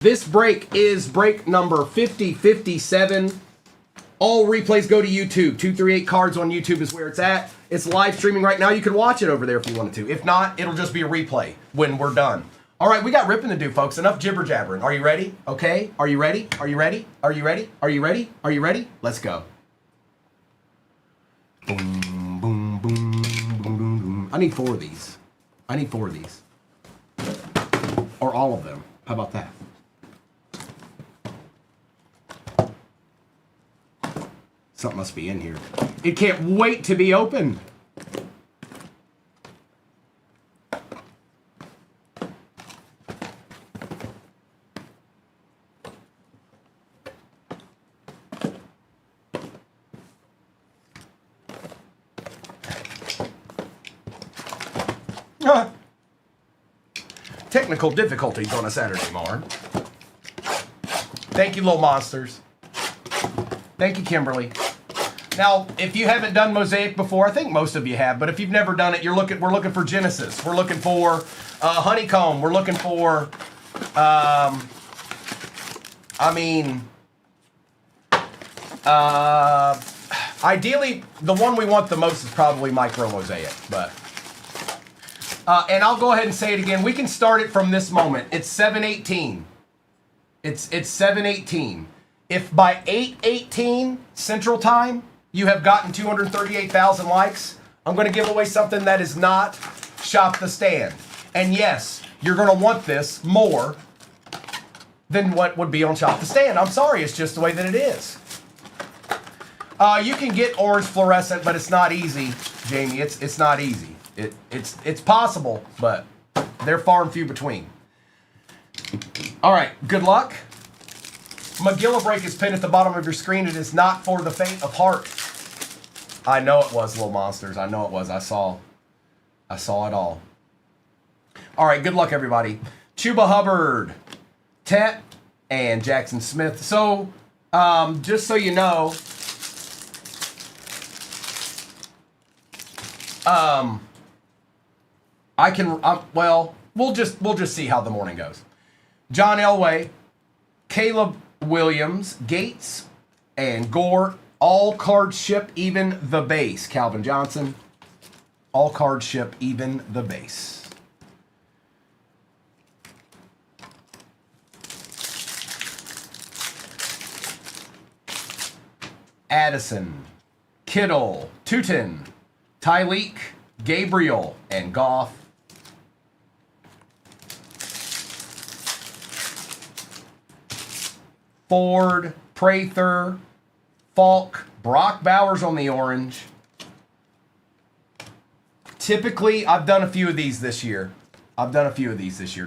This break is break number 5057. All replays go to YouTube. 238 Cards on YouTube is where it's at. It's live streaming right now. You can watch it over there if you wanted to. If not, it'll just be a replay when we're done. All right, we got ripping to do, folks. Enough jibber jabbering. Are you ready? Okay. Are you ready? Are you ready? Are you ready? Are you ready? Are you ready? Let's go. Boom, boom, boom, boom, boom, boom. I need 4 of these. I need 4 of these. Or all of them. How about that? Something must be in here. It can't wait to be opened. Technical difficulties on a Saturday morning. Thank you, little monsters. Thank you, Kimberly. Now, if you haven't done Mosaic before, I think most of you have, but if you've never done it, we're looking for Genesis. We're looking for Honeycomb. We're looking for, ideally, the one we want the most is probably Micro Mosaic, but, and I'll go ahead and say it again. We can start it from this moment. It's 7:18. It's 7:18. If by 8:18 Central Time, you have gotten 238,000 likes, I'm going to give away something that is not Shop the Stand. And yes, you're going to want this more than what would be on Shop the Stand. I'm sorry, it's just the way that it is. You can get orange fluorescent, but it's not easy, Jamie. It's not easy. It's possible, but they're far and few between. All right, good luck. McGilla break is pinned at the bottom of your screen. It is not for the faint of heart. I know it was, little monsters. I know it was. I saw it all. All right, good luck, everybody. Chuba Hubbard, Tet, and Jackson Smith. So, just so you know, well, we'll just see how the morning goes. John Elway, Caleb Williams, Gates, and Gore. All cards ship, even the base. Calvin Johnson. All cards ship, even the base. Addison, Kittle, Tootin, Tyleek, Gabriel, and Goff. Ford, Prather, Falk, Brock Bowers on the orange. Typically, I've done a few of these this year.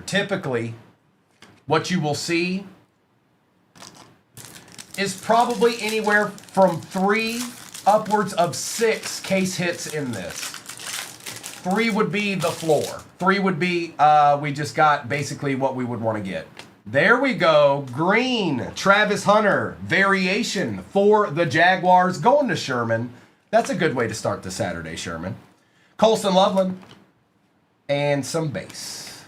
Typically, what you will see is probably anywhere from 3 upwards of 6 case hits in this. 3 would be the floor. 3 would be, we just got basically what we would want to get. There we go. Green, Travis Hunter, variation for the Jaguars, going to Sherman. That's a good way to start the Saturday, Sherman. Colson Loveland, and some base.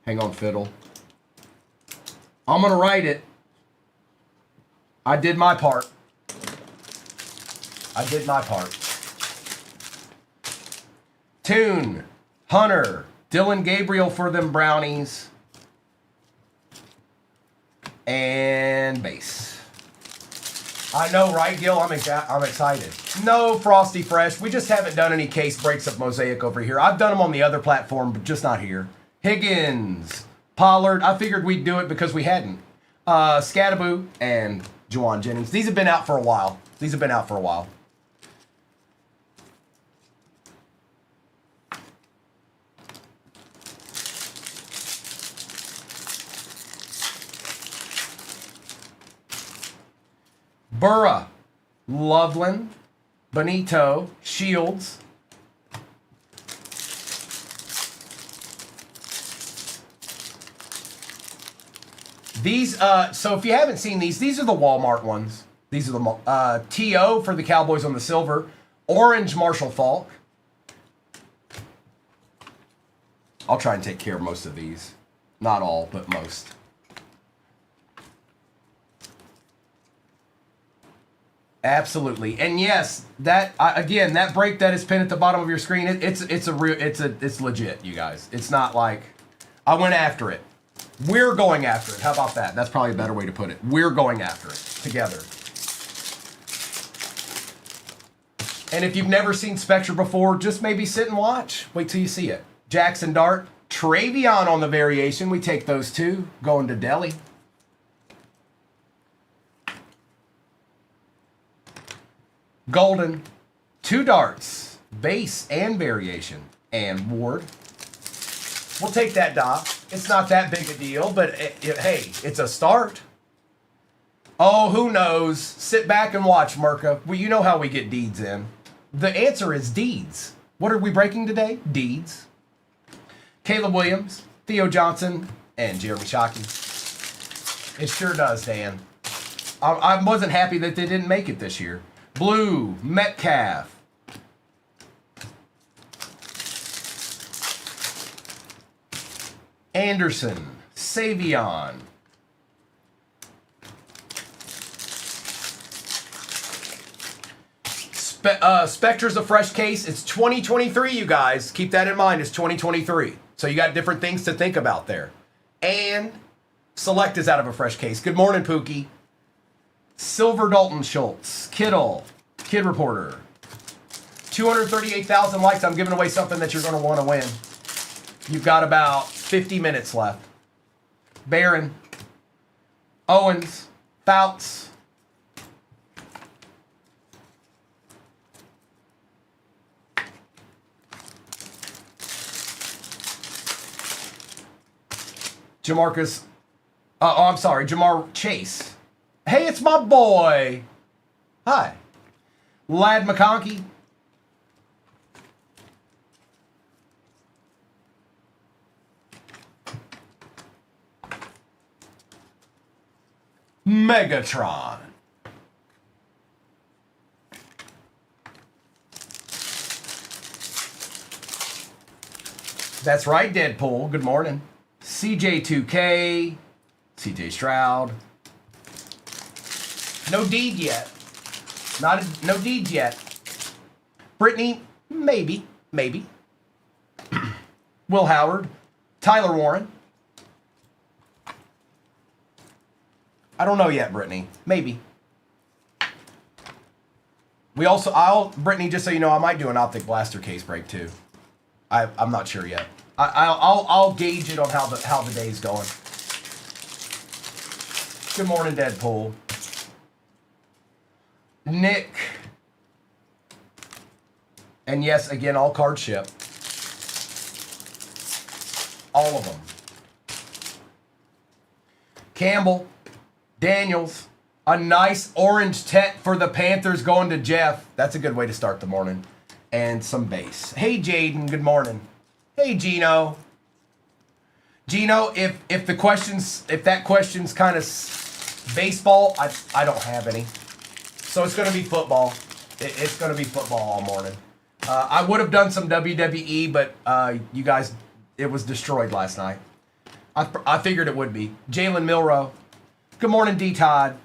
Hang on, Fiddle. I'm going to write it. I did my part. Tune, Hunter, Dylan Gabriel for them Brownies. And base. I know, right, Gil? I'm excited. No Frosty Fresh. We just haven't done any case breaks of Mosaic over here. I've done them on the other platform, but just not here. Higgins, Pollard. I figured we'd do it because we hadn't. Scattaboo and Juwan Jennings. These have been out for a while. Burra, Loveland, Benito, Shields. These, so if you haven't seen these are the Walmart ones. These are the T.O. for the Cowboys on the silver. Orange Marshall Falk. I'll try and take care of most of these. Not all, but most. Absolutely. And yes, that again, that break that is pinned at the bottom of your screen, it's legit, you guys. It's not like I went after it. We're going after it. How about that? That's probably a better way to put it. We're going after it together. And if you've never seen Spectra before, just maybe sit and watch. Wait till you see it. Jackson Dart, Travion on the variation. We take those two. Going to Delhi. Golden, 2 darts, base and variation, and Ward. We'll take that, Doc. It's not that big a deal, but hey, it's a start. Oh, who knows? Sit back and watch, Merca. Well, you know how we get deeds in. The answer is deeds. What are we breaking today? Deeds. Caleb Williams, Theo Johnson, and Jeremy Shockey. It sure does, Dan. I wasn't happy that they didn't make it this year. Blue, Metcalf. Anderson, Savion. Spectra's a fresh case. It's 2023, you guys. Keep that in mind. It's 2023. So you got different things to think about there. And Select is out of a fresh case. Good morning, Pookie. Silver Dalton Schultz, Kittle, Kid Reporter. 238,000 likes. I'm giving away something that you're going to want to win. You've got about 50 minutes left. Barron, Owens, Fouts. Jamarcus, I'm sorry, Jamar Chase. Hey, it's my boy. Hi. Lad McConkey. Megatron. That's right, Deadpool. Good morning. CJ2K. CJ Stroud. No deed yet. No deed yet. Brittany, maybe. Will Howard. Tyler Warren. I don't know yet, Brittany. Maybe. We also, Brittany, just so you know, I might do an Optic Blaster case break too. I'm not sure yet. I'll gauge it on how the day's going. Good morning, Deadpool. Nick. And yes, again, all card ship. All of them. Campbell. Daniels. A nice orange tet for the Panthers going to Jeff. That's a good way to start the morning. And some base. Hey, Jaden. Good morning. Hey, Gino. Gino, if that question's kind of baseball, I don't have any. So it's going to be football. It's going to be football all morning. I would have done some WWE, but you guys, it was destroyed last night. I figured it would be. Jalen Milrow. Good morning, D. Todd.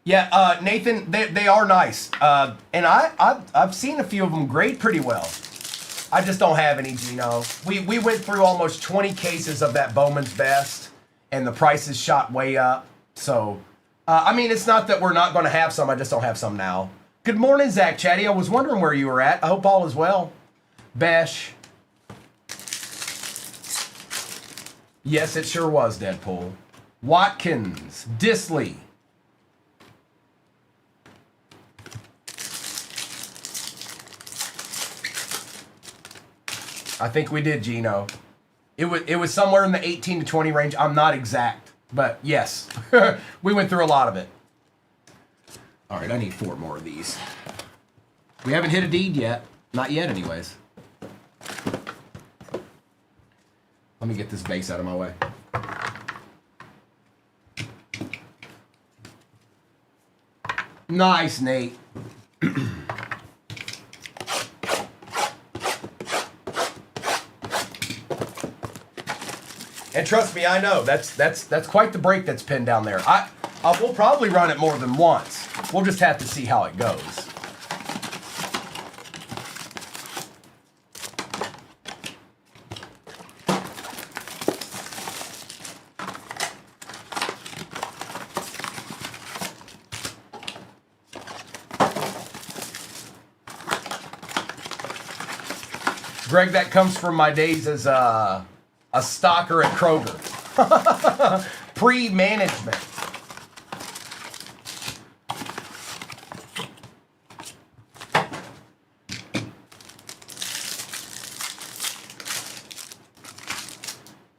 Yeah, Nathan, they are nice. And I've seen a few of them grade pretty well. I just don't have any, Gino. We went through almost 20 cases of that Bowman's Best, and the prices shot way up. So, I mean, it's not that we're not going to have some. I just don't have some now. Good morning, Zach Chatty. I was wondering where you were at. I hope all is well. Besh. Yes, it sure was, Deadpool. Watkins. Disley. I think we did, Gino. It was somewhere in the 18 to 20 range. I'm not exact, but yes. We went through a lot of it. All right, I need 4 more of these. We haven't hit a deed yet. Not yet, anyways. Let me get this base out of my way. Nice, Nate. And trust me, I know that's quite the break that's pinned down there. We'll probably run it more than once. We'll just have to see how it goes. Greg, that comes from my days as a stalker at Kroger. Pre-management.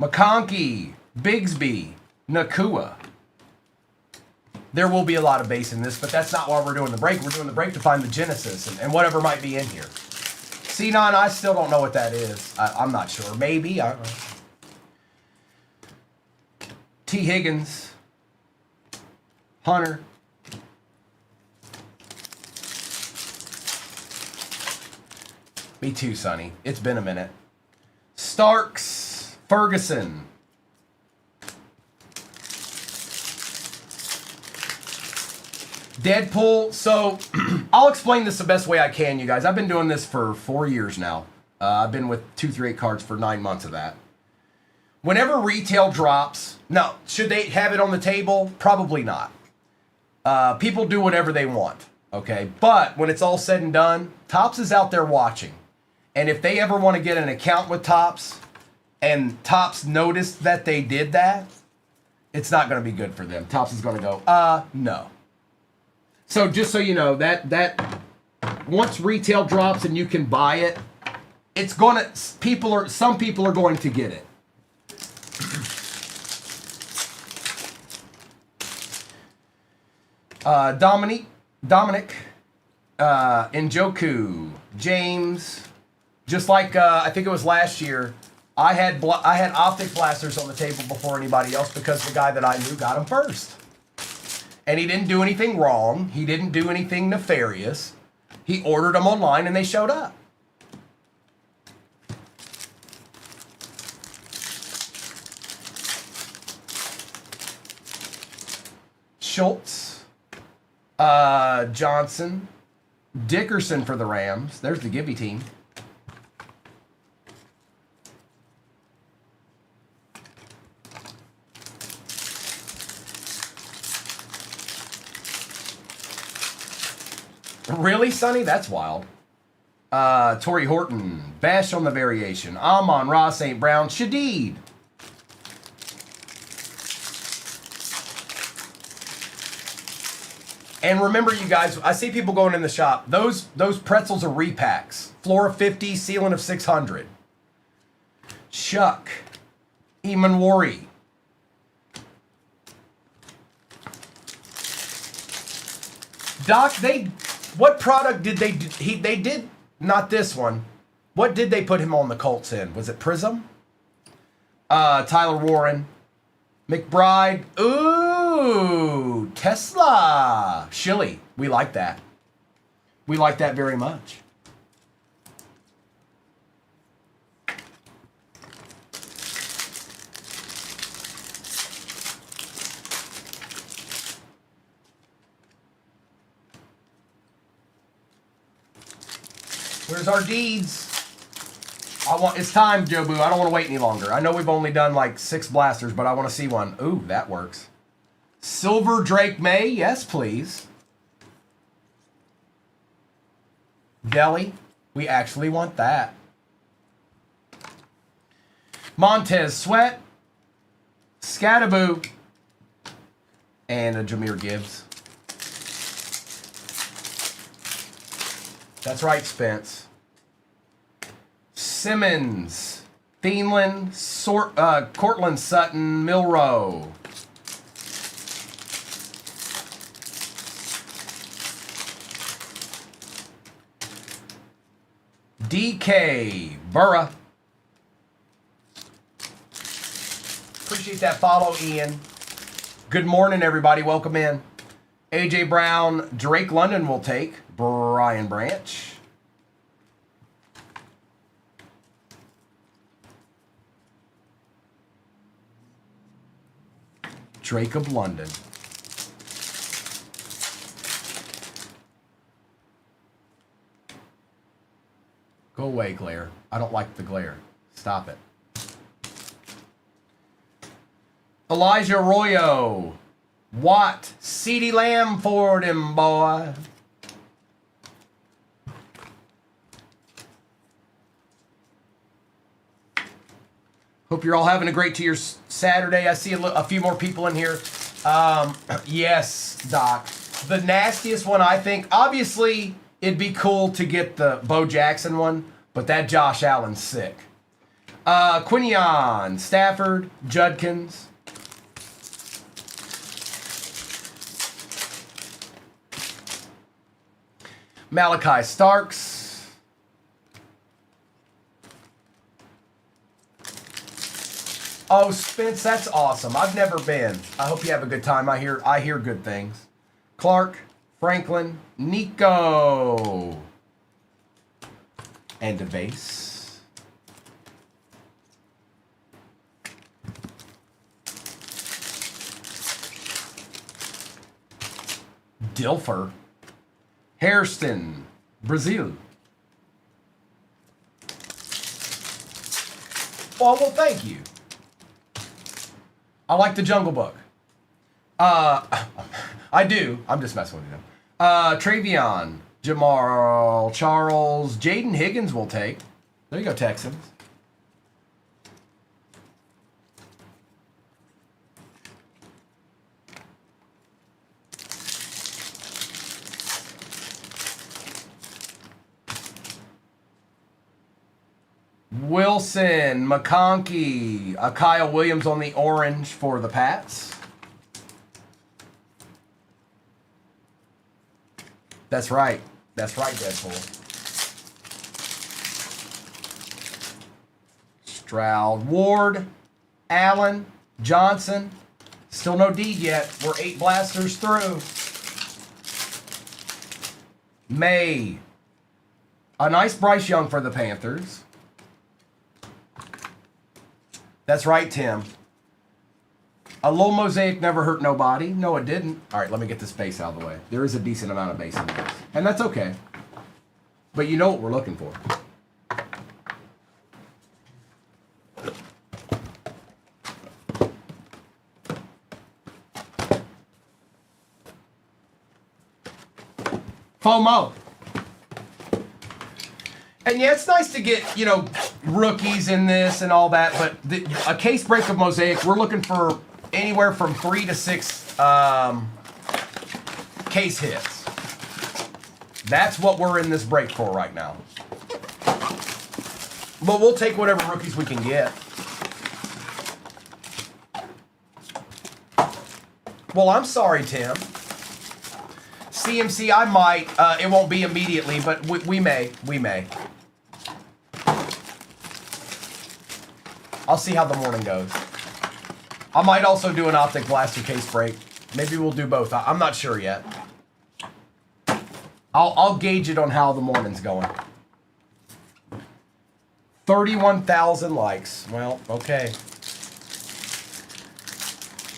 McConkey, Bigsby, Nakua. There will be a lot of base in this, but that's not why we're doing the break. We're doing the break to find the Genesis and whatever might be in here. C9, I still don't know what that is. I'm not sure. Maybe. I don't know. T. Higgins. Hunter. Me too, Sonny. It's been a minute. Starks. Ferguson. Deadpool. So, I'll explain this the best way I can, you guys. I've been doing this for 4 years now. I've been with 238 cards for 9 months of that. Whenever retail drops, now, should they have it on the table? Probably not. People do whatever they want, okay? But when it's all said and done, Topps is out there watching. And if they ever want to get an account with Topps, and Topps noticed that they did that, it's not going to be good for them. Topps is going to go, no. So just so you know, that once retail drops and you can buy it, it's gonna some people are going to get it. Dominic, Njoku, James, just like I think it was last year, I had optic blasters on the table before anybody else because the guy that I knew got them first. And he didn't do anything wrong. He didn't do anything nefarious. He ordered them online and they showed up. Schultz, Johnson, Dickerson for the Rams. There's the Gibby team. Really, Sonny? That's wild. Torrey Horton. Bash on the variation. Amon, Ross, St. Brown. Shadid. And remember, you guys, I see people going in the shop. Those pretzels are repacks. Floor of 50, ceiling of 600. Chuck. Eamon Worry. Doc, what product did they do? They did, not this one. What did they put him on the Colts in? Was it Prism? Tyler Warren. McBride. Ooh, Tesla. Shilly. We like that. We like that very much. Where's our deeds? It's time, Jobu. I don't want to wait any longer. I know we've only done like 6 blasters, but I want to see one. Ooh, that works. Silver Drake May. Yes, please. Delhi. We actually want that. Montez Sweat. Scattaboo. And a Jahmyr Gibbs. That's right, Spence. Simmons, Thielen, Cortland Sutton, Milrow. DK, Burra. Appreciate that follow, Ian. Good morning, everybody. Welcome in. AJ Brown, Drake London will take. Brian Branch. Drake of London. Go away, glare. I don't like the glare. Stop it. Elijah Arroyo. Watt. CeeDee Lamb for him, boy. Hope you're all having a great to your Saturday. I see a few more people in here. Yes, Doc. The nastiest one, I think, obviously, it'd be cool to get the Bo Jackson one, but that Josh Allen's sick. Quinion, Stafford, Judkins. Malachi Starks. Oh, Spence, that's awesome. I've never been. I hope you have a good time. I hear good things. Clark, Franklin, Nico. And a base. Dilfer. Hairston, Brazil. Well, thank you. I like the Jungle Book. I do. I'm just messing with you. Travion, Jamal Charles, Jaden Higgins will take. There you go, Texans. Wilson, McConkey, Kyle Williams on the orange for the Pats. That's right. That's right, Deadpool. Stroud, Ward, Allen, Johnson. Still no deed yet. We're 8 blasters through. May. A nice Bryce Young for the Panthers. That's right, Tim. A little mosaic never hurt nobody. No, it didn't. All right, let me get this base out of the way. There is a decent amount of base in this. And that's okay. But you know what we're looking for. FOMO. And yeah, it's nice to get, rookies in this and all that, but a case break of Mosaic, we're looking for anywhere from 3 to 6 case hits. That's what we're in this break for right now. But we'll take whatever rookies we can get. Well, I'm sorry, Tim. CMC, I might. It won't be immediately, but we may. We may. I'll see how the morning goes. I might also do an Optic Blaster case break. Maybe we'll do both. I'm not sure yet. I'll gauge it on how the morning's going. 31,000 likes. Well, okay.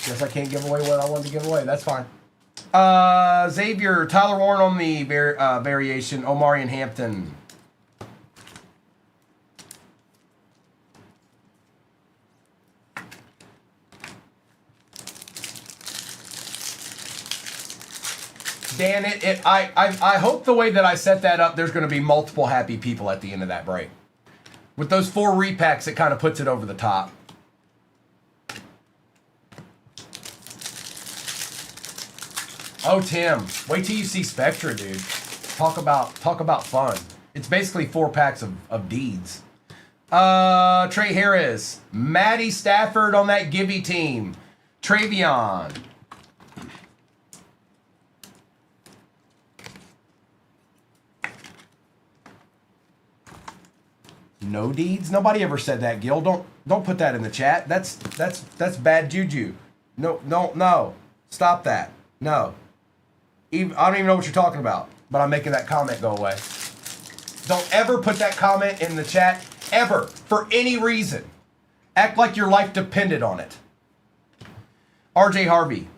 Guess I can't give away what I wanted to give away. That's fine. Xavier, Tyler Warren on the variation. Omarion Hampton. Dan, I hope the way that I set that up, there's going to be multiple happy people at the end of that break. With those 4 repacks, it kind of puts it over the top. Oh, Tim, wait till you see Spectra, dude. Talk about fun. It's basically 4 packs of deeds. Trey Harris, Matty Stafford on that Gibby team. Travion. No deeds? Nobody ever said that, Gil. Don't put that in the chat. That's bad juju. No. Stop that. No. I don't even know what you're talking about, but I'm making that comment go away. Don't ever put that comment in the chat, ever, for any reason. Act like your life depended on it. R.J. Harvey,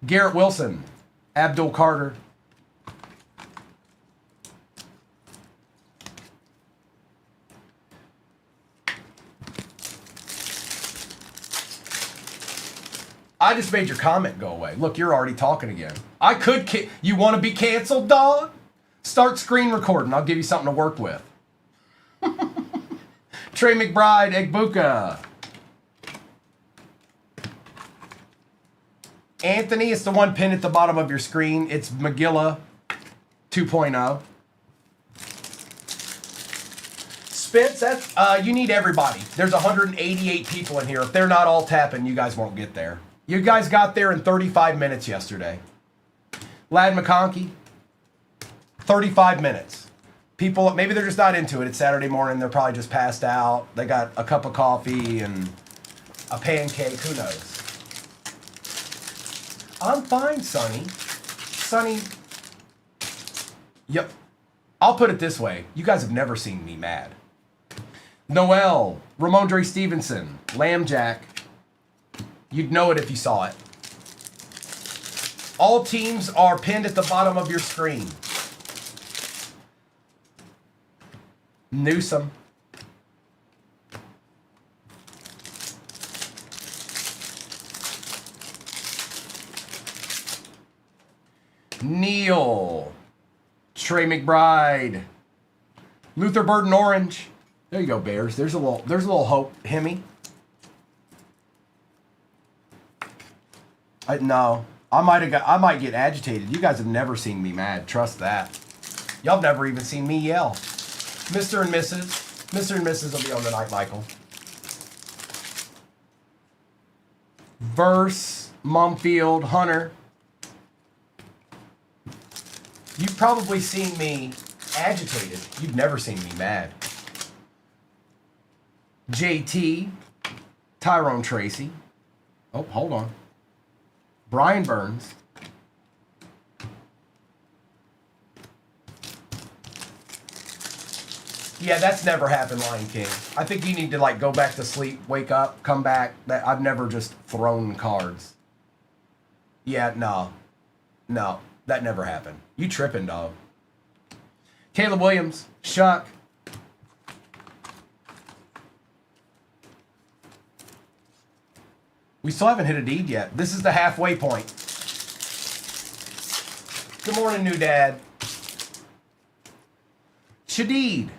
Garrett Wilson, Abdul Carter. I just made your comment go away. Look, you're already talking again. I could. You want to be canceled, dog? Start screen recording. I'll give you something to work with. Trey McBride, Egbuka. Anthony, it's the one pinned at the bottom of your screen. It's Magilla 2.0. Spence, that's, you need everybody. There's 188 people in here. If they're not all tapping, you guys won't get there. You guys got there in 35 minutes yesterday. Lad McConkey, 35 minutes. People, maybe they're just not into it. It's Saturday morning. They're probably just passed out. They got a cup of coffee and a pancake. Who knows? I'm fine, Sonny. Sonny, yep. I'll put it this way. You guys have never seen me mad. Noel, Ramondre Stevenson, Lamb Jack. You'd know it if you saw it. All teams are pinned at the bottom of your screen. Newsom. Neal. Trey McBride. Luther Burden Orange. There you go, Bears. There's a little hope. Hemi. No. I might get agitated. You guys have never seen me mad. Trust that. Y'all have never even seen me yell. Mr. and Mrs. Mr. and Mrs. will be on tonight, Michael. Verse, Mumfield, Hunter. You've probably seen me agitated. You've never seen me mad. JT, Tyrone Tracy. Oh, hold on. Brian Burns. Yeah, that's never happened, Lion King. I think you need to like go back to sleep, wake up, come back. I've never just thrown cards. Yeah, no, that never happened. You tripping, dog. Caleb Williams, Shuck. We still haven't hit a deed yet. This is the halfway point. Good morning, new dad. Shadid.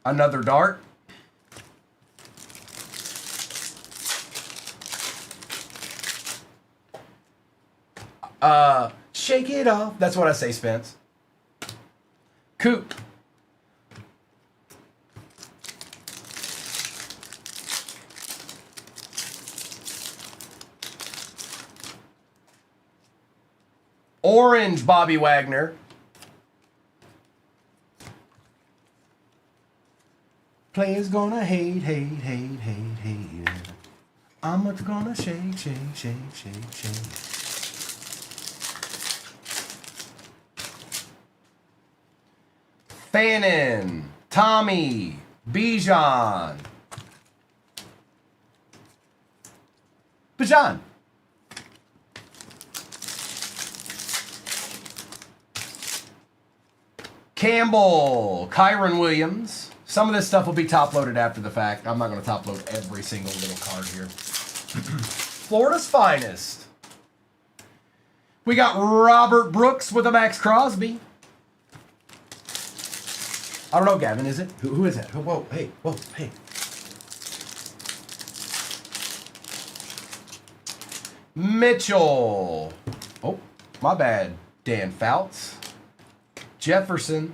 Another dart. Shake it off. That's what I say, Spence. Coop. Orange, Bobby Wagner. Players gonna hate. I'm what's gonna shake. Fannin, Tommy, Bijan. Campbell, Kyron Williams. Some of this stuff will be top loaded after the fact. I'm not going to top load every single little card here. Florida's finest. We got Robert Brooks with a Max Crosby. I don't know, Gavin, is it? Who is that? Whoa, hey. Mitchell. Oh, my bad. Dan Fouts. Jefferson.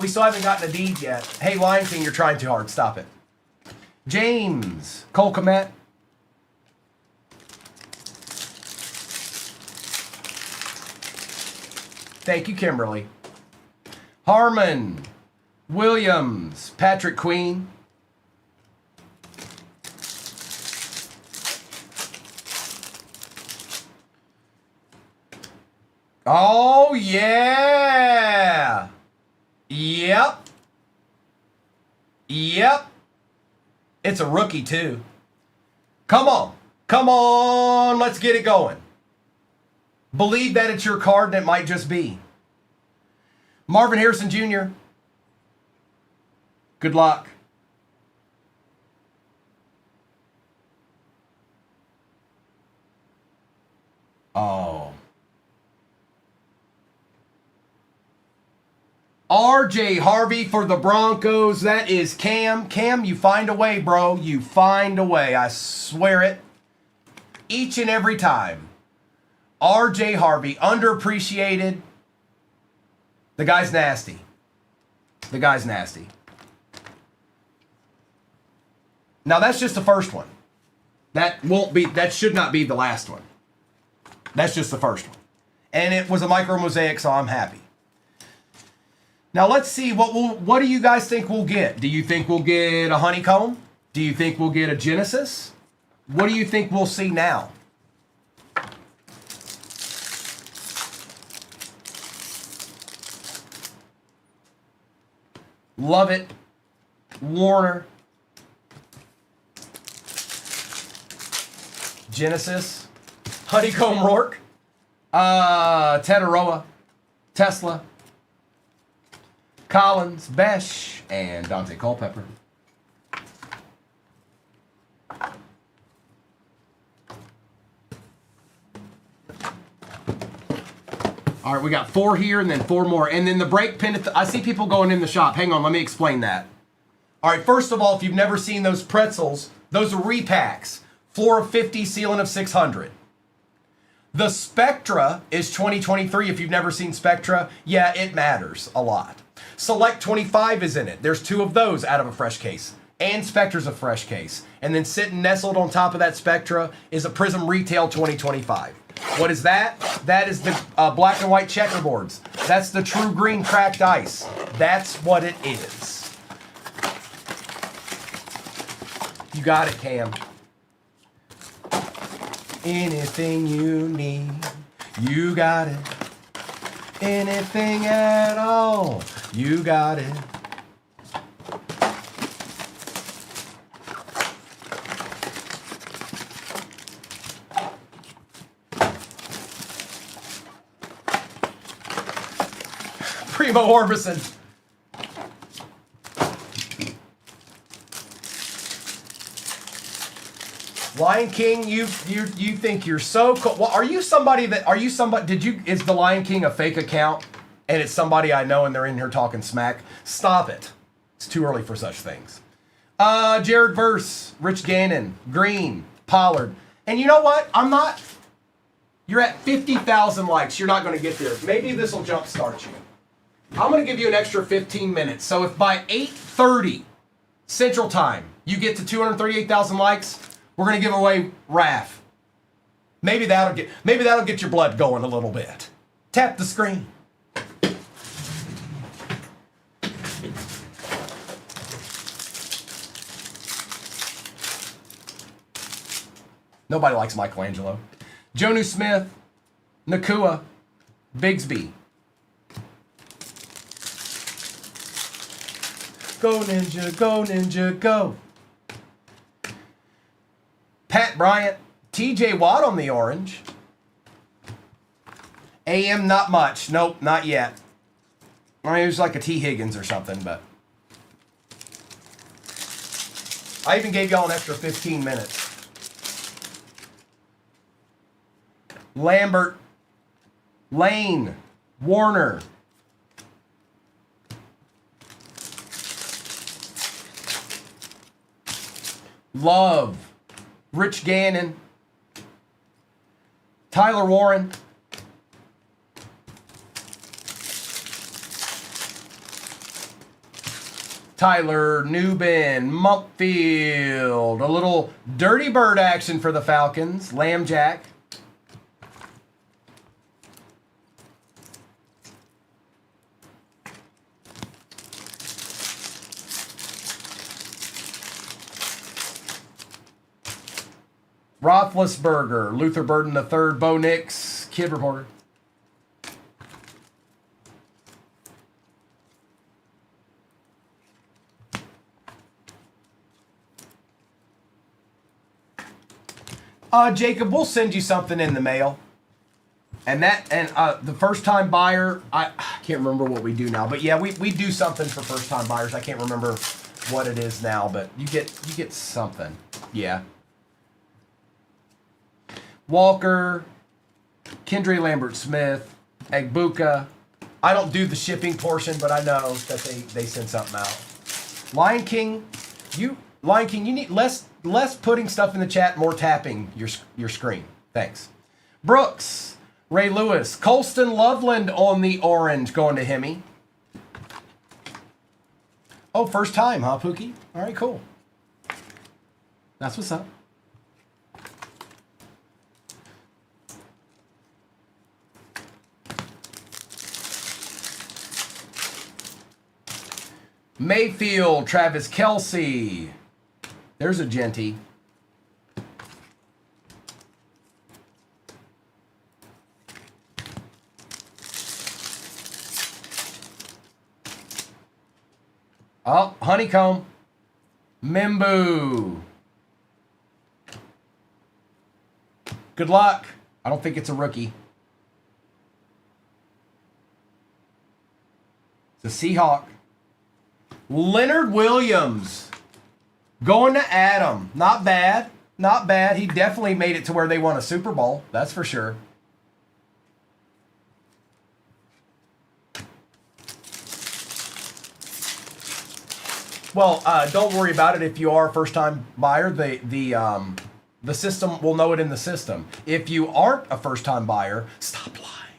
We still haven't gotten a deed yet. Hey, Lion King, you're trying too hard. Stop it. James. Cole Kmet. Thank you, Kimberly. Harmon. Williams. Patrick Queen. Oh, yeah. Yep. It's a rookie, too. Come on. Come on. Let's get it going. Believe that it's your card and it might just be. Marvin Harrison Jr. Good luck. Oh. RJ Harvey for the Broncos. That is Cam. Cam, you find a way, bro. You find a way. I swear it. Each and every time. RJ Harvey, underappreciated. The guy's nasty. The guy's nasty. Now that's just the first one. That should not be the last one. That's just the first one. And it was a micro mosaic, so I'm happy. Now let's see what do you guys think we'll get? Do you think we'll get a honeycomb? Do you think we'll get a Genesis? What do you think we'll see now? Love it. Warner. Genesis. Honeycomb Rourke. Tataroa. Tesla. Collins, Besh, and Dante Culpepper. All right, we got 4 here and then 4 more. And then the break pin, I see people going in the shop. Hang on, let me explain that. All right, first of all, if you've never seen those pretzels, those are repacks. Floor of 50, ceiling of 600. The Spectra is 2023. If you've never seen Spectra, yeah, it matters a lot. Select 25 is in it. There's 2 of those out of a fresh case. And Spectra's a fresh case. And then sitting nestled on top of that Spectra is a Prism Retail 2025. What is that? That is the black and white checkerboards. That's the true green cracked ice. That's what it is. You got it, Cam. Anything you need, you got it. Anything at all, you got it. Primo Orbison. Lion King, you think you're so cool. Well, are you somebody, is the Lion King a fake account and it's somebody I know and they're in here talking smack? Stop it. It's too early for such things. Jared Verse, Rich Gannon, Green, Pollard. And you know what? You're at 50,000 likes. You're not going to get there. Maybe this will jumpstart you. I'm going to give you an extra 15 minutes. So if by 8:30 Central Time you get to 238,000 likes, we're going to give away Raph. Maybe that'll get your blood going a little bit. Tap the screen. Nobody likes Michelangelo. Jonu Smith, Nakua, Bigsby. Go Ninja, go Ninja, go. Pat Bryant, TJ Watt on the orange. AM, not much. Nope, not yet. I mean, it was like a T. Higgins or something, but. I even gave y'all an extra 15 minutes. Lambert, Lane, Warner. Love, Rich Gannon, Tyler Warren, Tyler Newbin, Mumpfield, a little Dirty Bird action for the Falcons, Lambjack. Roethlisberger, Luther Burden III, Bo Nix, Kid Reporter. Jacob, we'll send you something in the mail. And the first time buyer, I can't remember what we do now, but yeah, we do something for first time buyers. I can't remember what it is now, but you get something. Yeah. Walker, Kendra Lambert Smith, Egbuka. I don't do the shipping portion, but I know that they send something out. Lion King, you need less putting stuff in the chat, more tapping your screen. Thanks. Brooks, Ray Lewis, Colston Loveland on the orange going to Hemi. Oh, first time, huh, Pookie? All right, cool. That's what's up. Mayfield, Travis Kelce. There's a Genty. Oh, Honeycomb. Mimbu. Good luck. I don't think it's a rookie. It's a Seahawk. Leonard Williams. Going to Adam. Not bad. Not bad. He definitely made it to where they won a Super Bowl. That's for sure. Well, don't worry about it if you are a first-time buyer. The system will know it in the system. If you aren't a first-time buyer, stop lying.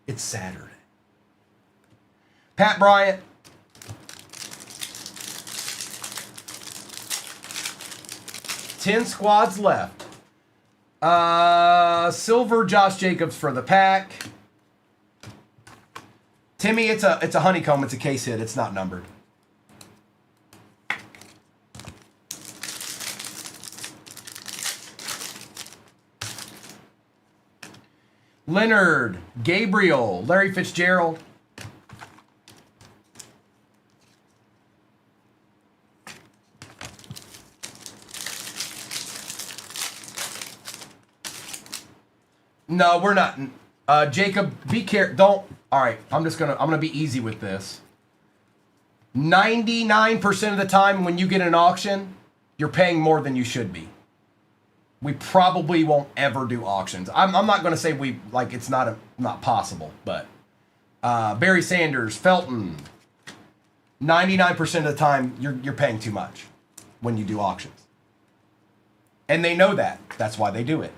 It's Saturday. Pat Bryant. Ten squads left. Silver Josh Jacobs for the pack. Timmy, it's a honeycomb. It's a case hit. It's not numbered. Leonard, Gabriel, Larry Fitzgerald. No, we're not. Jacob, be careful. Don't. All right, I'm gonna be easy with this. 99% of the time when you get an auction, you're paying more than you should be. We probably won't ever do auctions. I'm not going to say it's not possible, but Barry Sanders, Felton, 99% of the time you're paying too much when you do auctions. And they know that. That's why they do it.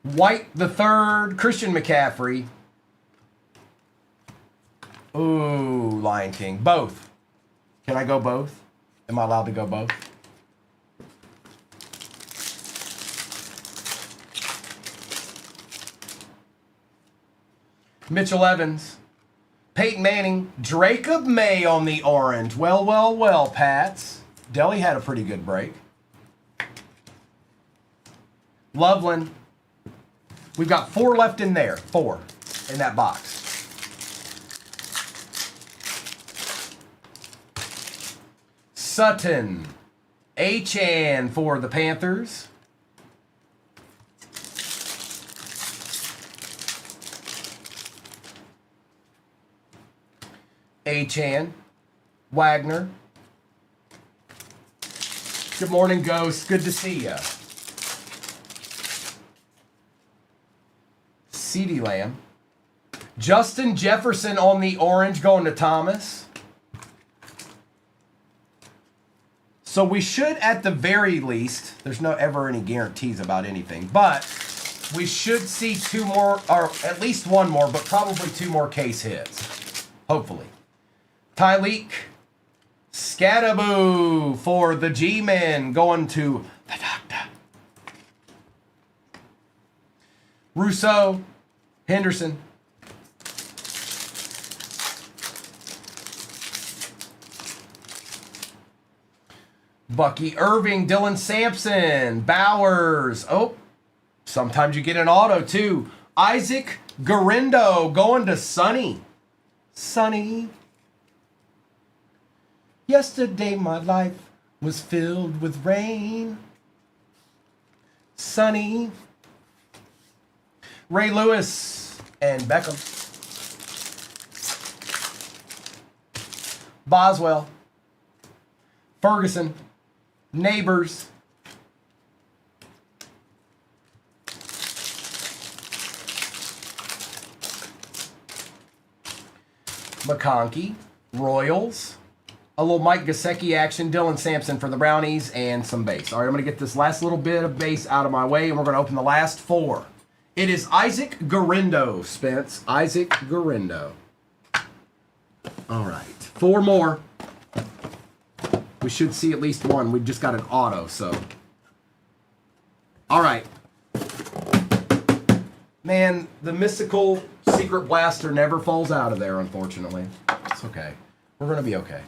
White the third, Christian McCaffrey. Ooh, Lion King. Both. Can I go both? Am I allowed to go both? Mitchell Evans. Peyton Manning. Jacob May on the orange. Well, Pats. Deli had a pretty good break. Loveland. We've got 4 left in there. 4 in that box. Sutton. Achan for the Panthers. Achan. Wagner. Good morning, Ghost. Good to see ya. CeeDee Lamb. Justin Jefferson on the orange going to Thomas. So we should, at the very least, there's no ever any guarantees about anything, but we should see 2 more, or at least 1 more, but probably 2 more case hits. Hopefully. Tyleek. Scattaboo for the G-Men going to the doctor. Rousseau. Henderson. Bucky Irving, Dylan Sampson, Bowers. Oh, sometimes you get an auto too. Isaac Garindo going to Sonny. Sonny. Yesterday my life was filled with rain. Sunny. Ray Lewis and Beckham. Boswell. Ferguson. Neighbors. McConkey. Royals. A little Mike Gesicki action. Dylan Sampson for the Brownies and some base. All right, I'm going to get this last little bit of base out of my way, and we're going to open the last four. It is Isaac Gurindo, Spence. Isaac Gurindo. All right, four more. We should see at least one. We just got an auto, so. All right. Man, the mystical secret blaster never falls out of there, unfortunately. It's okay. We're going to be okay.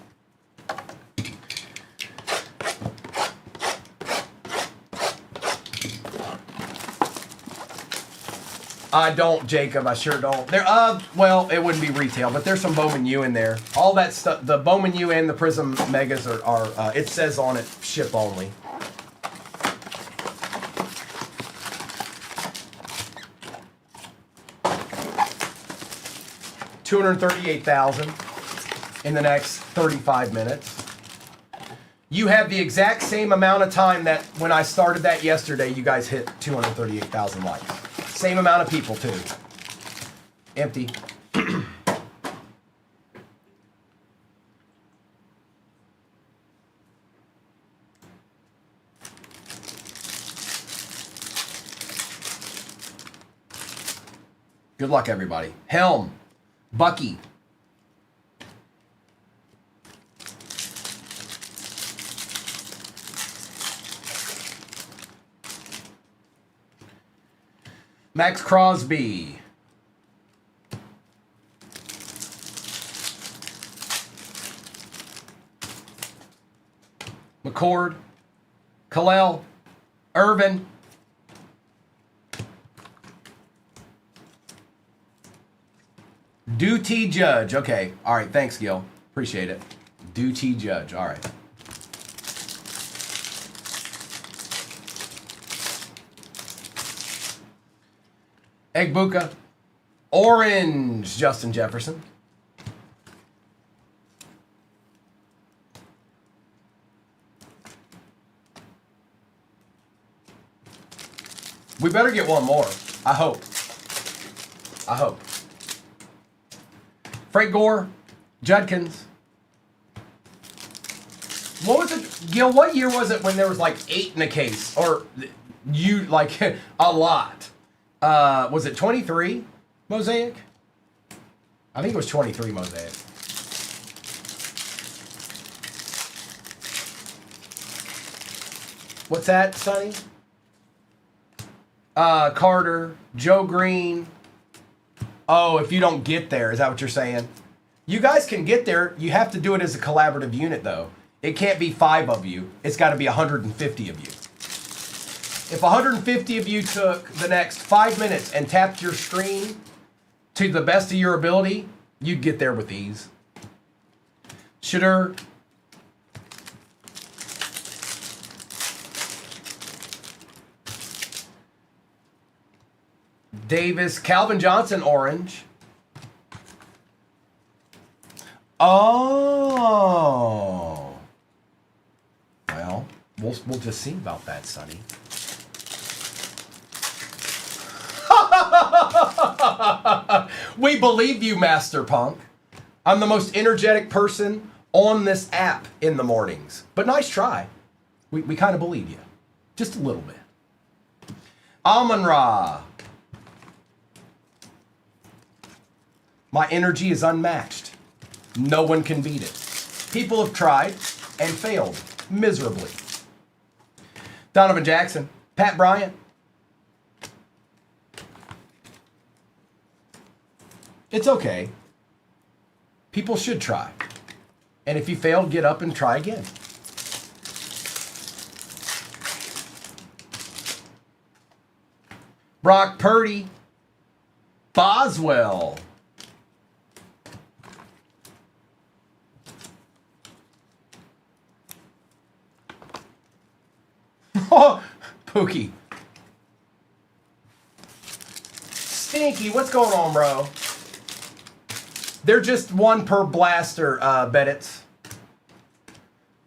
I don't, Jacob. I sure don't. There, well, it wouldn't be retail, but there's some Bowman U in there. All that stuff, the Bowman U and the Prism Megas are it says on it, ship only. $238,000 in the next 35 minutes. You have the exact same amount of time that when I started that yesterday, you guys hit 238,000 likes. Same amount of people, too. Empty. Good luck, everybody. Helm. Bucky. Max Crosby. McCord. Kalel. Irvin. Duty Judge. Okay. All right. Thanks, Gil. Appreciate it. Duty Judge. All right. Egbuka. Orange. Justin Jefferson. We better get one more. I hope. I hope. Frank Gore. Judkins. What was it, Gil? What year was it when there was like 8 in a case? Or you, like, a lot? Was it 23 Mosaic? I think it was 23 Mosaic. What's that, Sonny? Carter, Joe Green. Oh, if you don't get there, is that what you're saying? You guys can get there. You have to do it as a collaborative unit, though. It can't be 5 of you. It's got to be 150 of you. If 150 of you took the next 5 minutes and tapped your screen to the best of your ability, you'd get there with ease. Shooter. Davis. Calvin Johnson, orange. Oh. Well, we'll just see about that, Sonny. We believe you, Master Punk. I'm the most energetic person on this app in the mornings. But nice try. We kind of believe you. Just a little bit. Amon-Ra. My energy is unmatched. No one can beat it. People have tried and failed miserably. Donovan Jackson. Pat Bryant. It's okay. People should try. And if you fail, get up and try again. Brock Purdy. Boswell. Pookie. Stinky, what's going on, bro? They're just one per blaster, Beddits.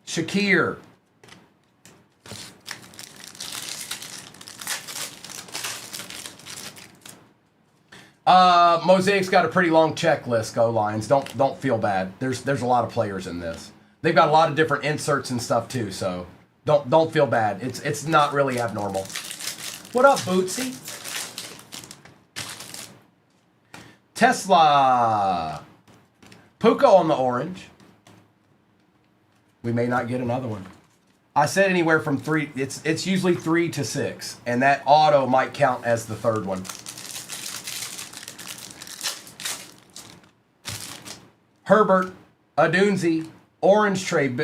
Shakir. Mosaic's got a pretty long checklist, Go Lions. Don't feel bad. There's a lot of players in this. They've got a lot of different inserts and stuff too, so don't feel bad. It's not really abnormal. What up, Bootsy? Tesla. Puka on the orange. We may not get another one. I said anywhere from 3. It's usually 3 to 6, and that auto might count as the third one. Herbert, Adunzi, orange Trey.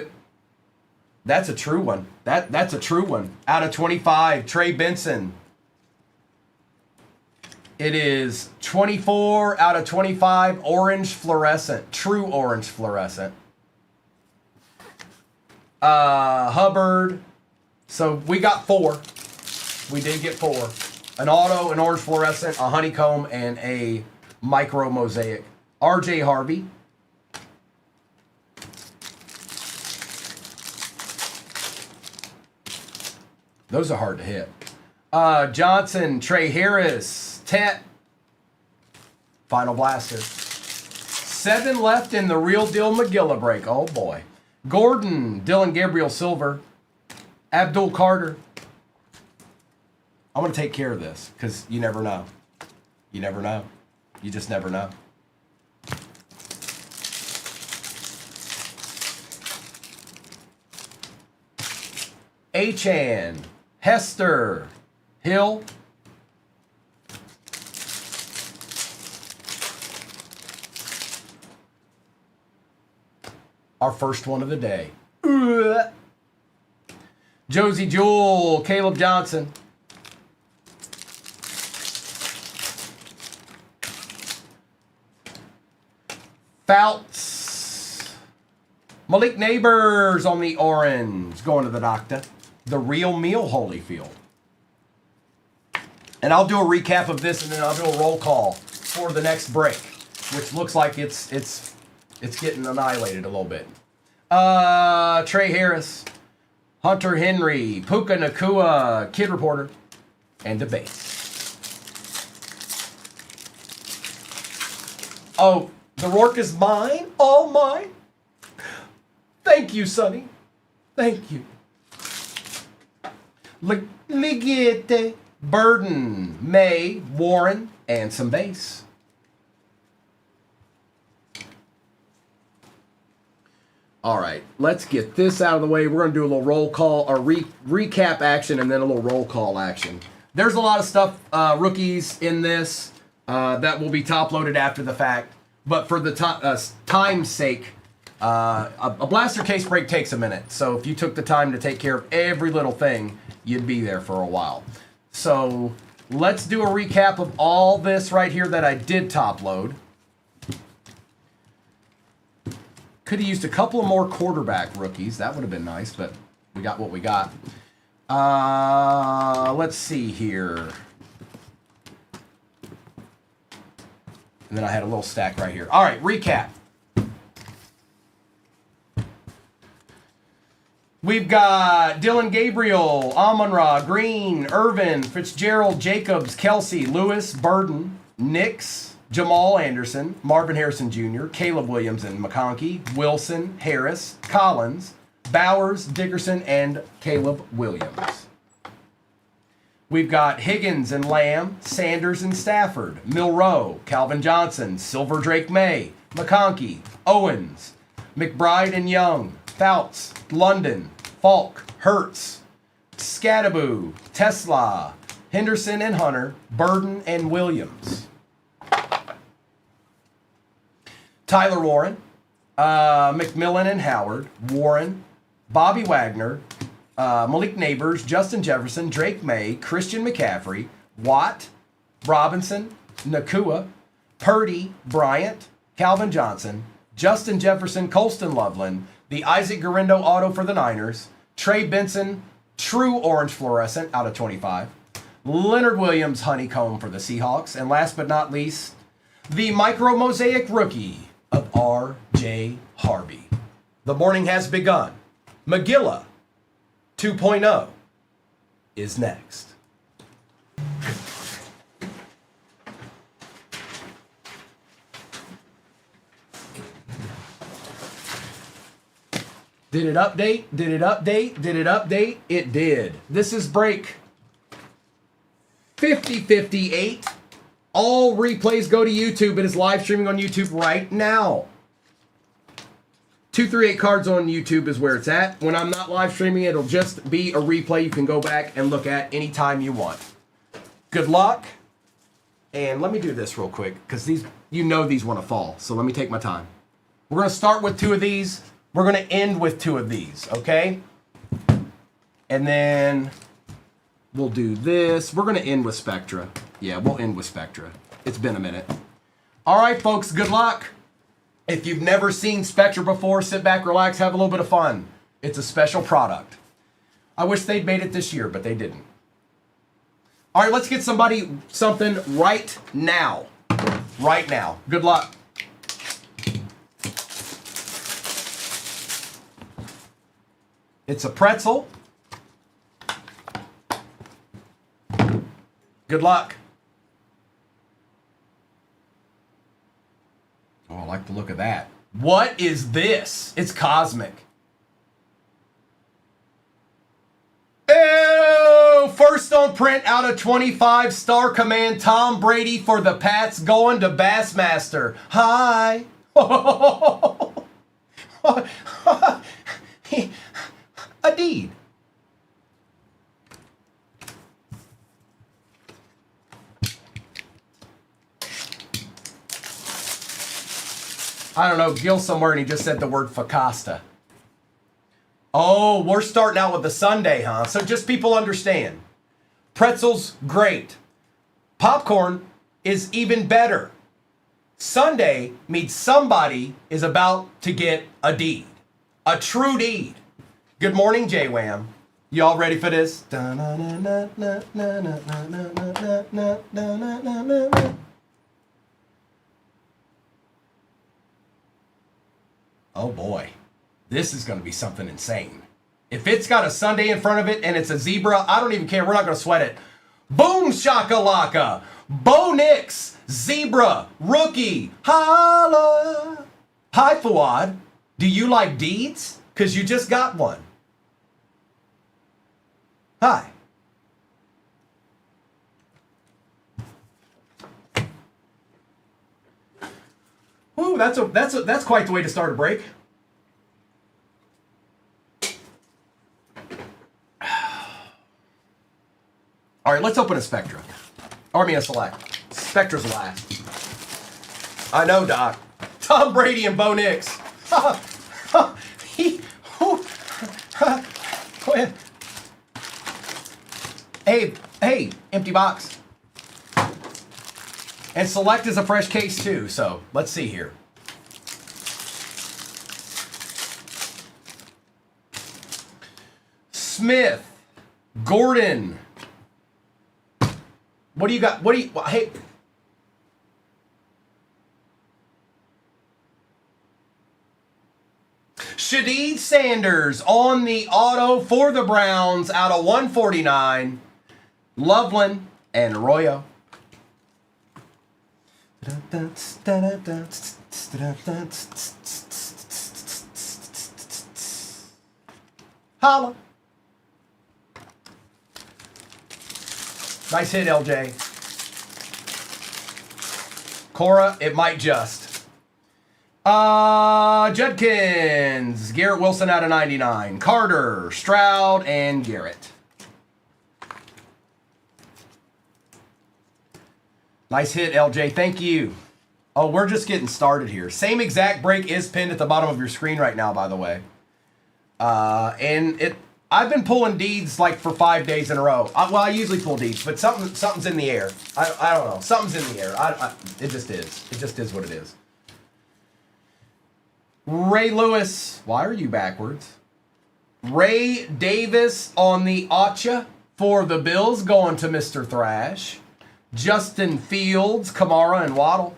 That's a true one. That's a true one. Out of 25, Trey Benson. It is 24 out of 25, orange fluorescent. True orange fluorescent. Hubbard. So we got 4. We did get 4. An auto, an orange fluorescent, a honeycomb, and a micro mosaic. RJ Harvey. Those are hard to hit. Johnson, Trey Harris, Tet. Final blaster. 7 left in the Real Deal McGilla break. Oh boy. Gordon, Dylan Gabriel Silver, Abdul Carter. I'm going to take care of this because you never know. You never know. You just never know. Achan, Hester, Hill. Our first one of the day. Josie Jewell, Caleb Johnson. Fouts. Malik Neighbors on the orange. Going to the doctor. The Real Meal Holyfield. And I'll do a recap of this and then I'll do a roll call for the next break, which looks like it's getting annihilated a little bit. Trey Harris, Hunter Henry, Puka Nakua, Kid Reporter, and the base. Oh, the Rourke is mine? All mine? Thank you, Sonny. Thank you. Ligete, Burden, May, Warren, and some base. All right, let's get this out of the way. We're going to do a little roll call, or recap action, and then a little roll call action. There's a lot of stuff, rookies in this, that will be top-loaded after the fact. But for the time's sake, a blaster case break takes a minute. So if you took the time to take care of every little thing, you'd be there for a while. So let's do a recap of all this right here that I did top-load. Could have used a couple of more quarterback rookies. That would have been nice, but we got what we got. Let's see here. And then I had a little stack right here. All right, recap. We've got Dylan Gabriel, Amon-Ra, Green, Irvin, Fitzgerald, Jacobs, Kelsey, Lewis, Burden, Nix, Jamal Anderson, Marvin Harrison Jr., Caleb Williams and McConkey, Wilson, Harris, Collins, Bowers, Dickerson, and Caleb Williams. We've got Higgins and Lamb, Sanders and Stafford, Milroe, Calvin Johnson, Silver Drake May, McConkey, Owens, McBride and Young, Fouts, London, Falk, Hertz, Scadaboo, Tesla, Henderson and Hunter, Burden and Williams. Tyler Warren, McMillan and Howard, Warren, Bobby Wagner, Malik Neighbors, Justin Jefferson, Drake May, Christian McCaffrey, Watt, Robinson, Nakua, Purdy, Bryant, Calvin Johnson, Justin Jefferson, Colston Loveland, the Isaac Garindo auto for the Niners, Trey Benson, True Orange Fluorescent out of 25. Leonard Williams Honeycomb for the Seahawks. And last but not least, the Micro Mosaic Rookie of R.J. Harvey. The morning has begun. Magilla 2.0 is next. Did it update? Did it update? Did it update? It did. This is break 5058. All replays go to YouTube. It is live streaming on YouTube right now. 238 Cards on YouTube is where it's at. When I'm not live streaming, it'll just be a replay you can go back and look at anytime you want. Good luck. And let me do this real quick because these, you know, these want to fall. So let me take my time. We're going to start with 2 of these. We're going to end with 2 of these, okay? And then we'll do this. We're going to end with Spectra. Yeah, we'll end with Spectra. It's been a minute. All right, folks, good luck. If you've never seen Spectra before, sit back, relax, have a little bit of fun. It's a special product. I wish they'd made it this year, but they didn't. All right, let's get somebody something right now. Right now. Good luck. It's a pretzel. Good luck. Oh, I like the look of that. What is this? It's cosmic. Ew! First on print out of 25, Star Command Tom Brady for the Pats going to Bassmaster. Hi. A deed. I don't know, Gil somewhere and he just said the word Fakasta. Oh, we're starting out with the Sunday, huh? So just people understand. Pretzel's great. Popcorn is even better. Sunday means somebody is about to get a deed. A true deed. Good morning, J-Wham. Y'all ready for this? Oh boy, this is going to be something insane. If it's got a Sunday in front of it and it's a zebra, I don't even care. We're not going to sweat it. Boom shakalaka. Bo Nix, zebra, rookie, holla. Hi, Fuad. Do you like deeds? Because you just got one. Hi. Ooh, that's quite the way to start a break. All right, let's open a Spectra. Or I mean a Select. Spectra's last. I know, Doc. Tom Brady and Bo Nix. Go ahead. Hey, empty box. And Select is a fresh case too, so let's see here. Smith, Gordon. What do you got? Hey. Shadeed Sanders on the auto for the Browns out of 149. Loveland and Arroyo. Holla. Nice hit, LJ. Cora, it might just. Judkins. Garrett Wilson out of 99. Carter, Stroud, and Garrett. Nice hit, LJ. Thank you. Oh, we're just getting started here. Same exact break is pinned at the bottom of your screen right now, by the way. I've been pulling deeds like for 5 days in a row. I usually pull deeds, but something's in the air. I don't know. Something's in the air. It just is. It just is what it is. Ray Lewis. Why are you backwards? Ray Davis on the Acha for the Bills, going to Mr. Thrash. Justin Fields, Kamara, and Waddle.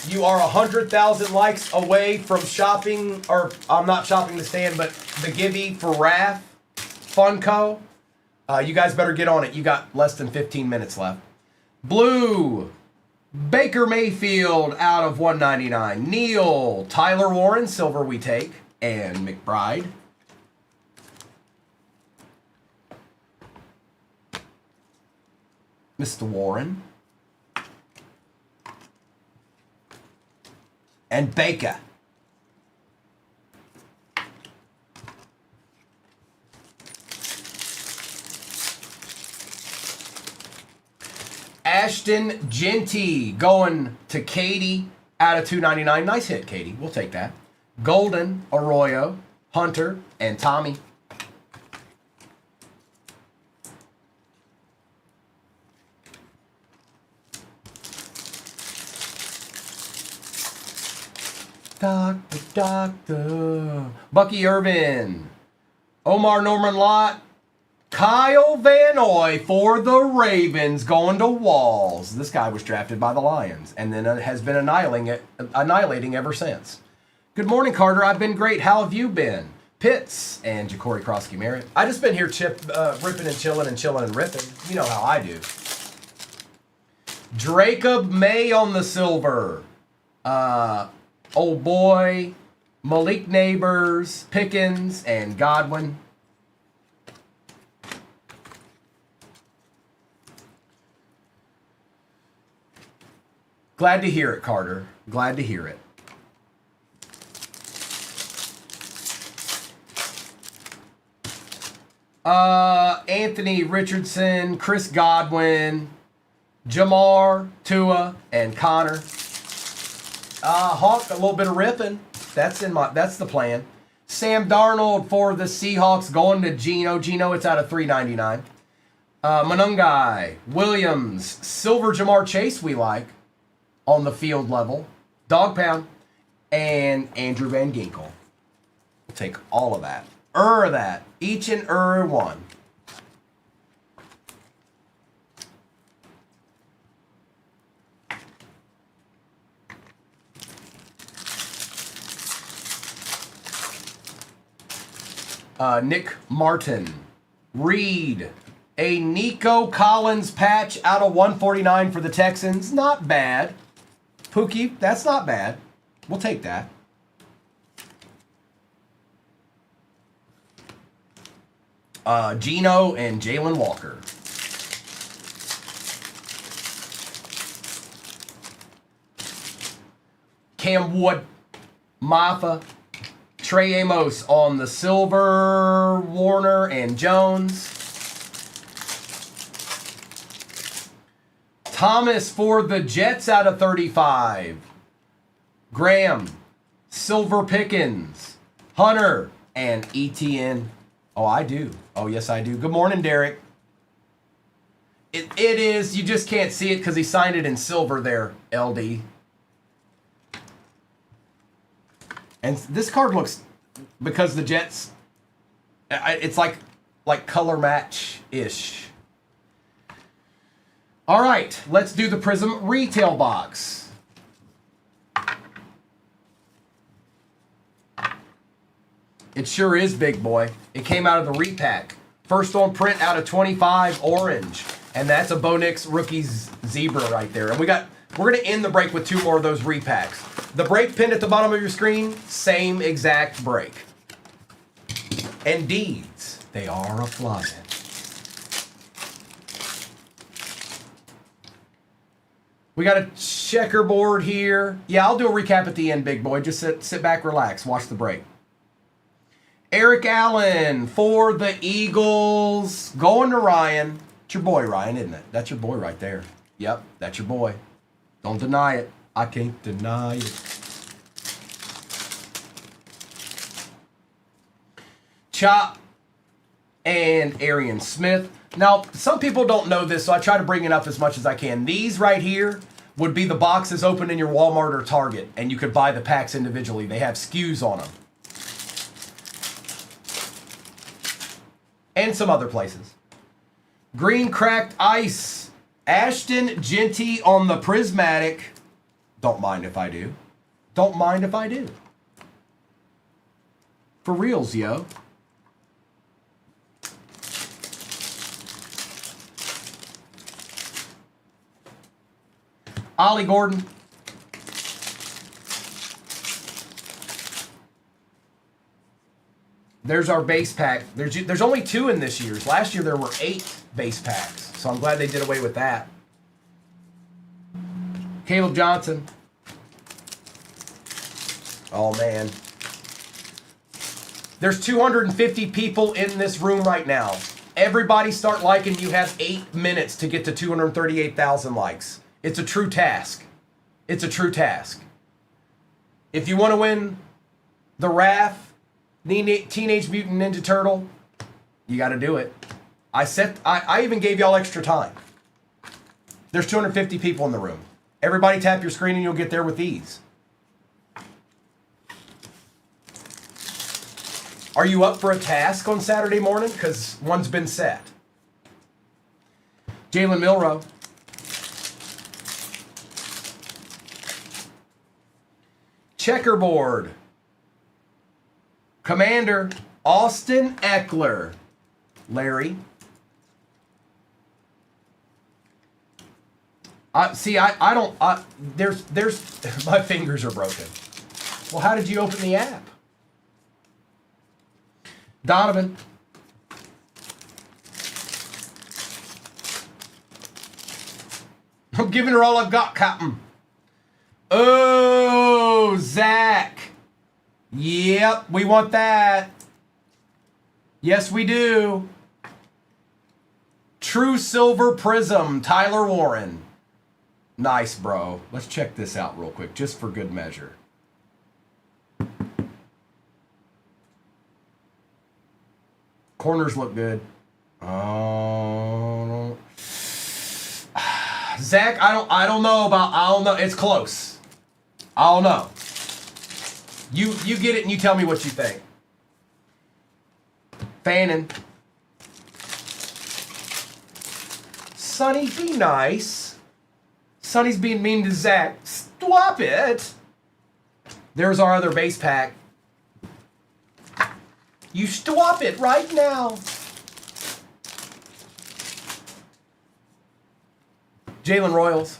You are 100,000 likes away from shopping, or I'm not shopping the stand, but the Gibby for Raph Funko. You guys better get on it. You got less than 15 minutes left. Blue, Baker Mayfield out of 199. Neil, Tyler Warren, silver we take, and McBride. Mr. Warren. And Baker. Ashton Genty going to Katie out of 299. Nice hit, Katie. We'll take that. Golden, Arroyo, Hunter, and Tommy. Doctor. Bucky Irvin. Omar Norman Lott. Kyle Van Noy for the Ravens going to Walls. This guy was drafted by the Lions and then has been annihilating ever since. Good morning, Carter. I've been great. How have you been? Pitts and Ja'Cory Krosky Merritt. I just been here ripping and chilling and ripping. You know how I do. Jacob May on the silver. Old boy, Malik Neighbors, Pickens, and Godwin. Glad to hear it, Carter. Glad to hear it. Anthony Richardson, Chris Godwin, Jamar, Tua, and Connor. Hawk, a little bit of ripping. That's the plan. Sam Darnold for the Seahawks going to Gino. Gino, it's out of 399. Manungai, Williams, Silver Jamar Chase we like on the field level. Dog Pound, and Andrew Van Ginkel. We'll take all of that. That. Each and one. Nick Martin. Reed. A Nico Collins patch out of 149 for the Texans. Not bad. Pookie, that's not bad. We'll take that. Gino and Jalen Walker. Cam Wood. Maffa. Trey Amos on the silver. Warner and Jones. Thomas for the Jets out of 35. Graham. Silver Pickens. Hunter and ETN. Oh, I do. Oh, yes, I do. Good morning, Derek. It is. You just can't see it because he signed it in silver there, LD. And this card looks, because the Jets, it's like color match-ish. All right, let's do the Prism retail box. It sure is, big boy. It came out of the repack. First on print out of 25, orange. And that's a Bo Nix Rookies Zebra right there. And we're going to end the break with 2 more of those repacks. The break pinned at the bottom of your screen, same exact break. And deeds, they are a-flying. We got a checkerboard here. Yeah, I'll do a recap at the end, big boy. Just sit back, relax, watch the break. Eric Allen for the Eagles. Going to Ryan. It's your boy, Ryan, isn't it? That's your boy right there. Yep, that's your boy. Don't deny it. I can't deny it. Chop and Arian Smith. Now, some people don't know this, so I try to bring it up as much as I can. These right here, would be the boxes open in your Walmart or Target, and you could buy the packs individually. They have SKUs on them. And some other places. Green Cracked Ice. Ashton Genty on the Prismatic. Don't mind if I do. Don't mind if I do. For reals, yo. Ollie Gordon. There's our base pack. There's only 2 in this year's. Last year there were 8 base packs. So I'm glad they did away with that. Caleb Johnson. Oh, man. There's 250 people in this room right now. Everybody start liking. You have 8 minutes to get to 238,000 likes. It's a true task. It's a true task. If you want to win the Wrath, Teenage Mutant Ninja Turtle, you got to do it. I even gave y'all extra time. There's 250 people in the room. Everybody tap your screen and you'll get there with ease. Are you up for a task on Saturday morning? Because one's been set. Jalen Milrow. Checkerboard. Commander Austin Eckler. Larry. I don't, there's, my fingers are broken. Well, how did you open the app? Donovan. I'm giving her all I've got, Captain. Oh, Zach. Yep, we want that. Yes, we do. True Silver Prism, Tyler Warren. Nice, bro. Let's check this out real quick, just for good measure. Corners look good. Oh, Zach, I don't know. It's close. I don't know. You get it and you tell me what you think. Fannin. Sonny, be nice. Sonny's being mean to Zach. Stop it. There's our other base pack. You stop it right now. Jalen Royals.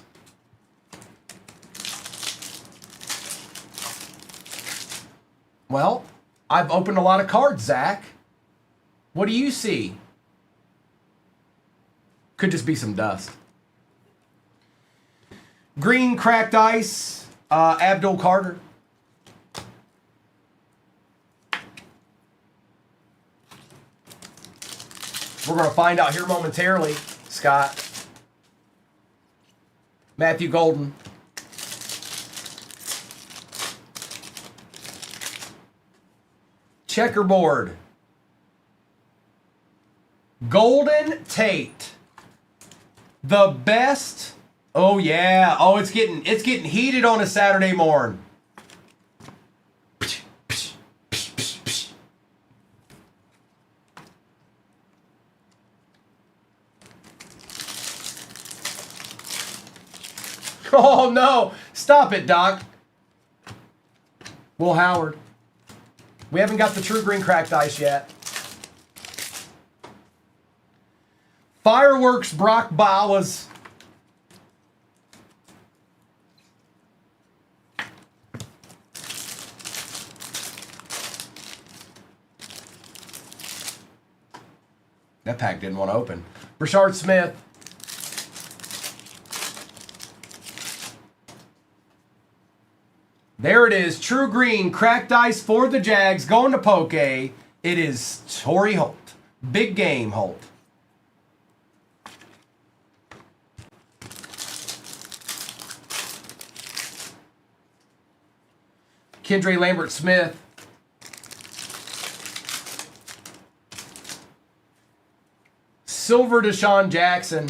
Well, I've opened a lot of cards, Zach. What do you see? Could just be some dust. Green Cracked Ice, Abdul Carter. We're going to find out here momentarily, Scott. Matthew Golden. Checkerboard. Golden Tate. The best. Oh yeah. Oh, it's getting heated on a Saturday morning. Oh no. Stop it, Doc. Will Howard. We haven't got the true green cracked ice yet. Fireworks Brock Bowers. That pack didn't want to open. Rashard Smith. There it is. True green cracked ice for the Jags. Going to Poke. It is Torrey Holt. Big game Holt. Kendra Lambert Smith. Silver Deshaun Jackson.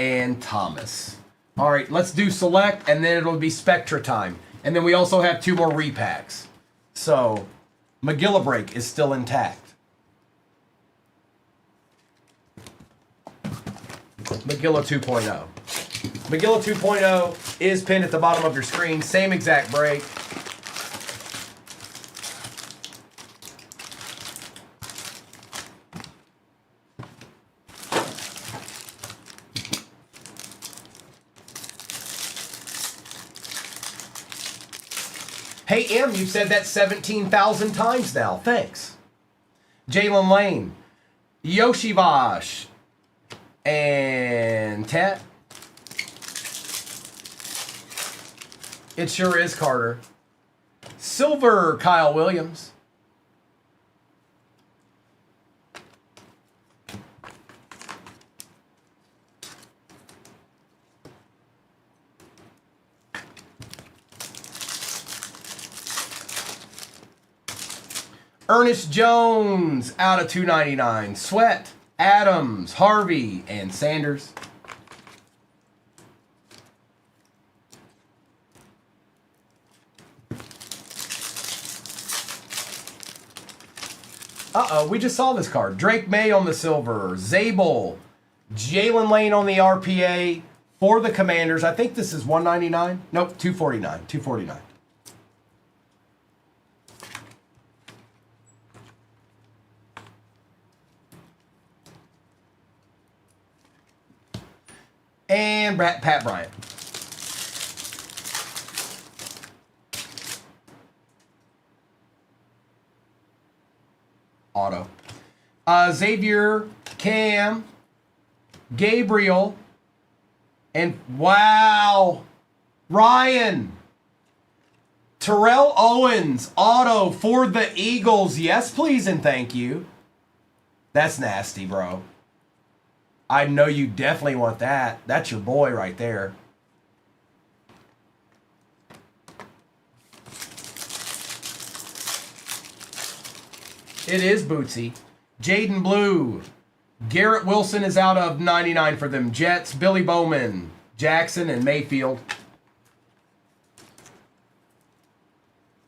and Thomas. All right, let's do select, and then it'll be Spectra time. And then we also have 2 more repacks. So, McGillivray is still intact. Magilla 2.0. Magilla 2.0 is pinned at the bottom of your screen. Same exact break. Hey, M, you've said that 17,000 times now. Thanks. Jalen Lane. Yoshivash. And Tat. It sure is, Carter. Silver, Kyle Williams. Ernest Jones out of 299. Sweat, Adams, Harvey, and Sanders. Uh-oh, we just saw this card. Drake May on the silver. Zabel. Jalen Lane on the RPA for the Commanders. I think this is 199. Nope, 249. 249. And Pat Bryant. Auto. Xavier, Cam, Gabriel, and wow, Ryan. Terrell Owens, auto for the Eagles. Yes, please, and thank you. That's nasty, bro. I know you definitely want that. That's your boy right there. It is Bootsy. Jaden Blue. Garrett Wilson is out of 99 for them Jets. Billy Bowman, Jackson, and Mayfield.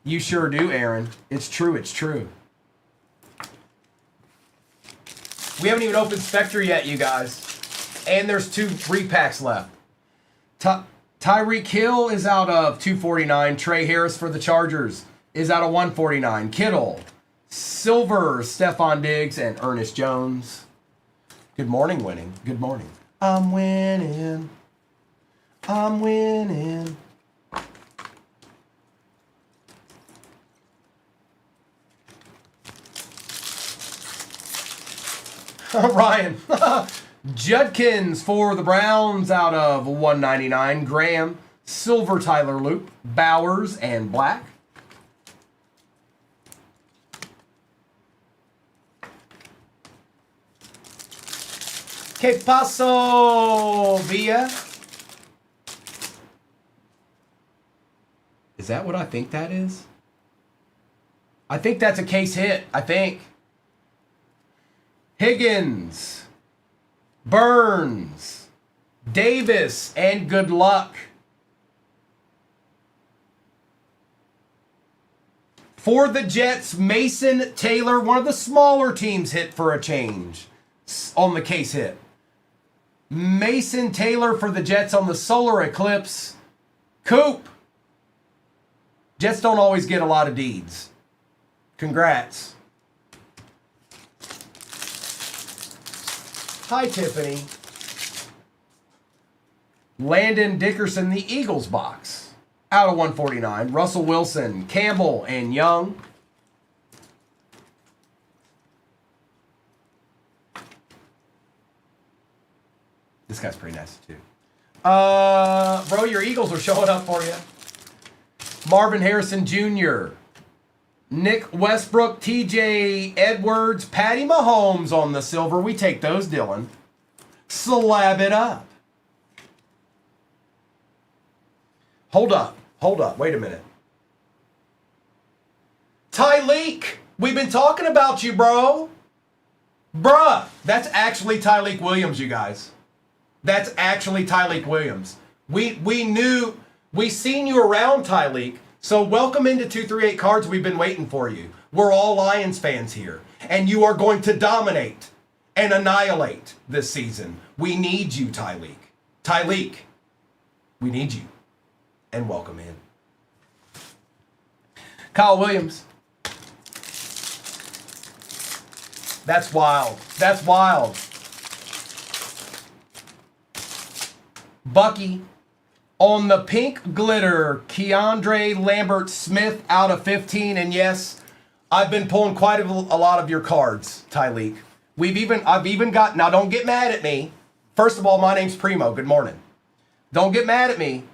You sure do, Aaron. It's true, it's true. We haven't even opened Spectre yet, you guys. And there's 2 repacks left. Tyreek Hill is out of 249. Trey Harris for the Chargers is out of 149. Kittle, Silver, Stephon Diggs, and Ernest Jones. Good morning, winning. Good morning. I'm winning. I'm winning. Ryan. Judkins for the Browns out of 199. Graham, Silver, Tyler Loop, Bowers, and Black. Que paso, Villa? Is that what I think that is? I think that's a case hit. I think. Higgins, Burns, Davis, and good luck. For the Jets, Mason Taylor, one of the smaller teams, hit for a change on the case hit. Mason Taylor for the Jets on the solar eclipse. Coop. Jets don't always get a lot of deeds. Congrats. Hi, Tiffany. Landon Dickerson, the Eagles box. Out of 149. Russell Wilson, Campbell, and Young. This guy's pretty nice, too. Bro, your Eagles are showing up for you. Marvin Harrison Jr., Nick Westbrook, TJ Edwards, Patty Mahomes on the silver. We take those, Dylan. Slab it up. Hold up. Hold up. Wait a minute. Tyleek, we've been talking about you, bro. Bruh, that's actually Tyleek Williams, you guys. That's actually Tyleek Williams. We knew, we seen you around, Tyleek. So welcome into 238 Cards. We've been waiting for you. We're all Lions fans here. And you are going to dominate and annihilate this season. We need you, Tyleek. Tyleek, we need you. And welcome in. Kyle Williams. That's wild. That's wild. Bucky. On the pink glitter, Keandre Lambert Smith out of 15. And yes, I've been pulling quite a lot of your cards, Tyleek. I've even got, now don't get mad at me. First of all, my name's Primo. Good morning. Don't get mad at me.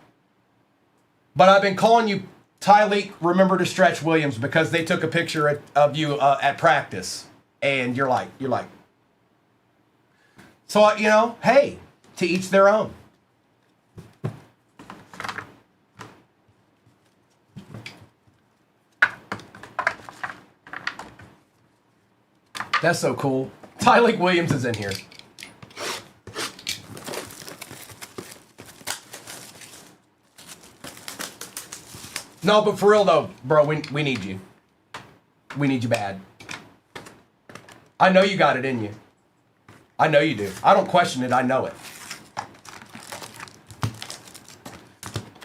But I've been calling you Tyleek, remember to stretch Williams, because they took a picture of you at practice. And you're like. So, you know, hey, to each their own. That's so cool. Tyleek Williams is in here. No, but for real though, bro, we need you. We need you bad. I know you got it in you. I know you do. I don't question it. I know it.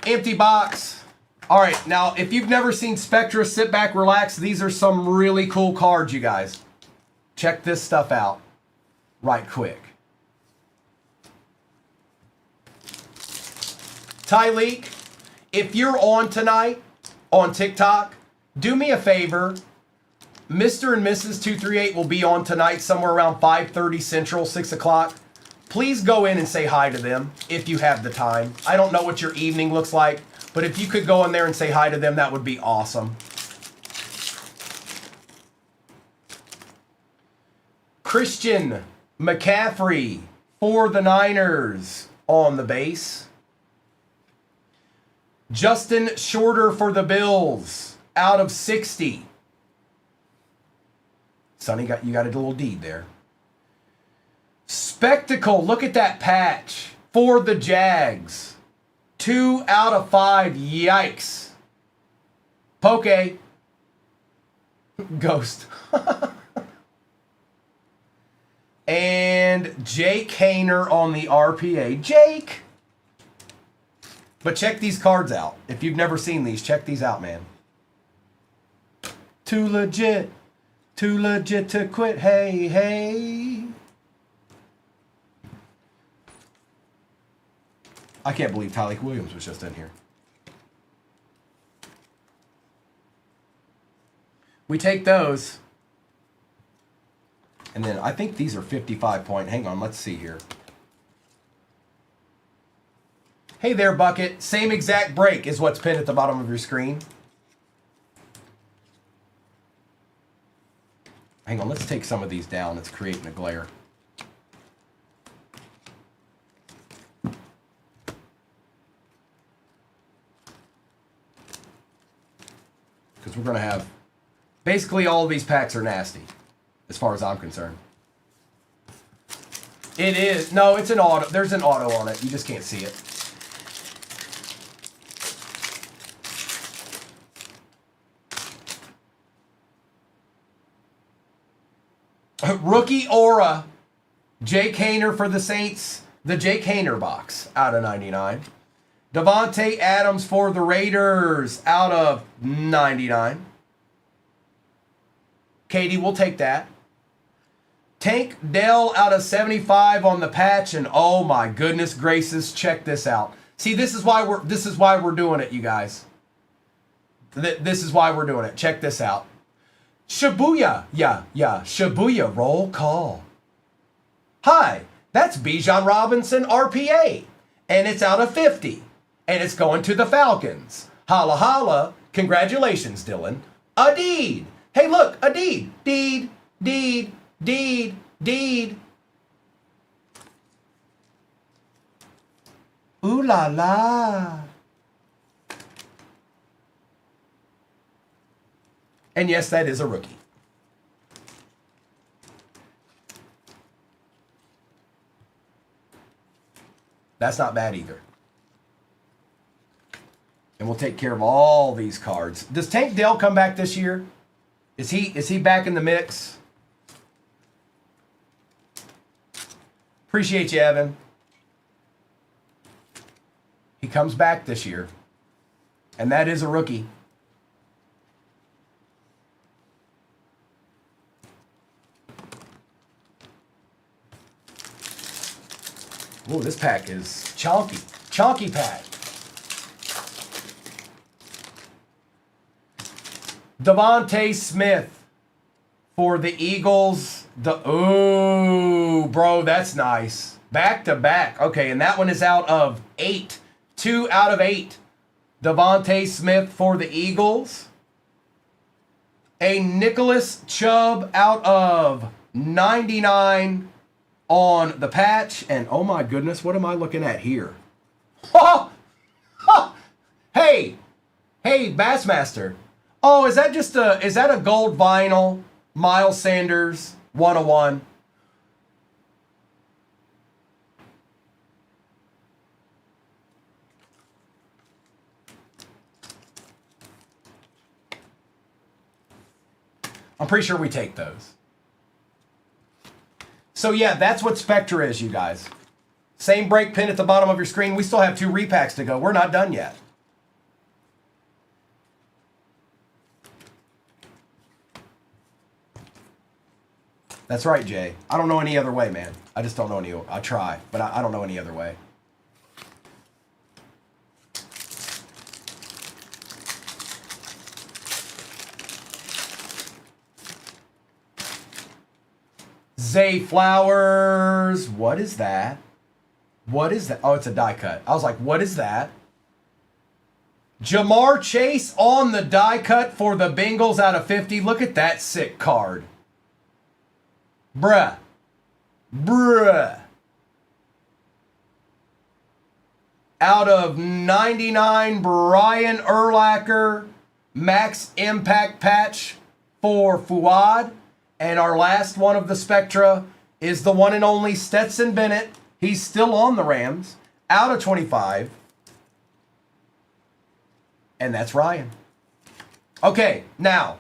Empty box. All right, now, if you've never seen Spectra, sit back, relax. These are some really cool cards, you guys. Check this stuff out right quick. Tyleek, if you're on tonight on TikTok, do me a favor. Mr. and Mrs. 238 will be on tonight somewhere around 5:30 Central, 6 o'clock. Please go in and say hi to them if you have the time. I don't know what your evening looks like, but if you could go in there and say hi to them, that would be awesome. Christian McCaffrey for the Niners on the base. Justin Shorter for the Bills out of 60. Sonny, you got a little deed there. Spectacle, look at that patch for the Jags. 2 out of 5, yikes. Poke. Ghost. And Jake Hayner on the RPA. Jake! But check these cards out. If you've never seen these, check these out, man. Too legit to quit. Hey, hey. I can't believe Tyleek Williams was just in here. We take those. And then I think these are 55 point. Hang on, let's see here. Hey there, Bucket. Same exact break is what's pinned at the bottom of your screen. Hang on, let's take some of these down. It's creating a glare. Because we're going to have... Basically, all of these packs are nasty, as far as I'm concerned. It is. No, it's an auto. There's an auto on it. You just can't see it. Rookie Aura. Jake Hayner for the Saints. The Jake Hayner box out of 99. Devontae Adams for the Raiders out of 99. Katie, we'll take that. Tank Dell out of 75 on the patch, and oh my goodness gracious, check this out. See, this is why we're doing it, you guys. This is why we're doing it. Check this out. Shibuya, yeah, Shibuya roll call. Hi, that's Bijan Robinson RPA, and it's out of 50, and it's going to the Falcons. Holla holla, congratulations, Dylan. A deed. Hey, look, a deed. Deed. Ooh la la. And yes, that is a rookie. That's not bad either. And we'll take care of all these cards. Does Tank Dell come back this year? Is he back in the mix? Appreciate you, Evan. He comes back this year. And that is a rookie. Ooh, this pack is chunky. Chunky pack. Devontae Smith for the Eagles. Ooh, bro, that's nice. Back to back. Okay, and that one is out of 8. 2 out of 8. Devontae Smith for the Eagles. A Nicholas Chubb out of 99 on the patch. And oh my goodness, what am I looking at here? Oh, oh, hey, Bassmaster. Oh, is that a gold vinyl Miles Sanders 101? I'm pretty sure we take those. So yeah, that's what Spectra is, you guys. Same break pin at the bottom of your screen. We still have 2 repacks to go. We're not done yet. That's right, Jay. I don't know any other way, man. I just don't know any. I try, but I don't know any other way. Zay Flowers. What is that? What is that? Oh, it's a die cut. I was like, what is that? Jamar Chase on the die cut for the Bengals out of 50. Look at that sick card. Bruh. Out of 99, Brian Urlacher, max impact patch for Fuad. And our last one of the Spectra is the one and only Stetson Bennett. He's still on the Rams, out of 25. And that's Ryan. Okay, now,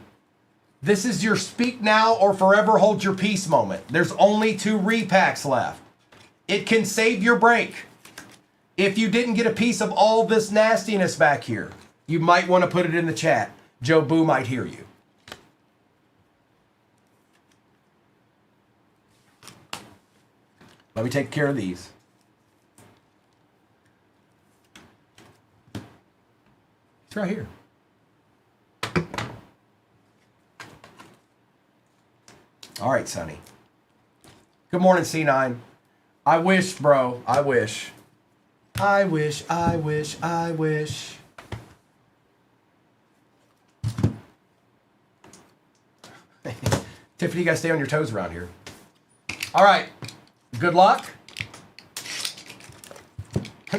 this is your speak now or forever hold your peace moment. There's only 2 repacks left. It can save your break. If you didn't get a piece of all this nastiness back here, you might want to put it in the chat. Joe Boo might hear you. Let me take care of these. It's right here. All right, Sonny. Good morning, C9. I wish, bro. I wish. Tiffany, you gotta stay on your toes around here. All right. Good luck.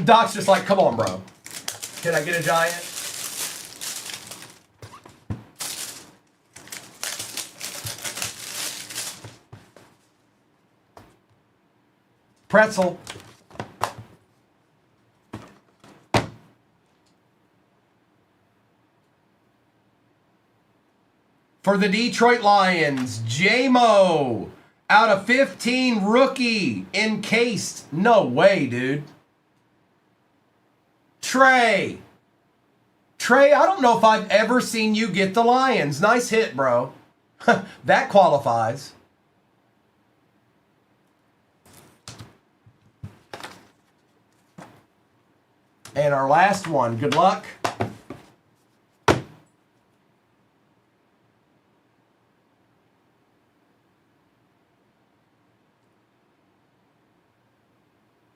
Doc's just like, come on, bro. Can I get a giant? Pretzel. For the Detroit Lions, J-Mo. Out of 15, rookie, encased. No way, dude. Trey, I don't know if I've ever seen you get the Lions. Nice hit, bro. That qualifies. And our last one, good luck.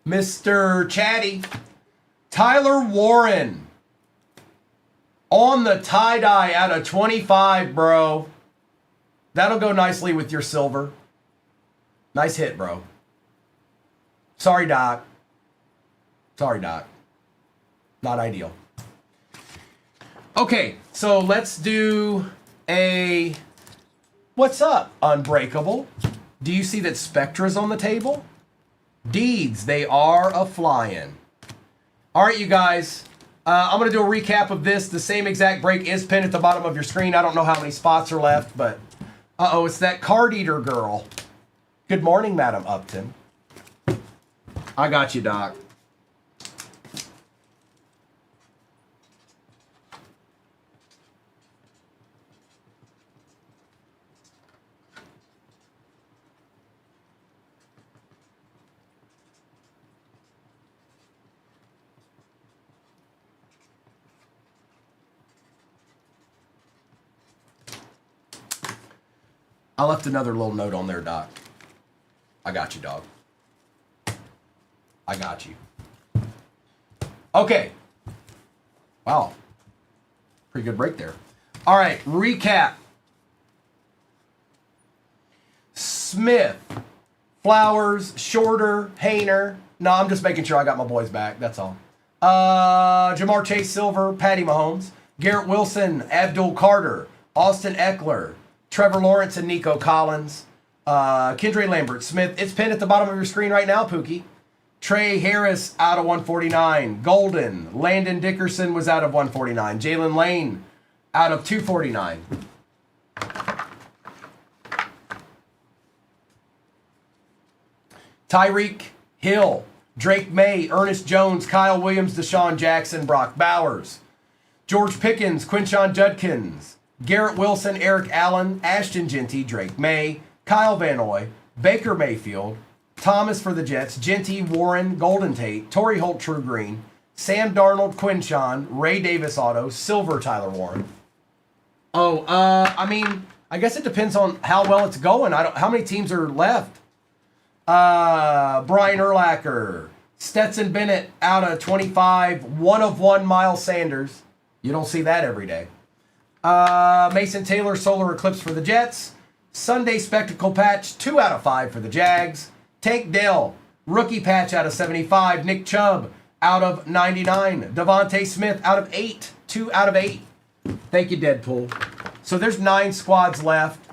Mr. Chatty, Tyler Warren on the tie-dye out of 25, bro. That'll go nicely with your silver. Nice hit, bro. Sorry, Doc. Not ideal. Okay, so let's do a... What's up, Unbreakable? Do you see that Spectra's on the table? Deeds, they are a-flying. All right, you guys. I'm going to do a recap of this. The same exact break is pinned at the bottom of your screen. I don't know how many spots are left, but... Uh-oh, it's that card eater girl. Good morning, Madam Upton. I got you, Doc. I left another little note on there, Doc. I got you, dog. I got you. Okay. Wow. Pretty good break there. All right, recap. Smith, Flowers, Shorter, Hayner. No, I'm just making sure I got my boys back. That's all. Jamar Chase Silver, Patty Mahomes, Garrett Wilson, Abdul Carter, Austin Eckler, Trevor Lawrence and Nico Collins. Kendra Lambert Smith. It's pinned at the bottom of your screen right now, Pookie. Trey Harris out of 149. Golden. Landon Dickerson was out of 149. Jalen Lane out of 249. Tyreek Hill. Drake May. Ernest Jones. Kyle Williams. Deshaun Jackson. Brock Bowers. George Pickens. Quinshon Judkins. Garrett Wilson. Eric Allen. Ashton Genty. Drake May. Kyle Van Noy. Baker Mayfield. Thomas for the Jets, Genty, Warren, Golden Tate, Torrey Holt, True Green, Sam Darnold, Quinshon, Ray Davis Auto, Silver Tyler Warren. Oh, I mean, I guess it depends on how well it's going. How many teams are left? Brian Urlacher, Stetson Bennett out of 25, 1 of 1 Miles Sanders. You don't see that every day. Mason Taylor, Solar Eclipse for the Jets. Sunday Spectacle Patch, 2 out of 5 for the Jags. Tank Dell, rookie patch out of 75. Nick Chubb out of 99. Devontae Smith out of 8. 2 out of 8. Thank you, Deadpool. So there's 9 squads left.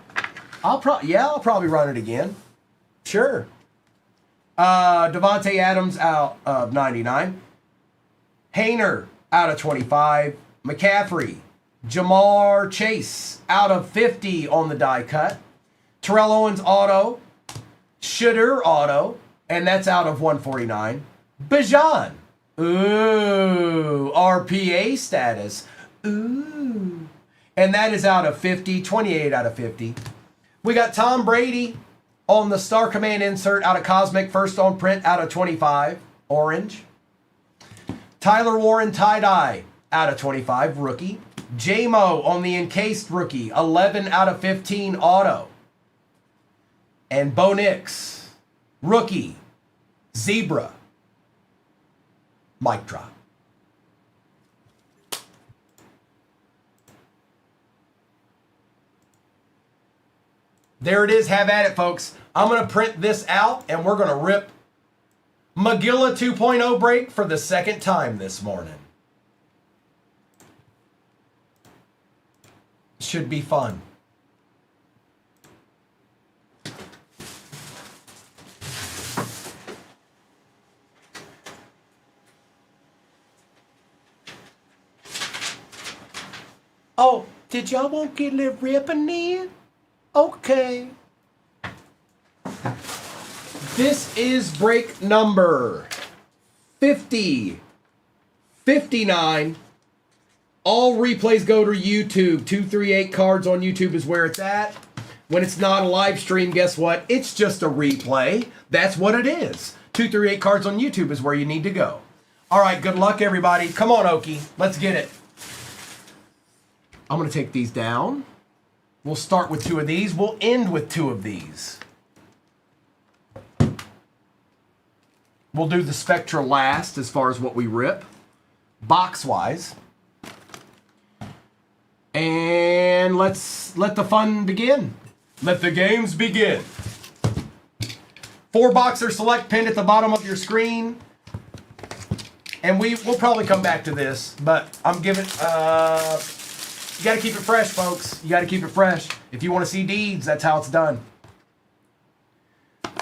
I'll probably run it again. Sure. Devontae Adams out of 99. Hayner out of 25. McCaffrey. Jamar Chase out of 50 on the die cut. Terrell Owens auto. Shooter auto, and that's out of 149. Bijan. Ooh, RPA status. Ooh. And that is out of 50, 28 out of 50. We got Tom Brady on the Star Command insert out of Cosmic, first on print out of 25, orange. Tyler Warren tie-dye out of 25, rookie. J-Mo on the encased rookie, 11 out of 15 auto. And Bo Nix, rookie, zebra, mic drop. There it is. Have at it, folks. I'm going to print this out, and we're going to rip Magilla 2.0 break for the second time this morning. Should be fun. Oh, did y'all want to get a little ripping in? Okay. This is break number 50, 59. All replays go to YouTube. 238 Cards on YouTube is where it's at. When it's not a live stream, guess what? It's just a replay. That's what it is. 238 Cards on YouTube is where you need to go. All right, good luck, everybody. Come on, Okie. Let's get it. I'm going to take these down. We'll start with 2 of these. We'll end with 2 of these. We'll do the Spectra last as far as what we rip, box-wise. And let's let the fun begin. Let the games begin. 4-boxer select pinned at the bottom of your screen. And we'll probably come back to this, but I'm giving... You got to keep it fresh, folks. You got to keep it fresh. If you want to see deeds, that's how it's done.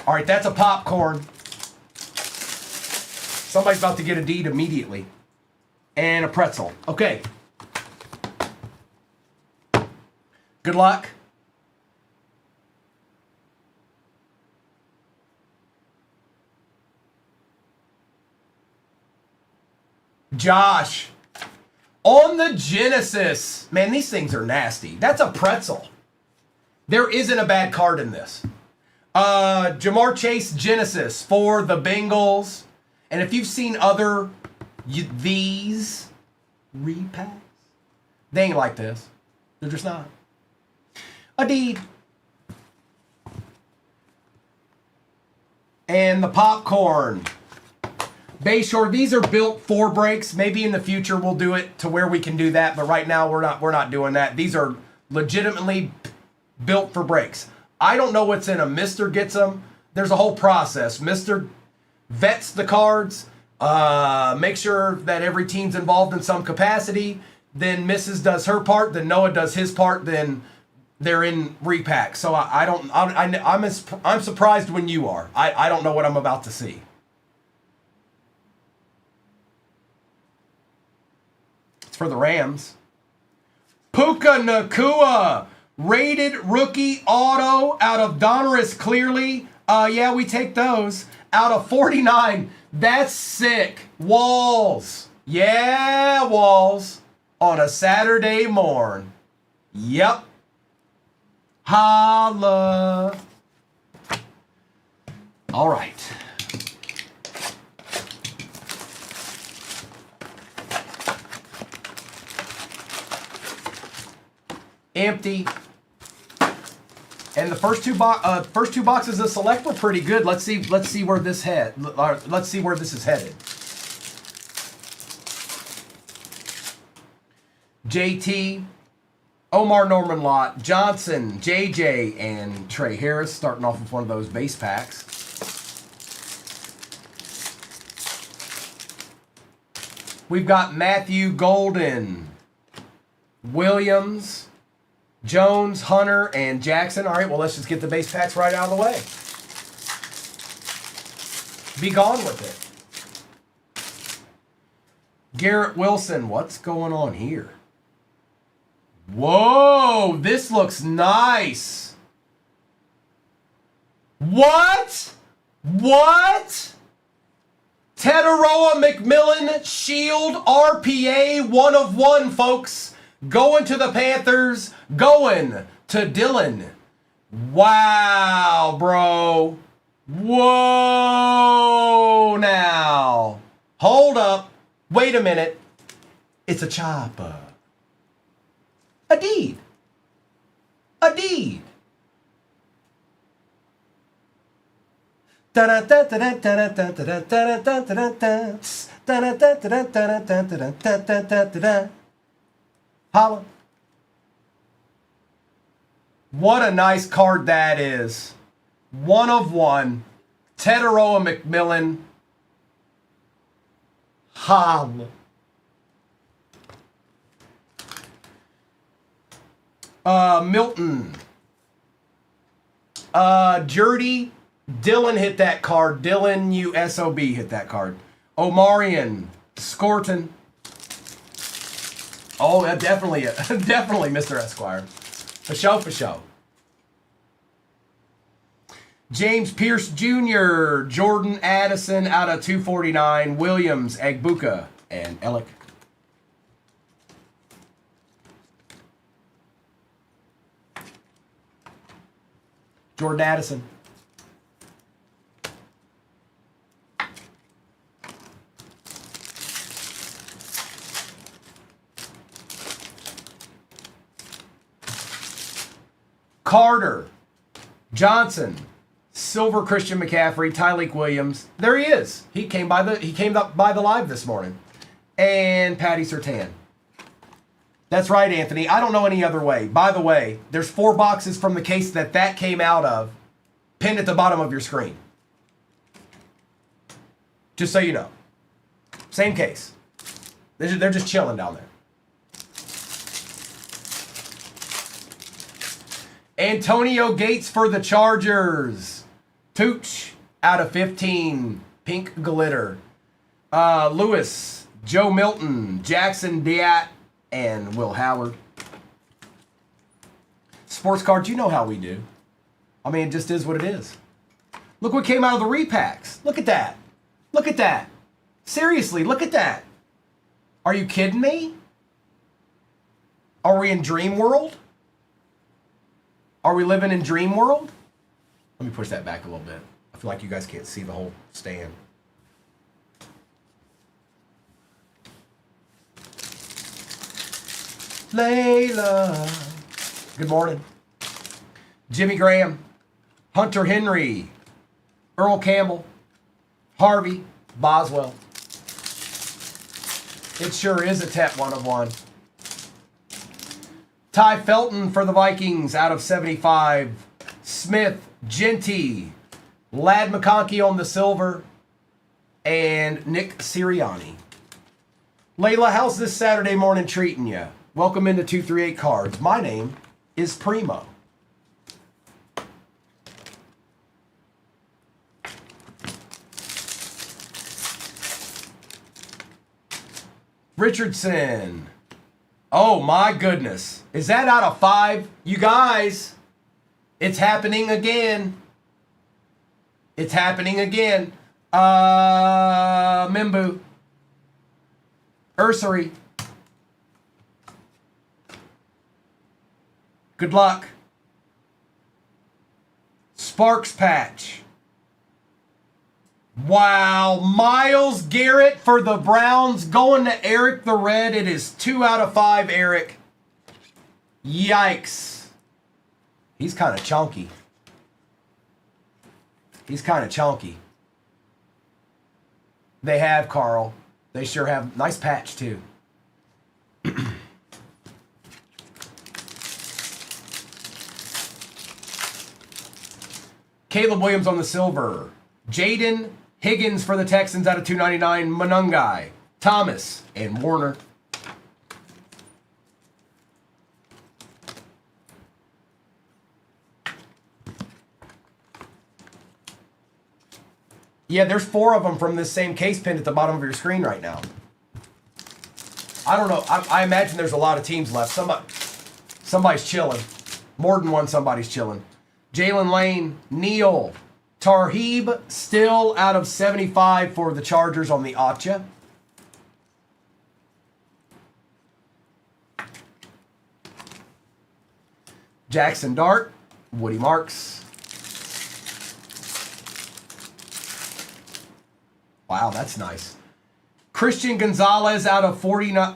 All right, that's a popcorn. Somebody's about to get a deed immediately. And a pretzel. Okay. Good luck. Josh. On the Genesis. Man, these things are nasty. That's a pretzel. There isn't a bad card in this. Jamar Chase Genesis for the Bengals. And if you've seen other these repacks, they ain't like this. They're just not. A deed. And the popcorn. Bayshore, these are built for breaks. Maybe in the future we'll do it to where we can do that, but right now we're not doing that. These are legitimately built for breaks. I don't know what's in them. Mr. gets them. There's a whole process. Mr. vets the cards, make sure that every team's involved in some capacity. Then Mrs. does her part. Then Noah does his part. Then they're in repack. So I'm surprised when you are. I don't know what I'm about to see. It's for the Rams. Puka Nakua. Rated rookie auto out of Donruss Clearly. Yeah, we take those. Out of 49. That's sick. Walls. Yeah, Walls. On a Saturday morn. Yep. Holla. All right. Empty. And the first two boxes of select were pretty good. Let's see where this let's see where this is headed. JT, Omar Norman Lott, Johnson, JJ, and Trey Harris starting off with one of those base packs. We've got Matthew Golden, Williams, Jones, Hunter, and Jackson. All right, well, let's just get the base packs right out of the way. Be gone with it. Garrett Wilson, what's going on here? Whoa, this looks nice. What? Tetaroa McMillan Shield RPA 1 of 1, folks. Going to the Panthers. Going to Dylan. Wow, bro. Whoa, now. Hold up. Wait a minute. It's a chopper. A deed. A deed. Holla. What a nice card that is. 1 of 1. Tetaroa McMillan. Holla. Milton. Jurdy. Dylan hit that card. Dylan USOB hit that card. Omarion. Scorton. Oh, that definitely Mr. Esquire. For show. James Pierce Jr., Jordan Addison out of 249, Williams, Agbuka, and Ellick. Jordan Addison. Carter, Johnson, Silver Christian McCaffrey, Tyleek Williams. There he is. He came up by the live this morning. And Patty Surtain. That's right, Anthony. I don't know any other way. By the way, there's 4 boxes from the case that came out of pinned at the bottom of your screen. Just so you know. Same case. They're just chilling down there. Antonio Gates for the Chargers. Tooch out of 15. Pink glitter. Lewis, Joe Milton, Jackson Diat, and Will Howard. Sports cards, you know how we do. I mean, it just is what it is. Look what came out of the repacks. Look at that. Look at that. Seriously, look at that. Are you kidding me? Are we in dream world? Are we living in dream world? Let me push that back a little bit. I feel like you guys can't see the whole stand. Layla. Good morning. Jimmy Graham, Hunter Henry, Earl Campbell, Harvey, Boswell. It sure is a TEP 1 of 1. Ty Felton for the Vikings out of 75. Smith, Genty, Lad McConkey on the silver, and Nick Sirianni. Layla, how's this Saturday morning treating you? Welcome into 238 Cards. My name is Primo. Richardson. Oh my goodness. Is that out of 5? You guys, it's happening again. It's happening again. Mimbu. Ursary. Good luck. Sparks patch. Wow, Myles Garrett for the Browns going to Eric the Red. It is 2 out of 5, Eric. Yikes. He's kind of chunky. He's kind of chunky. They have, Carl. They sure have. Nice patch, too. Caleb Williams on the silver. Jaden Higgins for the Texans out of 299. Monungai, Thomas, and Warner. Yeah, there's 4 of them from this same case pinned at the bottom of your screen right now. I don't know. I imagine there's a lot of teams left. Somebody's chilling. More than one somebody's chilling. Jalen Lane, Neal, Tarheeb still out of 75 for the Chargers on the Acha. Jackson Dart, Woody Marks. Wow, that's nice. Christian Gonzalez out of 49,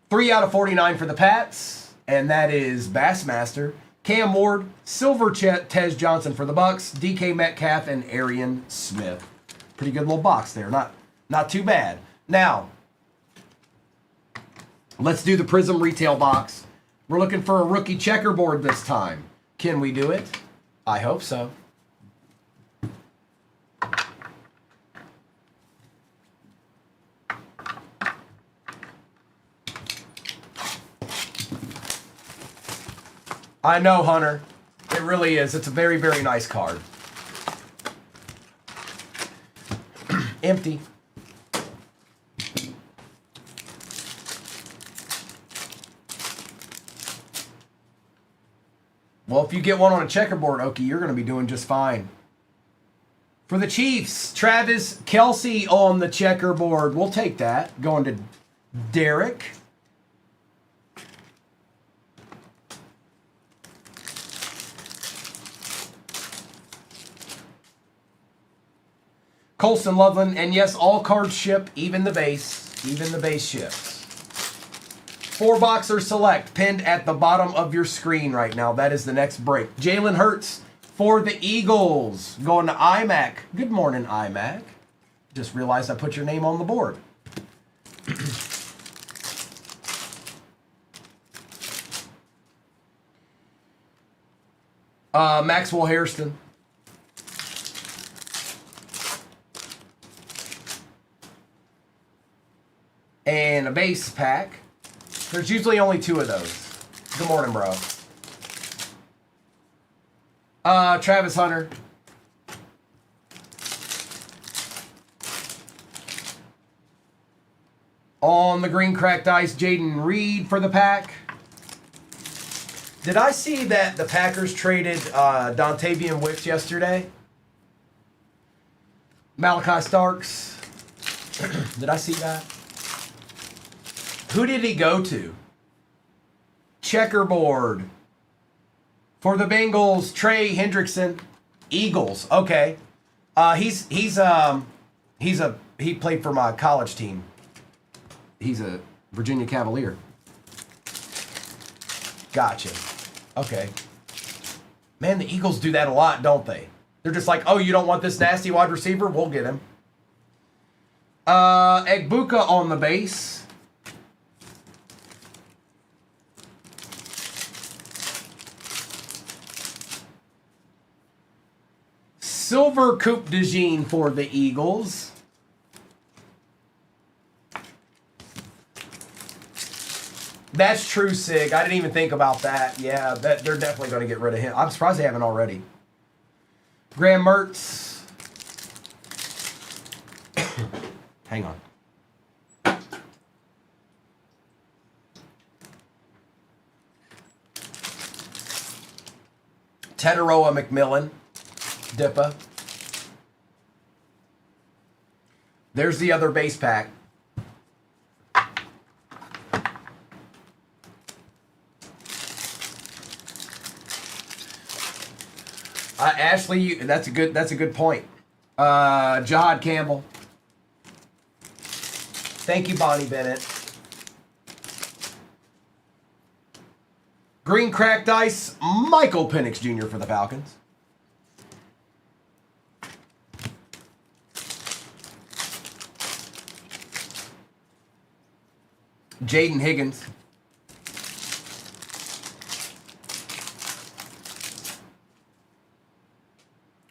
3 out of 49 for the Pats, and that is Bassmaster. Cam Ward, Silver Tez Johnson for the Bucks, DK Metcalf, and Arian Smith. Pretty good little box there. Not too bad. Now, let's do the Prism retail box. We're looking for a rookie checkerboard this time. Can we do it? I hope so. I know, Hunter. It really is. It's a very, very nice card. Empty. Well, if you get one on a checkerboard, Okie, you're going to be doing just fine. For the Chiefs, Travis Kelce on the checkerboard. We'll take that. Going to Derek. Colston Loveland, and yes, all cards ship, even the base. Even the base ships. 4-boxer select, pinned at the bottom of your screen right now. That is the next break. Jalen Hurts for the Eagles. Going to iMac. Good morning, iMac. Just realized I put your name on the board. Maxwell Hairston. And a base pack. There's usually only 2 of those. Good morning, bro. Travis Hunter. On the green cracked ice, Jaden Reed for the pack. Did I see that the Packers traded Dontavian Wicks yesterday? Malachi Starks. Did I see that? Who did he go to? Checkerboard. For the Bengals, Trey Hendrickson. Eagles. Okay. He played for my college team. He's a Virginia Cavalier. Gotcha. Okay. Man, the Eagles do that a lot, don't they? They're just like, oh, you don't want this nasty wide receiver? We'll get him. Egbuka on the base. Silver Coupe de Jean for the Eagles. That's true, Sig. I didn't even think about that. Yeah, they're definitely going to get rid of him. I'm surprised they haven't already. Graham Mertz. Hang on. Tetaroa McMillan. Dippa. There's the other base pack. Ashley, that's a good point. Jahad Campbell. Thank you, Bonnie Bennett. Green cracked ice, Michael Penix Jr. for the Falcons. Jaden Higgins.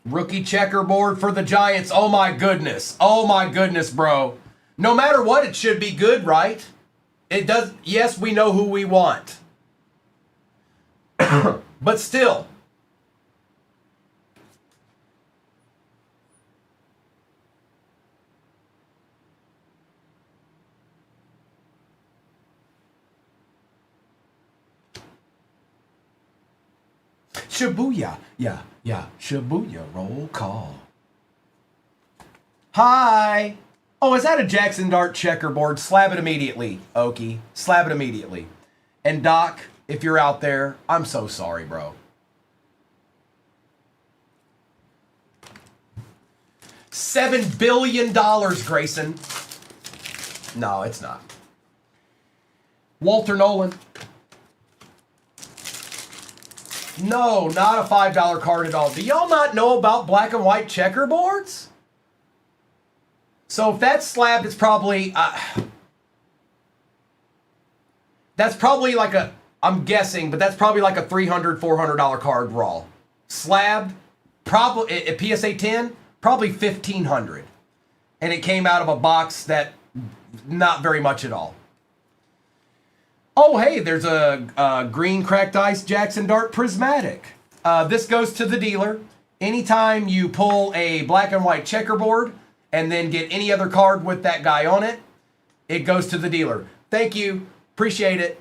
Rookie checkerboard for the Giants. Oh my goodness. Oh my goodness, bro. No matter what, it should be good, right? It does. Yes, we know who we want. But still. Shibuya. Yeah. Shibuya. Roll call. Hi. Oh, is that a Jackson Dart checkerboard? Slab it immediately, Okie. Slab it immediately. And Doc, if you're out there, I'm so sorry, bro. $7 billion, Grayson. No, it's not. Walter Nolan. No, not a $5 card at all. Do y'all not know about black and white checkerboards? So if that's slabbed, it's probably... that's probably like a... I'm guessing, but that's probably like a $300, $400 card raw. Slabbed, probably at PSA 10, probably $1,500. And it came out of a box that... not very much at all. Oh, hey, there's a green cracked ice Jackson Dart prismatic. This goes to the dealer. Anytime you pull a black and white checkerboard and then get any other card with that guy on it, it goes to the dealer. Thank you. Appreciate it.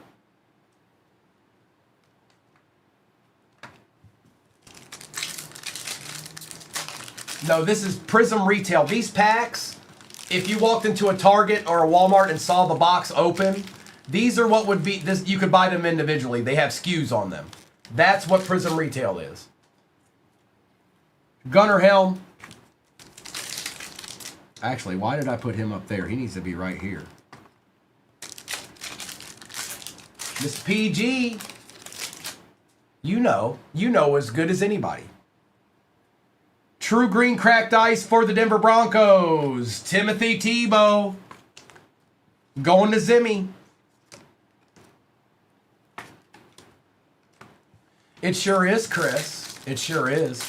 No, this is Prism Retail. These packs, if you walked into a Target or a Walmart and saw the box open... these are what would be this. You could buy them individually. They have SKUs on them. That's what Prism Retail is. Gunnar Helm. Actually, why did I put him up there? He needs to be right here. Miss PG. You know as good as anybody. True green cracked ice for the Denver Broncos. Timothy Tebow. Going to Zimmy. It sure is, Chris. It sure is.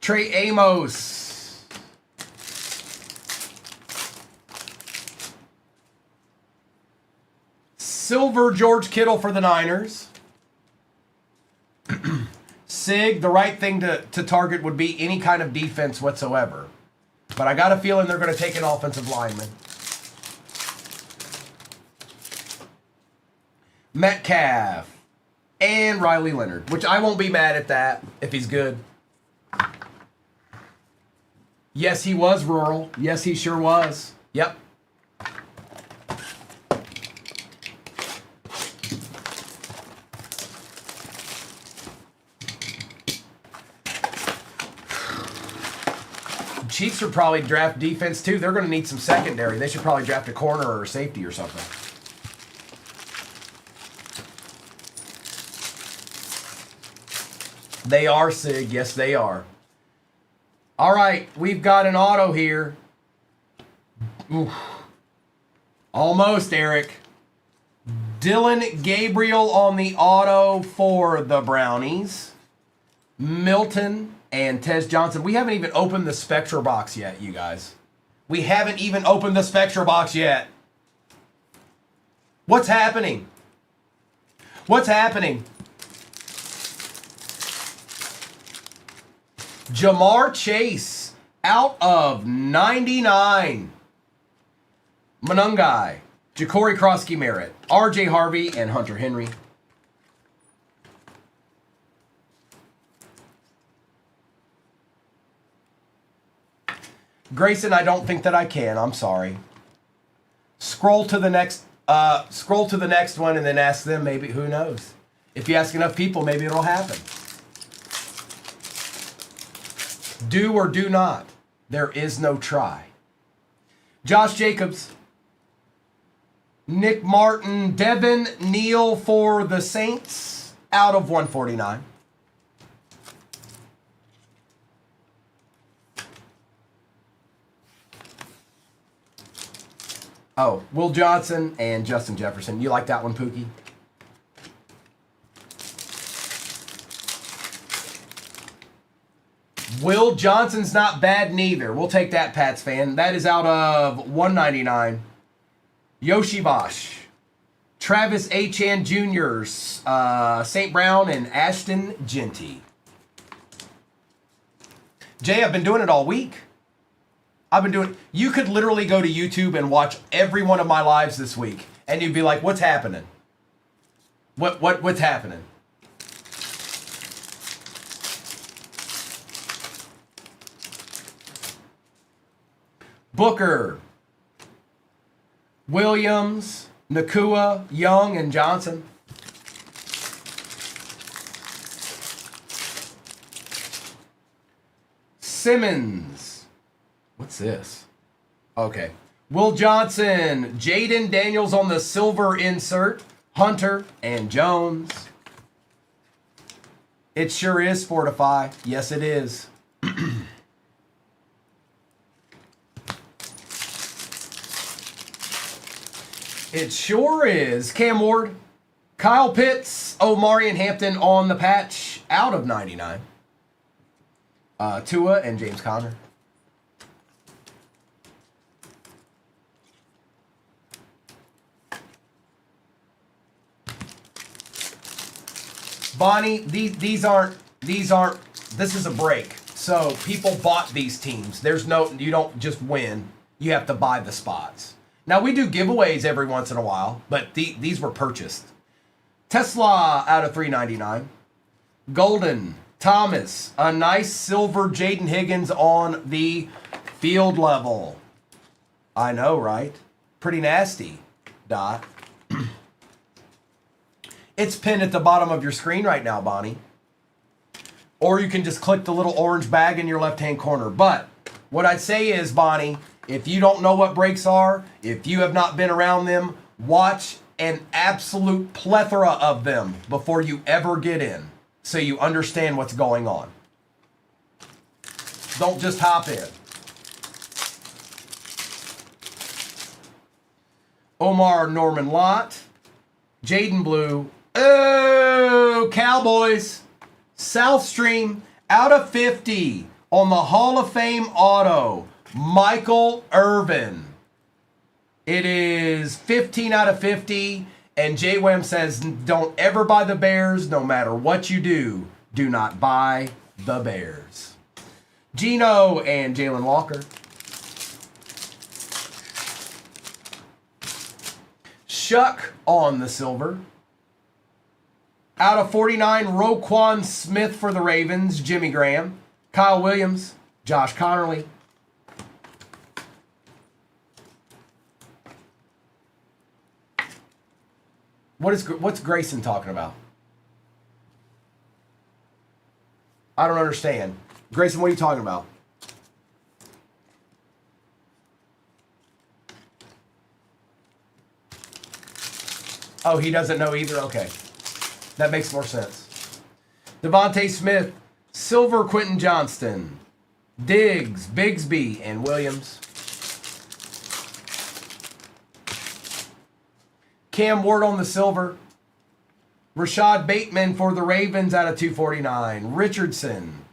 Trey Amos. Silver George Kittle for the Niners. Sig, the right thing to target would be any kind of defense whatsoever. But I got a feeling they're going to take an offensive lineman. Metcalf and Riley Leonard, which I won't be mad at that if he's good. Yes, he was rural. Yes, he sure was. Yep. Chiefs would probably draft defense too. They're going to need some secondary. They should probably draft a corner or a safety or something. They are, Sig. Yes, they are. All right, we've got an auto here. Oof. Almost, Eric. Dylan Gabriel on the auto for the Brownies. Milton and Tez Johnson. We haven't even opened the Spectra box yet, you guys. We haven't even opened the Spectra box yet. What's happening? What's happening? Jamar Chase out of 99. Manungai, Ja'Cory Krosky Merritt, RJ Harvey, and Hunter Henry. Grayson, I don't think that I can. I'm sorry. Scroll to the next one and then ask them. Maybe, who knows? If you ask enough people, maybe it'll happen. Do or do not. There is no try. Josh Jacobs. Nick Martin. Devin Neal for the Saints. Out of 149. Oh, Will Johnson and Justin Jefferson. You like that one, Pookie? Will Johnson's not bad neither. We'll take that, Pats fan. That is out of 199. Yoshi Bosch. Travis Achan Jr.'s. St. Brown and Ashton Genty. Jay, I've been doing it all week. You could literally go to YouTube and watch every one of my lives this week, and you'd be like, what's happening? What's happening? Booker, Williams, Nakua, Young, and Johnson. Simmons. What's this? Okay. Will Johnson, Jaden Daniels on the silver insert, Hunter, and Jones. It sure is Fortify. Yes, it is. It sure is. Cam Ward, Kyle Pitts, Omarion Hampton on the patch, out of 99. Tua and James Conner. Bonnie, these aren't, this is a break. So people bought these teams. You don't just win. You have to buy the spots. Now, we do giveaways every once in a while, but these were purchased. Tesla out of 399. Golden, Thomas, a nice silver Jaden Higgins on the field level. I know, right? Pretty nasty, Dot. It's pinned at the bottom of your screen right now, Bonnie. Or you can just click the little orange bag in your left-hand corner. But what I'd say is, Bonnie, if you don't know what breaks are, if you have not been around them, watch an absolute plethora of them before you ever get in, so you understand what's going on. Don't just hop in. Omar Norman Lott, Jaden Blue. Oh, Cowboys. South Stream out of 50 on the Hall of Fame auto. Michael Irvin. It is 15 out of 50. And J-Wem says, don't ever buy the Bears. No matter what you do, do not buy the Bears. Gino and Jalen Walker. Chuck on the silver. Out of 49, Roquan Smith for the Ravens, Jimmy Graham. Kyle Williams, Josh Connerly. What's Grayson talking about? I don't understand. Grayson, what are you talking about? Oh, he doesn't know either? Okay. That makes more sense. Devontae Smith, Silver, Quentin Johnston, Diggs, Bigsby, and Williams. Cam Ward on the silver. Rashad Bateman for the Ravens out of 249. Richardson,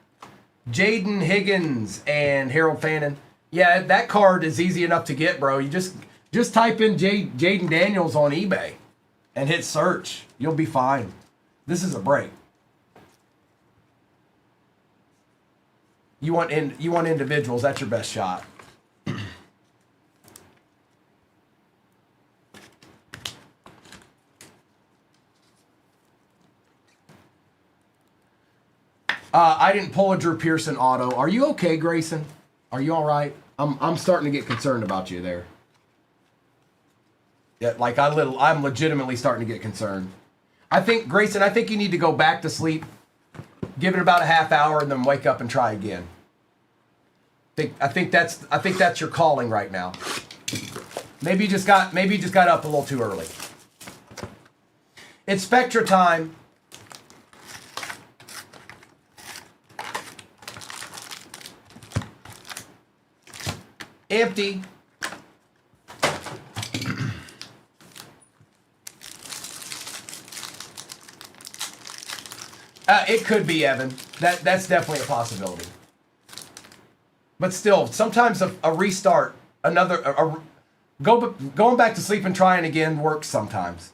Jaden Higgins, and Harold Fannin. Yeah, that card is easy enough to get, bro. You just type in Jaden Daniels on eBay and hit search. You'll be fine. This is a break. You want individuals, that's your best shot. I didn't pull a Drew Pearson auto. Are you okay, Grayson? Are you all right? I'm starting to get concerned about you there. Yeah, like I'm legitimately starting to get concerned. I think, Grayson, you need to go back to sleep, give it about a half hour, and then wake up and try again. I think that's your calling right now. Maybe you just got up a little too early. It's Spectra time. Empty. It could be Evan. That's definitely a possibility. But still, sometimes a restart, going back to sleep and trying again works sometimes.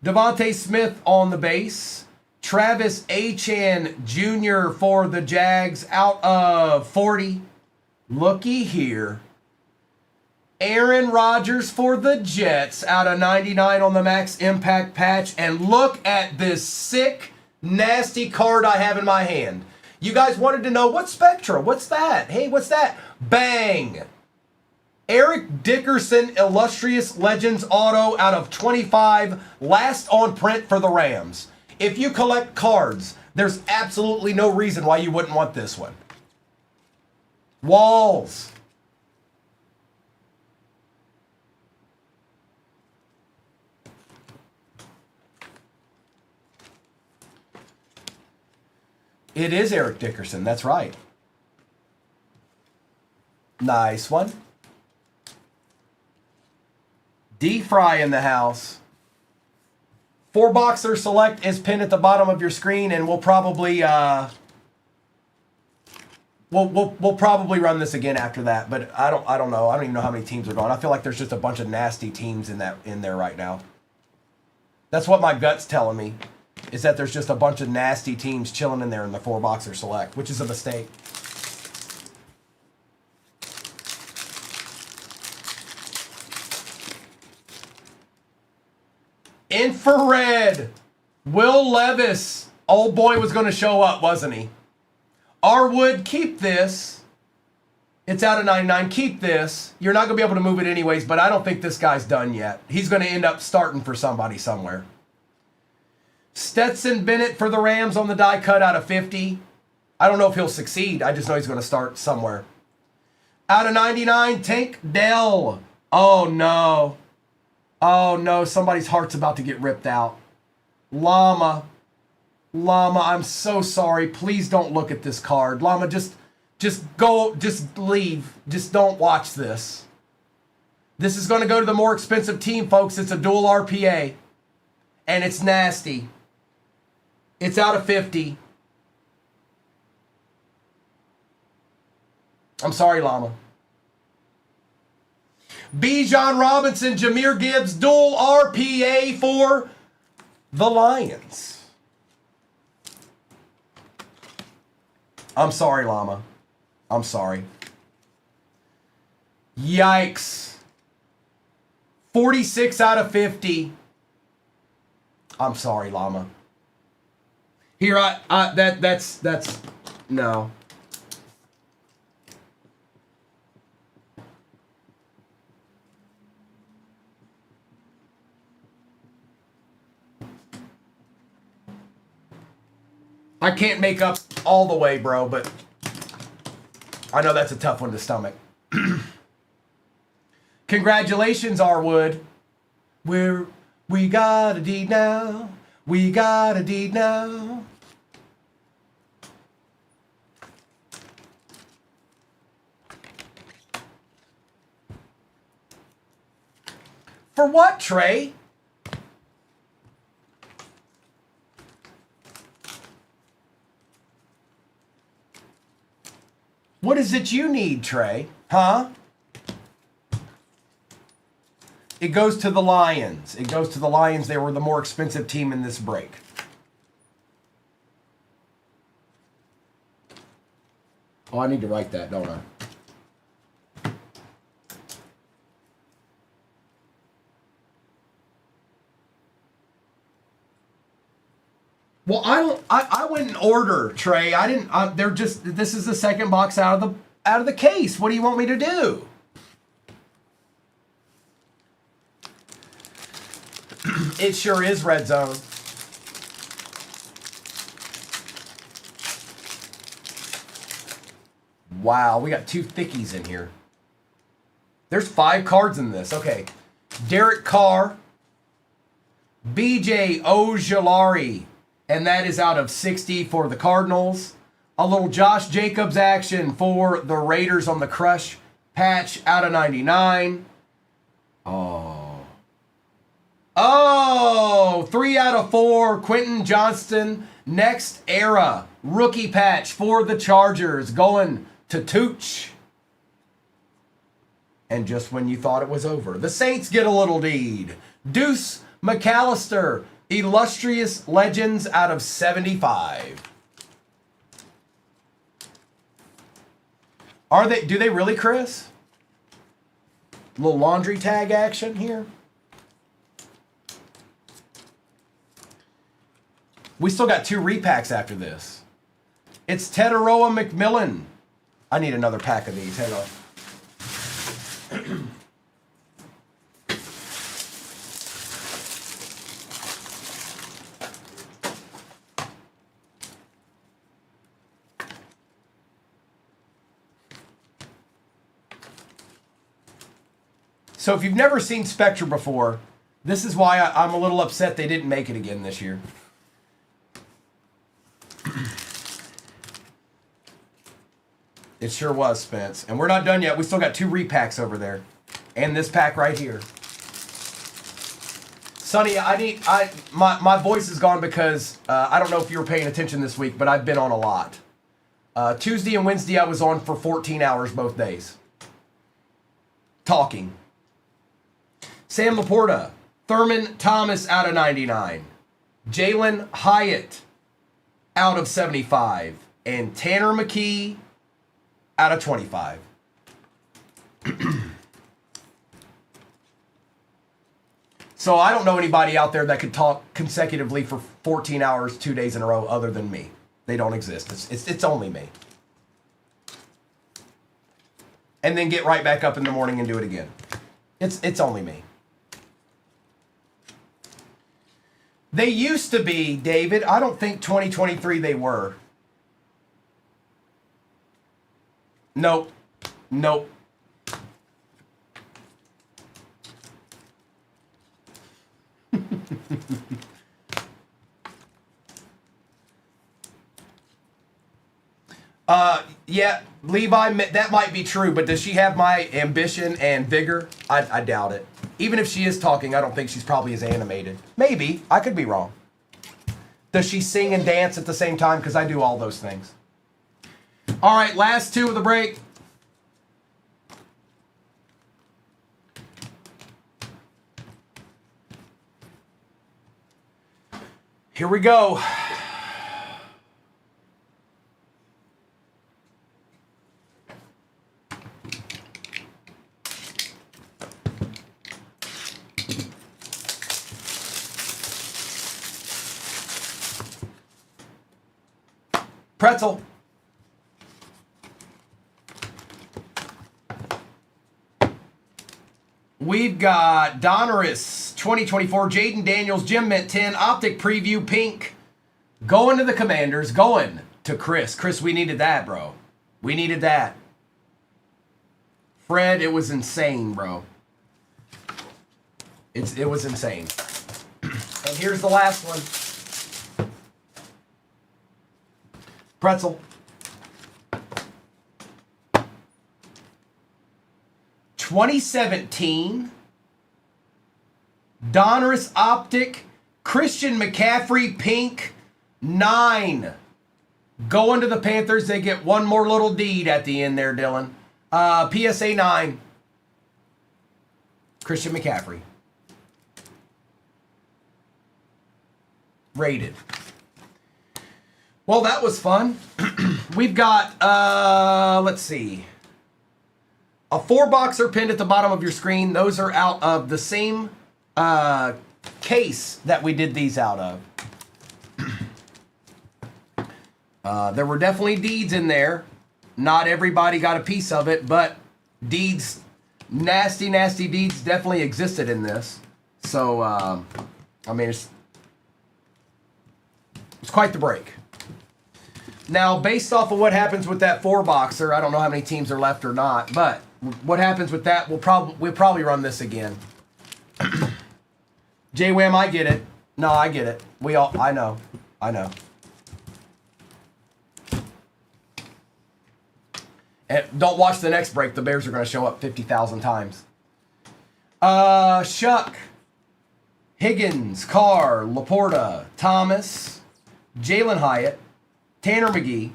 Devontae Smith on the base. Travis Achan Jr. for the Jags out of 40. Looky here. Aaron Rodgers for the Jets out of 99 on the Max Impact patch. And look at this sick, nasty card I have in my hand. You guys wanted to know, what's Spectra? What's that? Hey, what's that? Bang! Eric Dickerson Illustrious Legends Auto out of 25. Last on print for the Rams. If you collect cards, there's absolutely no reason why you wouldn't want this one. Walls. It is Eric Dickerson. That's right. Nice one. D-Fry in the house. 4-boxer select is pinned at the bottom of your screen, and we'll probably we'll probably run this again after that. But I don't know. I don't even know how many teams are going. I feel like there's just a bunch of nasty teams in there right now. That's what my gut's telling me, is that there's just a bunch of nasty teams chilling in there in the 4-boxer select, which is a mistake. Infrared. Will Levis. Old boy was going to show up, wasn't he? Arwood, keep this. It's out of 99. Keep this. You're not going to be able to move it anyways, but I don't think this guy's done yet. He's going to end up starting for somebody somewhere. Stetson Bennett for the Rams on the die cut out of 50. I don't know if he'll succeed. I just know he's going to start somewhere. Out of 99, Tank Dell. Oh, no. Oh, no. Somebody's heart's about to get ripped out. Llama, I'm so sorry. Please don't look at this card. Llama, just go, just leave. Just don't watch this. This is going to go to the more expensive team, folks. It's a dual RPA. And it's nasty. It's out of 50. I'm sorry, Llama. Bijan Robinson, Jahmyr Gibbs, dual RPA for the Lions. I'm sorry, Llama. I'm sorry. Yikes. 46 out of 50. I'm sorry, Llama. Here, that's no. I can't make up all the way, bro, but I know that's a tough one to stomach. Congratulations, Arwood. We got a deed now. We got a deed now. For what, Trey? What is it you need, Trey? Huh? It goes to the Lions. It goes to the Lions. They were the more expensive team in this break. Oh, I need to write that, don't I? Well, I went in order, Trey. I didn't. They're just. This is the second box out of the case. What do you want me to do? It sure is red zone. Wow, we got two thickies in here. There's 5 cards in this. Okay, Derek Carr, B.J. Ojulari. And that is out of 60 for the Cardinals. A little Josh Jacobs action for the Raiders on the Crush patch out of 99. Oh, 3 out of 4. Quentin Johnston, next era rookie patch for the Chargers going to Tooch. And just when you thought it was over, the Saints get a little deed. Deuce McAllister, illustrious legends out of 75. Do they really, Chris? A little laundry tag action here. We still got 2 repacks after this. It's Tetaroa McMillan. I need another pack of these. Hang on. So if you've never seen Spectre before, this is why I'm a little upset they didn't make it again this year. It sure was, Spence. And we're not done yet. We still got 2 repacks over there. And this pack right here. Sonny, my voice is gone because I don't know if you were paying attention this week, but I've been on a lot. Tuesday and Wednesday I was on for 14 hours both days. Talking. Sam Laporta, Thurman Thomas out of 99, Jalen Hyatt out of 75, and Tanner McKee out of 25. So I don't know anybody out there that could talk consecutively for 14 hours, 2 days in a row other than me. They don't exist. It's only me. And then get right back up in the morning and do it again. It's only me. They used to be, David. I don't think 2023 they were. Nope. Nope. Yeah, Levi, that might be true, but does she have my ambition and vigor? I doubt it. Even if she is talking, I don't think she's probably as animated. Maybe. I could be wrong. Does she sing and dance at the same time? Because I do all those things. All right, last 2 of the break. Here we go. Pretzel. We've got Donruss 2024, Jaden Daniels, Jim Mint 10, Optic Preview Pink. Going to the Commanders, going to Chris. Chris, we needed that, bro. We needed that. Fred, it was insane, bro. It was insane. And here's the last one. Pretzel. 2017 Donruss Optic Christian McCaffrey Pink 9. Going to the Panthers. They get one more little deed at the end there, Dylan. PSA 9. Christian McCaffrey. Rated. Well, that was fun. We've got, let's see. A 4-boxer pinned at the bottom of your screen. Those are out of the same case that we did these out of. There were definitely deeds in there. Not everybody got a piece of it, but deeds, nasty, nasty deeds definitely existed in this. So, I mean, it's quite the break. Now, based off of what happens with that 4-boxer, I don't know how many teams are left or not, but what happens with that, we'll probably run this again. J-Wham, I get it. No, I get it. I know. And don't watch the next break. The Bears are going to show up 50,000 times. Shuck, Higgins, Carr, Laporta, Thomas, Jalen Hyatt, Tanner McKee,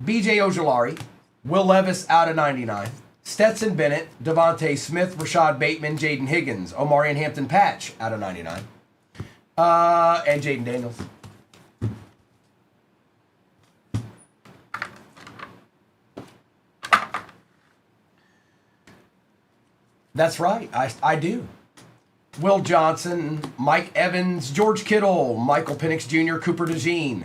BJ Ojolari, Will Levis out of 99, Stetson Bennett, Devontae Smith, Rashad Bateman, Jaden Higgins, Omarion Hampton Patch out of 99, and Jaden Daniels. That's right, I do. Will Johnson, Mike Evans, George Kittle, Michael Penix Jr., Cooper DeJean,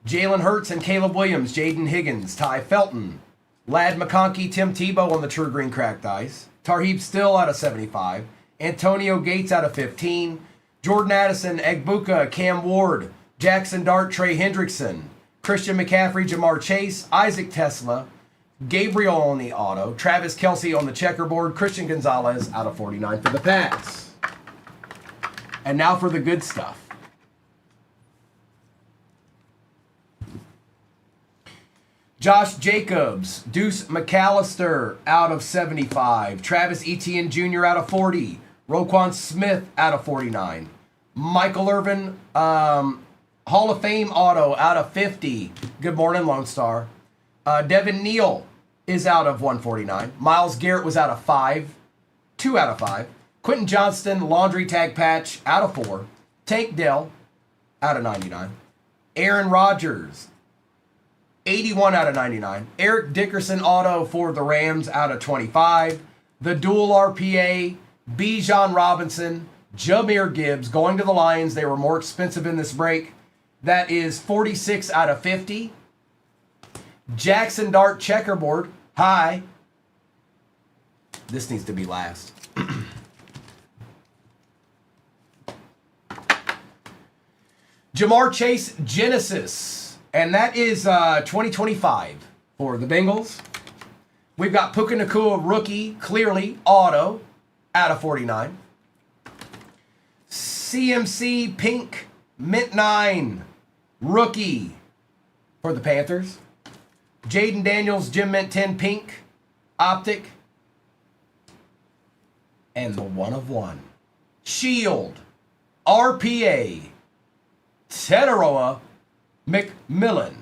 Jalen Hurts and Caleb Williams, Jaden Higgins, Ty Felton, Lad McConkey, Tim Tebow on the True Green Cracked Ice, Tarheeb Still out of 75, Antonio Gates out of 15, Jordan Addison, Egbuka, Cam Ward, Jackson Dart, Trey Hendrickson, Christian McCaffrey, Jamar Chase, Isaac Tesla, Gabriel on the auto, Travis Kelce on the checkerboard, Christian Gonzalez out of 49 for the Pats. And now for the good stuff. Josh Jacobs, Deuce McAllister out of 75, Travis Etienne Jr. out of 40, Roquan Smith out of 49, Michael Irvin, Hall of Fame auto out of 50. Good morning, Lone Star. Devin Neal is out of 149. Myles Garrett was out of 5. 2 out of 5. Quentin Johnston, laundry tag patch, out of 4. Tank Dell, out of 99. Aaron Rodgers, 81 out of 99. Eric Dickerson auto for the Rams, out of 25. The dual RPA, Bijan Robinson, Jahmyr Gibbs, going to the Lions. They were more expensive in this break. That is 46 out of 50. Jackson Dart checkerboard, high. This needs to be last. Jamar Chase Genesis, and that is 2025 for the Bengals. We've got Puka Nacua rookie, clearly auto, out of 49. CMC pink mint 9 rookie for the Panthers. Jaden Daniels Jim Mint 10 pink optic, and the 1 of 1 Shield RPA Teteroa McMillan.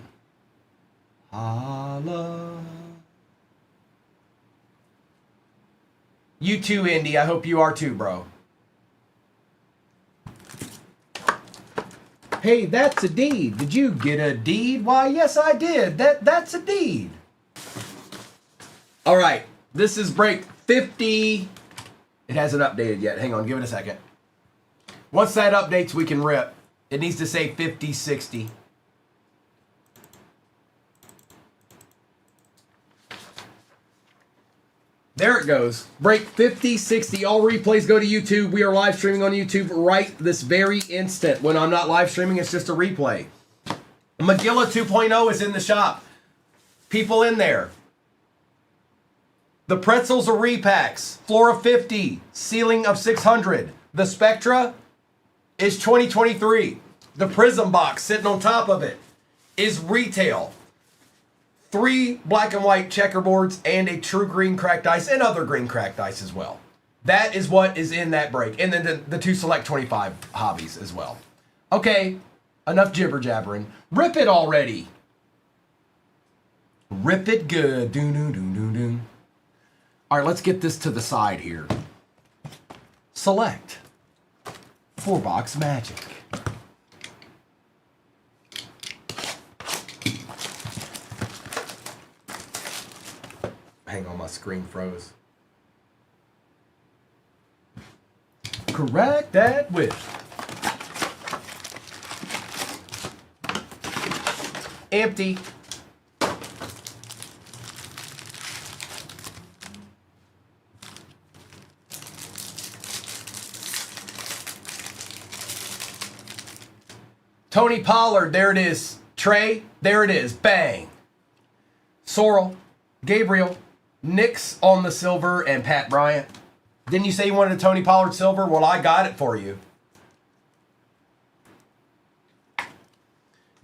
Holla. You too, Indy. I hope you are too, bro. Hey, that's a deed. Did you get a deed? Why, yes, I did. That's a deed. All right. This is break 50. It hasn't updated yet. Hang on. Give it a second. Once that updates, we can rip. It needs to say 50, 60. There it goes. Break 50, 60. All replays go to YouTube. We are live streaming on YouTube right this very instant. When I'm not live streaming, it's just a replay. Magilla 2.0 is in the shop. People in there. The pretzels are repacks. Floor of 50. Ceiling of 600. The Spectra is 2023. The Prism box sitting on top of it is retail. 3 black and white checkerboards and a true green cracked ice and other green cracked ice as well. That is what is in that break. And then the 2 select 25 hobbies as well. Okay, enough jibber jabbering. Rip it already. Rip it good. Doo doo doo doo doo. All right, let's get this to the side here. Select 4-box magic. Hang on, my screen froze. Correct that with empty. Tony Pollard, there it is. Trey, there it is. Bang. Sorrel, Gabriel, Nick's on the silver, and Pat Bryant. Didn't you say you wanted a Tony Pollard silver? Well, I got it for you.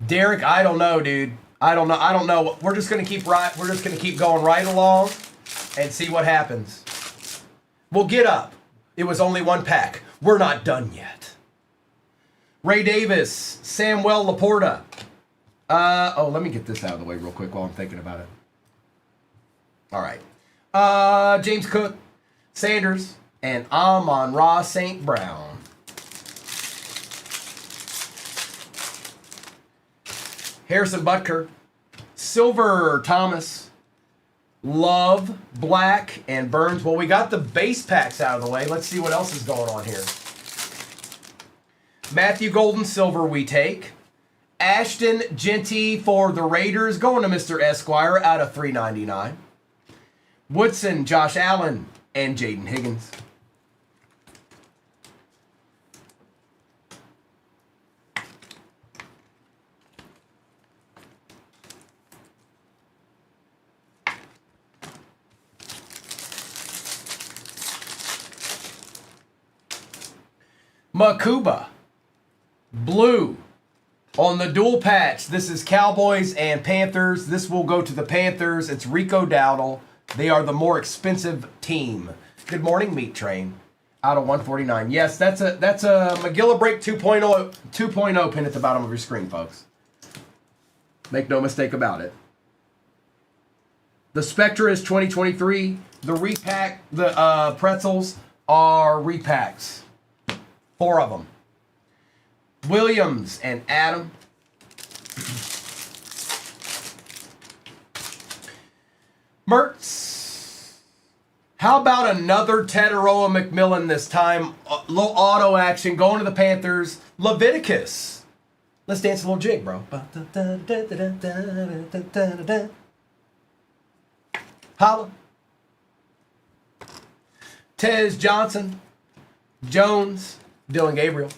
Derek, I don't know, dude. I don't know. We're just gonna keep going right along and see what happens. We'll get up. It was only 1 pack. We're not done yet. Ray Davis, Samuel Laporta. Let me get this out of the way real quick while I'm thinking about it. All right. James Cook, Sanders, and Amon-Ra St. Brown. Harrison Butker, Silver Thomas, Love, Black, and Burns. Well, we got the base packs out of the way. Let's see what else is going on here. Matthew Golden, silver we take. Ashton Genty for the Raiders, going to Mr. Esquire out of $3.99. Woodson, Josh Allen, and Jaden Higgins. Makuba, blue. On the dual patch, this is Cowboys and Panthers. This will go to the Panthers. It's Rico Dowdle. They are the more expensive team. Good morning, Meat Train. Out of 149. Yes, that's a Magilla Break 2.0 pin at the bottom of your screen, folks. Make no mistake about it. The Spectra is 2023. The repack, the pretzels are repacks. 4 of them. Williams and Adam. Mertz. How about another Tataroa McMillan this time? A little auto action going to the Panthers. Leviticus. Let's dance a little jig, bro. Holla. Tez Johnson. Jones. Dylan Gabriel.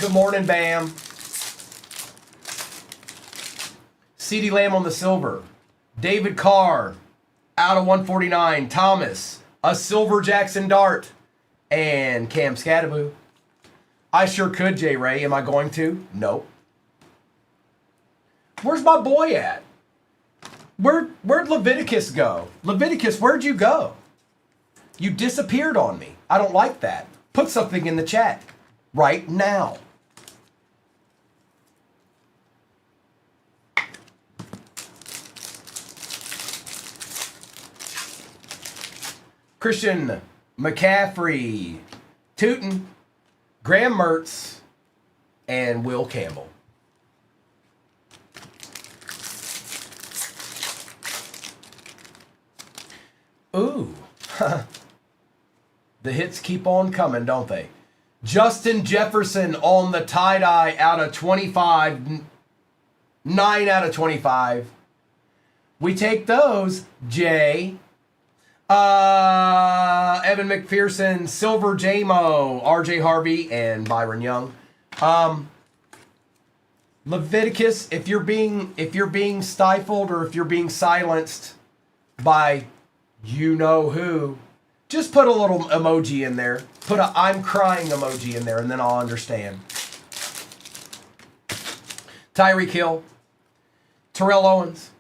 Good morning, Bam. CeeDee Lamb on the silver. David Carr, out of 149. Thomas, a silver Jackson Dart, and Cam Scattaboo. I sure could, J. Ray. Am I going to? Nope. Where's my boy at? Where'd Leviticus go? Leviticus, where'd you go? You disappeared on me. I don't like that. Put something in the chat right now. Christian McCaffrey, Tootin, Graham Mertz, and Will Campbell. Ooh. The hits keep on coming, don't they? Justin Jefferson on the tie-dye out of 25. 9 out of 25. We take those, Jay. Evan McPherson, Silver J-Mo, RJ Harvey, and Byron Young. Leviticus, if you're being stifled or if you're being silenced by you know who, just put a little emoji in there. Put a I'm crying emoji in there, and then I'll understand. Tyreek Hill, Terrell Owens,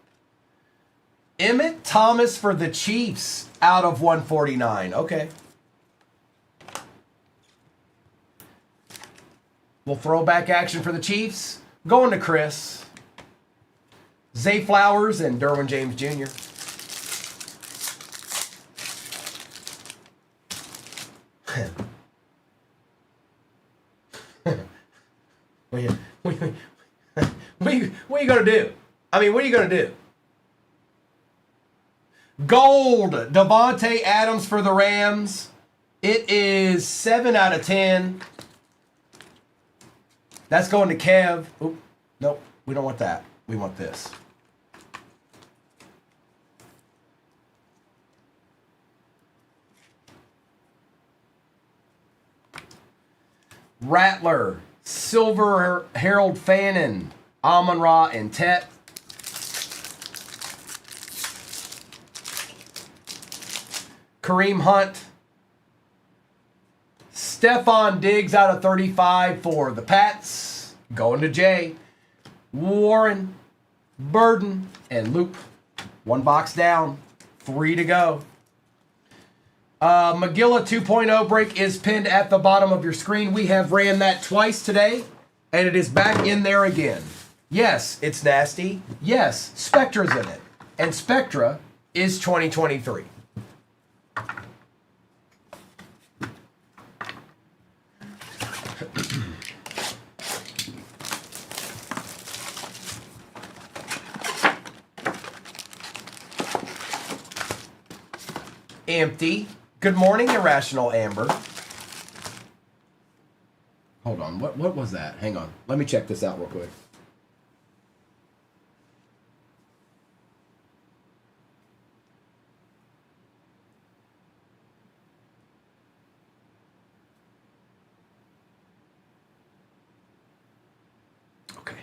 Emmett Thomas for the Chiefs out of 149. Okay. We'll throw back action for the Chiefs. Going to Chris. Zay Flowers and Derwin James Jr. What are you going to do? I mean, what are you going to do? Gold, Devontae Adams for the Rams. It is 7 out of 10. That's going to Kev. Oop, nope, we don't want that. We want this. Rattler, Silver Harold Fannin, Amon-Ra, and Tet. Kareem Hunt. Stephon Diggs out of 35 for the Pats. Going to Jay. Warren, Burden, and Loop. One box down. 3 to go. Magilla 2.0 break is pinned at the bottom of your screen. We have ran that twice today, and it is back in there again. Yes, it's nasty. Yes, Spectra's in it. And Spectra is 2023. Empty. Good morning, Irrational Amber. Hold on. What was that? Hang on. Let me check this out real quick. Okay.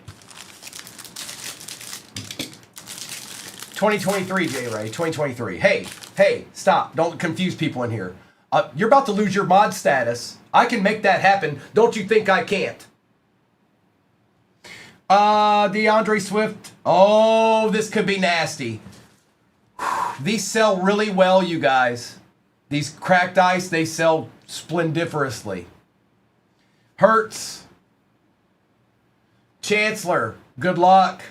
2023, J-Ray. 2023. Hey, stop. Don't confuse people in here. You're about to lose your mod status. I can make that happen. Don't you think I can't? DeAndre Swift. Oh, this could be nasty. These sell really well, you guys. These cracked ice, they sell splendiferously. Hurts. Chancellor. Good luck.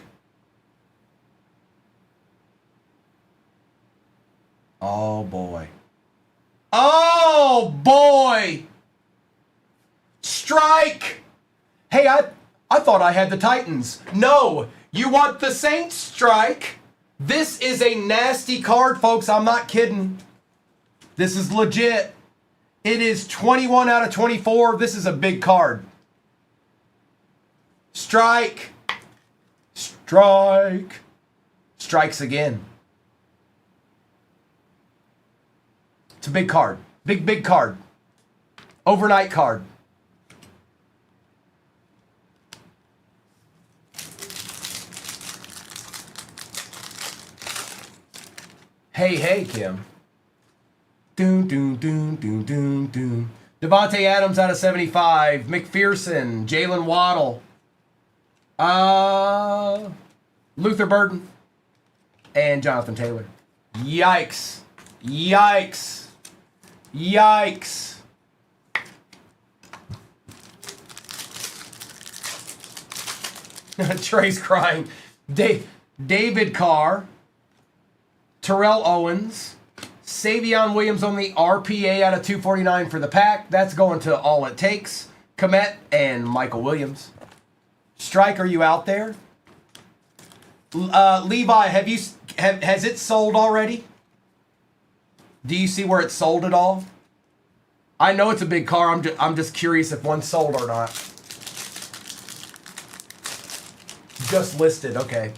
Oh, boy. Oh, boy! Strike! Hey, I thought I had the Titans. No, you want the Saints strike? This is a nasty card, folks. I'm not kidding. This is legit. It is 21 out of 24. This is a big card. Strike. Strike. Strikes again. It's a big card. Big card. Overnight card. Hey, Kim. Doom. Devontae Adams out of 75. McPherson. Jalen Waddle. Luther Burden. And Jonathan Taylor. Yikes. Trey's crying. David Carr. Terrell Owens. Savion Williams on the RPA out of 249 for the Pack. That's going to All It Takes. Komet and Michael Williams. Strike, are you out there? Levi, has it sold already? Do you see where it's sold at all? I know it's a big car. I'm just curious if one's sold or not. Just listed. Okay.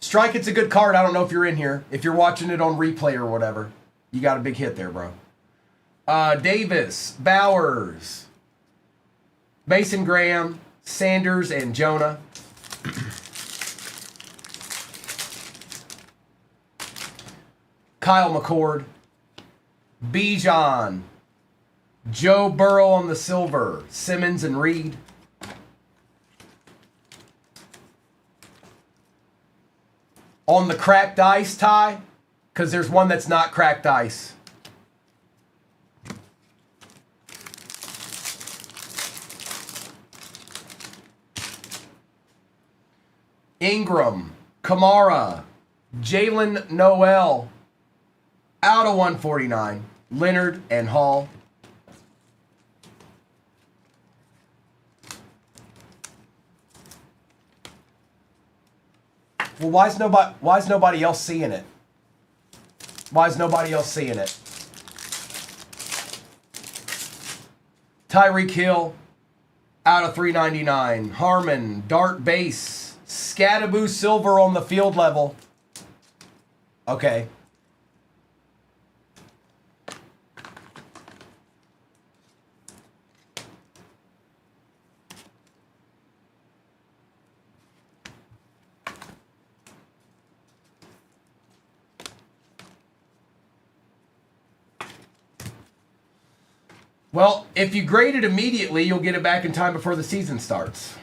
Strike, it's a good card. I don't know if you're in here. If you're watching it on replay or whatever, you got a big hit there, bro. Davis, Bowers, Mason Graham, Sanders, and Jonah. Kyle McCord, Bijan, Joe Burrow on the silver, Simmons and Reed. On the cracked ice, Ty, because there's one that's not cracked ice. Ingram, Kamara, Jalen Noel, out of 149, Leonard and Hall. Well, why is nobody else seeing it? Why is nobody else seeing it? Tyreek Hill, out of 399. Harmon, Dart Base, Scadaboo Silver on the field level. Okay. Well, if you grade it immediately, you'll get it back in time before the season starts.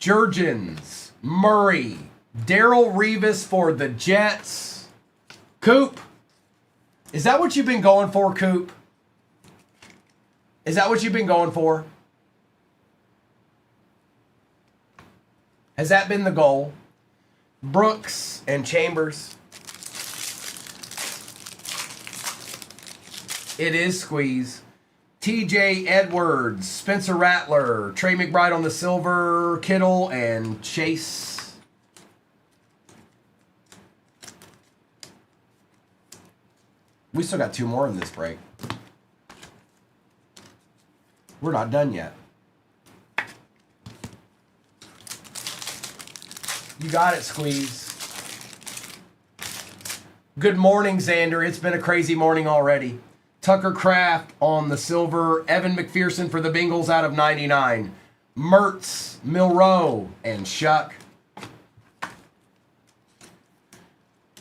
Jurgens, Murray, Darrell Revis for the Jets. Coop, is that what you've been going for, Coop? Is that what you've been going for? Has that been the goal? Brooks and Chambers. It is squeeze. TJ Edwards, Spencer Rattler, Trey McBride on the silver, Kittle, and Chase. We still got two more in this break. We're not done yet. You got it, Squeeze. Good morning, Xander. It's been a crazy morning already. Tucker Kraft on the silver. Evan McPherson for the Bengals out of 99. Mertz, Milroe, and Shuck.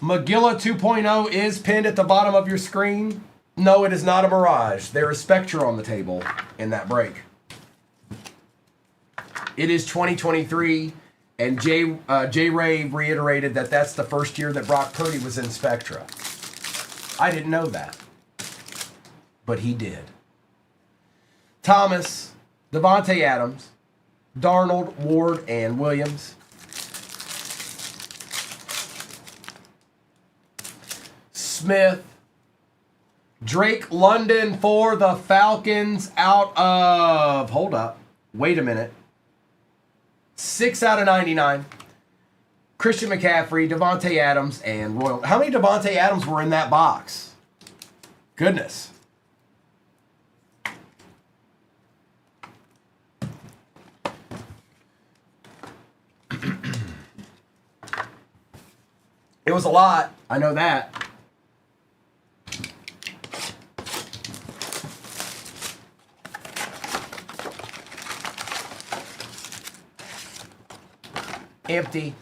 Magilla 2.0 is pinned at the bottom of your screen. No, it is not a Mirage. There is Spectra on the table in that break. It is 2023. And Jay Ray reiterated that that's the first year that Brock Purdy was in Spectra. I didn't know that, but he did. Thomas, Devontae Adams, Darnold, Ward, and Williams. Smith, Drake London for the Falcons out of, hold up, wait a minute. 6 out of 99. Christian McCaffrey, Devontae Adams, and Royal. How many Devontae Adams were in that box? Goodness. It was a lot. I know that. Empty.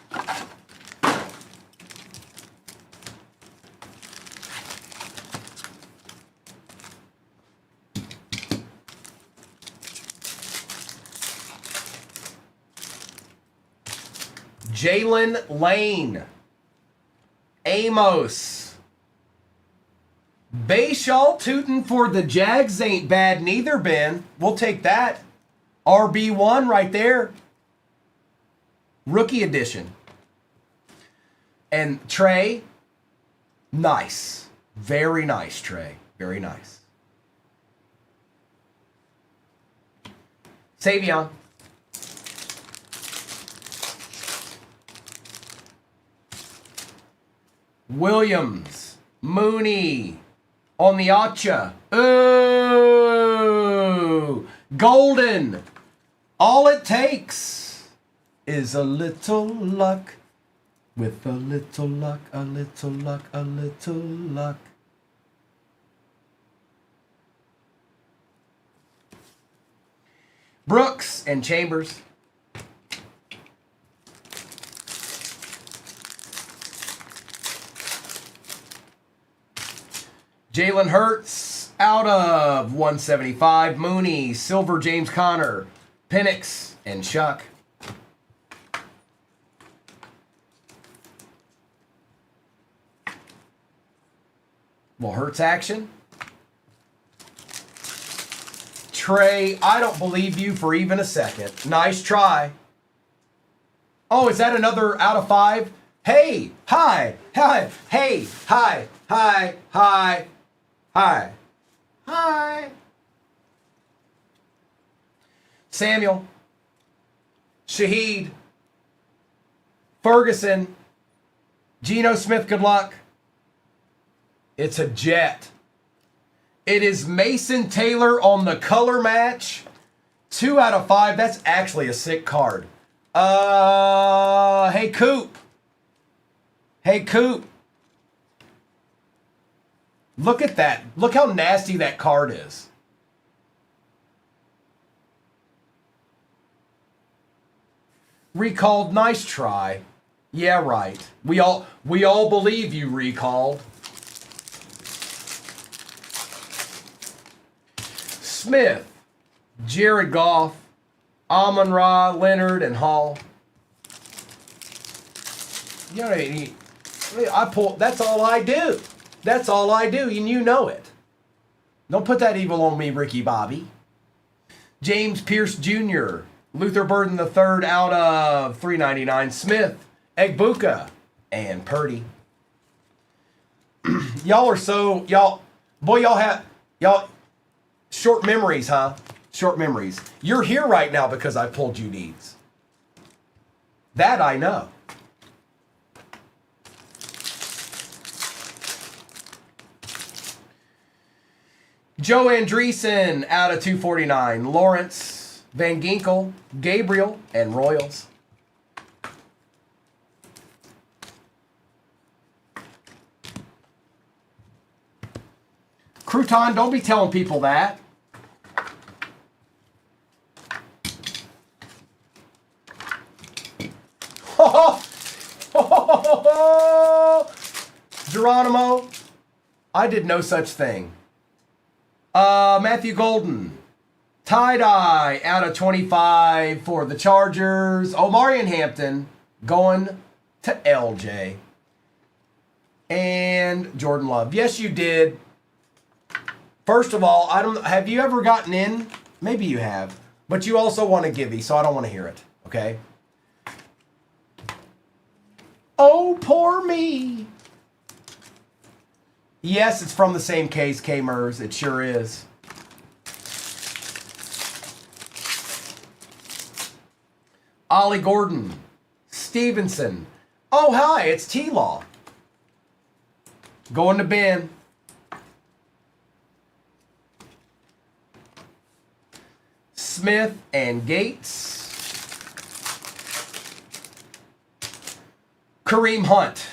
Jalen Lane. Amos. Bayshaw Tootin for the Jags ain't bad neither, Ben. We'll take that. RB1 right there. Rookie edition. And Trey, nice. Very nice, Trey. Very nice. Savion. Williams. Mooney. On the Acha. Ooh. Golden. All it takes is a little luck. With a little luck, a little luck, a little luck. Brooks and Chambers. Jalen Hurts out of 175. Mooney, Silver, James Conner, Penix, and Shuck. Well, Hurts action. Trey, I don't believe you for even a second. Nice try. Oh, is that another out of 5? Hey, hi, hi, hey, hi, hi, hi, hi, hi. Samuel, Shaheed, Ferguson, Geno Smith, good luck. It's a Jet. It is Mason Taylor on the color match. 2 out of 5. That's actually a sick card. Hey, Coop. Hey, Coop. Look at that. Look how nasty that card is. Recalled, nice try. Yeah, right. We all believe you recalled. Smith, Jared Goff, Amon-Ra, Leonard, and Hall. You know, I pull. That's all I do. That's all I do, and you know it. Don't put that evil on me, Ricky Bobby. James Pierce Jr., Luther Burden III out of 399. Smith, Egbuka, and Purdy. Y'all have short memories, huh? Short memories. You're here right now because I pulled you needs. That I know. Joe Andreessen out of 249. Lawrence, Van Ginkel, Gabriel, and Royals. Crouton, don't be telling people that. Geronimo, I did no such thing. Matthew Golden, tie-dye out of 25 for the Chargers. Omarion Hampton going to LJ. And Jordan Love. Yes, you did. First of all, have you ever gotten in? Maybe you have. But you also want to give me, so I don't want to hear it. Okay? Oh, poor me. Yes, it's from the same case, K-Mers. It sure is. Ollie Gordon. Stevenson. Oh, hi, it's T-Law. Going to Ben. Smith and Gates. Kareem Hunt.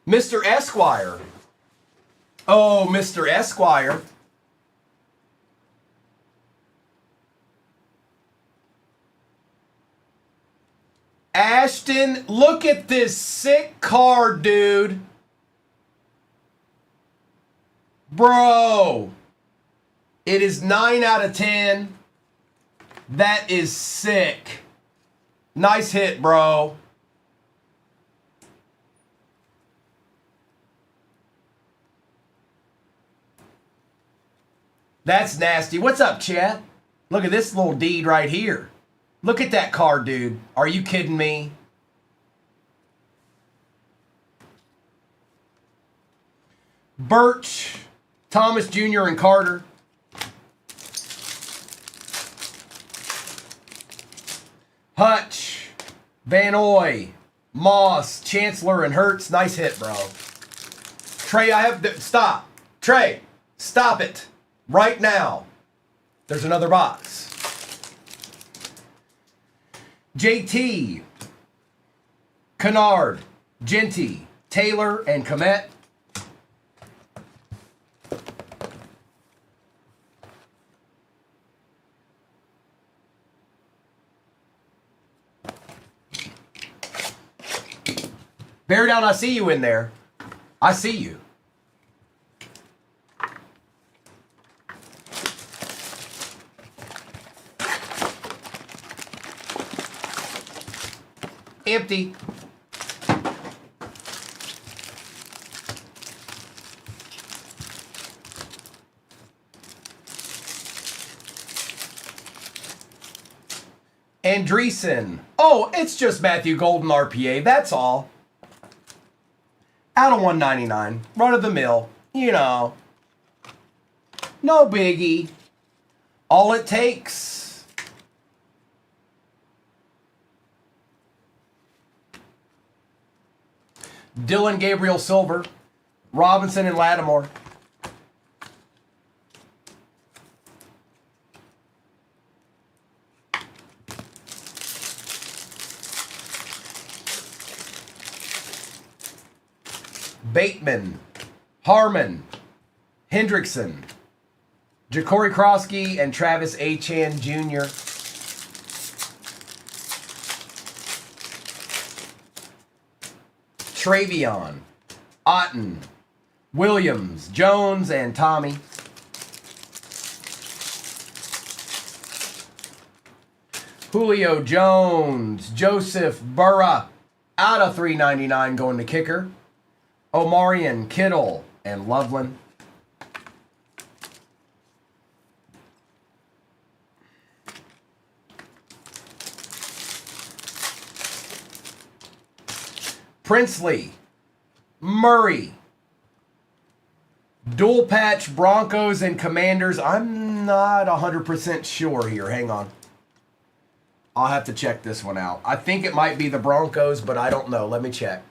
Mr. Esquire. Oh, Mr. Esquire. Ashton, look at this sick card, dude. Bro. It is 9 out of 10. That is sick. Nice hit, bro. That's nasty. What's up, Chad? Look at this little deed right here. Look at that card, dude. Are you kidding me? Birch, Thomas Jr. and Carter. Hutch, Van Oy, Moss, Chancellor, and Hertz. Nice hit, bro. Trey, I have... Stop. Trey, stop it. Right now. There's another box. JT, Kennard, Genty, Taylor, and Komet. Bear down, I see you in there. I see you. Empty. Andreessen. Oh, it's just Matthew Golden RPA. That's all. Out of 199. Run of the mill. You know. No biggie. All it takes. Dylan Gabriel Silver. Robinson and Lattimore. Bateman, Harmon, Hendrickson, Ja'Cory Krosky, and Travis Achan Jr. Travion, Otten, Williams, Jones, and Tommy. Julio Jones, Joseph Burra, out of 399 going to kicker. Omarion, Kittle, and Loveland. Princely, Murray, dual patch Broncos and Commanders. I'm not 100% sure here. Hang on. I'll have to check this one out. I think it might be the Broncos, but I don't know. Let me check.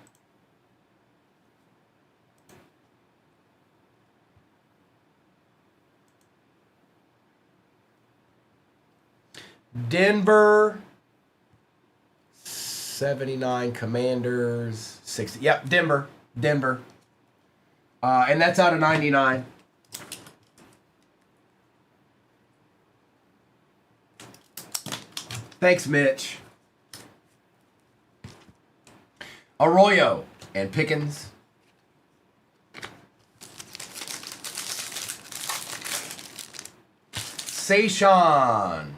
Denver, 79 Commanders, 60. Yep, Denver. And that's out of 99. Thanks, Mitch. Arroyo and Pickens. Sayshawn.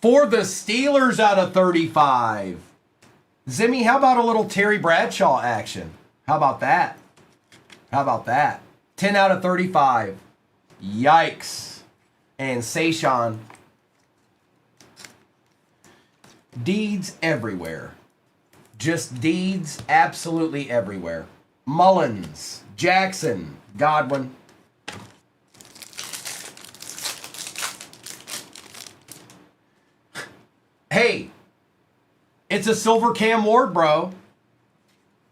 For the Steelers out of 35. Zimmy, how about a little Terry Bradshaw action? How about that? 10 out of 35. Yikes. And Sayshawn. Deeds everywhere. Just deeds absolutely everywhere. Mullins, Jackson, Godwin. Hey, it's a silver Cam Ward, bro.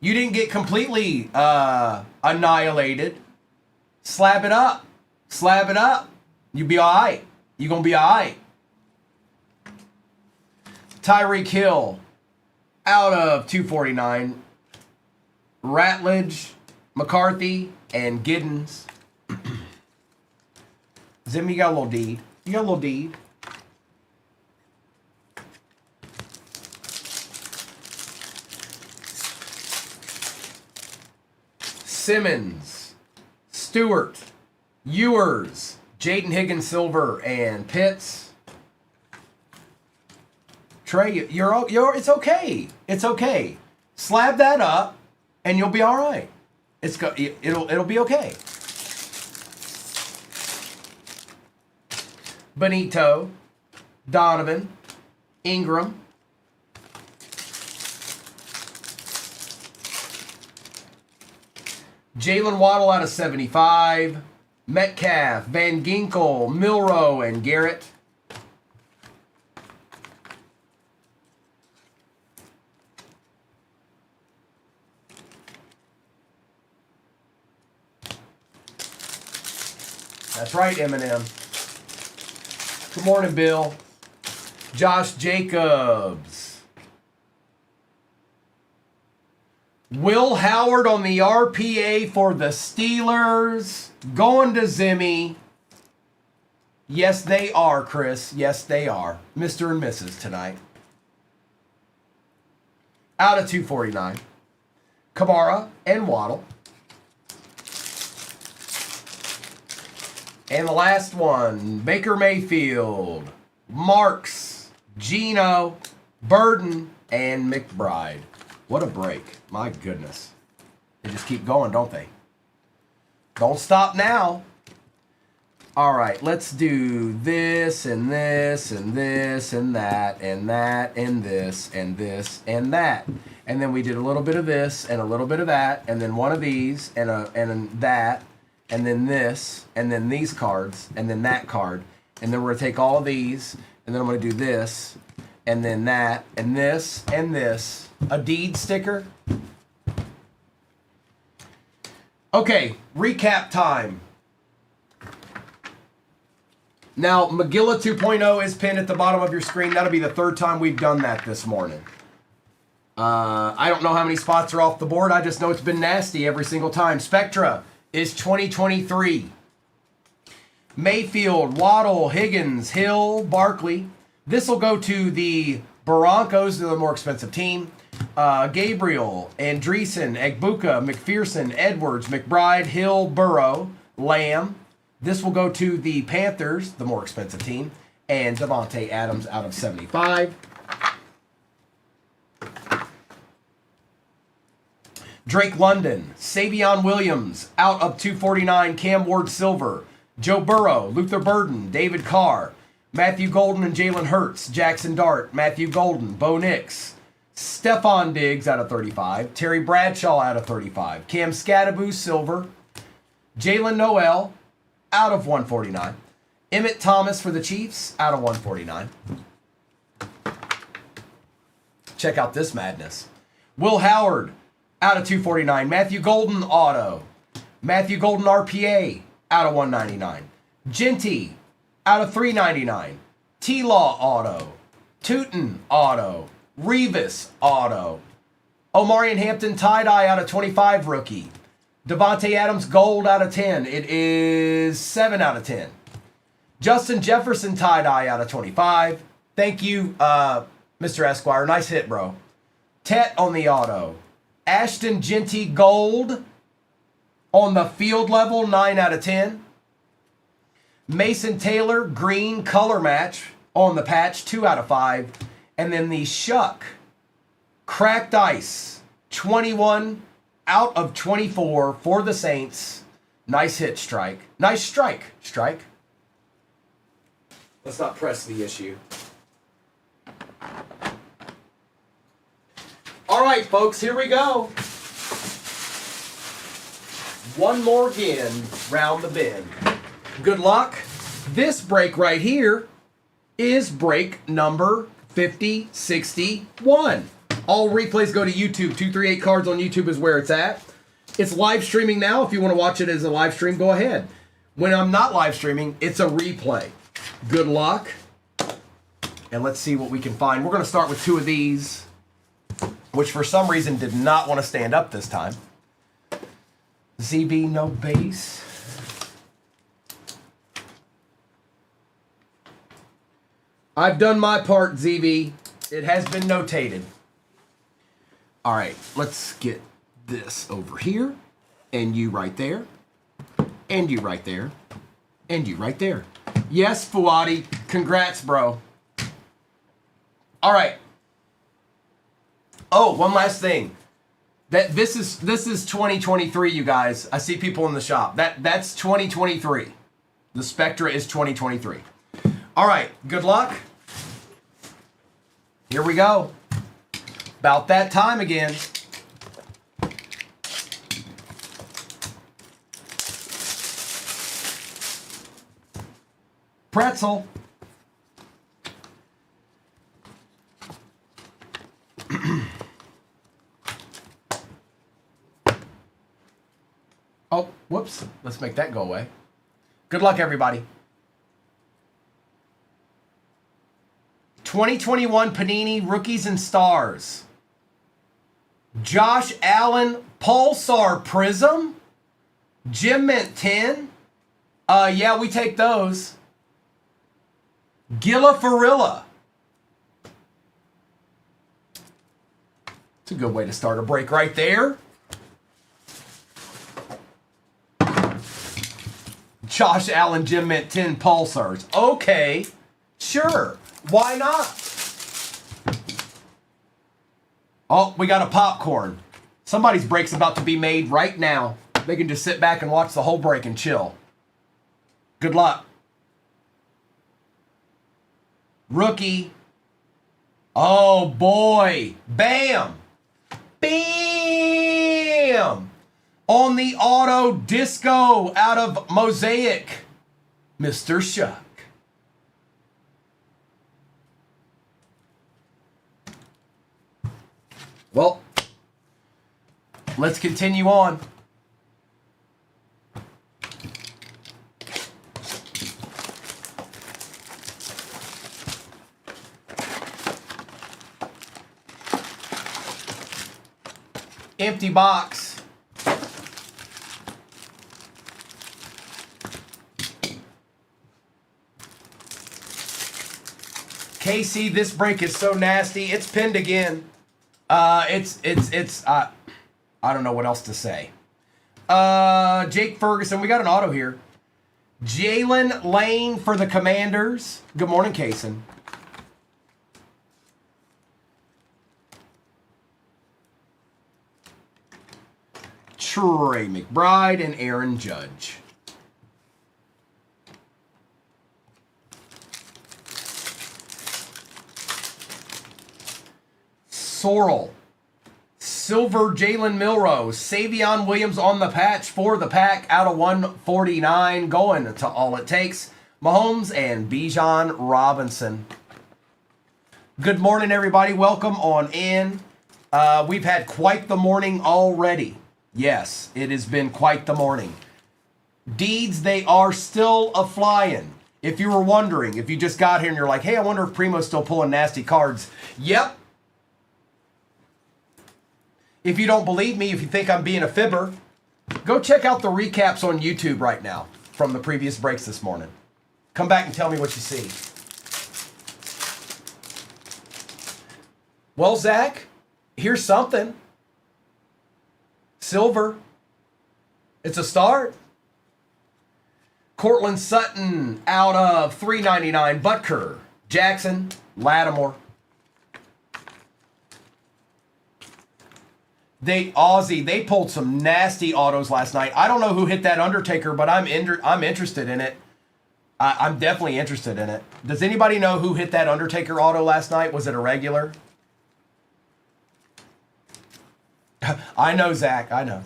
You didn't get completely annihilated. Slab it up. You be all right. You gonna be all right. Tyreek Hill, out of 249. Ratledge, McCarthy, and Giddens. Zim, you got a little deed. Simmons, Stewart, Ewers, Jaden Higgins Silver, and Pitts. Trey, it's okay. It's okay. Slab that up, and you'll be all right. It'll be okay. Benito, Donovan, Ingram, Jalen Waddle out of 75, Metcalf, Van Ginkel, Milroe, and Garrett. That's right, Eminem. Good morning, Bill. Josh Jacobs. Will Howard on the RPA for the Steelers. Going to Zimmy. Yes, they are, Chris. Yes, they are. Mr. and Mrs. tonight. Out of 249. Kamara and Waddle. And the last one, Baker Mayfield, Marks, Gino, Burden, and McBride. What a break. My goodness. They just keep going, don't they? Don't stop now. All right, let's do this and this and this and that and that and this and this and that. And then we did a little bit of this and a little bit of that and then one of these and that. And then this, and then these cards, and then that card. And then we're going to take all of these, and then I'm going to do this, and then that, and this, and this. A deed sticker. Okay, recap time. Now, Magilla 2.0 is pinned at the bottom of your screen. That'll be the third time we've done that this morning. I don't know how many spots are off the board. I just know it's been nasty every single time. Spectra is 2023. Mayfield, Waddle, Higgins, Hill, Barkley. This will go to the Broncos, they're the more expensive team. Gabriel, Andreessen, Egbuka, McPherson, Edwards, McBride, Hill, Burrow, Lamb. This will go to the Panthers, the more expensive team. And Devontae Adams out of 75. Drake London, Savion Williams, out of 249, Cam Ward-Silver, Joe Burrow, Luther Burden, David Carr, Matthew Golden and Jalen Hurts, Jackson Dart, Matthew Golden, Bo Nix, Stephon Diggs out of 35, Terry Bradshaw out of 35, Cam Scattaboo, Silver, Jalen Noel, out of 149, Emmett Thomas for the Chiefs, out of 149. Check out this madness. Will Howard, out of 249. Matthew Golden, auto. Matthew Golden, RPA, out of 199. Genty, out of 399. T-Law, auto. Tootin, auto. Revis, auto. Omarion Hampton, tie-dye, out of 25, rookie. Devontae Adams, gold, out of 10. It is 7 out of 10. Justin Jefferson, tie-dye, out of 25. Thank you, Mr. Esquire. Nice hit, bro. Tet on the auto. Ashton Genty, gold on the field level, 9 out of 10. Mason Taylor, green color match on the patch, 2 out of 5. And then the Shuck, cracked ice, 21 out of 24 for the Saints. Nice hit, Strike. Nice strike, Strike. Let's not press the issue. All right, folks, here we go. One more again, round the bend. Good luck. This break right here is break number 5061. All replays go to YouTube. 238 Cards on YouTube is where it's at. It's live streaming now. If you want to watch it as a live stream, go ahead. When I'm not live streaming, it's a replay. Good luck. And let's see what we can find. We're going to start with 2 of these, which for some reason did not want to stand up this time. ZB, no base. I've done my part, ZB. It has been notated. All right, let's get this over here. And you right there. And you right there. And you right there. Yes, Fuadi. Congrats, bro. All right. Oh, one last thing. This is 2023, you guys. I see people in the shop. That's 2023. The Spectra is 2023. All right, good luck. Here we go. About that time again. Pretzel. Oh, whoops. Let's make that go away. Good luck, everybody. 2021 Panini Rookies and Stars. Josh Allen Pulsar Prism. Gem Mint 10. Yeah, we take those. Gilla Farilla. It's a good way to start a break right there. Josh Allen Gem Mint 10 Pulsars. Okay, sure. Why not? Oh, we got a popcorn. Somebody's break's about to be made right now. They can just sit back and watch the whole break and chill. Good luck. Rookie. Oh boy. Bam. Bam. On the auto disco out of Mosaic, Mr. Shuck. Well, let's continue on. Empty box. Casey, this break is so nasty. It's pinned again. I don't know what else to say. Jake Ferguson, we got an auto here. Jalen Lane for the Commanders. Good morning, Kaysen. Trey McBride and Aaron Judge. Sorrell. Silver Jalen Milrose. Savion Williams on the patch for the pack out of 149. Going to all it takes. Mahomes and Bijan Robinson. Good morning, everybody. Welcome on in. We've had quite the morning already. Yes, it has been quite the morning. Deeds, they are still a-flying. If you were wondering, if you just got here and you're like, hey, I wonder if Primo's still pulling nasty cards. Yep. If you don't believe me, if you think I'm being a fibber, go check out the recaps on YouTube right now from the previous breaks this morning. Come back and tell me what you see. Well, Zach, here's something. Silver. It's a start. Cortland Sutton out of $3.99. Butker, Jackson, Lattimore. They pulled some nasty autos last night. I don't know who hit that Undertaker, but I'm interested in it. I'm definitely interested in it. Does anybody know who hit that Undertaker auto last night? Was it a regular? I know, Zach. I know.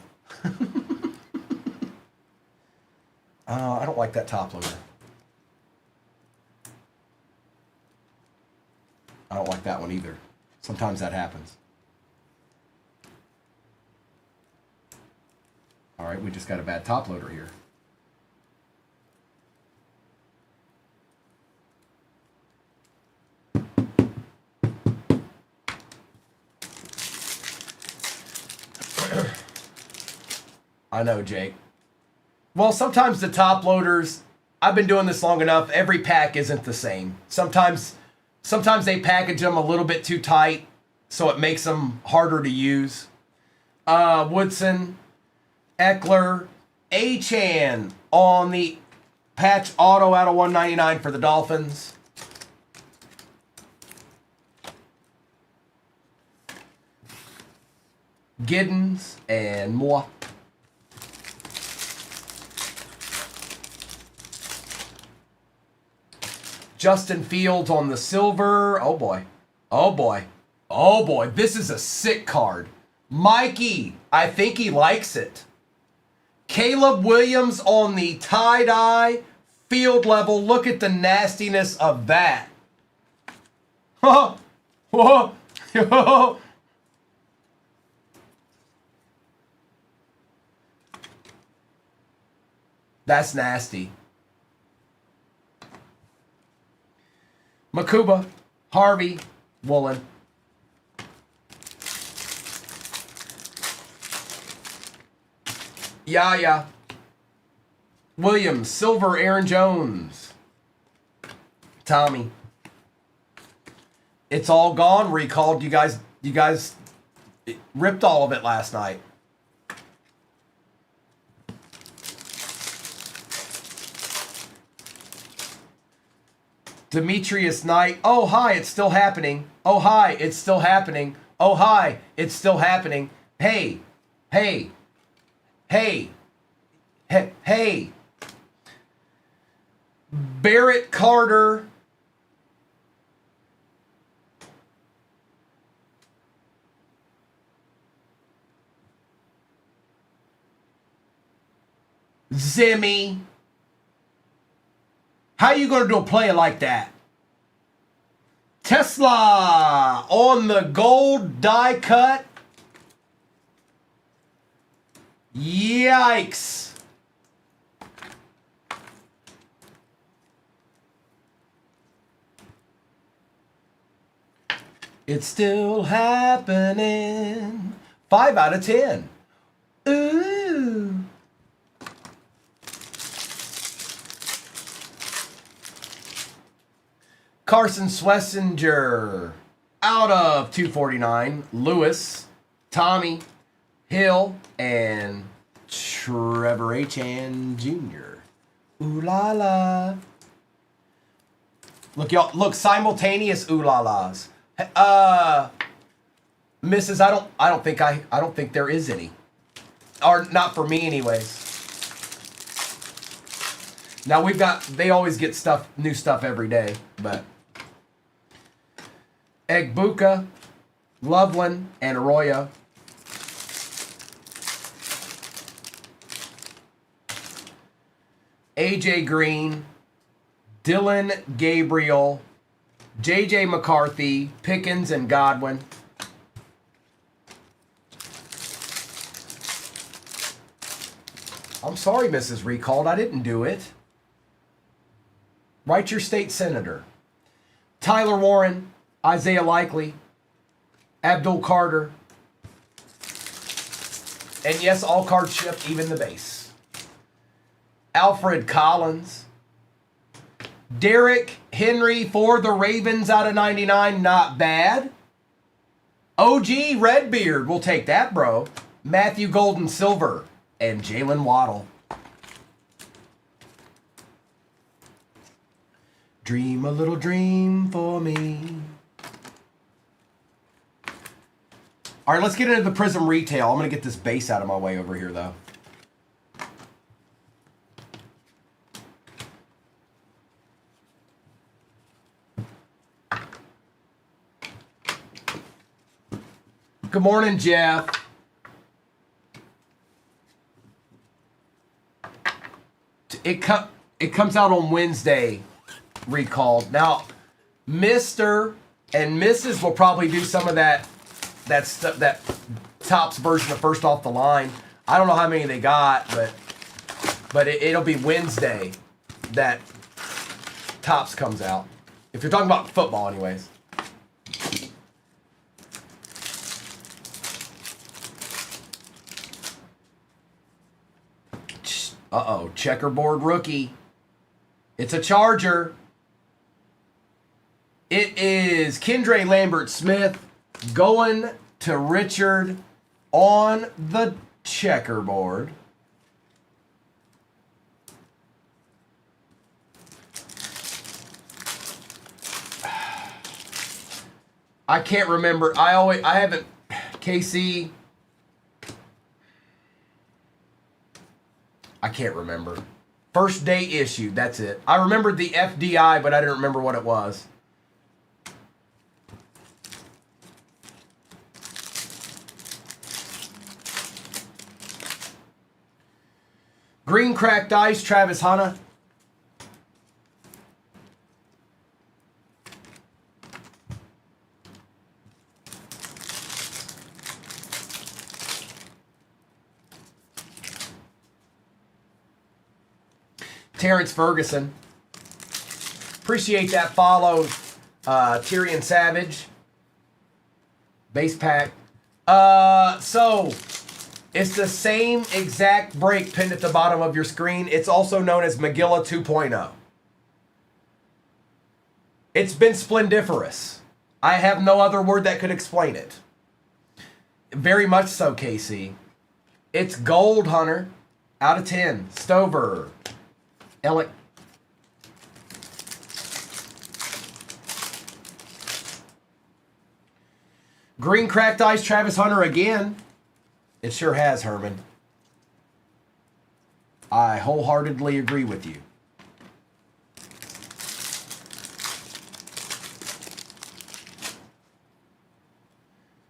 I don't like that top loader. I don't like that one either. Sometimes that happens. All right, we just got a bad top loader here. I know, Jake. Well, sometimes the top loaders, I've been doing this long enough, every pack isn't the same. Sometimes they package them a little bit too tight, so it makes them harder to use. Woodson, Eckler, Achane on the patch auto out of 199 for the Dolphins. Giddens and more. Justin Fields on the silver. Oh boy. Oh boy. Oh boy. This is a sick card. Mikey, I think he likes it. Caleb Williams on the tie-dye field level. Look at the nastiness of that. Whoa. Whoa. That's nasty. Makuba, Harvey, Woolen. Yeah. Williams, silver, Aaron Jones. Tommy. It's all gone, recalled. You guys ripped all of it last night. Demetrius Knight. Oh, hi, it's still happening. Oh, hi, it's still happening. Oh, hi, it's still happening. Hey. Barrett Carter. Zimmy. How you going to do a play like that? Tesla on the gold die cut. Yikes. It's still happening. 5 out of 10. Ooh. Carson Schlesinger out of 249. Lewis, Tommy, Hill, and Trevor Etienne Jr. Ooh la la. Look, y'all, look, simultaneous ooh la las. Mrs. I don't think there is any. Or not for me anyways. Now they always get new stuff every day, but Egbuka, Loveland, and Arroyo. AJ Green, Dylan Gabriel, JJ McCarthy, Pickens, and Godwin. I'm sorry, Mrs. Recalled. I didn't do it. Write your state senator. Tyler Warren, Isaiah Likely, Abdul Carter, and yes, all cards shipped, even the base. Alfred Collins. Derrick Henry for the Ravens out of 99, not bad. OG Redbeard, we'll take that, bro. Matthew Golden Silver and Jalen Waddle. Dream a little dream for me. All right, let's get into the Prism retail. I'm going to get this base out of my way over here, though. Good morning, Jeff. It comes out on Wednesday, recalled. Now, Mr. and Mrs. will probably do some of that stuff, that Topps version of First Off the Line. I don't know how many they got, but it'll be Wednesday that Topps comes out. If you're talking about football, anyways. Uh-oh, checkerboard rookie. It's a Charger. It is Kendre Lambert-Smith going to Richard on the checkerboard. I can't remember. I haven't, KC. I can't remember. First day issued. That's it. I remembered the FDI, but I didn't remember what it was. Green cracked ice, Travis Hanna. Terrence Ferguson. Appreciate that follow, Tyrion Savage. Base pack. So, it's the same exact break pinned at the bottom of your screen. It's also known as Magilla 2.0. It's been splendiferous. I have no other word that could explain it. Very much so, KC. It's Gold Hunter out of 10. Stover. Alec. Green cracked ice, Travis Hunter again. It sure has, Herman. I wholeheartedly agree with you.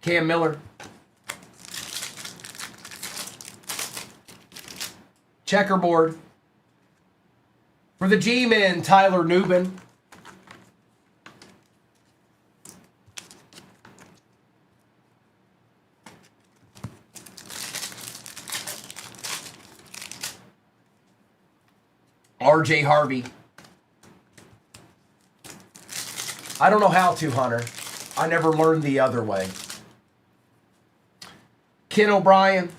Cam Miller. Checkerboard. For the G-Men, Tyler Newbin. RJ Harvey. I don't know how to, Hunter. I never learned the other way. Ken O'Brien.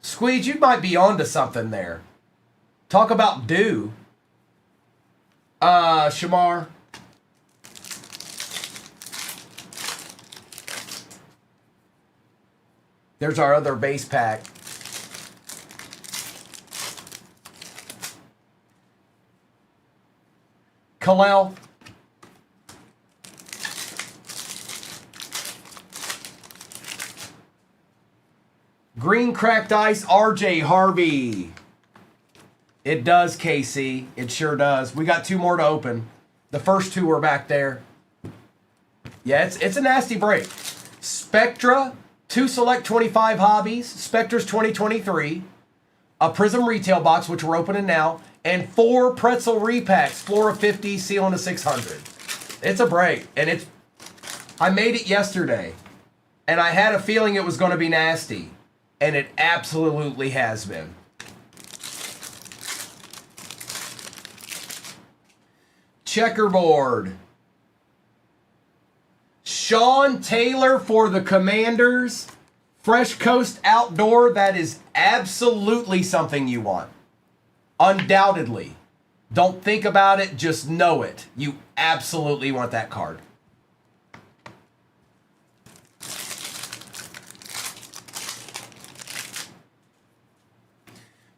Squeeze, you might be onto something there. Talk about dew. Shamar. There's our other base pack. Kalel. Green cracked ice, RJ Harvey. It does, KC. It sure does. We got two more to open. The first two are back there. Yeah, it's a nasty break. Spectra, 2 Select 25 Hobbies, Spectra's 2023, a Prism Retail Box, which we're opening now, and 4 Pretzel Repacks, Flora 50, Sealing to 600. It's a break, and I made it yesterday, and I had a feeling it was going to be nasty. And it absolutely has been. Checkerboard. Sean Taylor for the Commanders. Fresh Coast Outdoor. That is absolutely something you want. Undoubtedly. Don't think about it. Just know it. You absolutely want that card.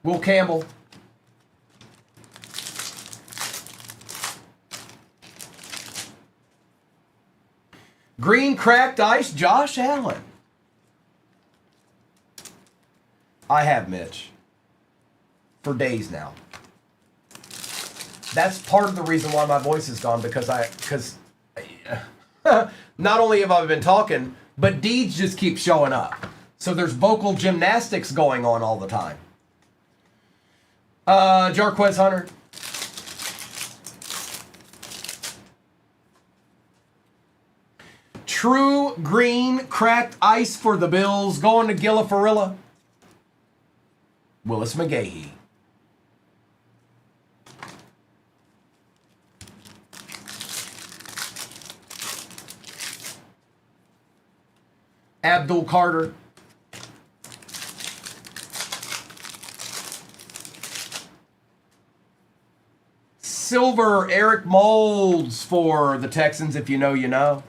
Will Campbell. Green cracked ice, Josh Allen. I have, Mitch. For days now. That's part of the reason why my voice is gone, because not only have I been talking, but deeds just keep showing up. So there's vocal gymnastics going on all the time. Jarquez Hunter. True green cracked ice for the Bills. Going to Gilla Farilla. Willis McGahee. Abdul Carter. Silver Eric Moulds for the Texans, if you know, you know.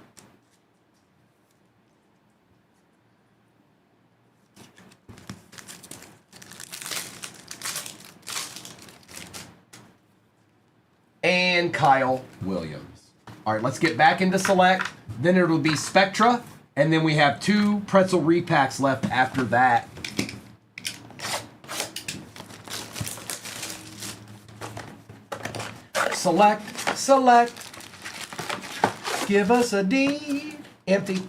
And Kyle Williams. All right, let's get back into select. Then it'll be Spectra And then we have 2 pretzel repacks left after that. Select, select. Give us a D. Empty.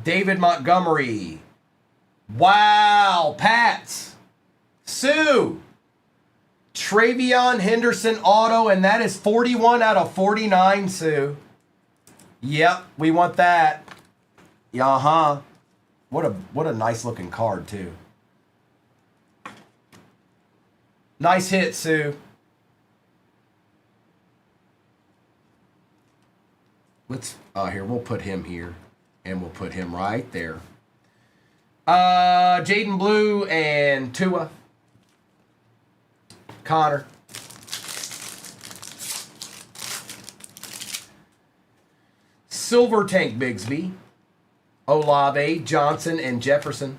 David Montgomery. Wow. Pats. Sue. Travion Henderson auto, and that is 41 out of 49, Sue. Yep, we want that. Uh-huh. What a nice looking card, too. Nice hit, Sue. Let's here, we'll put him here. And we'll put him right there. Jaden Blue and Tua. Connor. Silver Tank Bigsby. Olave, Johnson, and Jefferson.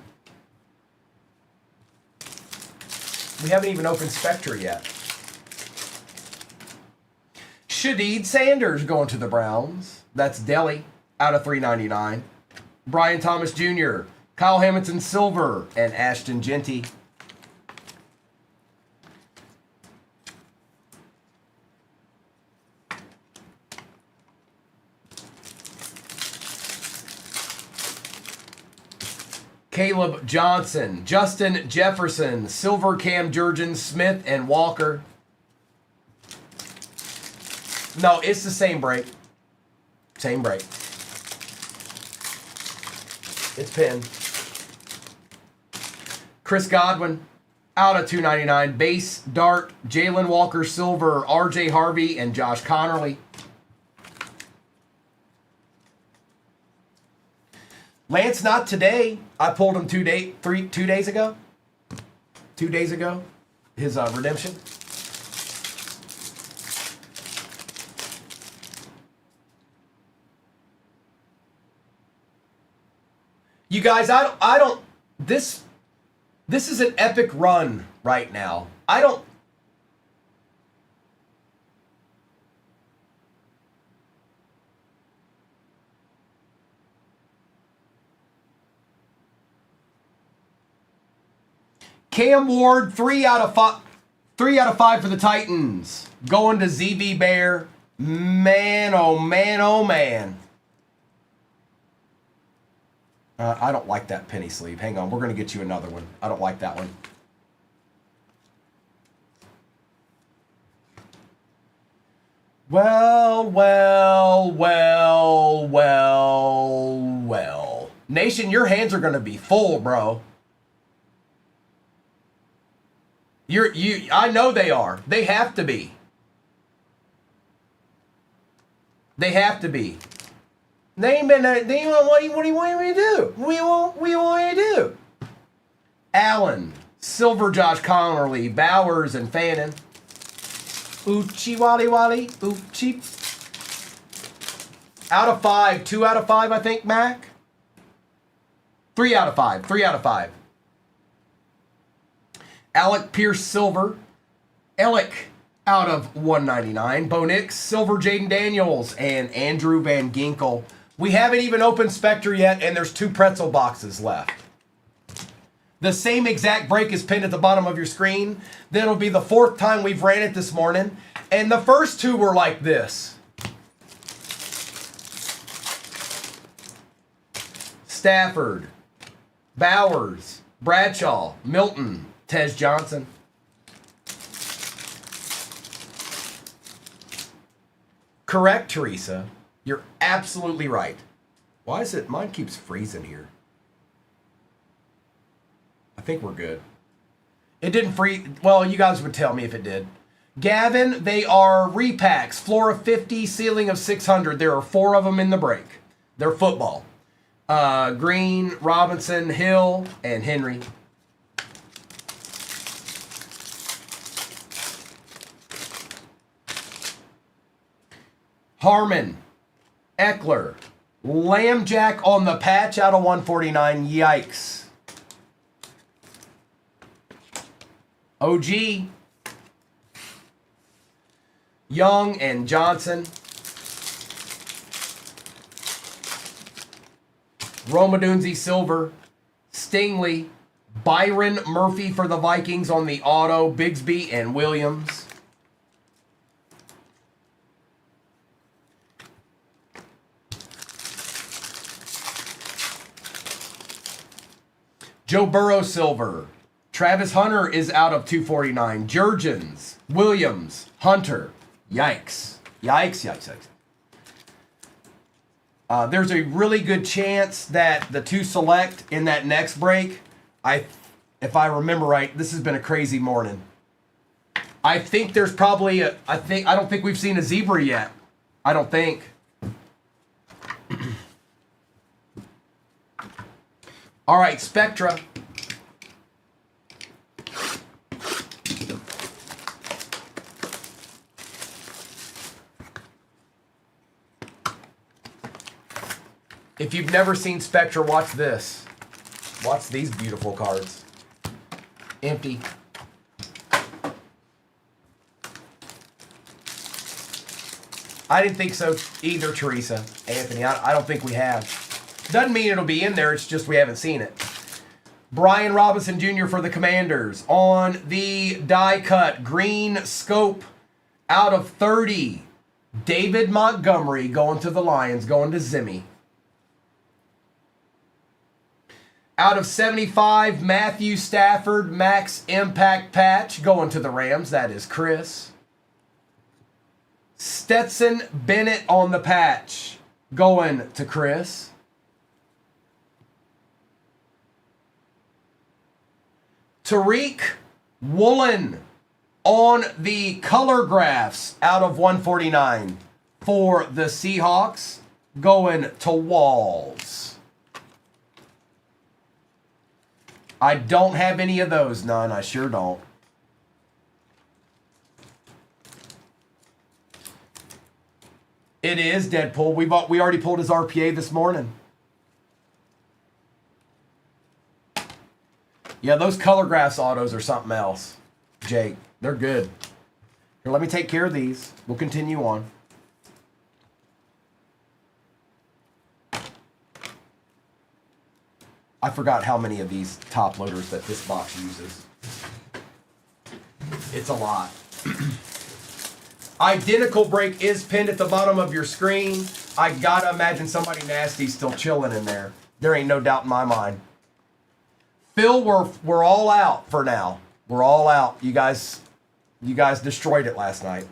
We haven't even opened Spectre yet. Shadid Sanders going to the Browns. That's Delhi out of 399. Brian Thomas Jr., Kyle Hamilton Silver, and Ashton Genty. Caleb Johnson, Justin Jefferson, Silver Cam Jurgens, Smith, and Walker. No, it's the same break. Same break. It's pinned. Chris Godwin, out of 299. Base, Dart, Jalen Walker Silver, RJ Harvey, and Josh Connerly. Lance, not today. I pulled him 2 days ago. 2 days ago. His redemption. You guys, I don't. This is an epic run right now. I don't. Cam Ward, 3 out of 5. 3 out of 5 for the Titans. Going to ZB Bear. Man, oh man, oh man. I don't like that penny sleeve. Hang on, we're going to get you another one. I don't like that one. Well. Nation, your hands are going to be full, bro. I know they are. They have to be. They have to be. What do you want me to do? What do you want me to do? Allen, Silver, Josh Connerly, Bowers, and Fannin. Oochie wally wally. Oochie. Out of 5. 2 out of 5, I think, Mac. 3 out of 5. 3 out of 5. Alec Pierce Silver. Alec out of 199. Bo Nix, Silver, Jaden Daniels, and Andrew Van Ginkel. We haven't even opened Spectre yet, and there's 2 pretzel boxes left. The same exact break is pinned at the bottom of your screen. That'll be the 4th time we've ran it this morning. And the first 2 were like this. Stafford, Bowers, Bradshaw, Milton, Tez Johnson. Correct, Teresa. You're absolutely right. Why is it? Mine keeps freezing here. I think we're good. It didn't freeze. Well, you guys would tell me if it did. Gavin, they are repacks. Floor of 50, ceiling of 600. There are 4 of them in the break. They're football. Green, Robinson, Hill, and Henry. Harmon, Eckler, Lambjack on the patch out of 149. Yikes. OG. Young and Johnson. Romadunzi silver. Stingley. Byron Murphy for the Vikings on the auto. Bigsby and Williams. Joe Burrow silver. Travis Hunter is out of 249. Jurgens, Williams, Hunter. Yikes. Yikes, yikes, yikes. There's a really good chance that the two select in that next break. If I remember right, this has been a crazy morning. I think there's probably I don't think we've seen a zebra yet. I don't think. All right, Spectra. If you've never seen Spectra, watch this. Watch these beautiful cards. Empty. I didn't think so either, Teresa. Anthony, I don't think we have. Doesn't mean it'll be in there, it's just we haven't seen it. Brian Robinson Jr. for the Commanders. On the die cut, green scope out of 30. David Montgomery going to the Lions, going to Zimmy. Out of 75, Matthew Stafford, max impact patch, going to the Rams. That is Chris. Stetson Bennett on the patch, going to Chris. Tariq Woolen on the color graphs out of 149 for the Seahawks, going to Walls. I don't have any of those, none. I sure don't. It is Deadpool. We already pulled his RPA this morning. Yeah, those color graphs autos are something else, Jake. They're good. Here, let me take care of these. We'll continue on. I forgot how many of these top loaders that this box uses. It's a lot. Identical break is pinned at the bottom of your screen. I gotta imagine somebody nasty still chilling in there. There ain't no doubt in my mind. Phil, we're all out for now. We're all out. You guys destroyed it last night.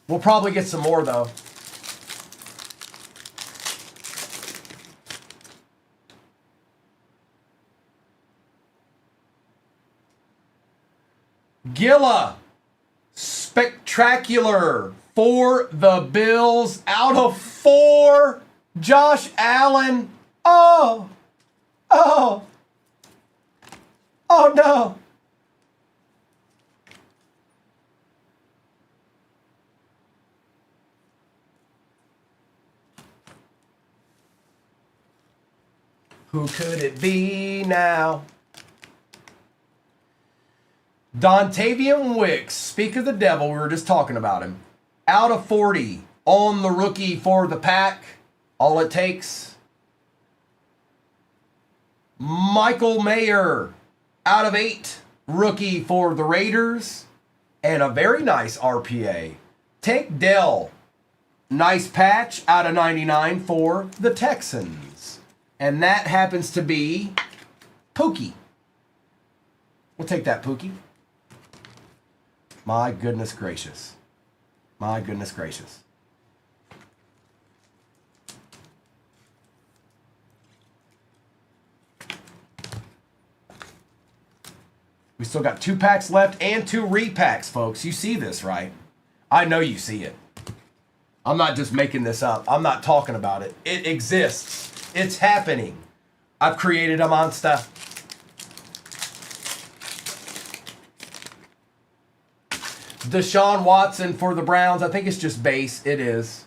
We'll probably get some more though. Gilla, spectacular for the Bills, out of 4. Josh Allen. Oh no. Who could it be now? Dontavian Wicks, speak of the devil, we were just talking about him. Out of 40 on the rookie for the Pack. All it takes. Michael Mayer, out of 8, rookie for the Raiders. And a very nice RPA. Tank Dell, nice patch, out of 99 for the Texans. And that happens to be Pookie. We'll take that, Pookie. My goodness gracious. My goodness gracious. We still got 2 packs left and 2 repacks, folks. You see this, right? I know you see it. I'm not just making this up. I'm not talking about it. It exists. It's happening. I've created a monster. Deshaun Watson for the Browns. I think it's just base. It is.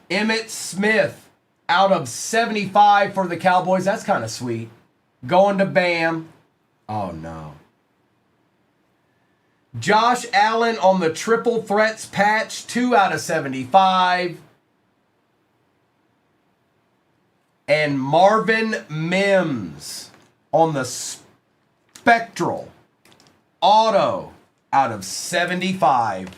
Emmitt Smith, out of 75 for the Cowboys. That's kind of sweet. Going to Bam. Oh, no. Josh Allen on the triple threats patch, 2 out of 75. And Marvin Mims on the spectral auto out of 75.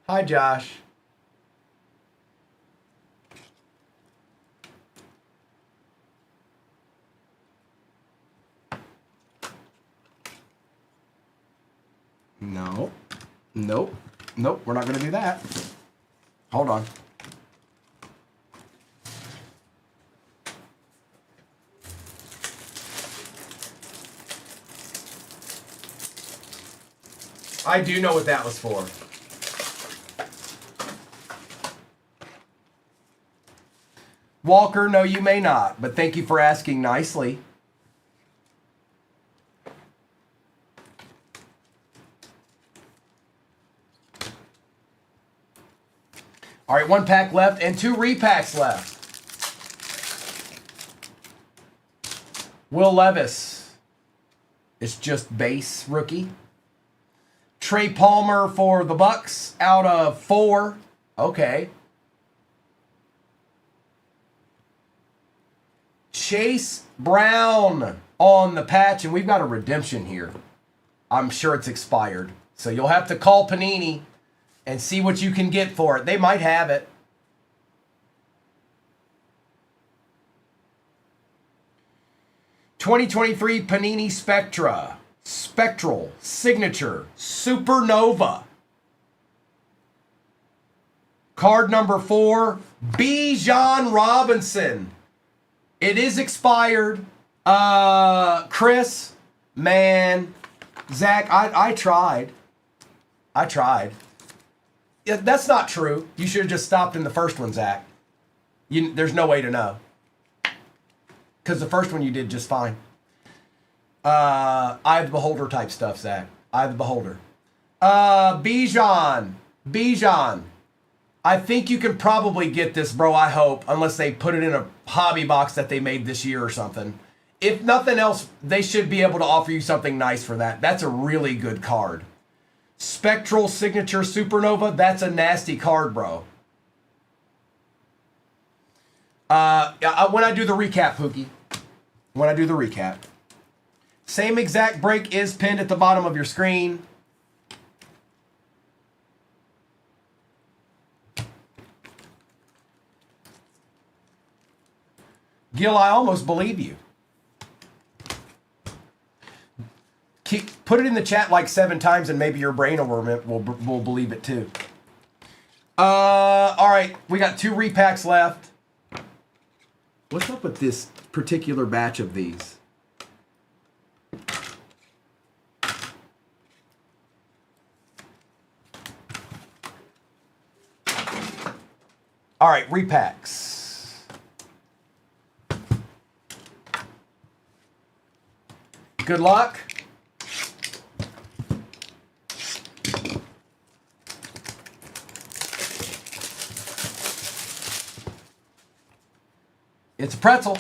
Hi, Josh. No. Nope. Nope. We're not going to do that. Hold on. I do know what that was for. Walker, no, you may not, but thank you for asking nicely. All right, 1 pack left and 2 repacks left. Will Levis. It's just base rookie. Trey Palmer for the Bucks out of 4. Okay. Chase Brown on the patch, and we've got a redemption here. I'm sure it's expired. So you'll have to call Panini and see what you can get for it. They might have it. '23 Panini Spectra. Spectral Signature Supernova. Card number 4, Bijan Robinson. It is expired. Chris, man, Zach, I tried. Yeah, that's not true. You should have just stopped in the first one, Zach. There's no way to know. Because the first one you did just fine. Eye of the Beholder type stuff, Zach. Eye of the Beholder. Bijan. I think you can probably get this, bro, I hope, unless they put it in a hobby box that they made this year or something. If nothing else, they should be able to offer you something nice for that. That's a really good card. Spectral Signature Supernova, that's a nasty card, bro. When I do the recap, Pookie. When I do the recap. Same exact break is pinned at the bottom of your screen. Gil, I almost believe you. Put it in the chat like 7 times and maybe your brain will believe it too. All right, we got 2 repacks left. What's up with this particular batch of these? All right, repacks. Good luck. It's a pretzel.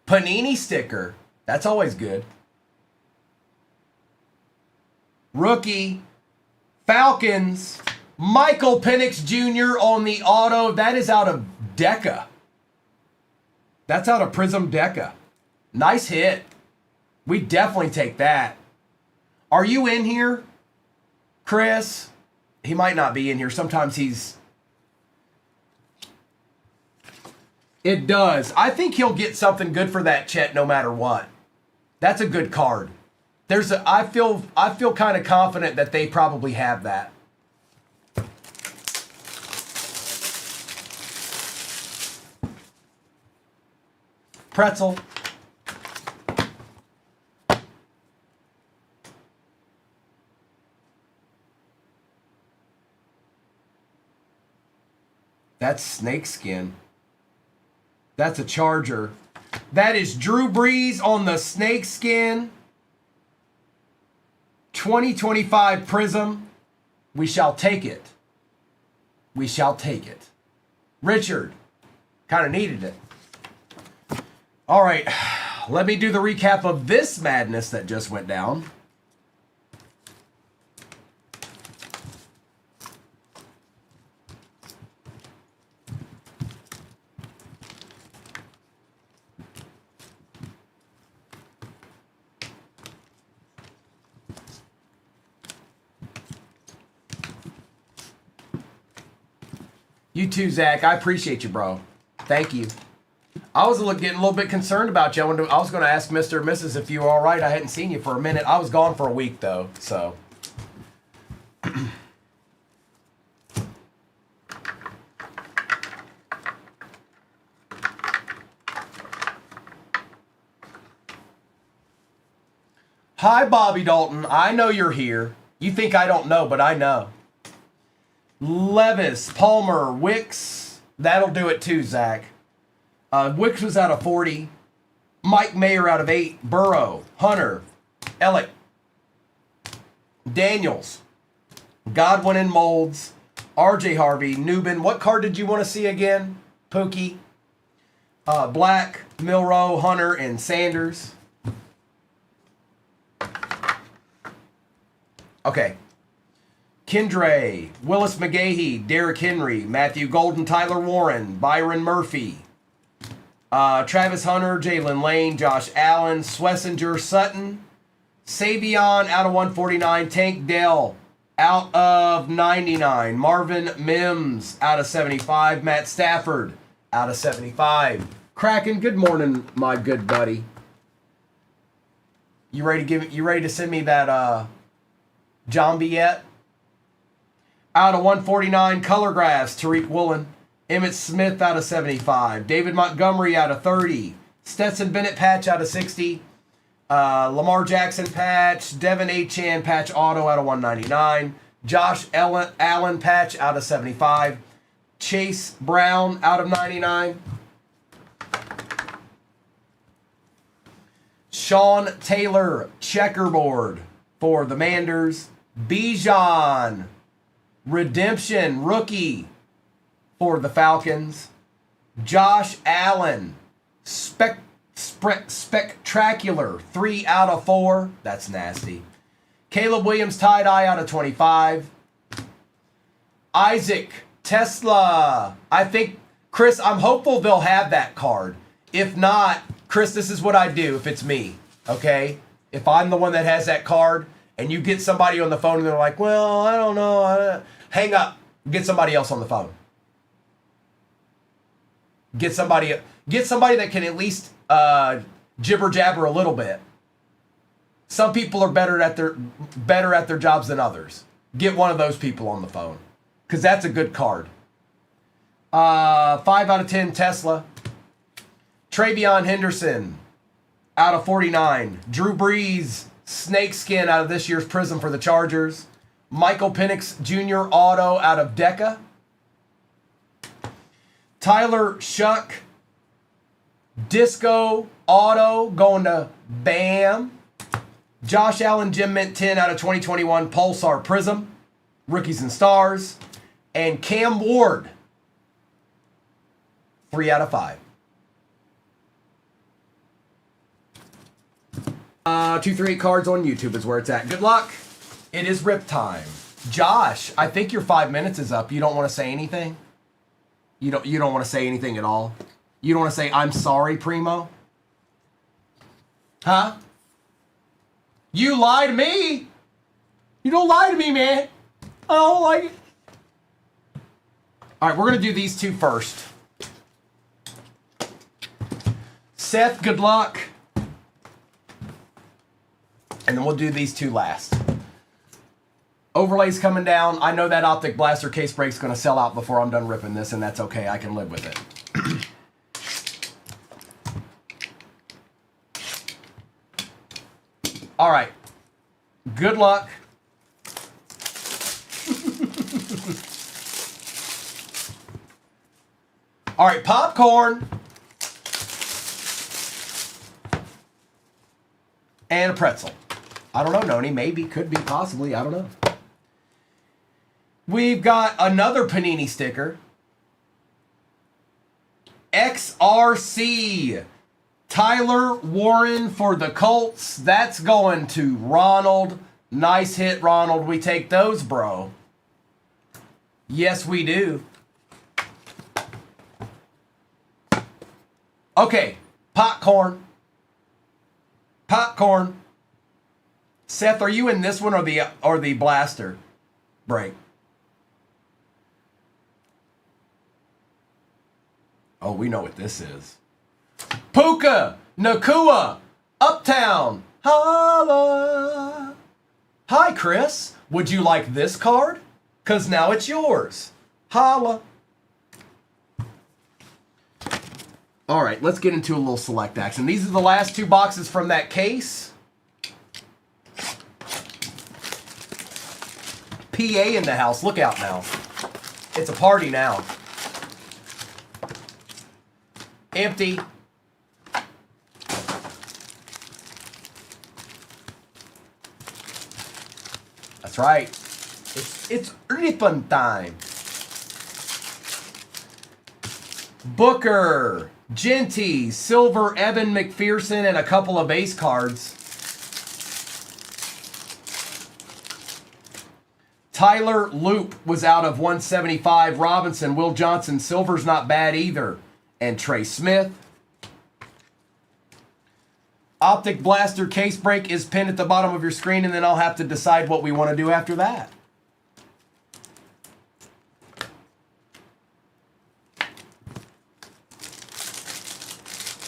Panini sticker. That's always good. Rookie. Falcons. Michael Penix Jr. on the auto. That is out of Deca. That's out of Prism Deca. Nice hit. We definitely take that. Are you in here, Chris? He might not be in here. Sometimes he's... It does. I think he'll get something good for that, Chet, no matter what. That's a good card. I feel kind of confident that they probably have that. Pretzel. That's snakeskin. That's a Charger. That is Drew Brees on the snakeskin 2025 Prism. We shall take it. We shall take it. Richard, kind of needed it. All right, let me do the recap of this madness that just went down. You too, Zach. I appreciate you, bro. Thank you. I was getting a little bit concerned about you. I was going to ask Mr. and Mrs. if you were all right. I hadn't seen you for a minute. I was gone for a week, though, so. Hi, Bobby Dalton. I know you're here. You think I don't know, but I know. Levis, Palmer, Wicks. That'll do it too, Zach. Wicks was out of 40. Mike Mayer out of 8. Burrow, Hunter, Ellick, Daniels, Godwin and Molds, RJ Harvey, Newbin. What card did you want to see again? Pookie. Black, Milrow, Hunter, and Sanders. Okay. Kendre, Willis McGahee, Derrick Henry, Matthew Golden, Tyler Warren, Byron Murphy, Travis Hunter, Jalen Lane, Josh Allen, Swessinger, Sutton, Savion out of 149, Tank Dell out of 99, Marvin Mims out of 75, Matt Stafford out of 75. Kraken, good morning, my good buddy. You ready to send me that Jambi yet? Out of 149, Color Graphs, Tariq Woolen. Emmett Smith out of 75. David Montgomery out of 30. Stetson Bennett patch out of 60. Lamar Jackson patch. Devin Achane patch auto out of 199. Josh Allen patch out of 75. Chase Brown out of 99. Sean Taylor checkerboard for the Manders. Bijan redemption rookie for the Falcons. Josh Allen spectacular 3 out of 4. That's nasty. Caleb Williams tie-dye out of 25. Isaac Tesla. I think, Chris, I'm hopeful they'll have that card. If not, Chris, this is what I do if it's me, okay? If I'm the one that has that card and you get somebody on the phone and they're like, well, I don't know. Hang up. Get somebody else on the phone. Get somebody that can at least jibber jabber a little bit. Some people are better at their jobs than others. Get one of those people on the phone, because that's a good card. 5 out of 10 Tesla. Travion Henderson out of 49. Drew Brees snakeskin out of this year's Prism for the Chargers. Michael Penix Jr. auto out of Deca. Tyler Shuck disco auto going to Bam. Josh Allen Gem Mint 10 out of 2021 Pulsar Prism. Rookies and Stars. And Cam Ward 3 out of 5. 238 cards on YouTube is where it's at. Good luck. It is rip time. Josh, I think your 5 minutes is up. You don't want to say anything? You don't want to say anything at all? You don't want to say, I'm sorry, Primo? Huh? You lie to me? You don't lie to me, man. I don't like it. All right, we're going to do these two first. Seth, good luck. And then we'll do these two last. Overlay's coming down. I know that Optic Blaster case break's going to sell out before I'm done ripping this, and that's okay. I can live with it. All right. Good luck. All right, popcorn. And a pretzel. I don't know, Noni. Maybe, could be, possibly. I don't know. We've got another Panini sticker. XRC. Tyler Warren for the Colts. That's going to Ronald. Nice hit, Ronald. We take those, bro. Yes, we do. Okay, popcorn. Popcorn. Seth, are you in this one or the blaster break? Oh, we know what this is. Puka Nakua Uptown Holla. Hi, Chris. Would you like this card? 'Cause now it's yours. Holla. All right, let's get into a little select action. These are the last two boxes from that case. PA in the house. Look out now. It's a party now. Empty. That's right. It's ribbon time. Booker, Genty, Silver, Evan McPherson, and a couple of base cards. Tyler Loop was out of 175. Robinson, Will Johnson, Silver's not bad either. And Trey Smith. Optic Blaster case break is pinned at the bottom of your screen, and then I'll have to decide what we want to do after that.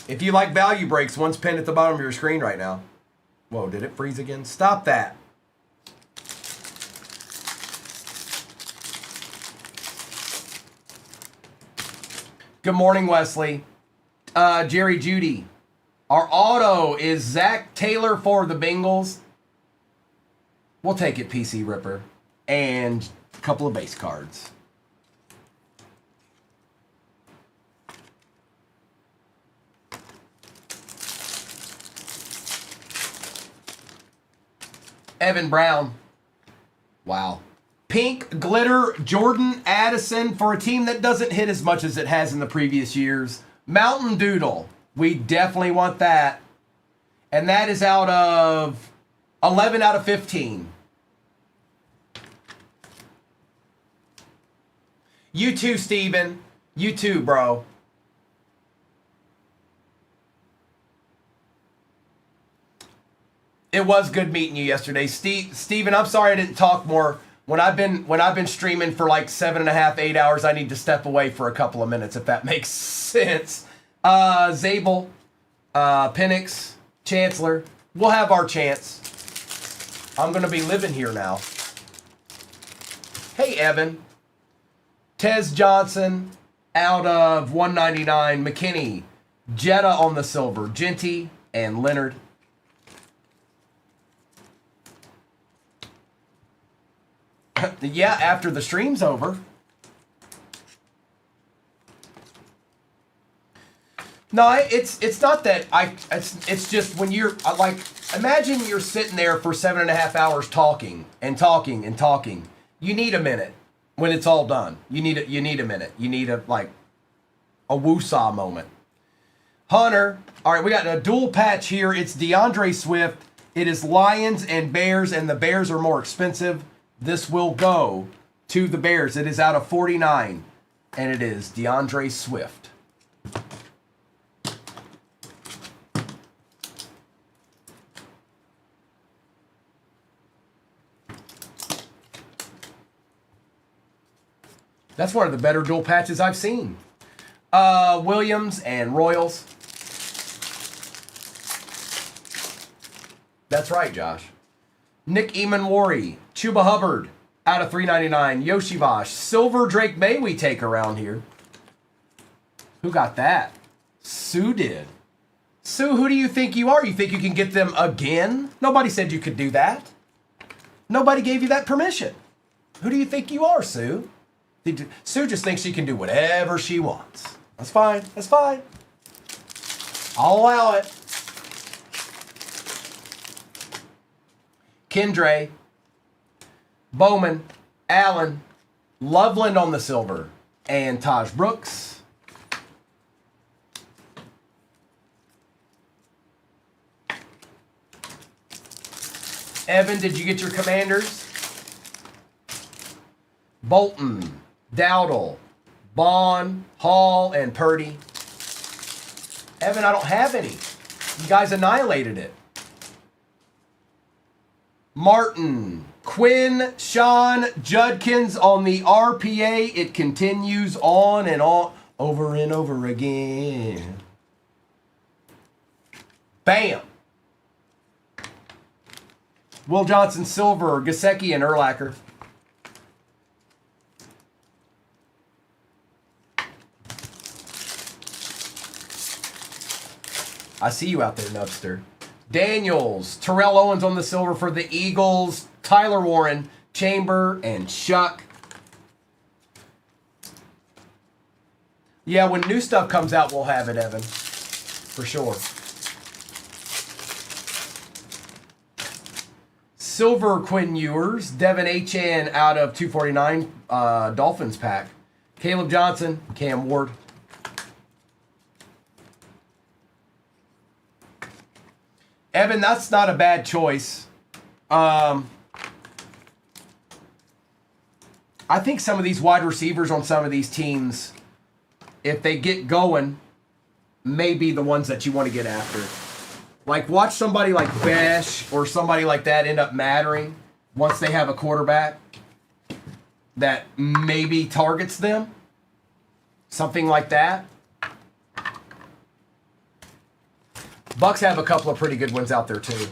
If you like value breaks, one's pinned at the bottom of your screen right now. Whoa, did it freeze again? Stop that. Good morning, Wesley. Jerry Judy. Our auto is Zach Taylor for the Bengals. We'll take it, PC Ripper. And a couple of base cards. Evan Brown. Wow. Pink Glitter Jordan Addison for a team that doesn't hit as much as it has in the previous years. Mountain Doodle. We definitely want that. And that is out of 11 out of 15. You too, Steven. You too, bro. It was good meeting you yesterday. Steven, I'm sorry I didn't talk more. When I've been streaming for like 7.5, 8 hours, I need to step away for a couple of minutes, if that makes sense. Zabel, Penix, Chancellor. We'll have our chance. I'm going to be living here now. Hey, Evan. Tez Johnson out of 199. McKinney. Jetta on the silver. Genty and Leonard. Yeah, after the stream's over. No, it's not that it's just when you're like, imagine you're sitting there for 7.5 hours talking and talking and talking. You need a minute when it's all done. You need a minute. You need a woosah moment. Hunter, all right, we got a dual patch here. It's DeAndre Swift. It is Lions and Bears, and the Bears are more expensive. This will go to the Bears. It is out of 49, and it is DeAndre Swift. That's one of the better dual patches I've seen. Williams and Royals. That's right, Josh. Nick Emanwari, Chuba Hubbard, out of 399. Yoshivash, Silver Drake May we take around here. Who got that? Sue did. Sue, who do you think you are? You think you can get them again? Nobody said you could do that. Nobody gave you that permission. Who do you think you are, Sue? Sue just thinks she can do whatever she wants. That's fine. That's fine. I'll allow it. Kendra, Bowman, Allen, Loveland on the silver, and Taj Brooks. Evan, did you get your Commanders? Bolton, Dowdle, Bond, Hall, and Purdy. Evan, I don't have any. You guys annihilated it. Martin, Quinn, Sean, Judkins on the RPA. It continues on and on, over and over again. Bam. Will Johnson, Silver, Gasecki, and Urlacher. I see you out there, Nubster. Daniels, Terrell Owens on the silver for the Eagles, Tyler Warren, Chamber, and Shuck. Yeah, when new stuff comes out, we'll have it, Evan. For sure. Silver Quinn Ewers, Devin Achan out of 249 Dolphins pack. Caleb Johnson, Cam Ward. Evan, that's not a bad choice. I think some of these wide receivers on some of these teams, if they get going, may be the ones that you want to get after. Like, watch somebody like Bash or somebody like that end up mattering once they have a quarterback that maybe targets them. Something like that. Bucks have a couple of pretty good ones out there, too.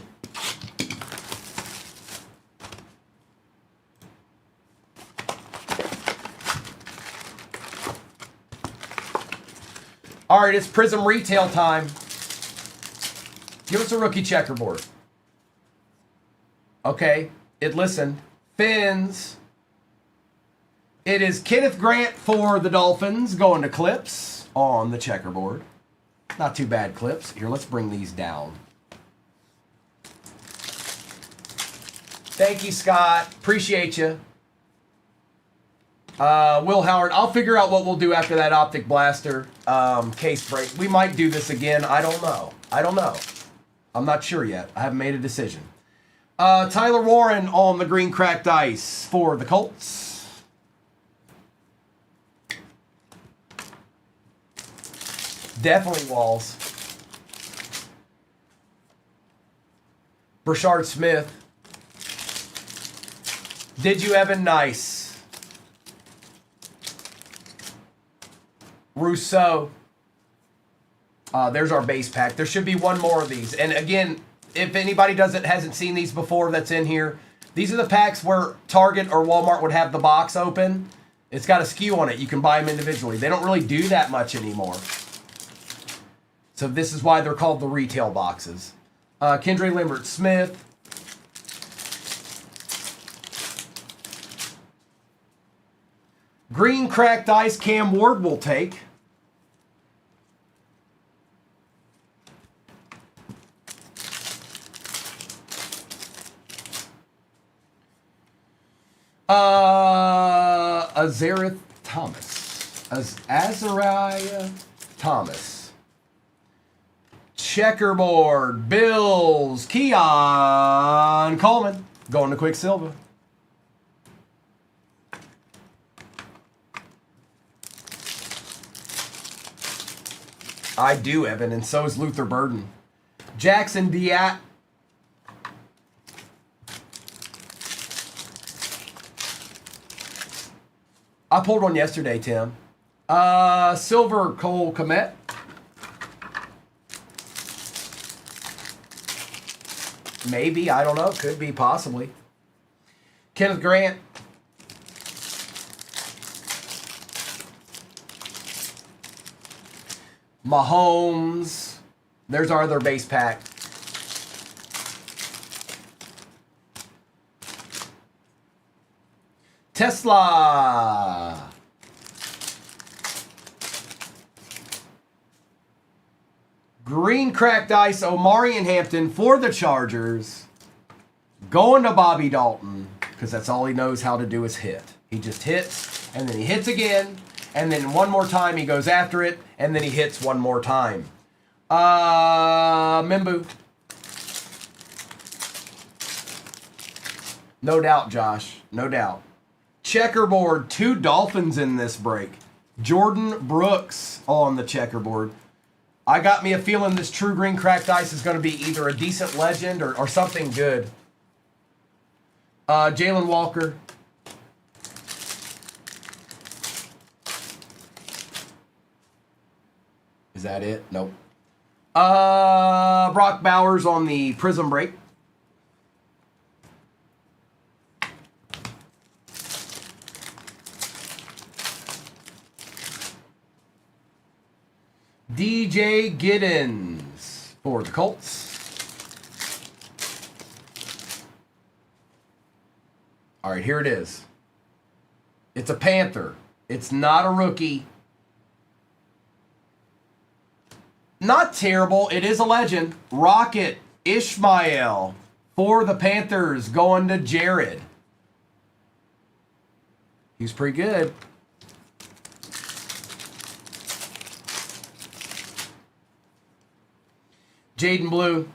All right, it's Prism Retail time. Give us a rookie checkerboard. Okay, it listened. Fins. It is Kenneth Grant for the Dolphins going to Clips on the checkerboard. Not too bad, Clips. Here, let's bring these down. Thank you, Scott. Appreciate you. Will Howard, I'll figure out what we'll do after that Optic Blaster case break. We might do this again. I don't know. I'm not sure yet. I haven't made a decision. Tyler Warren on the green cracked ice for the Colts. Definitely Walls. Brashard Smith. Did you, Evan? Nice. Rousseau. There's our base pack. There should be one more of these. And again, if anybody hasn't seen these before that's in here, these are the packs where Target or Walmart would have the box open. It's got a SKU on it. You can buy them individually. They don't really do that much anymore. So this is why they're called the retail boxes. Kendra Lambert Smith. Green cracked ice, Cam Ward will take. Azariah Thomas. Azariah Thomas. Checkerboard. Bills. Keon Coleman. Going to Quicksilver. I do, Evan, and so is Luther Burden. Jackson Diat. I pulled one yesterday, Tim. Silver Cole Komet. Maybe, I don't know. Could be, possibly. Kenneth Grant. Mahomes. There's our other base pack. Tesla. Green cracked ice, Omari and Hampton for the Chargers. Going to Bobby Dalton, because that's all he knows how to do is hit. He just hits, and then he hits again, and then one more time he goes after it, and then he hits one more time. Mimbu. No doubt, Josh. No doubt. Checkerboard. 2 Dolphins in this break. Jordan Brooks on the checkerboard. I got me a feeling this True Green Cracked Ice is going to be either a decent legend or something good. Jalen Walker. Is that it? Nope. Brock Bowers on the Prism break. DJ Giddens for the Colts. All right, here it is. It's a Panther. It's not a rookie. Not terrible. It is a legend. Rocket Ishmael for the Panthers going to Jared. He's pretty good. Jaden Blue.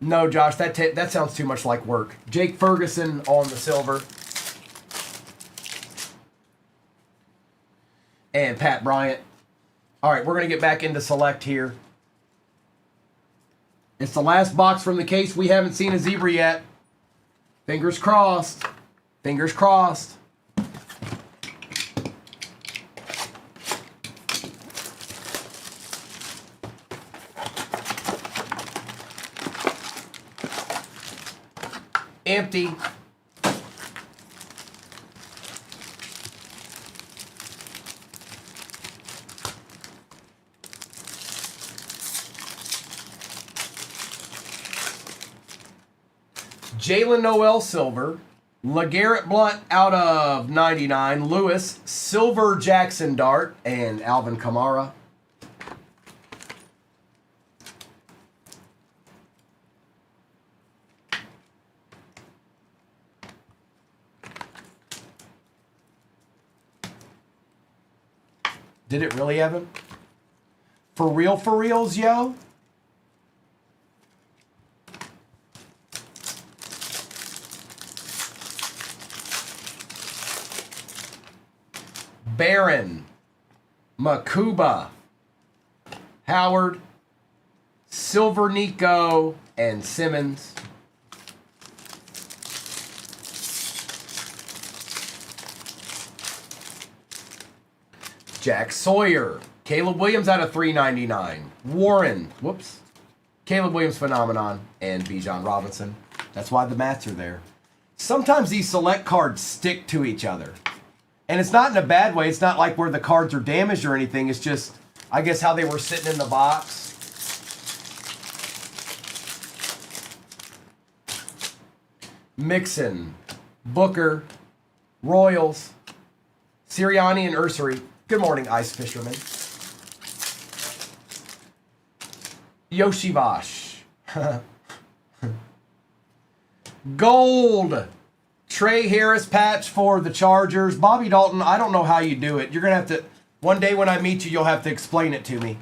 No, Josh, that sounds too much like work. Jake Ferguson on the silver. And Pat Bryant. All right, we're going to get back into select here. It's the last box from the case. We haven't seen a zebra yet. Fingers crossed. Fingers crossed. Empty. Jalen Noel silver. LeGarrette Blunt out of 99. Lewis silver Jackson Dart and Alvin Kamara. Did it really, Evan? For reals, yo? Barron, Makuba, Howard, Silver Nico, and Simmons. Jack Sawyer. Caleb Williams out of 399. Warren. Whoops. Caleb Williams phenomenon. And Bijan Robinson. That's why the mats are there. Sometimes these select cards stick to each other. And it's not in a bad way. It's not like where the cards are damaged or anything. It's just, I guess, how they were sitting in the box. Mixon. Booker. Royals. Sirianni and Ursary. Good morning, Ice Fisherman. Yoshivash. Gold. Trey Harris patch for the Chargers. Bobby Dalton, I don't know how you do it. You're going to have to, one day when I meet you, you'll have to explain it to me.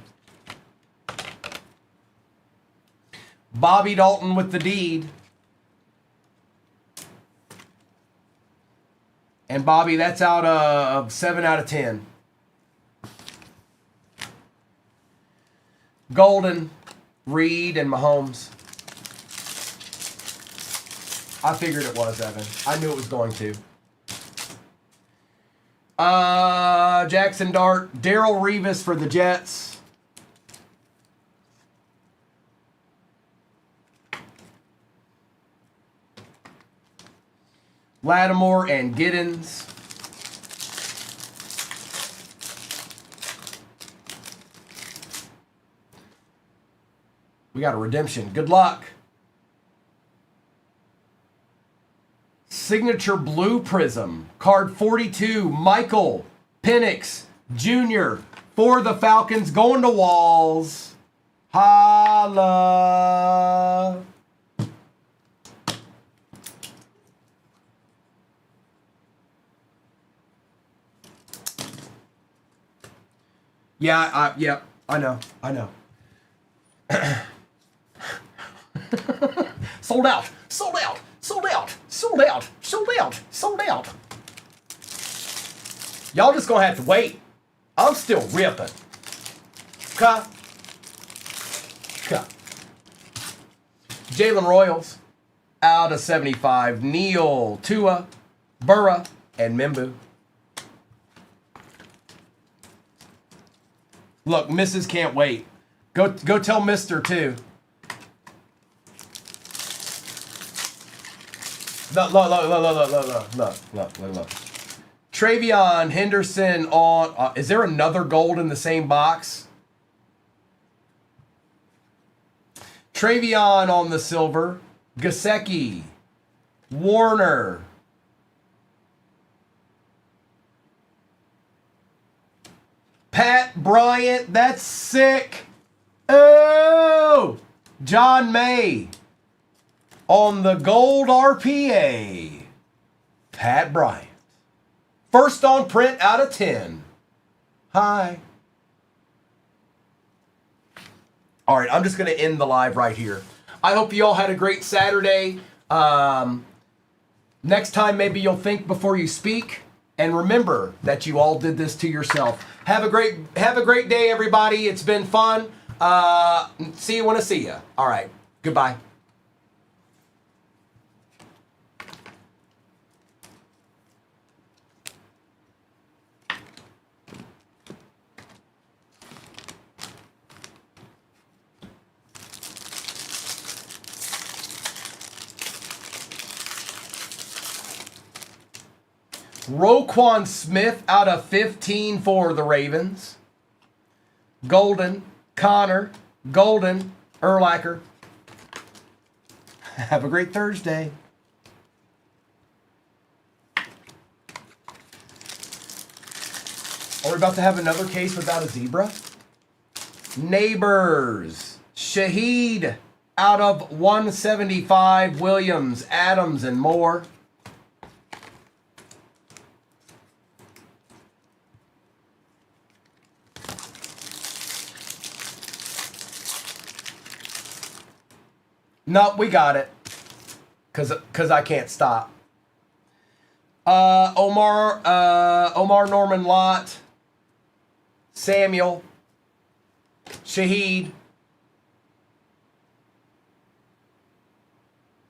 Bobby Dalton with the deed. And Bobby, that's out of 7 out of 10. Golden, Reed, and Mahomes. I figured it was, Evan. I knew it was going to. Jackson Dart, Darrelle Revis for the Jets. Lattimore and Giddens. We got a redemption. Good luck. Signature Blue Prism. Card 42, Michael Penix Jr. for the Falcons. Going to Walls. Holla. Yeah, I know. Sold out. Y'all just gonna have to wait. I'm still ripping. Cut. Jalen Royals out of 75. Neal, Tua, Burra, and Mimbu. Look, Mrs. can't wait. Go tell Mr. too. Look. Travion Henderson on... is there another gold in the same box? Travion on the silver. Gasecki. Warner. Pat Bryant, that's sick. Oh! John May on the gold RPA. Pat Bryant. First on print out of 10. Hi. All right, I'm just going to end the live right here. I hope you all had a great Saturday. Next time, maybe you'll think before you speak. And remember that you all did this to yourself. Have a great day, everybody. It's been fun. See you when I see you. All right. Goodbye. Roquan Smith out of 15 for the Ravens. Golden, Connor, Golden, Urlacher. Have a great Thursday. Are we about to have another case without a zebra? Neighbors. Shaheed out of 175. Williams, Adams, and more. Nope, we got it. Cause I can't stop. Omar Norman Lott, Samuel, Shaheed.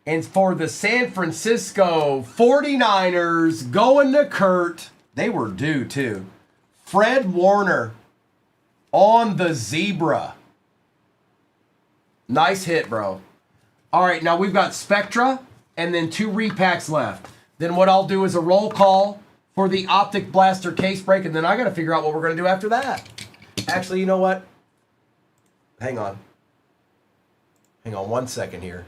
And for the San Francisco 49ers, going to Kurt. They were due too. Fred Warner on the zebra. Nice hit, bro. All right, now we've got Spectra and then 2 repacks left. Then what I'll do is a roll call for the Optic Blaster case break, and then I got to figure out what we're going to do after that. Actually, you know what? Hang on. Hang on 1 second here.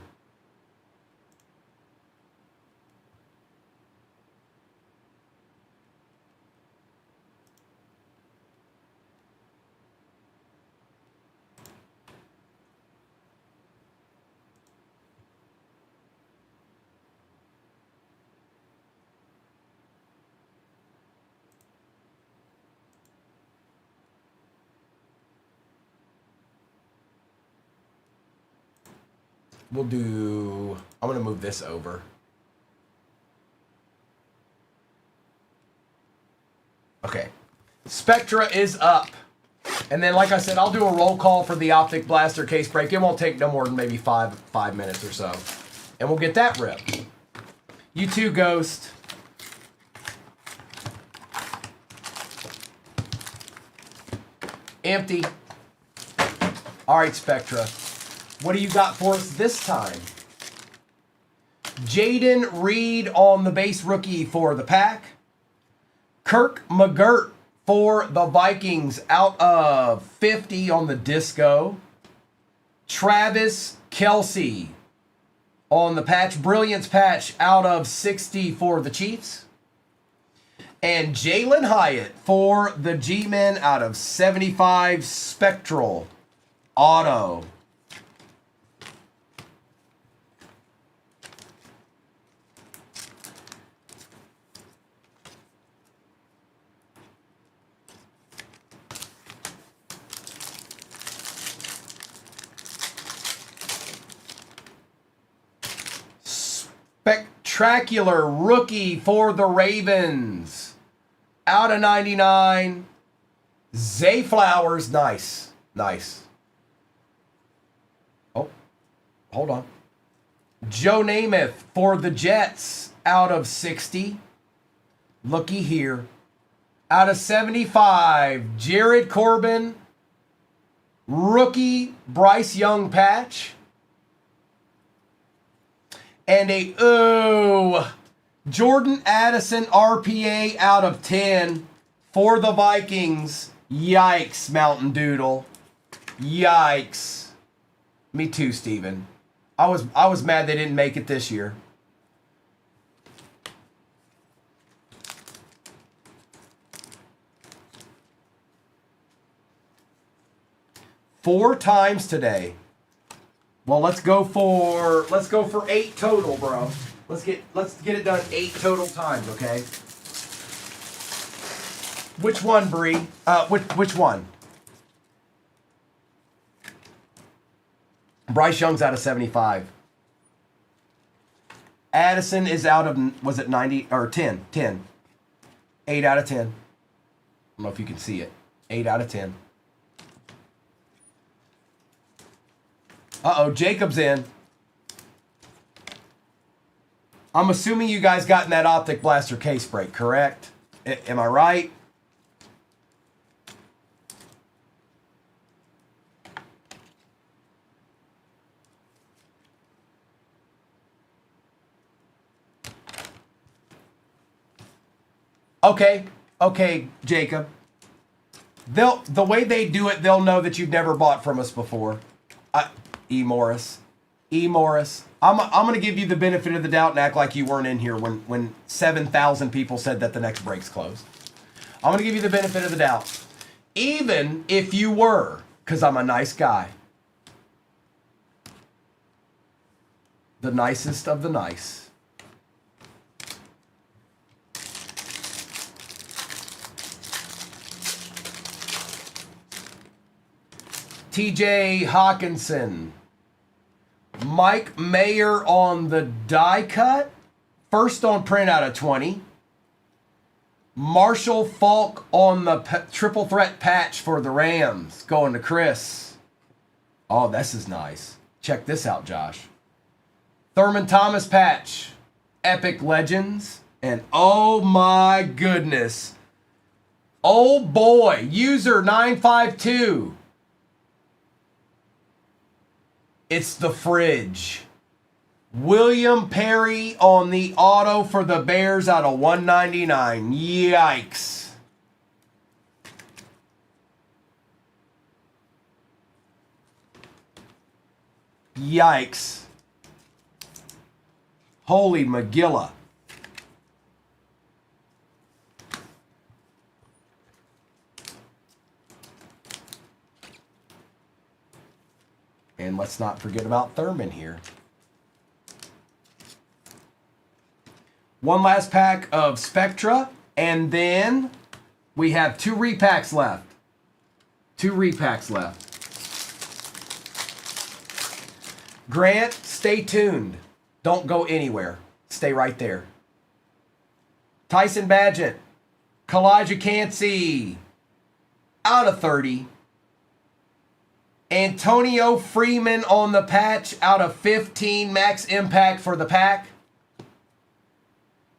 We'll do, I'm going to move this over. Okay. Spectra is up. And then, like I said, I'll do a roll call for the Optic Blaster case break. It won't take no more than maybe five minutes or so. And we'll get that ripped. You too, Ghost. Empty. All right, Spectra. What do you got for us this time? Jaden Reed on the base rookie for the Pack. Kirk McGirt for the Vikings out of 50 on the disco. Travis Kelce on the patch. Brilliance patch out of 60 for the Chiefs. And Jalen Hyatt for the G-Men out of 75 Spectral Auto. Spectacular rookie for the Ravens. Out of 99. Zay Flowers. Nice. Nice. Oh, hold on. Joe Namath for the Jets. Out of 60. Looky here. Out of 75. Jared Corbin. Rookie Bryce Young patch. And a Jordan Addison RPA out of 10 for the Vikings. Yikes, Mountain Doodle. Yikes. Me too, Steven. I was mad they didn't make it this year. Four times today. Well, let's go for 8 total, bro. Let's get it done 8 total times, okay? Which one, Bree? Which one? Bryce Young's out of 75. Addison is out of, was it 90 or 10? 10. 8 out of 10. I don't know if you can see it. 8 out of 10. Uh-oh, Jacob's in. I'm assuming you guys got in that Optic Blaster case break, correct? Am I right? Okay, Jacob. The way they do it, they'll know that you've never bought from us before. E. Morris. I'm going to give you the benefit of the doubt and act like you weren't in here when 7,000 people said that the next break's closed. I'm going to give you the benefit of the doubt. Even if you were, because I'm a nice guy. The nicest of the nice. TJ Hawkinson. Mike Mayer on the die cut. First on print out of 20. Marshall Falk on the triple threat patch for the Rams. Going to Chris. Oh, this is nice. Check this out, Josh. Thurman Thomas patch. Epic Legends. And oh my goodness. Oh boy. User 952. It's the fridge. William Perry on the auto for the Bears out of 199. Yikes. Yikes. Holy Magilla. And let's not forget about Thurman here. One last pack of Spectra, and then we have 2 repacks left. 2 repacks left. Grant, stay tuned. Don't go anywhere. Stay right there. Tyson Badgett, Kalijah Cansey, out of 30. Antonio Freeman on the patch out of 15 max impact for the pack.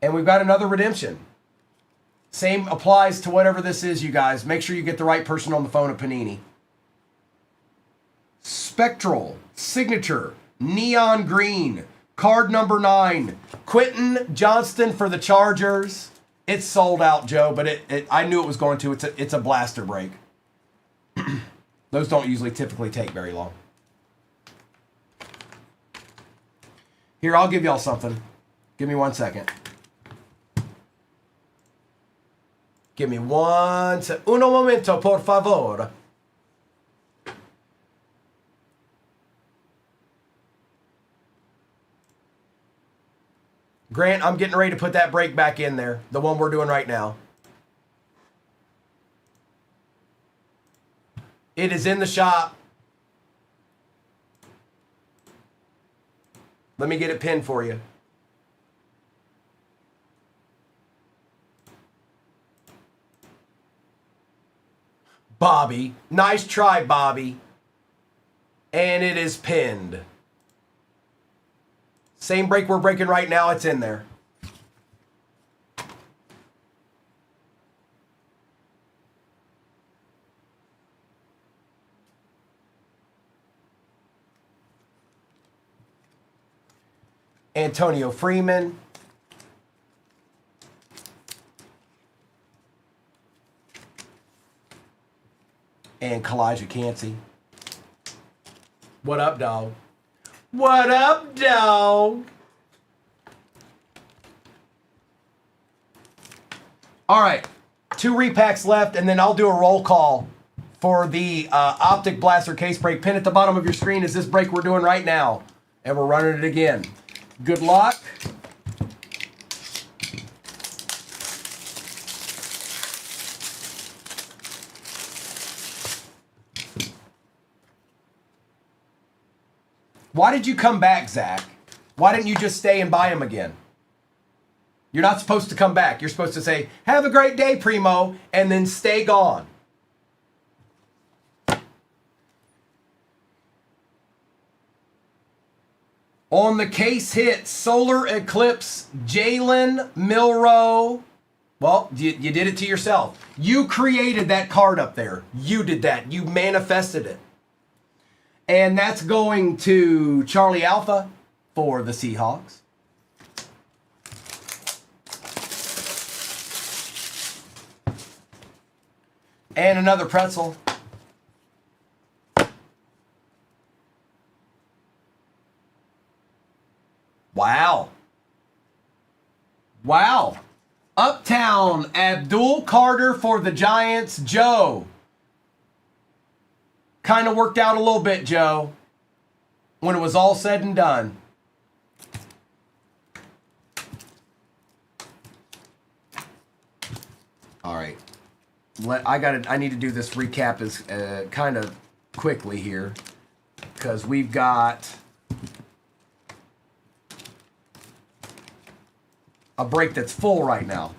And we've got another redemption. Same applies to whatever this is, you guys. Make sure you get the right person on the phone at Panini. Spectral, signature, neon green, card number 9. Quentin Johnston for the Chargers. It's sold out, Joe, but I knew it was going to. It's a blaster break. Those don't typically take very long. Here, I'll give y'all something. Give me 1 second. Give me uno momento, por favor. Grant, I'm getting ready to put that break back in there. The one we're doing right now. It is in the shop. Let me get it pinned for you. Bobby. Nice try, Bobby. And it is pinned. Same break we're breaking right now, it's in there. Antonio Freeman. And Kalijah Cansey. What up, dog? What up, dog? All right, 2 repacks left, and then I'll do a roll call for the Optic Blaster case break. Pin at the bottom of your screen is this break we're doing right now, and we're running it again. Good luck. Why did you come back, Zach? Why didn't you just stay and buy them again? You're not supposed to come back. You're supposed to say, have a great day, Primo, and then stay gone. On the case hit, Solar Eclipse, Jalen Milroe. Well, you did it to yourself. You created that card up there. You did that. You manifested it. And that's going to Charlie Alpha for the Seahawks. And another pretzel. Wow. Wow. Uptown Abdul Carter for the Giants. Joe. Kind of worked out a little bit, Joe, when it was all said and done. All right. I need to do this recap as kind of quickly here because we've got a break that's full right now.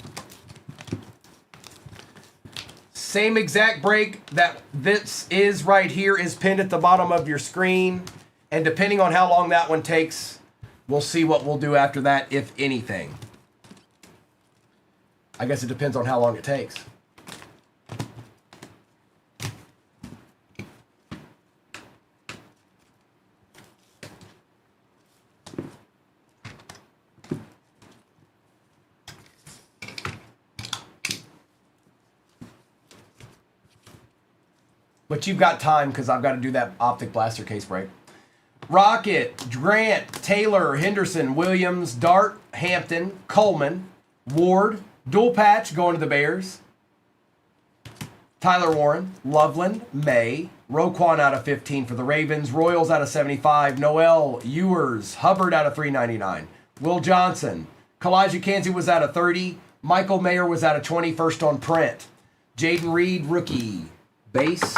Same exact break that this is right here is pinned at the bottom of your screen. And depending on how long that one takes, we'll see what we'll do after that, if anything. I guess it depends on how long it takes. But you've got time because I've got to do that Optic Blaster case break. Rocket, Grant, Taylor, Henderson, Williams, Dart, Hampton, Coleman, Ward, dual patch going to the Bears. Tyler Warren, Loveland, May, Roquan out of 15 for the Ravens, Royals out of 75, Noel Ewers, Hubbard out of 399, Will Johnson, Kalijah Cansey was out of 30, Michael Mayer was out of 20, first on print. Jaden Reed, rookie, base.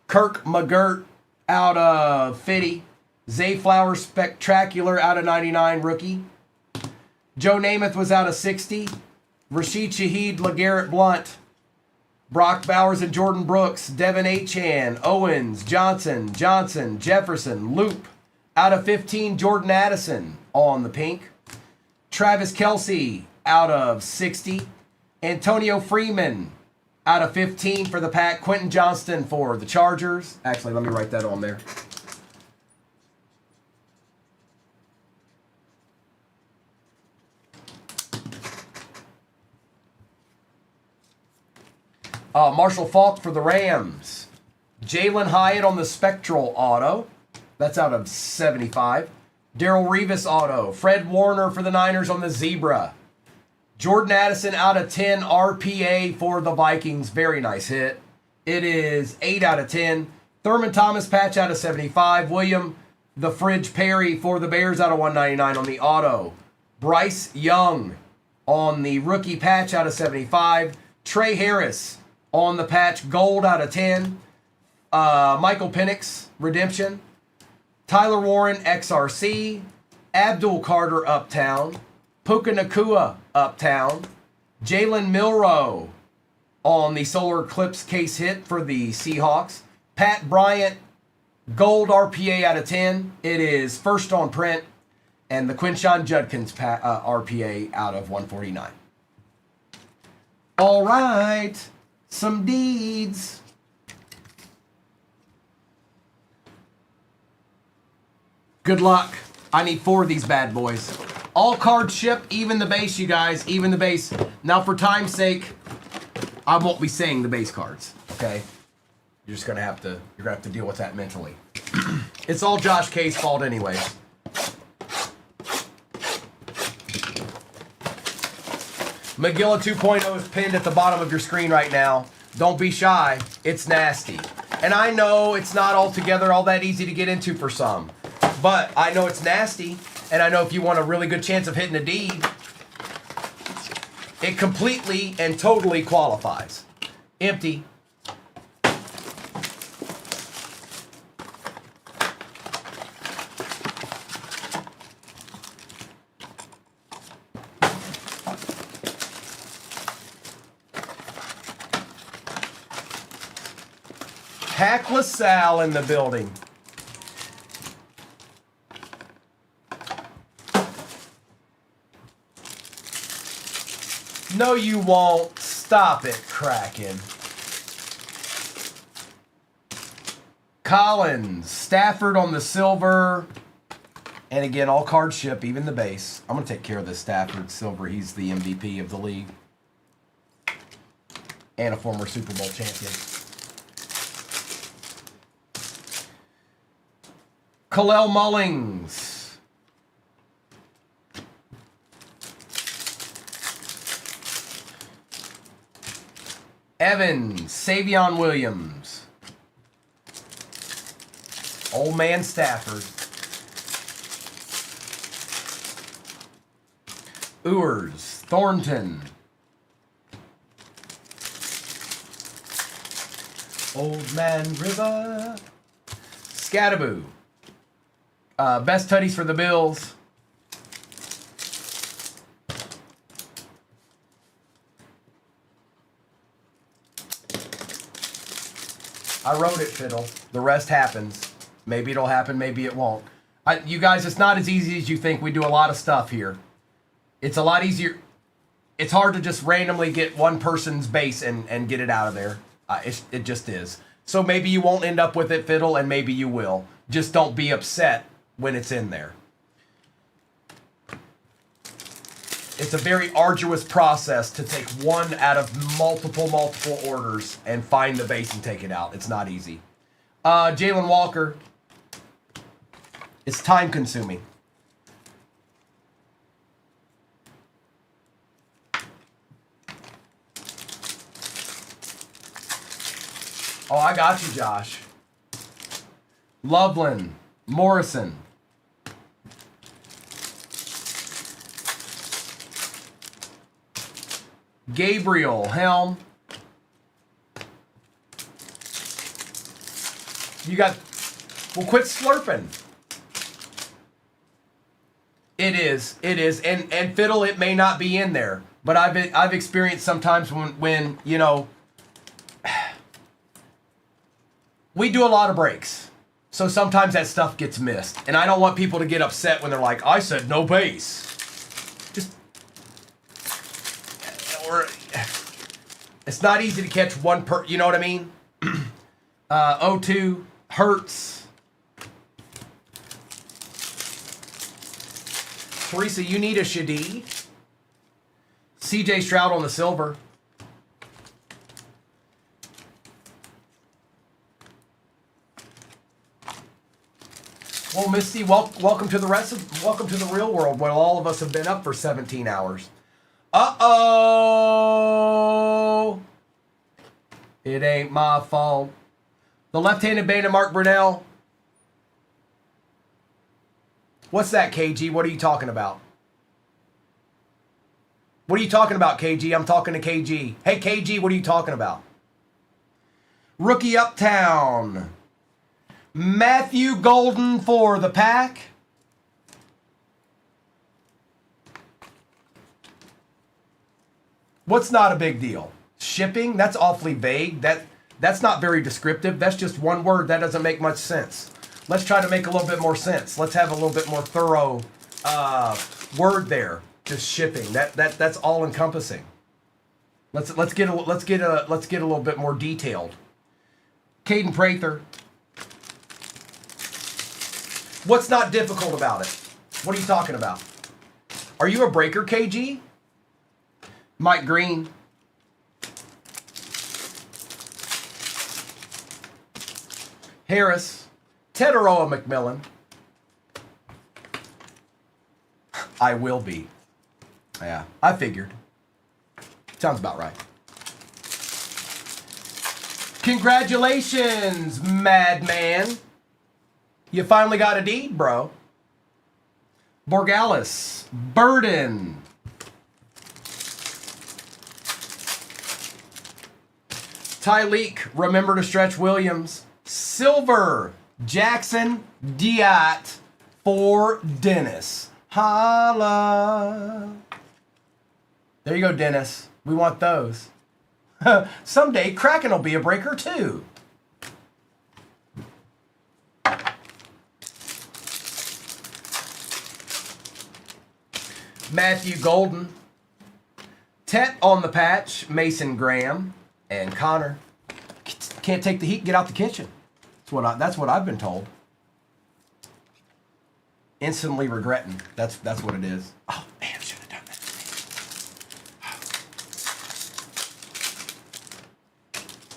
Kirk McGirt out of 50. Zay Flowers Spectacular out of 99, rookie. Joe Namath was out of 60. Rashid Shaheed, LeGarrette Blunt. Brock Bowers and Jordan Brooks. Devin Achan, Owens, Johnson, Jefferson, Loop. Out of 15, Jordan Addison on the pink. Travis Kelce out of 60. Antonio Freeman out of 15 for the pack. Quentin Johnston for the Chargers. Actually, let me write that on there. Marshall Faulk for the Rams. Jalen Hyatt on the Spectral Auto. That's out of 75. Darrell Revis auto. Fred Warner for the Niners on the zebra. Jordan Addison out of 10 RPA for the Vikings. Very nice hit. It is 8 out of 10. Thurman Thomas patch out of 75. William the Fridge Perry for the Bears out of 199 on the auto. Bryce Young on the rookie patch out of 75. Trey Harris on the patch gold out of 10. Michael Penix redemption. Tyler Warren XRC. Abdul Carter Uptown. Puka Nakua Uptown. Jalen Milroe on the Solar Eclipse case hit for the Seahawks. Pat Bryant gold RPA out of 10. It is first on print. And the Quinshon Judkins RPA out of 149. All right. Some deeds. Good luck. I need 4 of these bad boys. All cards ship, even the base, you guys. Even the base. Now, for time's sake, I won't be saying the base cards. Okay? You're just gonna have to deal with that mentally. It's all Josh K's fault anyways. Magilla 2.0 is pinned at the bottom of your screen right now. Don't be shy. It's nasty. And I know it's not altogether all that easy to get into for some. But I know it's nasty. And I know if you want a really good chance of hitting a deed, it completely and totally qualifies. Empty. Hack LaSalle in the building. No, you won't. Stop it, Kraken. Collins, Stafford on the silver. And again, all cards ship, even the base. I'm going to take care of this Stafford silver. He's the MVP of the league. And a former Super Bowl champion. Kalel Mullings. Evans, Savion Williams. Old man Stafford. Ewers, Thornton. Old man River. Scattaboo. Best tutties for the Bills. I wrote it, Fiddle. The rest happens. Maybe it'll happen, maybe it won't. You guys, it's not as easy as you think. We do a lot of stuff here. It's a lot easier. It's hard to just randomly get one person's base and get it out of there. It just is. So maybe you won't end up with it, Fiddle, and maybe you will. Just don't be upset when it's in there. It's a very arduous process to take one out of multiple orders and find the base and take it out. It's not easy. Jalen Walker. It's time consuming. Oh, I got you, Josh. Loveland, Morrison. Gabriel, Helm. You got, well, quit slurping. It is. And Fiddle, it may not be in there, but I've experienced sometimes when you know, we do a lot of breaks. So sometimes that stuff gets missed. And I don't want people to get upset when they're like, I said no base. Just, or, it's not easy to catch one you know what I mean? 0-2, Hurts. Teresa, you need a Shadid. CJ Stroud on the silver. Well, Misty, welcome to the welcome to the real world where all of us have been up for 17 hours. Uh-oh. It ain't my fault. The left-handed bandit, Mark Brunell. What's that, KG? What are you talking about? What are you talking about, KG? I'm talking to KG. Hey, KG, what are you talking about? Rookie Uptown. Matthew Golden for the pack. What's not a big deal? Shipping? That's awfully vague. That's not very descriptive. That's just one word. That doesn't make much sense. Let's try to make a little bit more sense. Let's have a little bit more thorough word there. Just shipping. That's all encompassing. Let's get a little bit more detailed. Caden Prather. What's not difficult about it? What are you talking about? Are you a breaker, KG? Mike Green. Harris. Teteroa McMillan. I will be. Yeah, I figured. Sounds about right. Congratulations, madman. You finally got a deed, bro. Borgalis. Burden. Tyleek. Remember to stretch Williams. Silver. Jackson Diat for Dennis. Holla. There you go, Dennis. We want those. Someday, Kraken will be a breaker too. Matthew Golden. Tet on the patch. Mason Graham. And Connor. Can't take the heat, get out the kitchen. That's what I've been told. Instantly regretting. That's what it is. Oh man, I should have done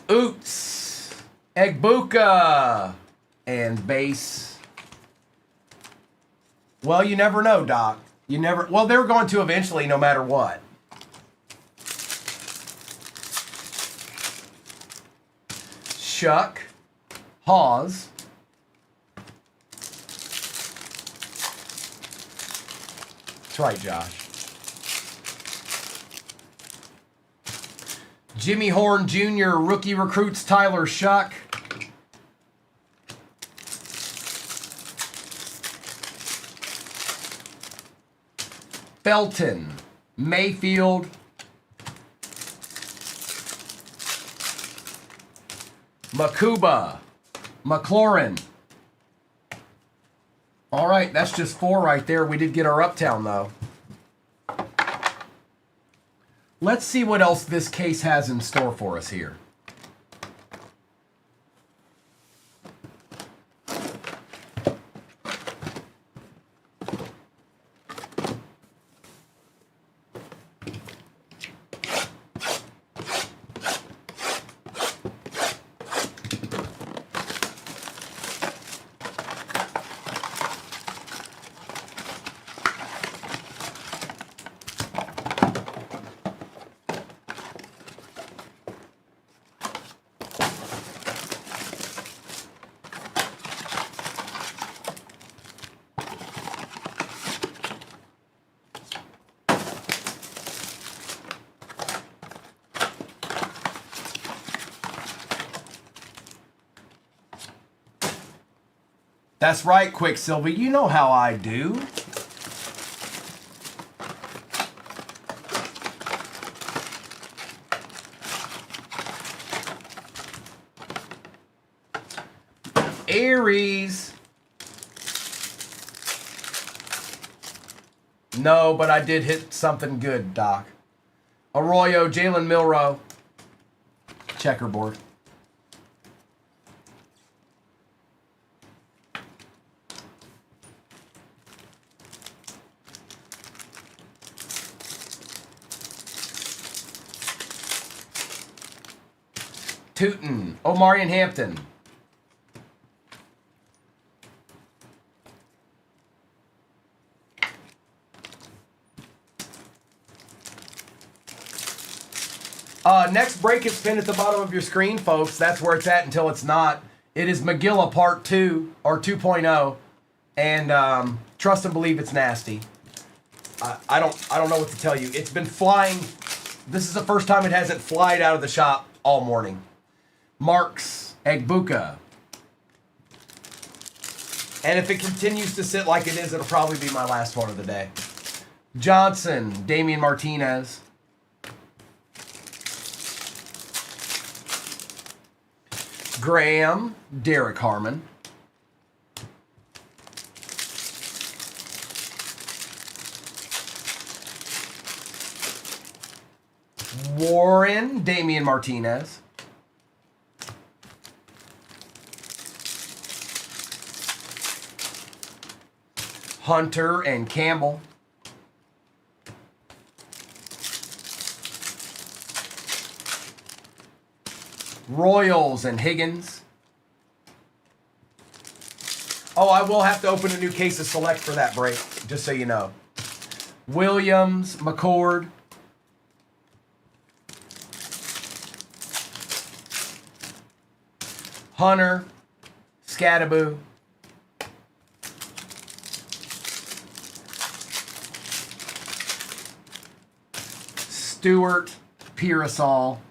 that. Oots. Egbuka. And base. Well, you never know, Doc. Well, they're going to eventually, no matter what. Shuck. Hawes. That's right, Josh. Jimmy Horn Jr. Rookie recruits Tyler Shuck. Felton. Mayfield. Makuba. McLaurin. All right, that's just 4 right there. We did get our Uptown, though. Let's see what else this case has in store for us here. That's right, Quicksilver. You know how I do. Aries. No, but I did hit something good, Doc. Arroyo, Jalen Milrow. Checkerboard. Tootin, Omarion Hampton. Next break is pinned at the bottom of your screen, folks. That's where it's at until it's not. It is Magilla Part 2 or 2.0, and trust and believe it's nasty. I don't know what to tell you. It's been flying. This is the first time it hasn't flied out of the shop all morning. Marks Egbuka. And if it continues to sit like it is, it'll probably be my last one of the day. Johnson, Damian Martinez. Graham, Derek Harmon. Warren, Damian Martinez. Hunter and Campbell. Royals and Higgins. Oh, I will have to open a new case of Select for that break, just so you know. Williams, McCord. Hunter, Scadaboo. Stewart, Pearsall.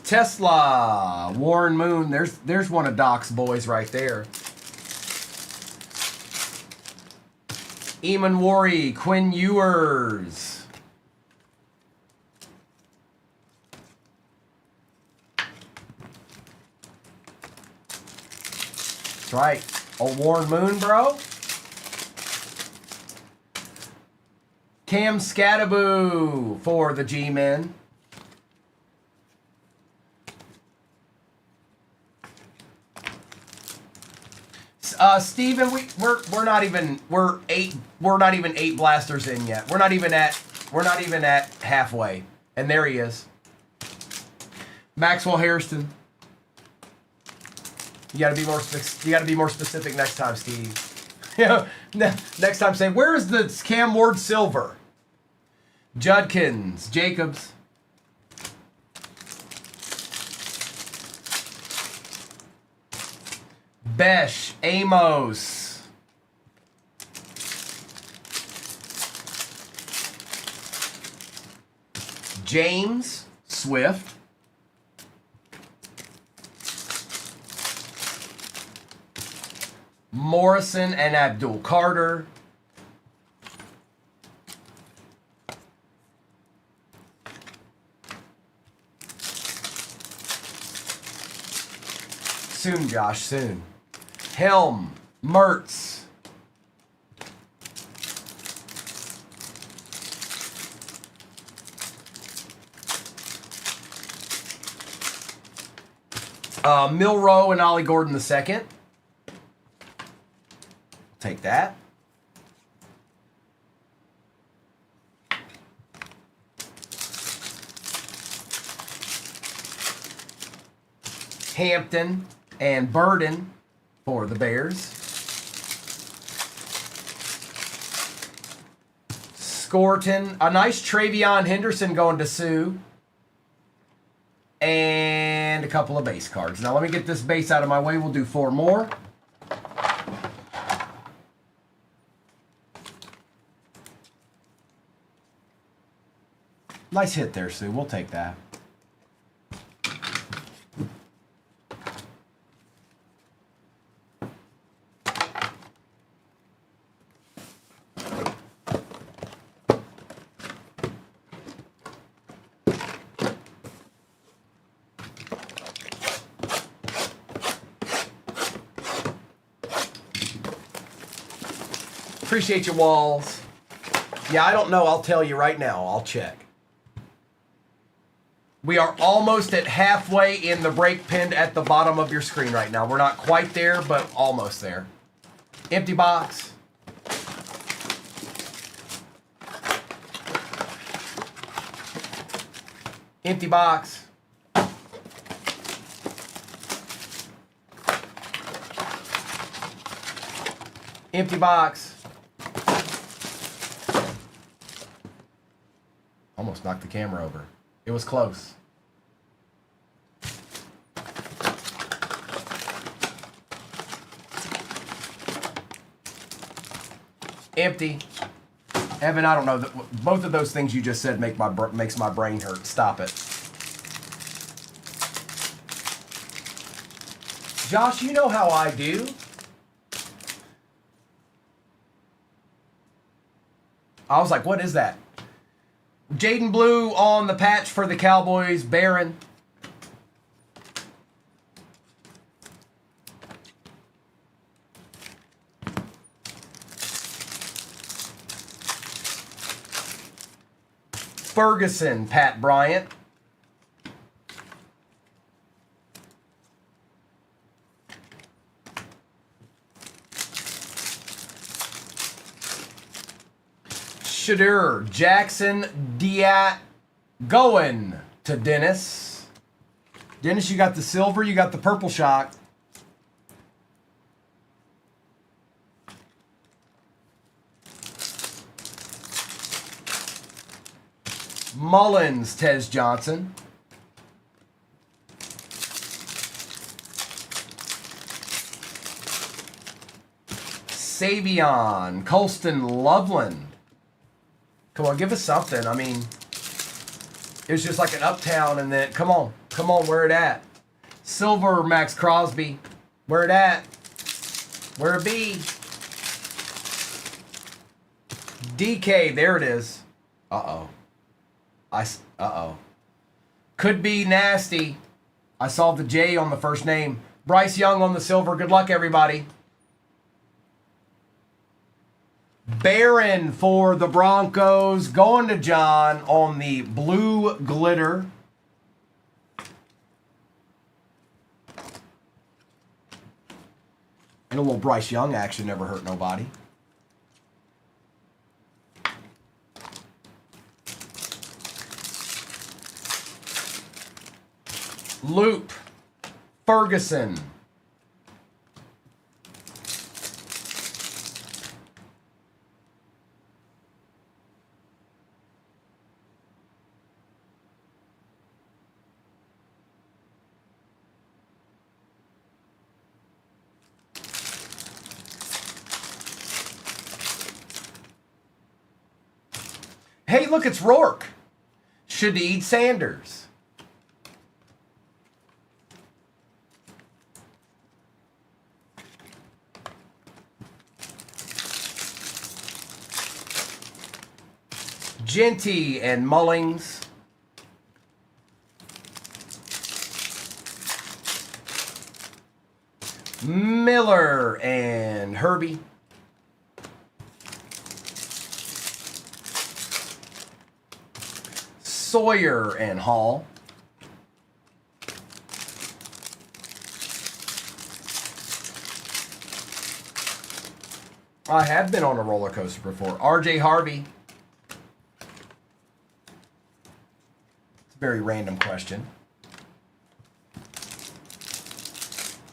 Tesla, Warren Moon. There's one of Doc's boys right there. Eamon Worry, Quinn Ewers. That's right. Oh, Warren Moon, bro. Cam Scadaboo for the G-Men. Steven, we're not even eight blasters in yet. We're not even at halfway. And there he is. Maxwell Hairston. You gotta be more specific next time, Steve. Next time say, where is the Cam Ward Silver? Judkins, Jacobs. Besh, Amos. James, Swift. Morrison and Abdul Carter. Soon, Josh, soon. Helm, Mertz. Milrow and Ollie Gordon II. Take that. Hampton and Burden for the Bears. Scorton, a nice Travion Henderson going to Sue. And a couple of base cards. Now let me get this base out of my way. We'll do 4 more. Nice hit there, Sue. We'll take that. Appreciate your walls. Yeah, I don't know. I'll tell you right now. I'll check. We are almost at halfway in the break pinned at the bottom of your screen right now. We're not quite there, but almost there. Empty box. Empty box. Empty box. Almost knocked the camera over. It was close. Empty. Evan, I don't know. Both of those things you just said makes my brain hurt. Stop it. Josh, you know how I do. I was like, what is that? Jaden Blue on the patch for the Cowboys. Barron. Ferguson, Pat Bryant. Shadur Jackson Diat going to Dennis. Dennis, you got the silver, you got the purple shock. Mullins, Tez Johnson. Savion, Colston Loveland. Come on, give us something. I mean, it was just like an uptown and then, come on, where it at? Silver, Max Crosby. Where it at? Where it be? DK, there it is. Uh-oh. Uh-oh. Could be nasty. I saw the J on the first name. Bryce Young on the silver. Good luck, everybody. Barron for the Broncos. Going to John on the blue glitter. And a little Bryce Young action never hurt nobody. Loop, Ferguson. Hey, look, it's Rourke. Shadeed Sanders. Genty and Mullings. Miller and Herbie. Sawyer and Hall. I have been on a roller coaster before. RJ Harvey. Very random question.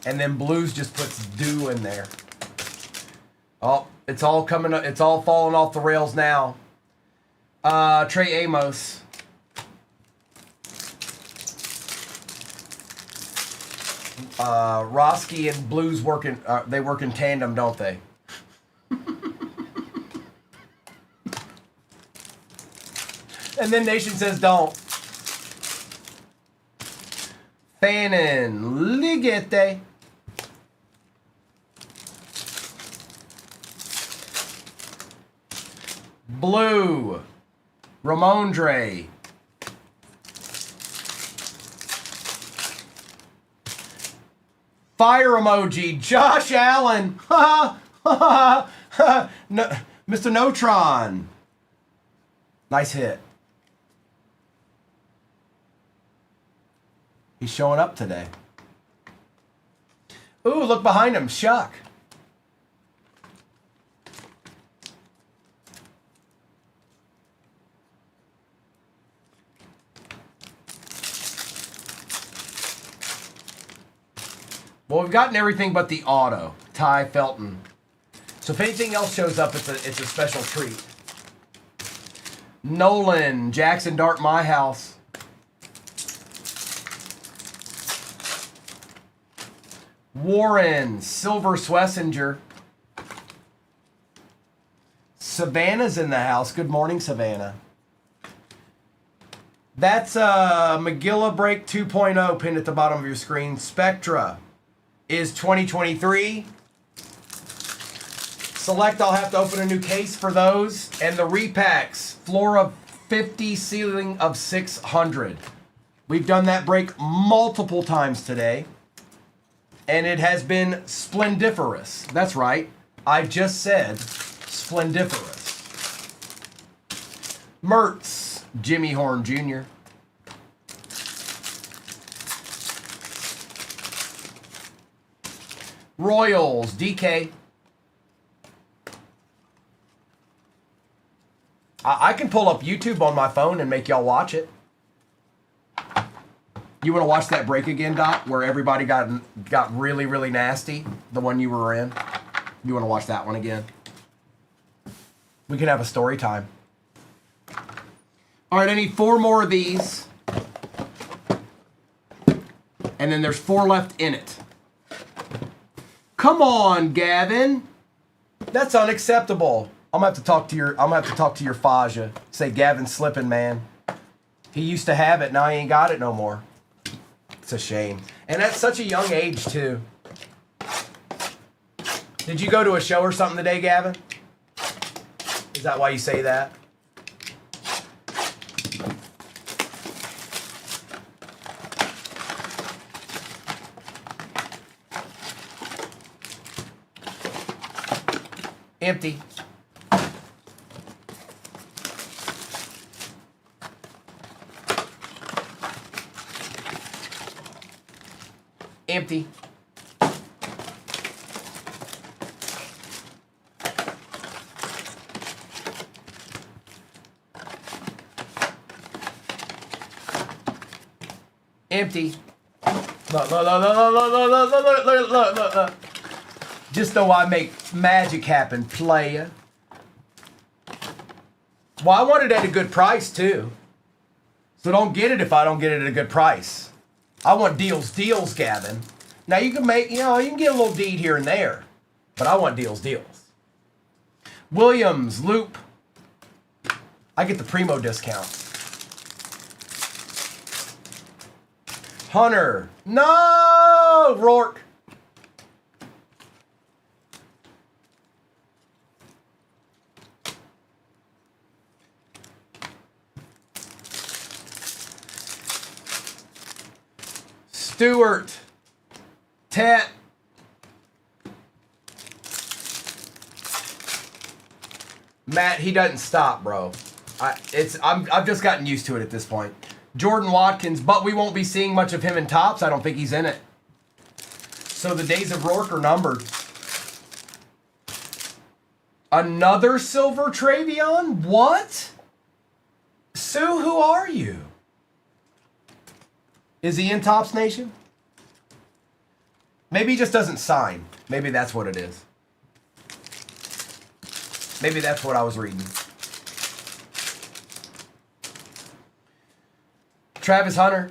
And then Blues just puts dew in there. Oh, it's all coming up. It's all falling off the rails now. Trey Amos. Roski and Blues working. They work in tandem, don't they? And then Nation says don't. Fannin, Ligete. Blue, Ramondre. Fire emoji, Josh Allen. No, Mr. Notron. Nice hit. He's showing up today. Ooh, look behind him. Shuck. Well, we've gotten everything but the auto. Ty Felton. So if anything else shows up, it's a special treat. Nolan, Jackson Dart, my house. Warren, Silver Swessinger. Savannah's in the house. Good morning, Savannah. That's Magilla Break 2.0 pinned at the bottom of your screen. Spectra is 2023. Select, I'll have to open a new case for those. And the repacks, floor of 50, ceiling of 600. We've done that break multiple times today. And it has been splendiferous. That's right. I just said splendiferous. Mertz, Jimmy Horn Jr. Royals, DK. I can pull up YouTube on my phone and make y'all watch it. You want to watch that break again, Doc, where everybody got really, really nasty? The one you were in? You want to watch that one again? We can have a story time. All right, I need 4 more of these. And then there's 4 left in it. Come on, Gavin. That's unacceptable. I'm gonna have to talk to your Faja. Say Gavin's slipping, man. He used to have it, now he ain't got it no more. It's a shame. And at such a young age, too. Did you go to a show or something today, Gavin? Is that why you say that? Empty. Empty. Empty. Look. Just though I make magic happen, playa. Well, I want it at a good price, too. So don't get it if I don't get it at a good price. I want deals, Gavin. Now you can make, you can get a little deed here and there. But I want deals. Williams, Loop. I get the Primo discount. Hunter. No! Rourke. Stewart. Tet. Matt, he doesn't stop, bro. I've just gotten used to it at this point. Jordan Watkins, but we won't be seeing much of him in tops. I don't think he's in it. So the days of Rourke are numbered. Another silver Travion? What? Sue, who are you? Is he in Tops Nation? Maybe he just doesn't sign. Maybe that's what it is. Maybe that's what I was reading. Travis Hunter.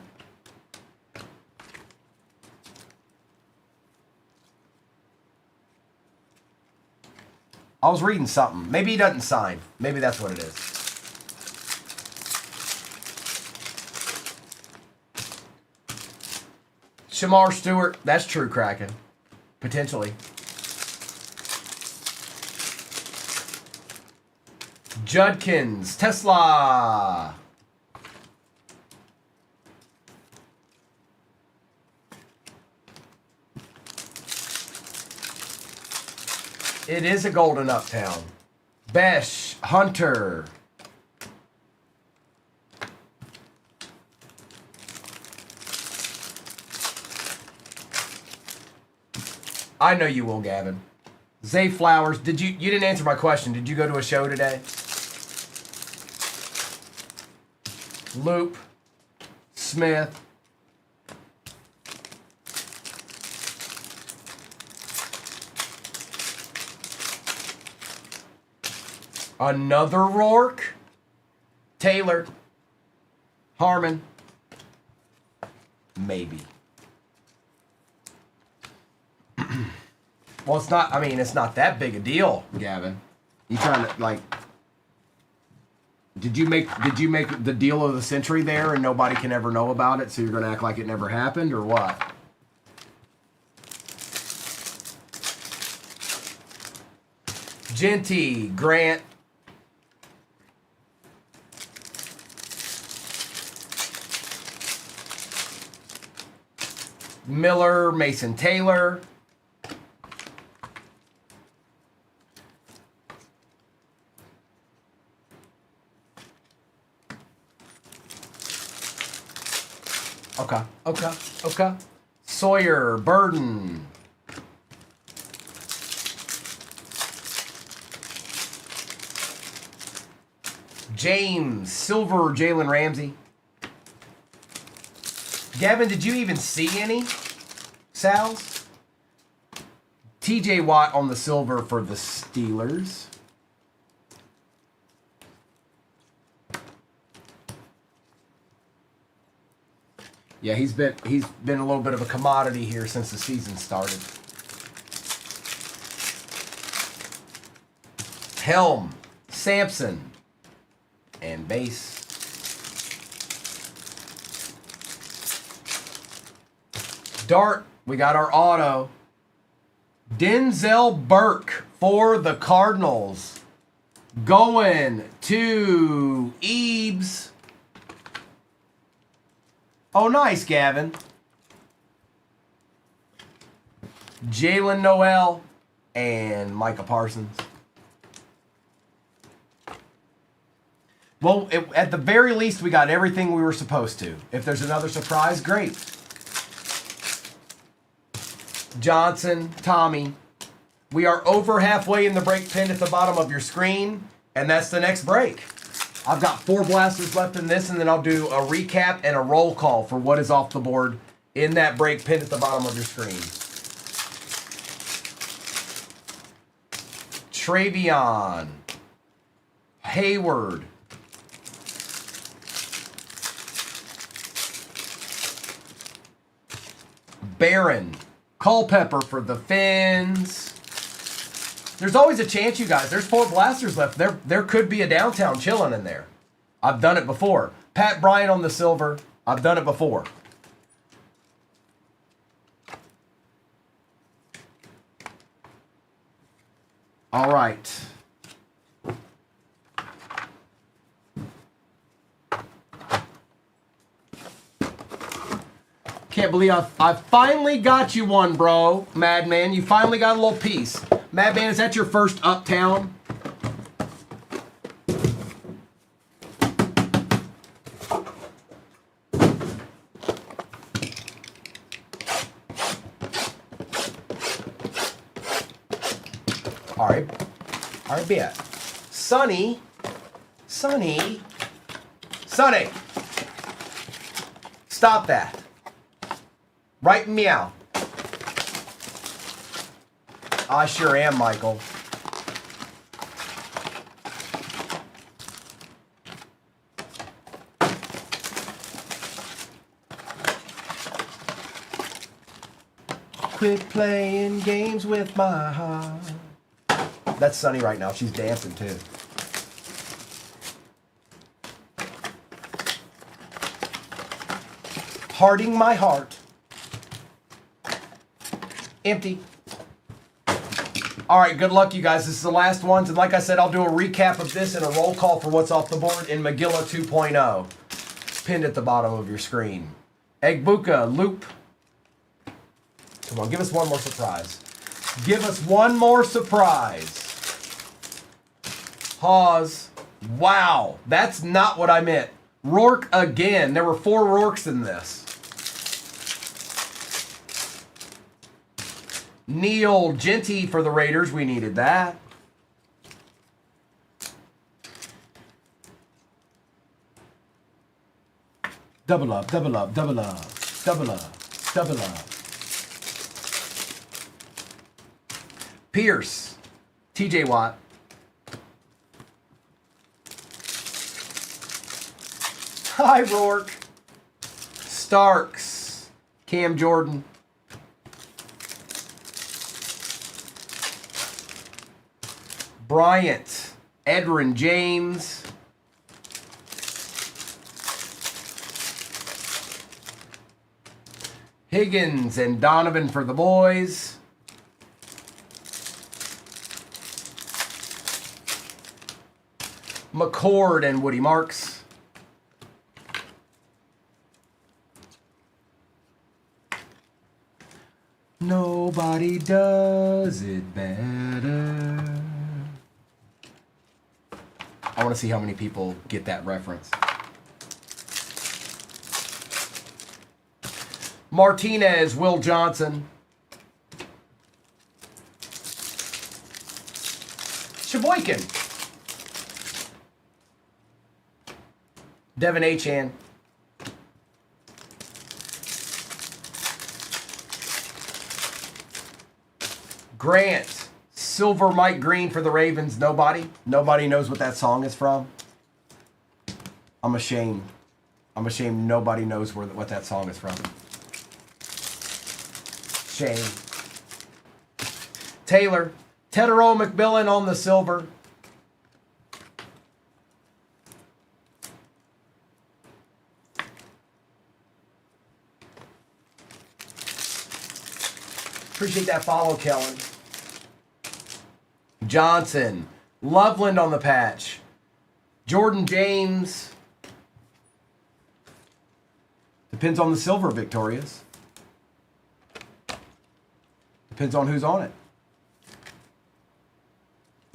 I was reading something. Maybe he doesn't sign. Maybe that's what it is. Shamar Stewart. That's true, Kraken. Potentially. Judkins. Tesla. It is a golden uptown. Besh, Hunter. I know you will, Gavin. Zay Flowers, you didn't answer my question. Did you go to a show today? Loop, Smith. Another Rourke? Taylor. Harmon. Maybe. Well, it's not, I mean, it's not that big a deal, Gavin. You trying to, like, did you make the deal of the century there and nobody can ever know about it, so you're going to act like it never happened, or what? Genty, Grant. Miller, Mason Taylor. Okay. Sawyer, Burden. James, Silver, Jalen Ramsey. Gavin, did you even see any Sal's? TJ Watt on the silver for the Steelers. Yeah, he's been a little bit of a commodity here since the season started. Helm, Sampson, and base. Dart, we got our auto. Denzel Burke for the Cardinals. Going to Ebbs. Oh, nice, Gavin. Jalen Noel and Micah Parsons. Well, at the very least, we got everything we were supposed to. If there's another surprise, great. Johnson, Tommy. We are over halfway in the break pinned at the bottom of your screen, and that's the next break. I've got 4 blasters left in this, and then I'll do a recap and a roll call for what is off the board in that break pinned at the bottom of your screen. Travion. Hayward. Barron. Culpepper for the Fins. There's always a chance, you guys. There's 4 blasters left. There could be a downtown chilling in there. I've done it before. Pat Bryant on the silver. I've done it before. All right. Can't believe I finally got you one, bro. Madman, you finally got a little piece. Madman, is that your first Uptown? All right, bet. Sonny. Stop that. Right meow. I sure am, Michael. Quit playing games with my heart. That's Sunny right now. She's dancing too. Hearting my heart. Empty. All right, good luck, you guys. This is the last ones. And like I said, I'll do a recap of this and a roll call for what's off the board in Magilla 2.0. Pinned at the bottom of your screen. Egbuka, Loop. Come on, give us one more surprise. Give us one more surprise. Hawes. Wow, that's not what I meant. Rourke again. There were 4 Rourkes in this. Neil Genty for the Raiders. We needed that. Double up, double up, double up, double up, double up. Pierce. TJ Watt. Hi, Rourke. Starks. Cam Jordan. Bryant. Edwin James. Higgins and Donovan for the boys. McCord and Woody Marks. Nobody does it better. I want to see how many people get that reference. Martinez, Will Johnson. Sheboygan. Devin Achan. Grant. Silver Mike Green for the Ravens. Nobody. Nobody knows what that song is from. I'm ashamed. I'm ashamed nobody knows what that song is from. Shame. Taylor. Tedero McMillan on the silver. Appreciate that follow, Kellen. Johnson. Loveland on the patch. Jordan James. Depends on the silver, Victorious. Depends on who's on it.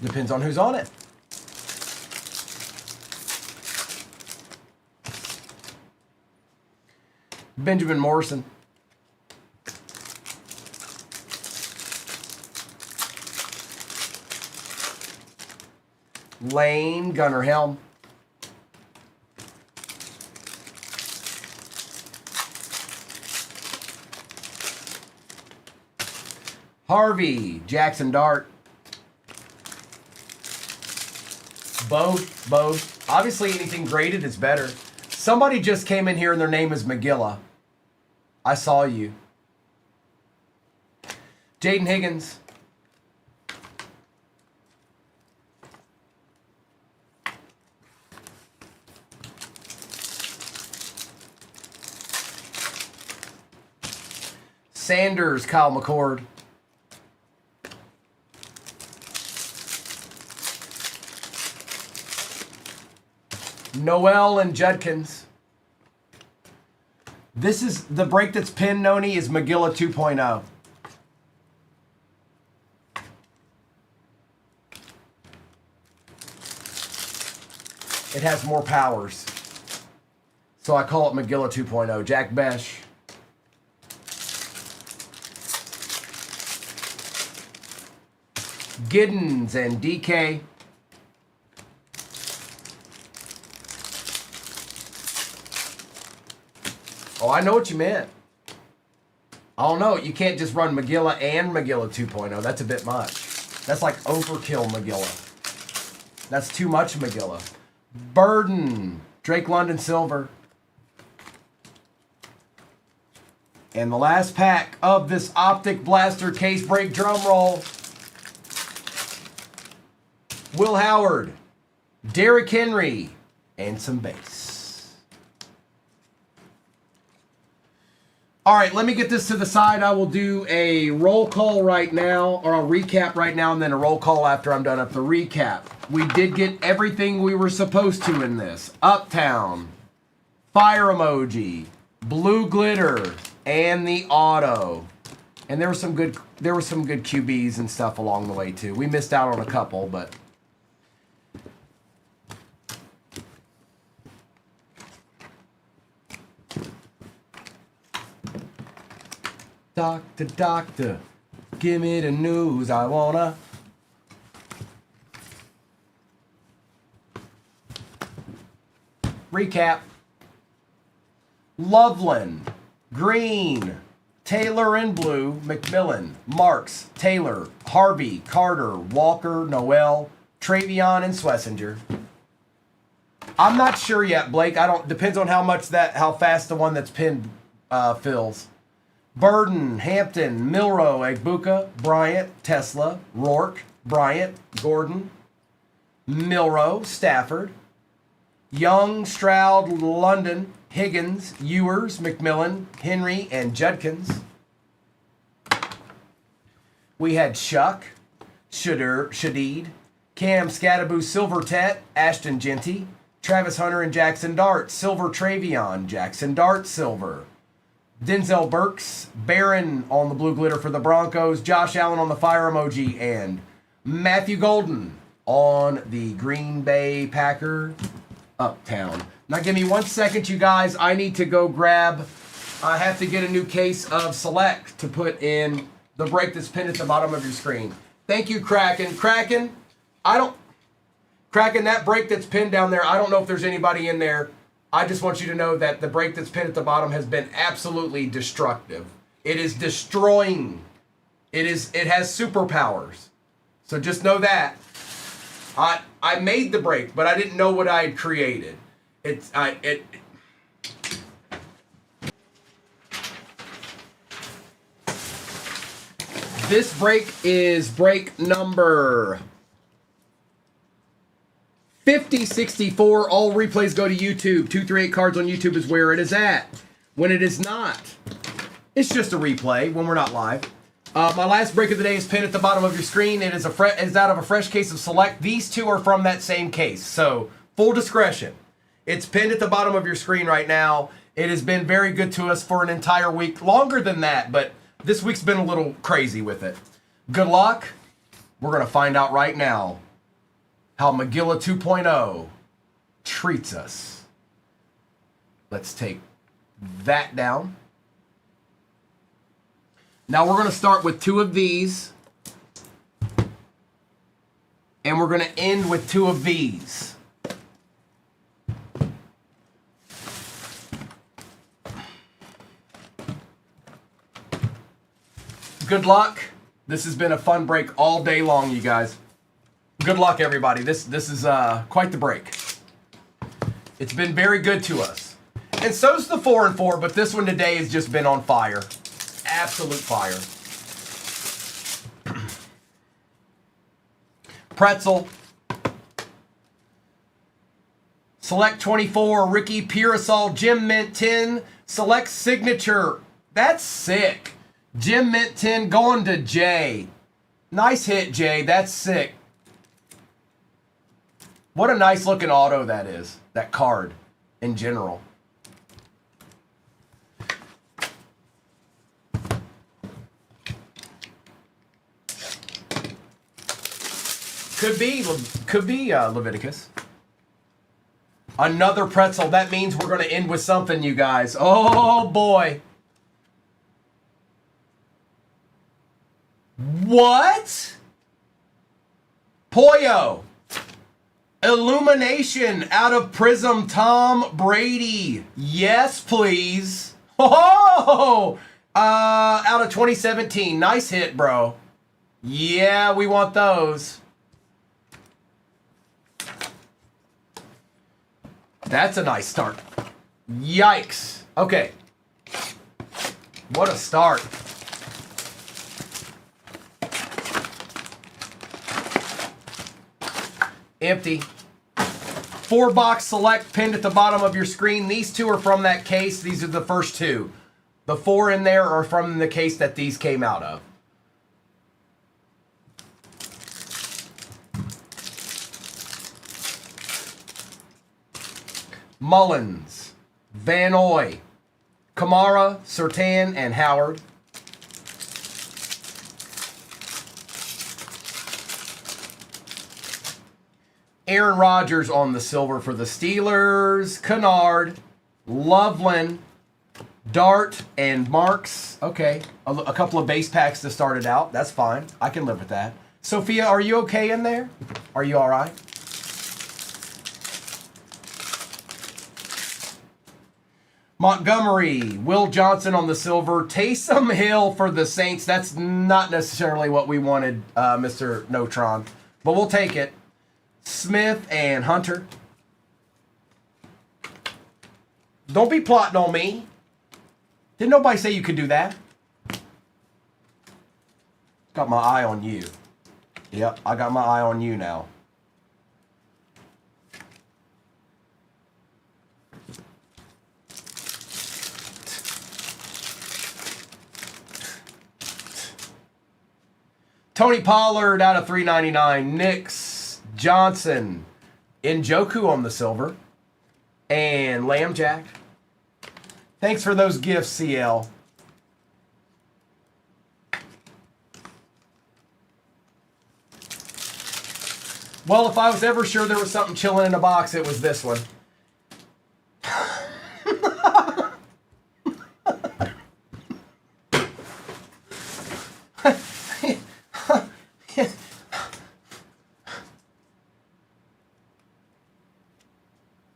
Depends on who's on it. Benjamin Morrison. Lane, Gunnar Helm. Harvey, Jackson Dart. Both. Obviously, anything graded is better. Somebody just came in here and their name is McGilla. I saw you. Jaden Higgins. Sanders, Kyle McCord. Noel and Judkins. This is the break that's pinned, Noni, is McGilla 2.0. It has more powers. So I call it McGilla 2.0. Jack Besh. Giddens and DK. Oh, I know what you meant. I don't know. You can't just run McGilla and McGilla 2.0. That's a bit much. That's like overkill McGilla. That's too much McGilla. Burden. Drake London Silver. And the last pack of this Optic Blaster case break drum roll. Will Howard, Derrick Henry, and some base. All right, let me get this to the side. I will do a roll call right now, or a recap right now, and then a roll call after I'm done. At the recap, we did get everything we were supposed to in this. Uptown, fire emoji, blue glitter, and the auto. And there were some good QBs and stuff along the way too. We missed out on a couple, but Doctor, doctor, give me the news, I wanna. Recap. Loveland, Green, Taylor in blue, McMillan, Marks, Taylor, Harvey, Carter, Walker, Noel, Travion, and Swessinger. I'm not sure yet, Blake. I don't. Depends on how fast the one that's pinned fills. Burden, Hampton, Milrow, Egbuka, Bryant, Tesla, Rourke, Bryant, Gordon, Milrow, Stafford, Young, Stroud, London, Higgins, Ewers, McMillan, Henry, and Judkins. We had Shuck, Shadid, Cam Scattaboo, Silvertet, Ashton Genty, Travis Hunter, and Jackson Dart. Silver Travion, Jackson Dart, Silver. Denzel Burks, Barron on the blue glitter for the Broncos, Josh Allen on the fire emoji, and Matthew Golden on the Green Bay Packer Uptown. Now give me 1 second, you guys. I need to go I have to get a new case of Select to put in the break that's pinned at the bottom of your screen. Thank you, Kraken. Kraken, that break that's pinned down there, I don't know if there's anybody in there. I just want you to know that the break that's pinned at the bottom has been absolutely destructive. It is destroying. It has superpowers. So just know that. I made the break, but I didn't know what I had created. This break is break number 5064. All replays go to YouTube. 238 Cards on YouTube is where it is at. When it is not, it's just a replay when we're not live. My last break of the day is pinned at the bottom of your screen. It is out of a fresh case of Select. These two are from that same case, so full discretion. It's pinned at the bottom of your screen right now. It has been very good to us for an entire week. Longer than that, but this week's been a little crazy with it. Good luck. We're going to find out right now how Magilla 2.0 treats us. Let's take that down. Now we're going to start with 2 of these. And we're going to end with 2 of these. Good luck. This has been a fun break all day long, you guys. Good luck, everybody. This is quite the break. It's been very good to us. And so's the 4 and 4, but this one today has just been on fire. Absolute fire. Pretzel. Select 24, Ricky Pearsall, Jim Mint 10. Select Signature. That's sick. Jim Mint 10 going to Jay. Nice hit, Jay. That's sick. What a nice looking auto that is. That card in general. Could be Leviticus. Another pretzel. That means we're going to end with something, you guys. Oh, boy. What? Poyo. Illumination out of Prism, Tom Brady. Yes, please. Oh, out of 2017. Nice hit, bro. Yeah, we want those. That's a nice start. Yikes. Okay. What a start. Empty. 4-box Select pinned at the bottom of your screen. These 2 are from that case. These are the first 2. The 4 in there are from the case that these came out of. Mullins, Van Oy, Kamara, Surtain, and Howard. Aaron Rodgers on the silver for the Steelers. Kennard, Loveland, Dart, and Marks. Okay, a couple of base packs to start it out. That's fine. I can live with that. Sophia, are you okay in there? Are you all right? Montgomery, Will Johnson on the silver, Taysom Hill for the Saints. That's not necessarily what we wanted, Mr. Notron, but we'll take it. Smith and Hunter. Don't be plotting on me. Didn't nobody say you could do that? Got my eye on you. Yep, I got my eye on you now. Tony Pollard out of 399. Nix Johnson. Njoku on the silver. And Lamb Jack. Thanks for those gifts, CL. Well, if I was ever sure there was something chilling in a box, it was this one.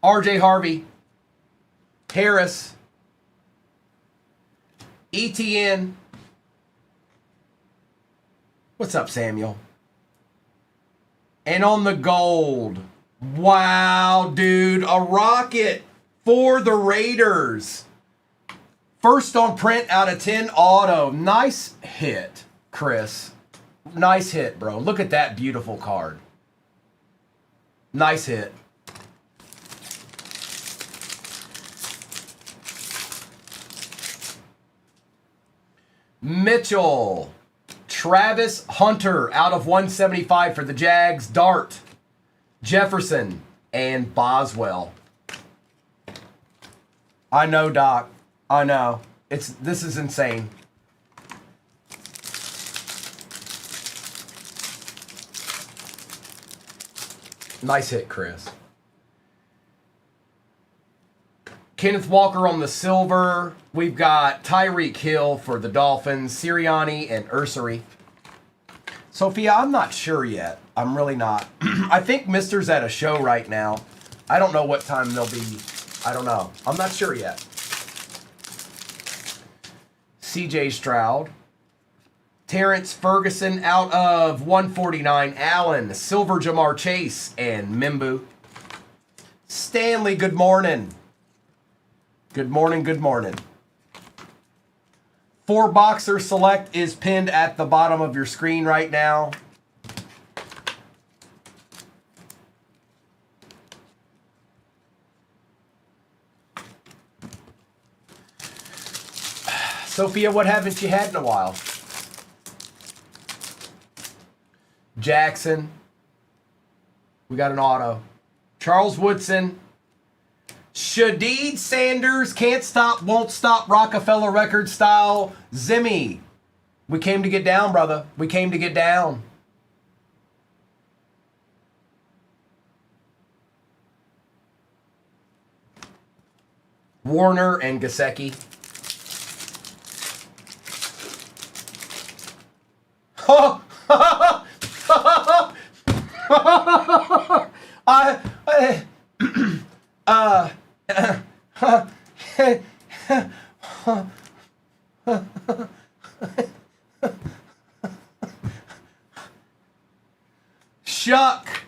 RJ Harvey, Harris, ETN. What's up, Samuel? And on the gold, wow, dude, a rocket for the Raiders. First on print out of 10 auto. Nice hit, Chris. Nice hit, bro. Look at that beautiful card. Nice hit. Mitchell, Travis Hunter out of 175 for the Jags. Dart, Jefferson, and Boswell. I know, Doc. I know. This is insane. Nice hit, Chris. Kenneth Walker on the silver. We've got Tyreek Hill for the Dolphins, Sirianni, and Ursary. Sophia, I'm not sure yet. I'm really not. I think Mister's at a show right now. I don't know what time they'll be. I don't know. I'm not sure yet. CJ Stroud. Terrence Ferguson out of 149. Allen, Silver Jamar Chase, and Mimbu. Stanley, good morning. Good morning, good morning. 4-boxer select is pinned at the bottom of your screen right now. Sophia, what haven't you had in a while? Jackson. We got an auto. Charles Woodson. Shadid Sanders, can't stop, won't stop, Rockefeller record style. Zimmy. We came to get down, brother. We came to get down. Warner and Gesicki. Shuck.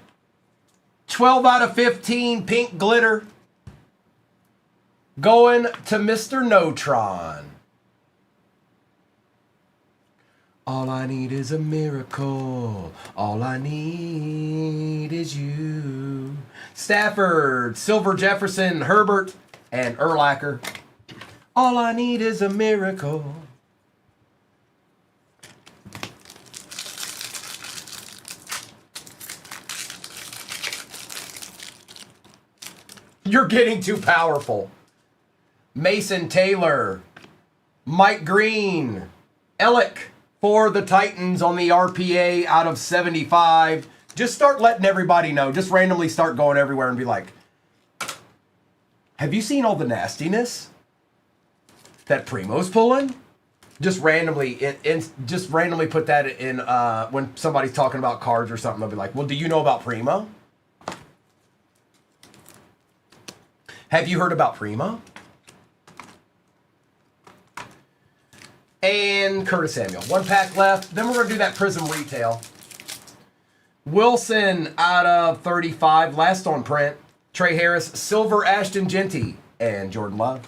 12 out of 15, pink glitter. Going to Mr. Notron. All I need is a miracle. All I need is you. Stafford, Silver Jefferson, Herbert, and Urlacher. All I need is a miracle. You're getting too powerful. Mason Taylor, Mike Green, Ellick for the Titans on the RPA out of 75. Just start letting everybody know. Just randomly start going everywhere and be like, have you seen all the nastiness that Primo's pulling? Just randomly, just randomly put that in when somebody's talking about cards or something. They'll be like, well, do you know about Primo? Have you heard about Primo? And Curtis Samuel. 1 pack left. Then we're going to do that Prism Retail. Wilson out of 35. Last on print. Trey Harris. Silver Ashton Genty. and Jordan Love.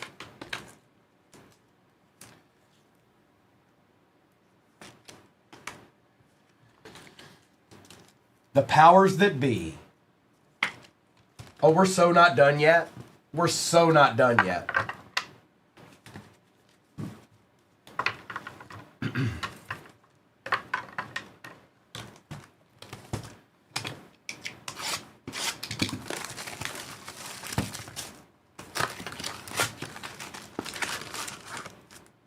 The powers that be. Oh, we're so not done yet. We're so not done yet.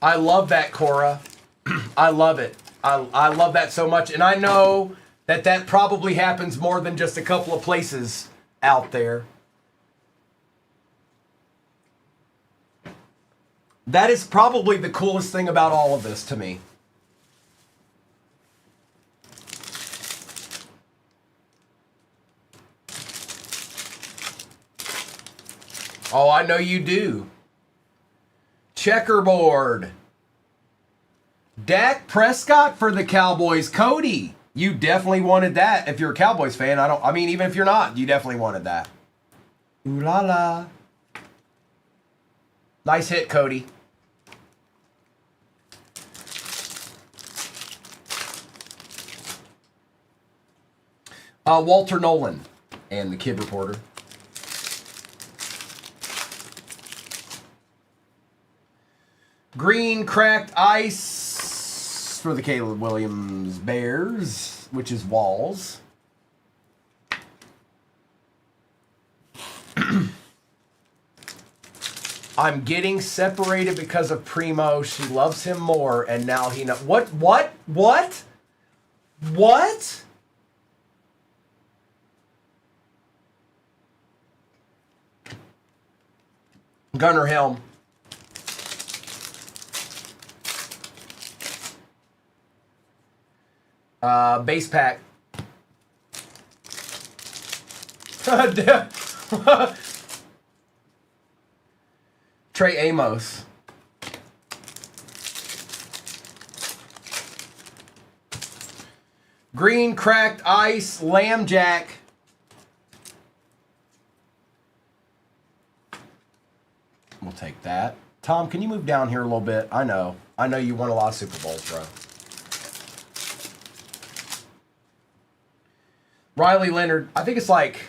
I love that, Cora. I love it. I love that so much. And I know that that probably happens more than just a couple of places out there. That is probably the coolest thing about all of this to me. Oh, I know you do. Checkerboard. Dak Prescott for the Cowboys. Cody, you definitely wanted that. If you're a Cowboys fan, I mean, even if you're not, you definitely wanted that. Ooh la la. Nice hit, Cody. Walter Nolan and the Kid Reporter. Green cracked ice for the Caleb Williams Bears, which is Walls. I'm getting separated because of Primo. She loves him more, and now he knows. What? Gunnar Helm. Base pack. Trey Amos. Green cracked ice, Lamb Jack. We'll take that. Tom, can you move down here a little bit? I know you won a lot of Super Bowls, bro. Riley Leonard. I think it's like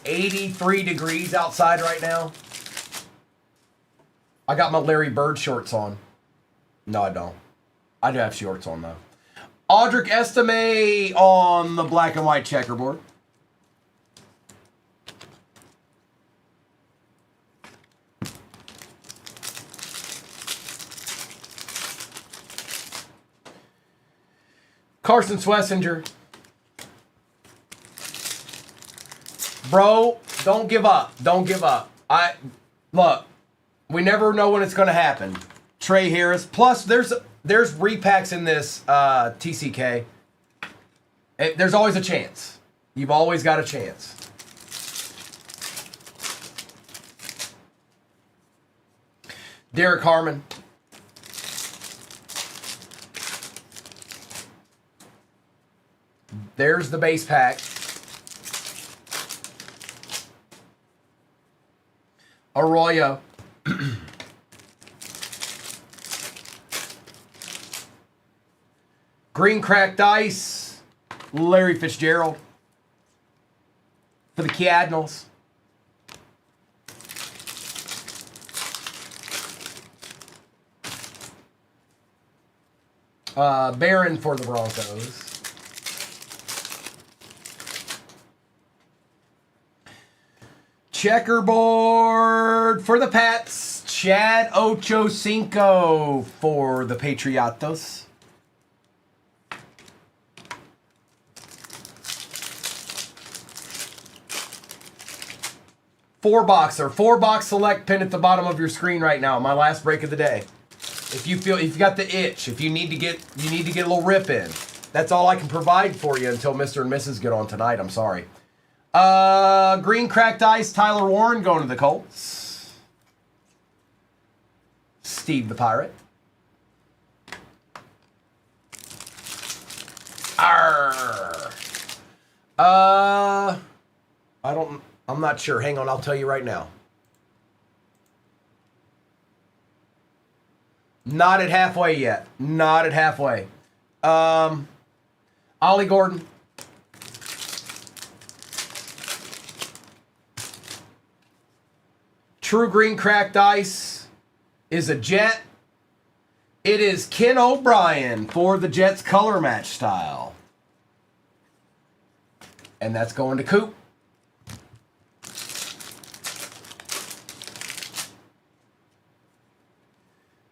83 degrees outside right now. I got my Larry Bird shorts on. No, I don't. I do have shorts on, though. Audric Estime on the black and white checkerboard. Carson Swessinger. Bro, don't give up. Don't give up. Look, we never know when it's going to happen. Trey Harris. Plus, there's repacks in this TCK. There's always a chance. You've always got a chance. Derek Harmon. There's the base pack. Arroyo. Green cracked ice. Larry Fitzgerald. For the Cardinals. Barron for the Broncos. Checkerboard for the Pats. Chad Ochocinco for the Patriots. Four box select pin at the bottom of your screen right now. My last break of the day. If you've got the itch, if you need to get a little rip in. That's all I can provide for you until Mr. and Mrs. get on tonight. I'm sorry. Green cracked ice, Tyler Warren going to the Colts. Steve the Pirate. Arr. I'm not sure. Hang on, I'll tell you right now. Not at halfway yet. Not at halfway. Ollie Gordon. True Green Cracked Ice is a Jet. It is Ken O'Brien for the Jets color match style. And that's going to Coop.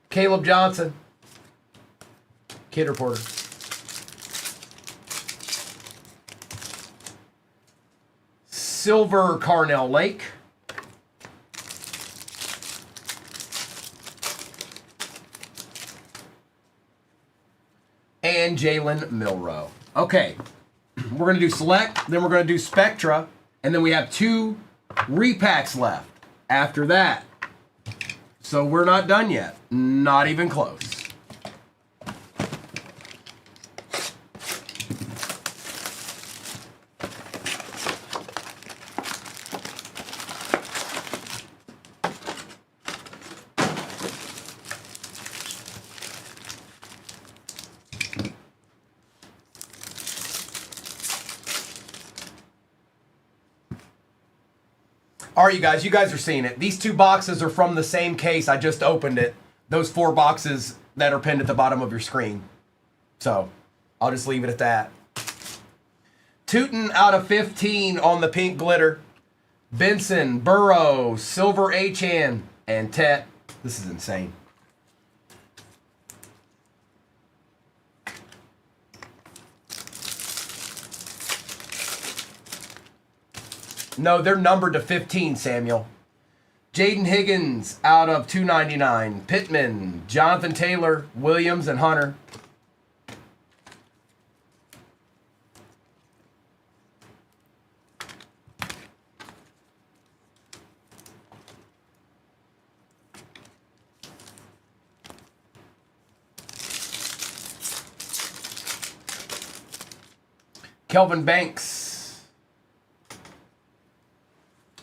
Caleb Johnson. Kid Reporter. Silver Carnell Lake. And Jalen Milrow. Okay, we're going to do Select, then we're going to do Spectra, and then we have 2 repacks left after that. So we're not done yet. Not even close. All right, you guys are seeing it. These 2 boxes are from the same case. I just opened it. Those 4 boxes that are pinned at the bottom of your screen. So I'll just leave it at that. Tootin out of 15 on the pink glitter. Benson, Burrow, Silver Achan, and Tet. This is insane. No, they're numbered to 15, Samuel. Jaden Higgins out of 299. Pittman, Jonathan Taylor, Williams, and Hunter. Kelvin Banks.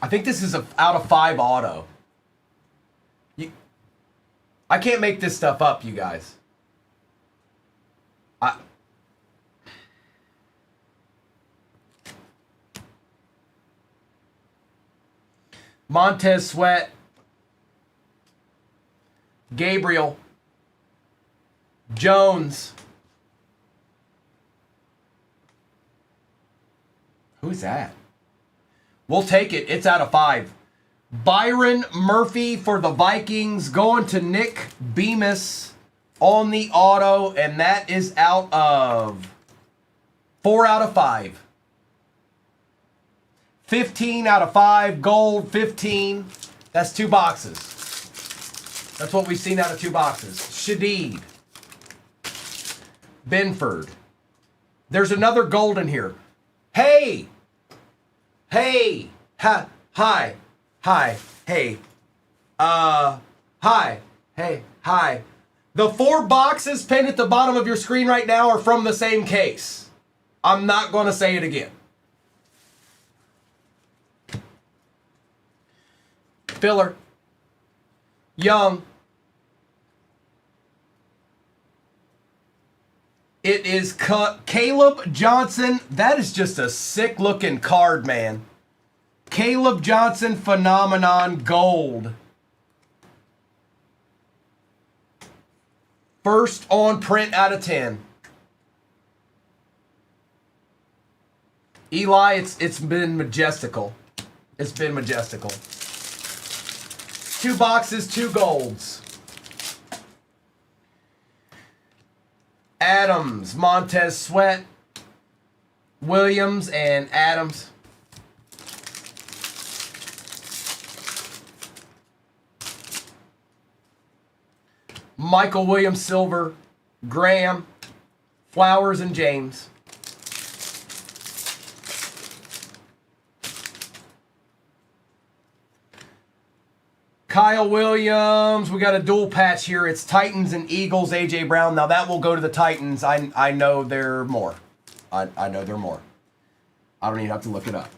I think this is a out of 5 auto. I can't make this stuff up, you guys. Montez Sweat. Gabriel. Jones. Who's that? We'll take it. It's out of 5. Byron Murphy for the Vikings going to Nick Bemis on the auto, and that is out of 4 out of 5. 15 out of 5. Gold 15. That's 2 boxes. That's what we've seen out of 2 boxes. Shadid. Benford. There's another gold in here. Hey! Hey! Ha! Hi! Hi! Hey! Hi! Hey! Hi! The 4 boxes pinned at the bottom of your screen right now are from the same case. I'm not going to say it again. Filler. Young. It is Caleb Johnson. That is just a sick looking card, man. Caleb Johnson Phenomenon Gold. First on print out of 10. Eli, it's been majestical. It's been majestical. 2 boxes, 2 golds. Adams, Montez Sweat, Williams, and Adams. Michael Williams Silver, Graham, Flowers, and James. Kyle Williams, we got a dual patch here. It's Titans and Eagles, A.J. Brown. Now that will go to the Titans. I know they're more. I know they're more. I don't even have to look it up.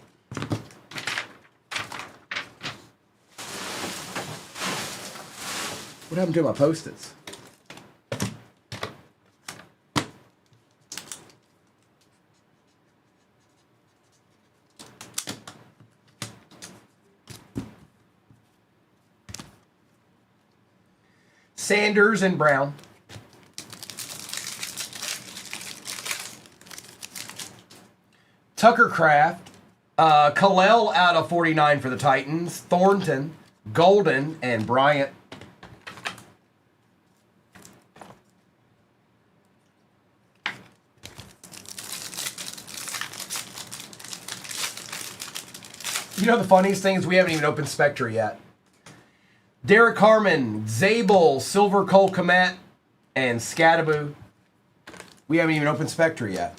What happened to my Post-its? Sanders and Brown. Tucker Craft. Kalel out of 49 for the Titans. Thornton, Golden, and Bryant. You know the funniest thing is we haven't even opened Spectra yet. Derek Harmon, Zabel, Silver Cole Komet, and Scattaboo. We haven't even opened Spectra yet.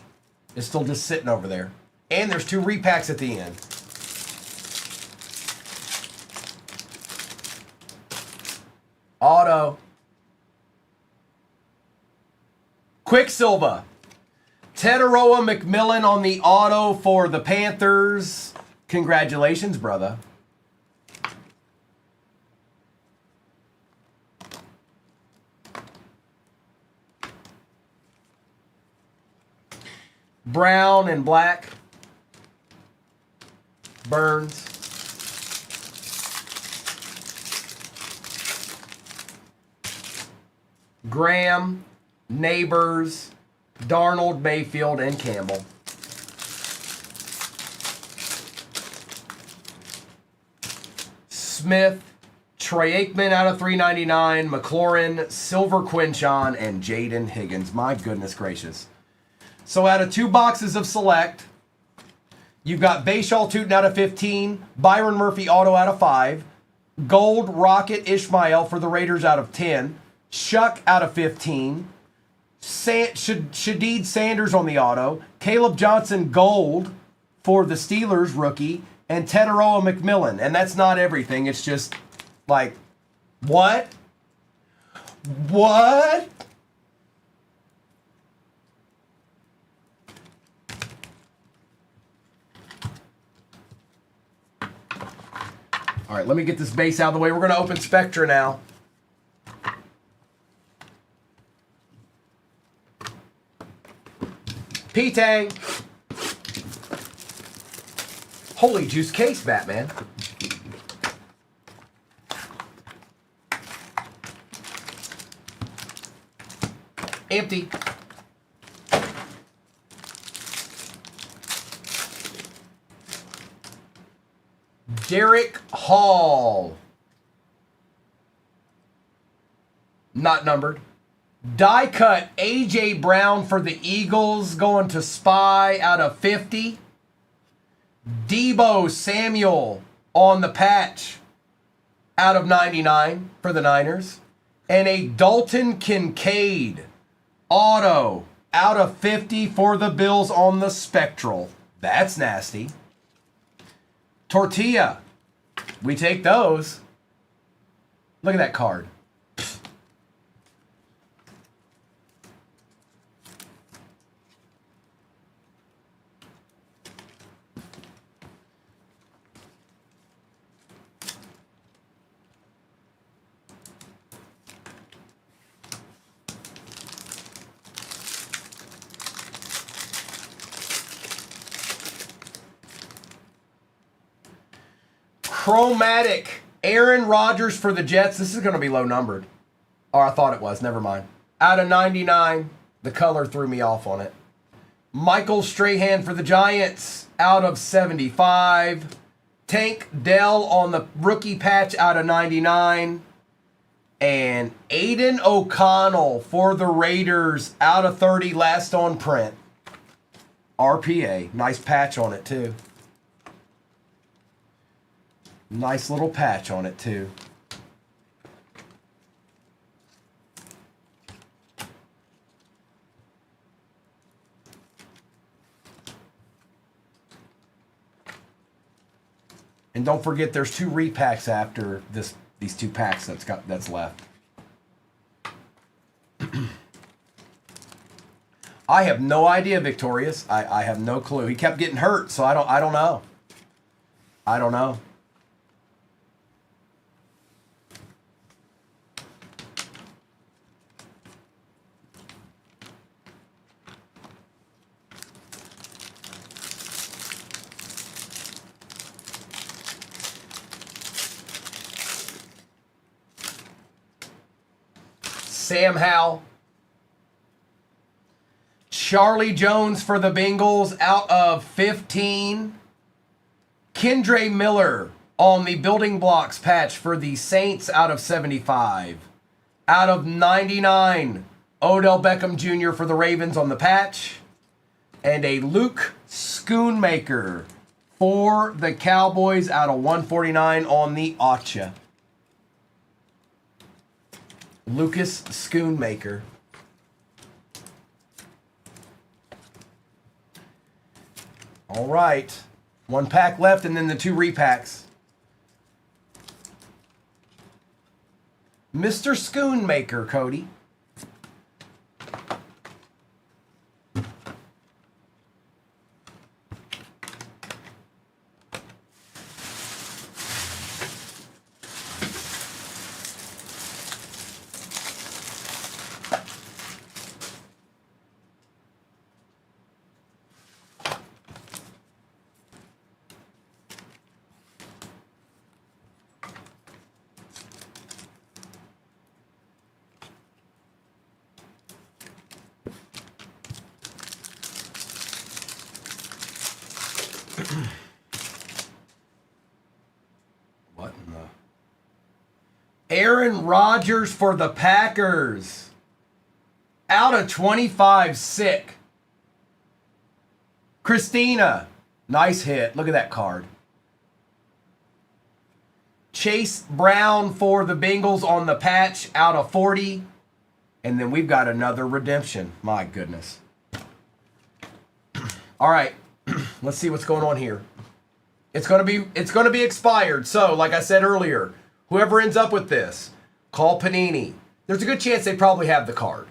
It's still just sitting over there. And there's 2 repacks at the end. Auto. Quicksilver. Tetaroa McMillan on the auto for the Panthers. Congratulations, brother. Brown and black. Burns. Graham, Neighbors, Darnold, Mayfield, and Campbell. Smith, Troy Aikman out of 399, McLaurin, Silver Quinchon, and Jaden Higgins. My goodness gracious. So out of 2 boxes of select, you've got Bashaw Tootin out of 15, Byron Murphy auto out of 5, Gold Rocket Ishmael for the Raiders out of 10, Shuck out of 15, Shadeed Sanders on the auto, Caleb Johnson Gold for the Steelers rookie, and Tetaroa McMillan. And that's not everything. It's just like, what? What? All right, let me get this base out of the way. We're going to open Spectra now. P-Tang. Holy juice case, Batman. Empty. Derek Hall. Not numbered. Die cut A.J. Brown for the Eagles going to Spy out of 50. Debo Samuel on the patch out of 99 for the Niners. And a Dalton Kincaid auto out of 50 for the Bills on the Spectral. That's nasty. Tortilla. We take those. Look at that card. Chromatic. Aaron Rodgers for the Jets. This is going to be low numbered. Or I thought it was. Never mind. Out of 99. The color threw me off on it. Michael Strahan for the Giants. Out of 75. Tank Dell on the rookie patch out of 99. And Aiden O'Connell for the Raiders out of 30. Last on print. RPA. Nice patch on it too. Nice little patch on it too. And don't forget there's 2 repacks after these 2 packs that's left. I have no idea, Victorious. I have no clue. He kept getting hurt, so I don't know. I don't know. Sam Howell. Charlie Jones for the Bengals out of 15. Kendre Miller on the building blocks patch for the Saints out of 75. Out of 99, Odell Beckham Jr. for the Ravens on the patch. And a Luke Schoonmaker for the Cowboys out of 149 on the Acha. Lucas Schoonmaker. All right. One pack left and then the 2 repacks. Mr. Schoonmaker, Cody. What in the... Aaron Rodgers for the Packers. Out of 25, sick. Christina. Nice hit. Look at that card. Chase Brown for the Bengals on the patch. Out of 40. And then we've got another redemption. My goodness. All right. Let's see what's going on here. It's going to be expired. So, like I said earlier, whoever ends up with this, call Panini. There's a good chance they probably have the card.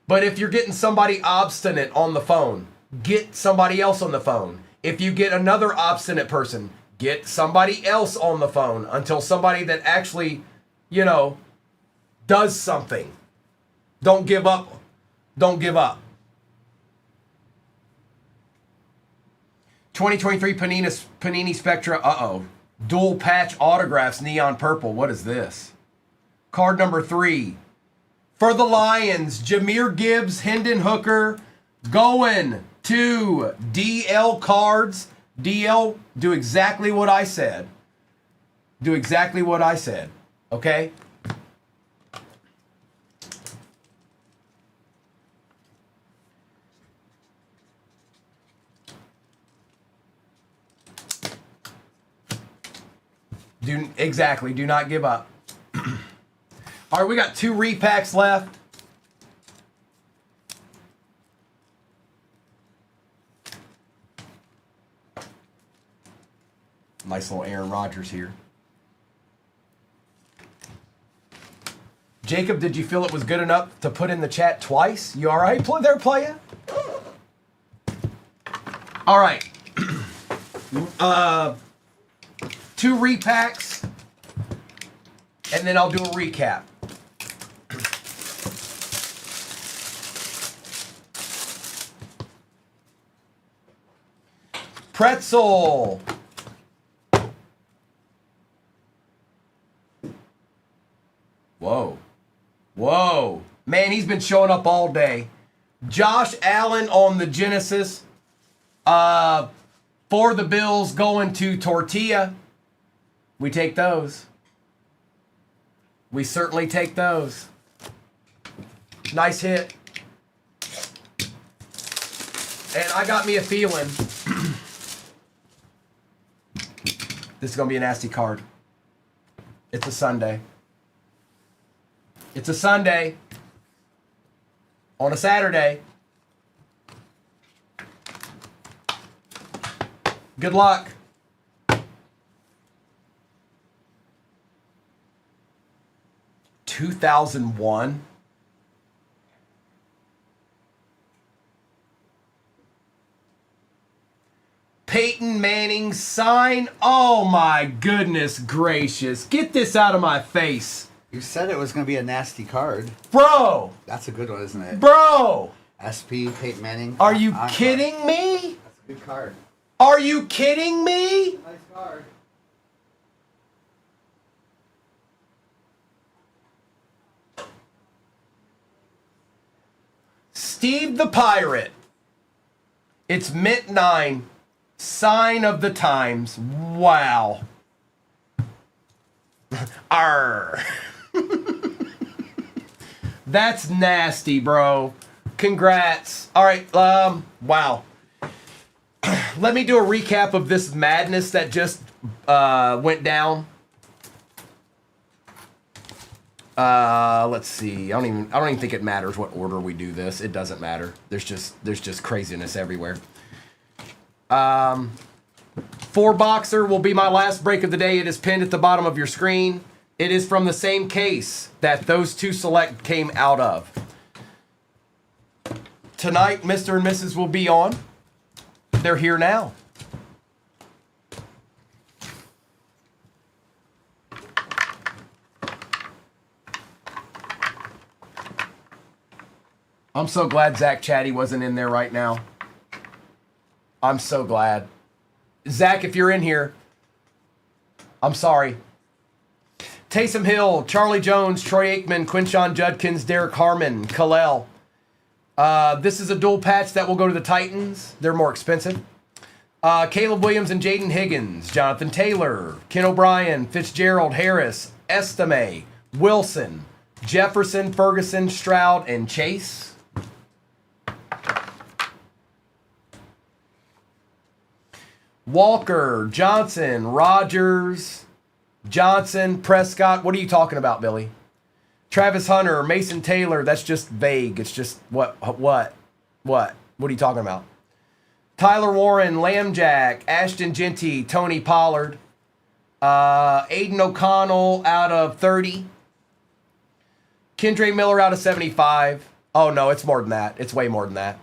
But if you're getting somebody obstinate on the phone, get somebody else on the phone. If you get another obstinate person, get somebody else on the phone until somebody that actually, you know, does something. Don't give up. Don't give up. 2023 Panini Spectra. Uh-oh. Dual patch autographs, neon purple. What is this? Card number 3. For the Lions, Jahmyr Gibbs, Hendon Hooker, going to DL Cards. DL, do exactly what I said. Do exactly what I said. Okay? Exactly. Do not give up. All right, we got 2 repacks left. Nice little Aaron Rodgers here. Jacob, did you feel it was good enough to put in the chat twice? You all right there, playa? All right. 2 repacks, and then I'll do a recap. Pretzel. Whoa. Whoa. Man, he's been showing up all day. Josh Allen on the Genesis. For the Bills going to Tortilla. We take those. We certainly take those. Nice hit. And I got me a feeling this is going to be a nasty card. It's a Sunday. It's a Sunday. On a Saturday. Good luck. $2001. Peyton Manning sign. Oh my goodness gracious. Get this out of my face. You said it was going to be a nasty card. Bro. That's a good one, isn't it? Bro. SP, Peyton Manning. Are you kidding me? That's a good card. Are you kidding me? Nice card. Steve the Pirate. It's mint 9. Sign of the times. Wow. Arr. That's nasty, bro. Congrats. All right. Wow. Let me do a recap of this madness that just went down. Let's see. I don't even think it matters what order we do this. It doesn't matter. There's just craziness everywhere. 4-boxer will be my last break of the day. It is pinned at the bottom of your screen. It is from the same case that those two select came out of. Tonight, Mr. and Mrs. will be on. They're here now. I'm so glad Zach Chatty wasn't in there right now. I'm so glad. Zach, if you're in here, I'm sorry. Taysom Hill, Charlie Jones, Troy Aikman, Quinshon Judkins, Derek Harmon, Kalel. This is a dual patch that will go to the Titans. They're more expensive. Caleb Williams and Jaden Higgins, Jonathan Taylor, Ken O'Brien, Fitzgerald, Harris, Estime, Wilson, Jefferson, Ferguson, Stroud, and Chase. Walker, Johnson, Rogers, Johnson, Prescott. What are you talking about, Billy? Travis Hunter, Mason Taylor. That's just vague. It's just what? What are you talking about? Tyler Warren, Lambjack, Ashton Genty, Tony Pollard, Aiden O'Connell out of 30. Kendre Miller out of 75. Oh, no, it's more than that. It's way more than that.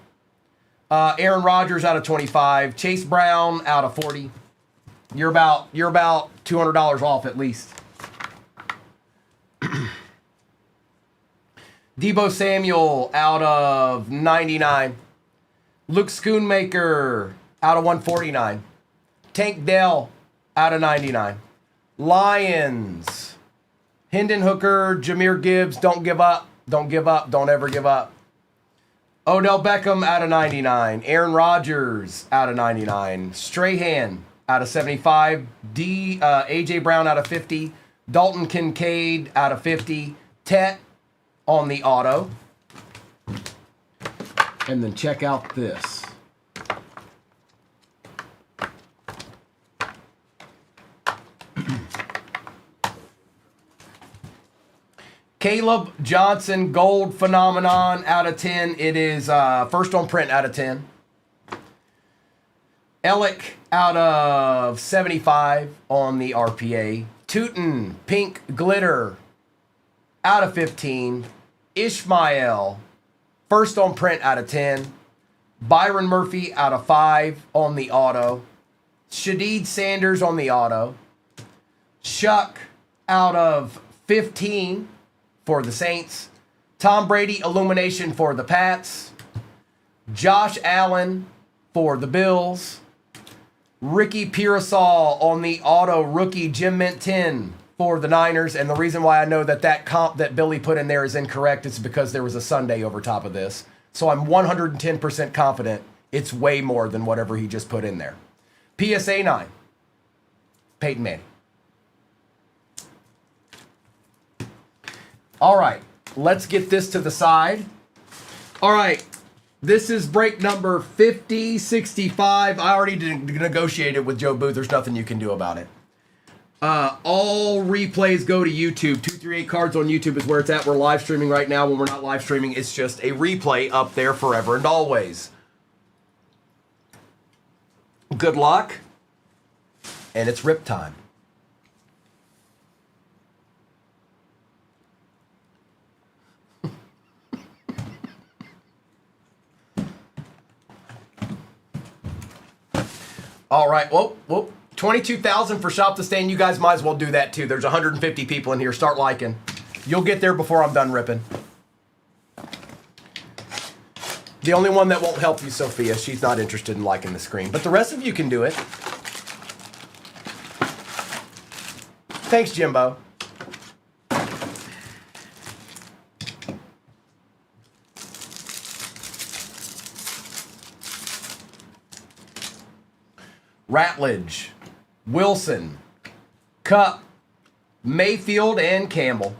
Aaron Rodgers out of 25. Chase Brown out of 40. You're about $200 off at least. Debo Samuel out of 99. Luke Schoonmaker out of 149. Tank Dell out of 99. Lions. Hendon Hooker, Jahmyr Gibbs, don't give up. Don't give up. Don't ever give up. Odell Beckham out of 99. Aaron Rodgers out of 99. Strahan out of 75. A.J. Brown out of 50. Dalton Kincaid out of 50. Tet on the auto. And then check out this. Caleb Johnson Gold Phenomenon out of 10. It is first on print out of 10. Ellick out of 75 on the RPA. Tootin Pink Glitter out of 15. Ishmael first on print out of 10. Byron Murphy out of 5 on the auto. Shadeed Sanders on the auto. Shuck out of 15 for the Saints. Tom Brady Illumination for the Pats. Josh Allen for the Bills. Ricky Pearsall on the auto rookie Gem Mint 10 for the Niners. And the reason why I know that comp that Billy put in there is incorrect is because there was a Sunday over top of this. So I'm 110% confident it's way more than whatever he just put in there. PSA 9. Peyton Manning. All right, let's get this to the side. All right, this is break number 5065. I already negotiated with Joe Booth. There's nothing you can do about it. All replays go to YouTube. 238 Cards on YouTube is where it's at. We're live streaming right now. When we're not live streaming, it's just a replay up there forever and always. Good luck, and it's rip time. All right, whoa. 22,000 for Shop to Stain. You guys might as well do that too. There's 150 people in here. Start liking. You'll get there before I'm done ripping. The only one that won't help you, Sophia. She's not interested in liking the screen. But the rest of you can do it. Thanks, Jimbo. Ratledge, Wilson, Cup, Mayfield, and Campbell.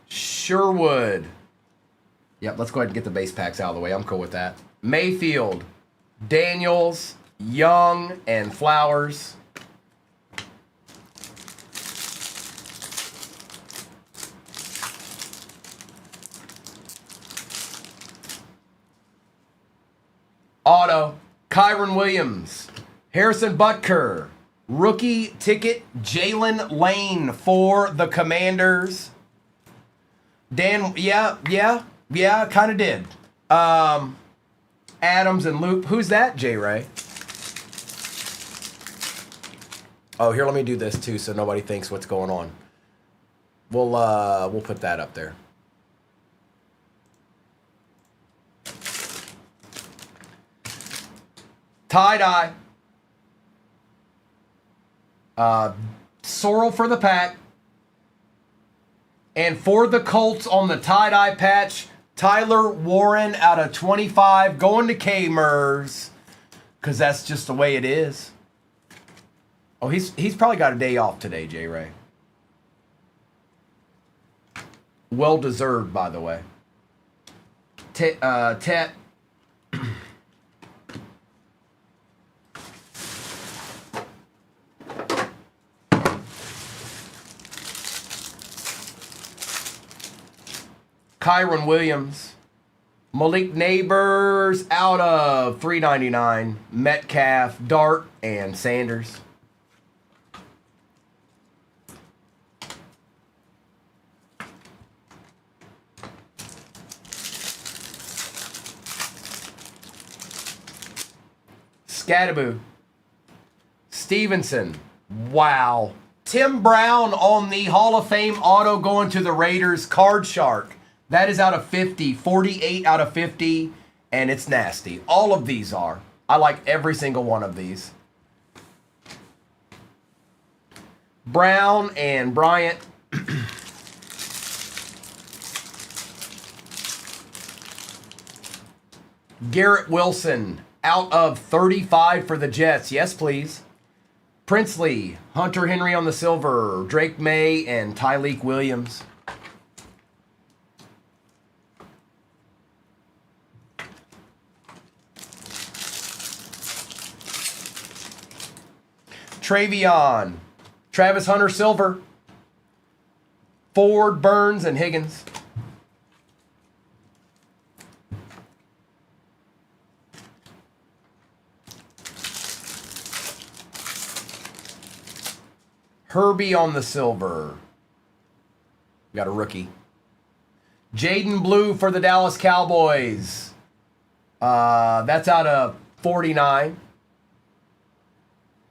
Sherwood. Yep, let's go ahead and get the base packs out of the way. I'm cool with that. Mayfield, Daniels, Young, and Flowers. Auto, Kyron Williams, Harrison Butker, rookie ticket, Jalen Lane for the Commanders. Dan, yeah, kind of did. Adams and Loop. Who's that, J-Ray? Oh, here, let me do this too so nobody thinks what's going on. We'll put that up there. Tie-dye. Sorrel for the pack. And for the Colts on the tie-dye patch, Tyler Warren out of 25 going to K-Mers. Because that's just the way it is. Oh, he's probably got a day off today, J-Ray. Well deserved, by the way. Tet. Kyron Williams, Malik Neighbors out of 399, Metcalf, Dart, and Sanders. Scattaboo, Stevenson, wow. Tim Brown on the Hall of Fame auto going to the Raiders, Card Shark. That is out of 50, 48 out of 50, and it's nasty. All of these are. I like every single one of these. Brown and Bryant. Garrett Wilson, out of 35 for the Jets. Yes, please. Princely, Hunter Henry on the silver, Drake May, and Tyleek Williams. Travion, Travis Hunter silver, Ford, Burns, and Higgins. Herbie on the silver. Got a rookie. Jaden Blue for the Dallas Cowboys. That's out of 49.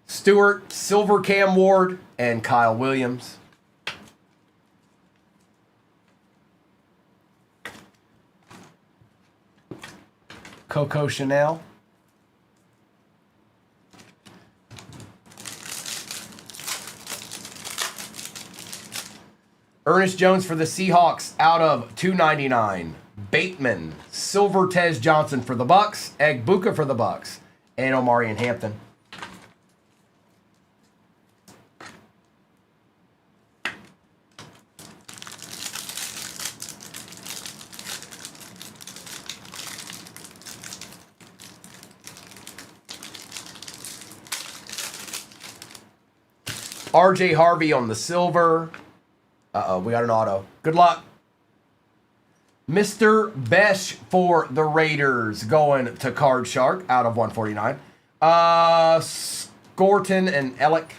Stewart, Silver Cam Ward, and Kyle Williams. Coco Chanel. Ernest Jones for the Seahawks out of 299. Bateman, Silver Tez Johnson for the Bucks, Egbuka for the Bucks, and Omari and Hampton. RJ Harvey on the silver. Uh-oh, we got an auto. Good luck. Mr. Besh for the Raiders going to Card Shark out of 149. Scorton and Ellick.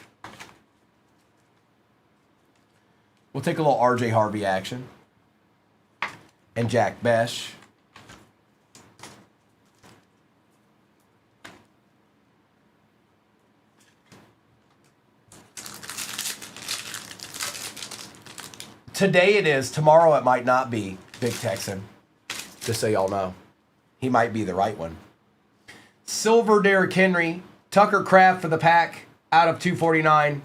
We'll take a little RJ Harvey action. And Jack Besh. Today it is. Tomorrow it might not be. Big Texan. Just so y'all know. He might be the right one. Silver Derrick Henry. Tucker Kraft for the pack. Out of 249.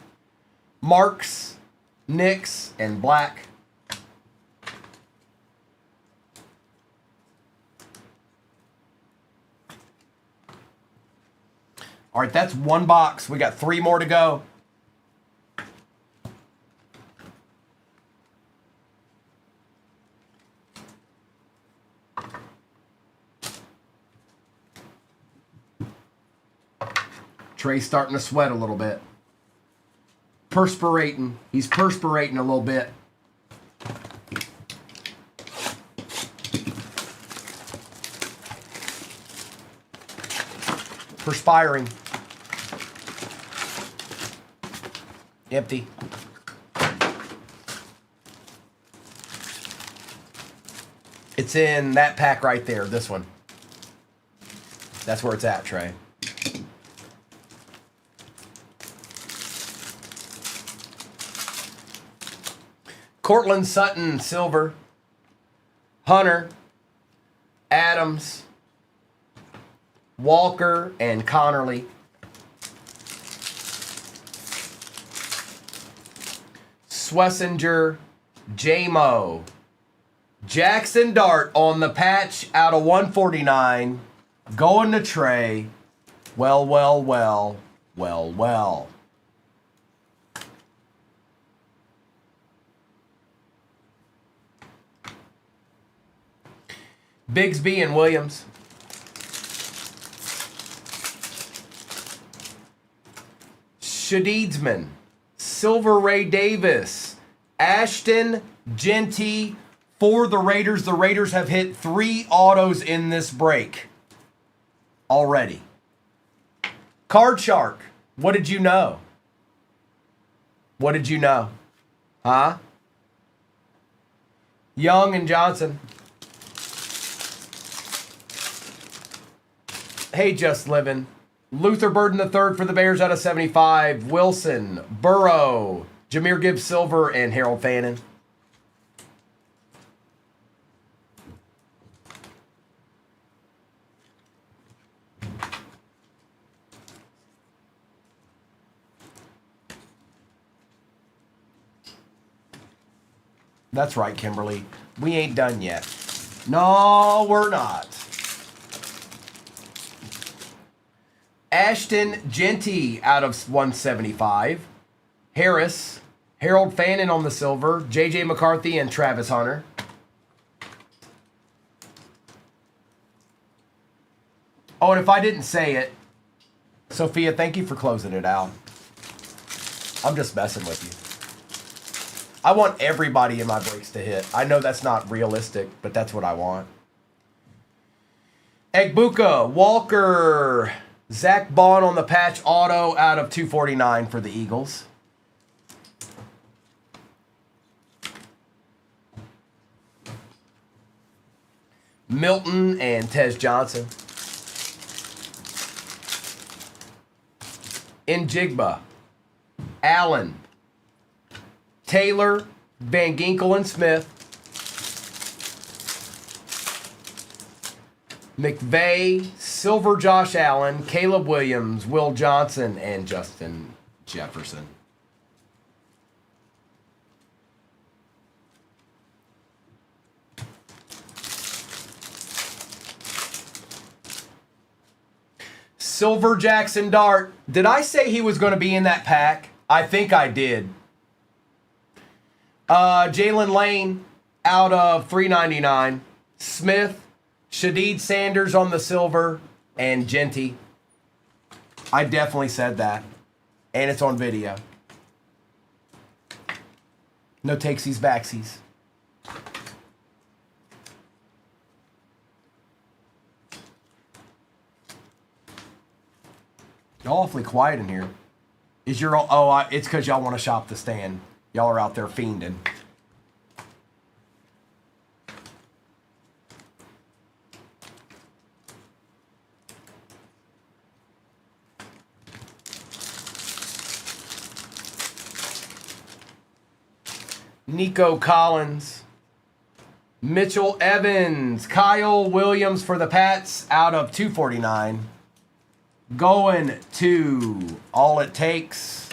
Marks, Nix, and Black. All right, that's one box. We got 3 more to go. Trey's starting to sweat a little bit. Perspirating. He's perspirating a little bit. Perspiring. Empty. It's in that pack right there, this one. That's where it's at, Trey. Cortland Sutton, silver. Hunter, Adams, Walker, and Connerly. Swessinger, J-Mo. Jackson Dart on the patch out of 149. Going to Trey. Well, well, well, well, well. Bigsby and Williams. Shadeedsman. Silver Ray Davis. Ashton Genty for the Raiders. The Raiders have hit 3 autos in this break already. Card Shark. What did you know? What did you know? Huh? Young and Johnson. Hey, Just Living. Luther Burden III for the Bears out of 75. Wilson, Burrow, Jahmyr Gibbs Silver, and Harold Fannin. That's right, Kimberly. We ain't done yet. No, we're not. Ashton Genty out of 175. Harris, Harold Fannin on the silver. J.J. McCarthy and Travis Hunter. Oh, and if I didn't say it, Sophia, thank you for closing it out. I'm just messing with you. I want everybody in my breaks to hit. I know that's not realistic, but that's what I want. Egbuka, Walker, Zach Bond on the patch auto out of 249 for the Eagles. Milton and Tez Johnson. Njigba, Allen, Taylor, Van Ginkel and Smith, McVay, Silver Josh Allen, Caleb Williams, Will Johnson, and Justin Jefferson. Silver Jackson Dart. Did I say he was going to be in that pack? I think I did. Jalen Lane out of 399. Smith, Shadeed Sanders on the silver, and Genty. I definitely said that. And it's on video. No takesies, backsies. Y'all awfully quiet in here. Is your it's because y'all want to shop the stand. Y'all are out there fiending. Nico Collins, Mitchell Evans, Kyle Williams for the Pats out of 249. Going to All It Takes.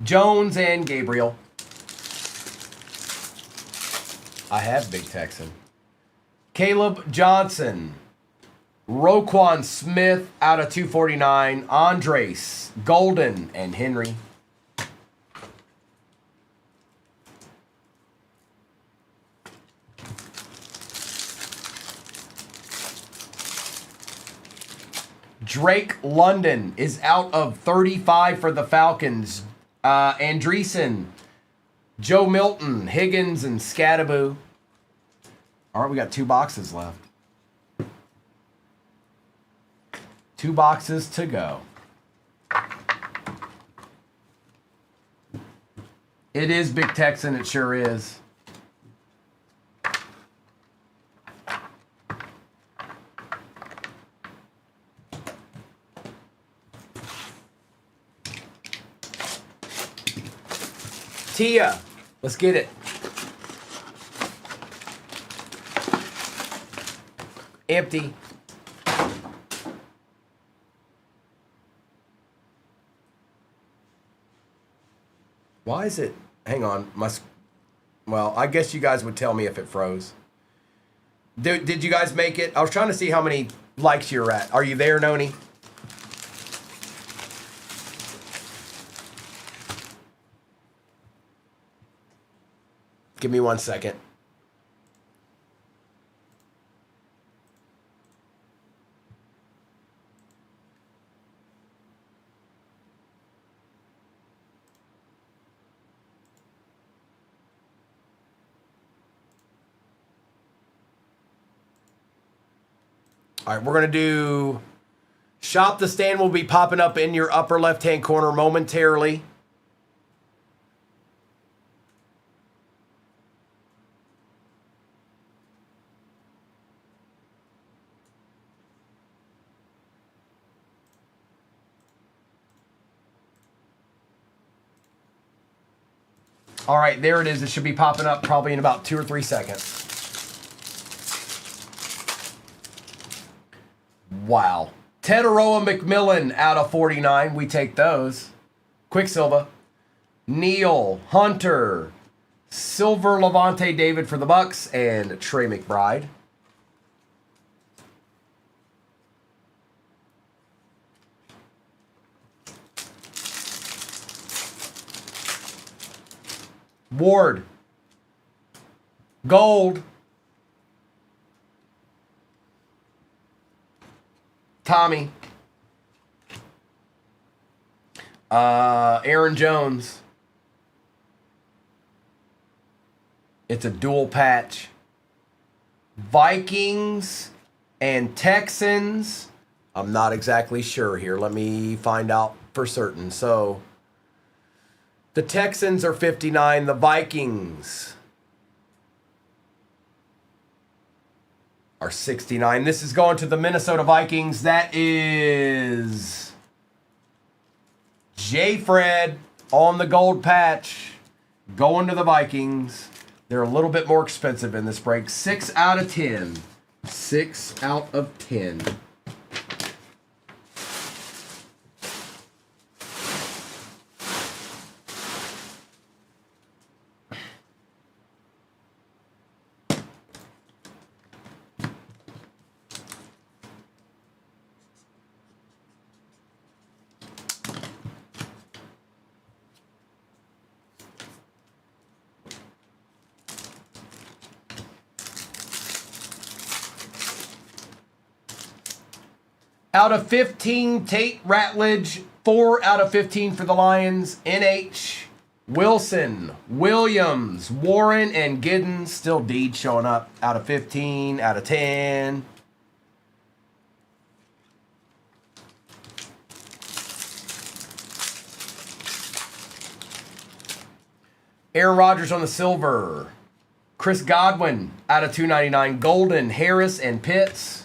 Jones and Gabriel. I have Big Texan. Caleb Johnson. Roquan Smith out of 249. Andres, Golden, and Henry. Drake London is out of 35 for the Falcons. Andreessen, Joe Milton, Higgins, and Scattaboo. All right, we got 2 boxes left. 2 boxes to go. It is Big Texan, it sure is. Tia, let's get it. Empty. Why is it? Hang on. Well, I guess you guys would tell me if it froze. Did you guys make it? I was trying to see how many likes you're at. Are you there, Noni? Give me 1 second. All right, we're going to do Shop the Stand will be popping up in your upper left-hand corner momentarily. All right, there it is. It should be popping up probably in about 2 or 3 seconds. Wow. Tetaroa McMillan out of 49. We take those. Quicksilver. Neil, Hunter, Silver Levante David for the Bucks, and Trey McBride. Ward. Gold. Tommy. Aaron Jones. It's a dual patch. Vikings and Texans. I'm not exactly sure here. Let me find out for certain. So the Texans are 59. The Vikings are 69. This is going to the Minnesota Vikings. That is J. Fred on the gold patch. Going to the Vikings. They're a little bit more expensive in this break. 6 out of 10. 6 out of 10. Out of 15, Tate Ratledge. 4 out of 15 for the Lions. NH, Wilson, Williams, Warren, and Giddens. Still Deed showing up. Out of 15, out of 10. Aaron Rodgers on the silver. Chris Godwin out of 299. Golden, Harris, and Pitts.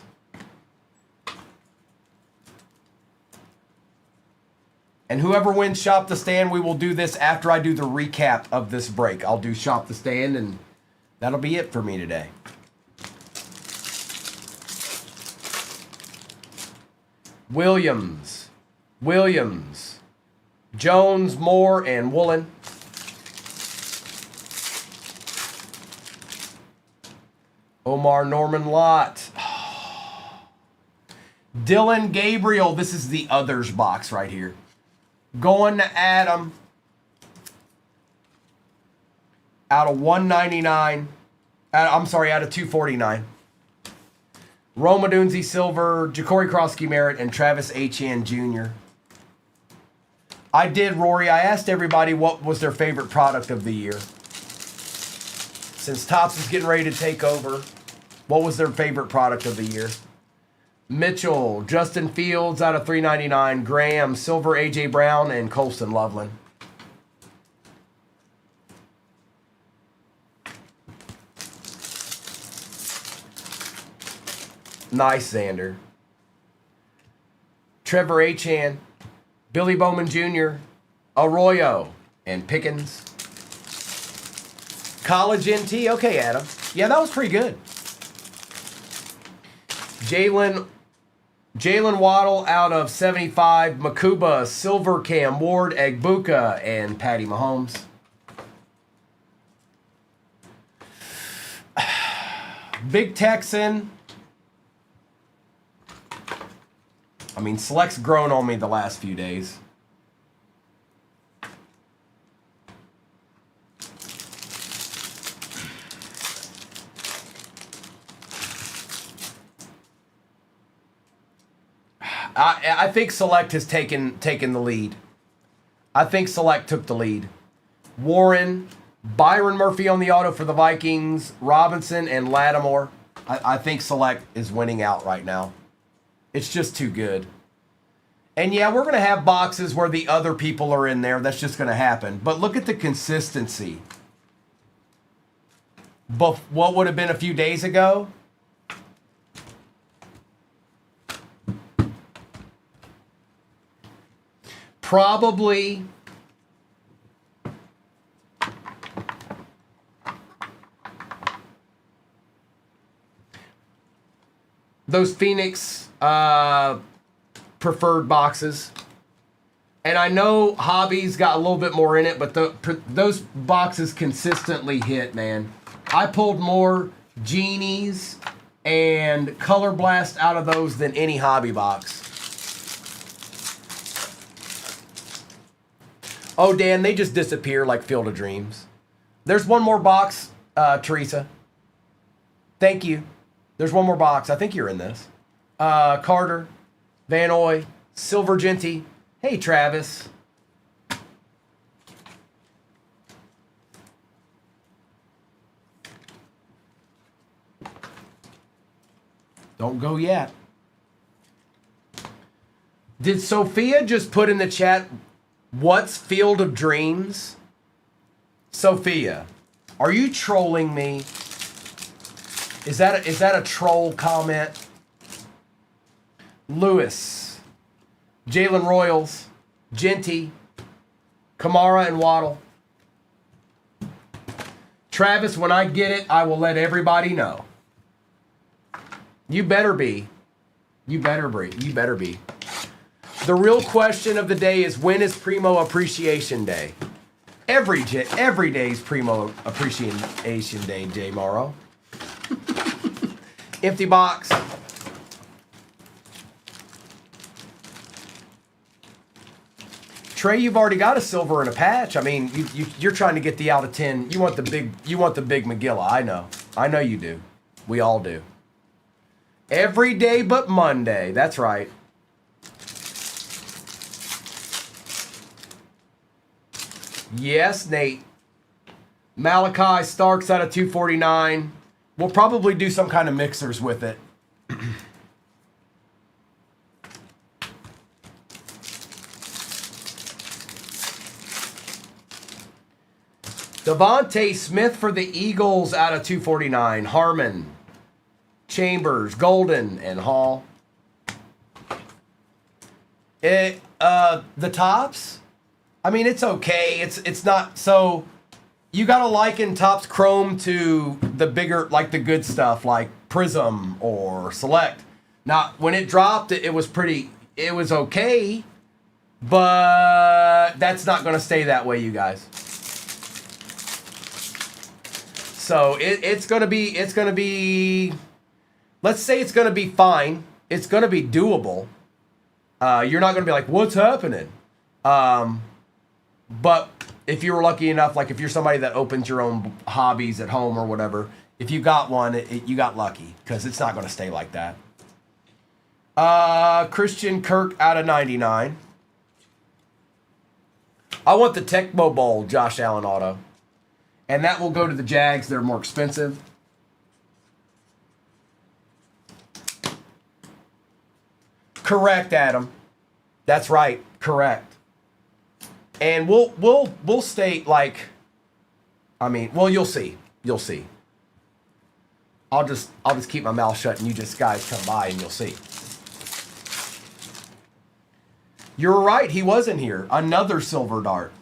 And whoever wins Shop the Stand, we will do this after I do the recap of this break. I'll do Shop the Stand, and that'll be it for me today. Williams, Jones, Moore, and Woolen. Omar Norman Lott. Dylan Gabriel. This is the others box right here. Going to Adam. Out of 199. I'm sorry, out of 249. Roma Dunze Silver, Ja'Cory Krosky Merritt, and Travis Etienne Jr. I did, Rory. I asked everybody what was their favorite product of the year. Since Topps is getting ready to take over, what was their favorite product of the year? Mitchell, Justin Fields out of 399, Graham, Silver, A.J. Brown, and Colston Loveland. Nice, Xander. Trevor Achan, Billy Bowman Jr., Arroyo, and Pickens. College NT. Okay, Adam. Yeah, that was pretty good. Jalen Waddle out of 75. Makuba, Silver, Cam Ward, Egbuka, and Patty Mahomes. Big Texan. I mean, Select's grown on me the last few days. I think Select has taken the lead. I think Select took the lead. Warren, Byron Murphy on the auto for the Vikings, Robinson, and Lattimore. I think Select is winning out right now. It's just too good. And yeah, we're going to have boxes where the other people are in there. That's just going to happen. But look at the consistency. But what would have been a few days ago? Probably those Phoenix preferred boxes. And I know Hobby's got a little bit more in it, but those boxes consistently hit, man. I pulled more Genies and Color Blast out of those than any Hobby box. Oh, Dan, they just disappear like Field of Dreams. There's one more box, Teresa. Thank you. There's one more box. I think you're in this. Carter, Van Oy, Silver Genty. Hey, Travis. Don't go yet. Did Sophia just put in the chat, what's Field of Dreams? Sophia, are you trolling me? Is that a troll comment? Lewis, Jalen Royals, Genty, Kamara, and Waddle. Travis, when I get it, I will let everybody know. You better be. You better be. You better be. The real question of the day is, when is Primo Appreciation Day? Every day is Primo Appreciation Day, J. Morrow. Empty box. Trey, you've already got a silver and a patch. I mean, you're trying to get the out of 10. You want the big Magilla. I know you do. We all do. Every day but Monday. That's right. Yes, Nate. Malachi Starks out of 249. We'll probably do some kind of mixers with it. Devontae Smith for the Eagles out of 249. Harmon, Chambers, Golden, and Hall. The tops, I mean, it's okay. It's not so. You gotta liken Topps Chrome to the bigger, like the good stuff, like Prism or Select. Now, when it dropped, it was okay, but that's not gonna stay that way, you guys. So it's gonna be. Let's say it's gonna be fine. It's gonna be doable. You're not gonna be like, what's happening? But if you were lucky enough, like if you're somebody that opens your own hobbies at home or whatever, if you got one, you got lucky because it's not gonna stay like that. Christian Kirk out of 99. I want the Tecmo Bowl Josh Allen auto. And that will go to the Jags. They're more expensive. Correct, Adam. That's right. Correct. And we'll state like, I mean, well, you'll see. You'll see. I'll just keep my mouth shut and you just guys come by and you'll see. You're right. He was in here. Another silver dart.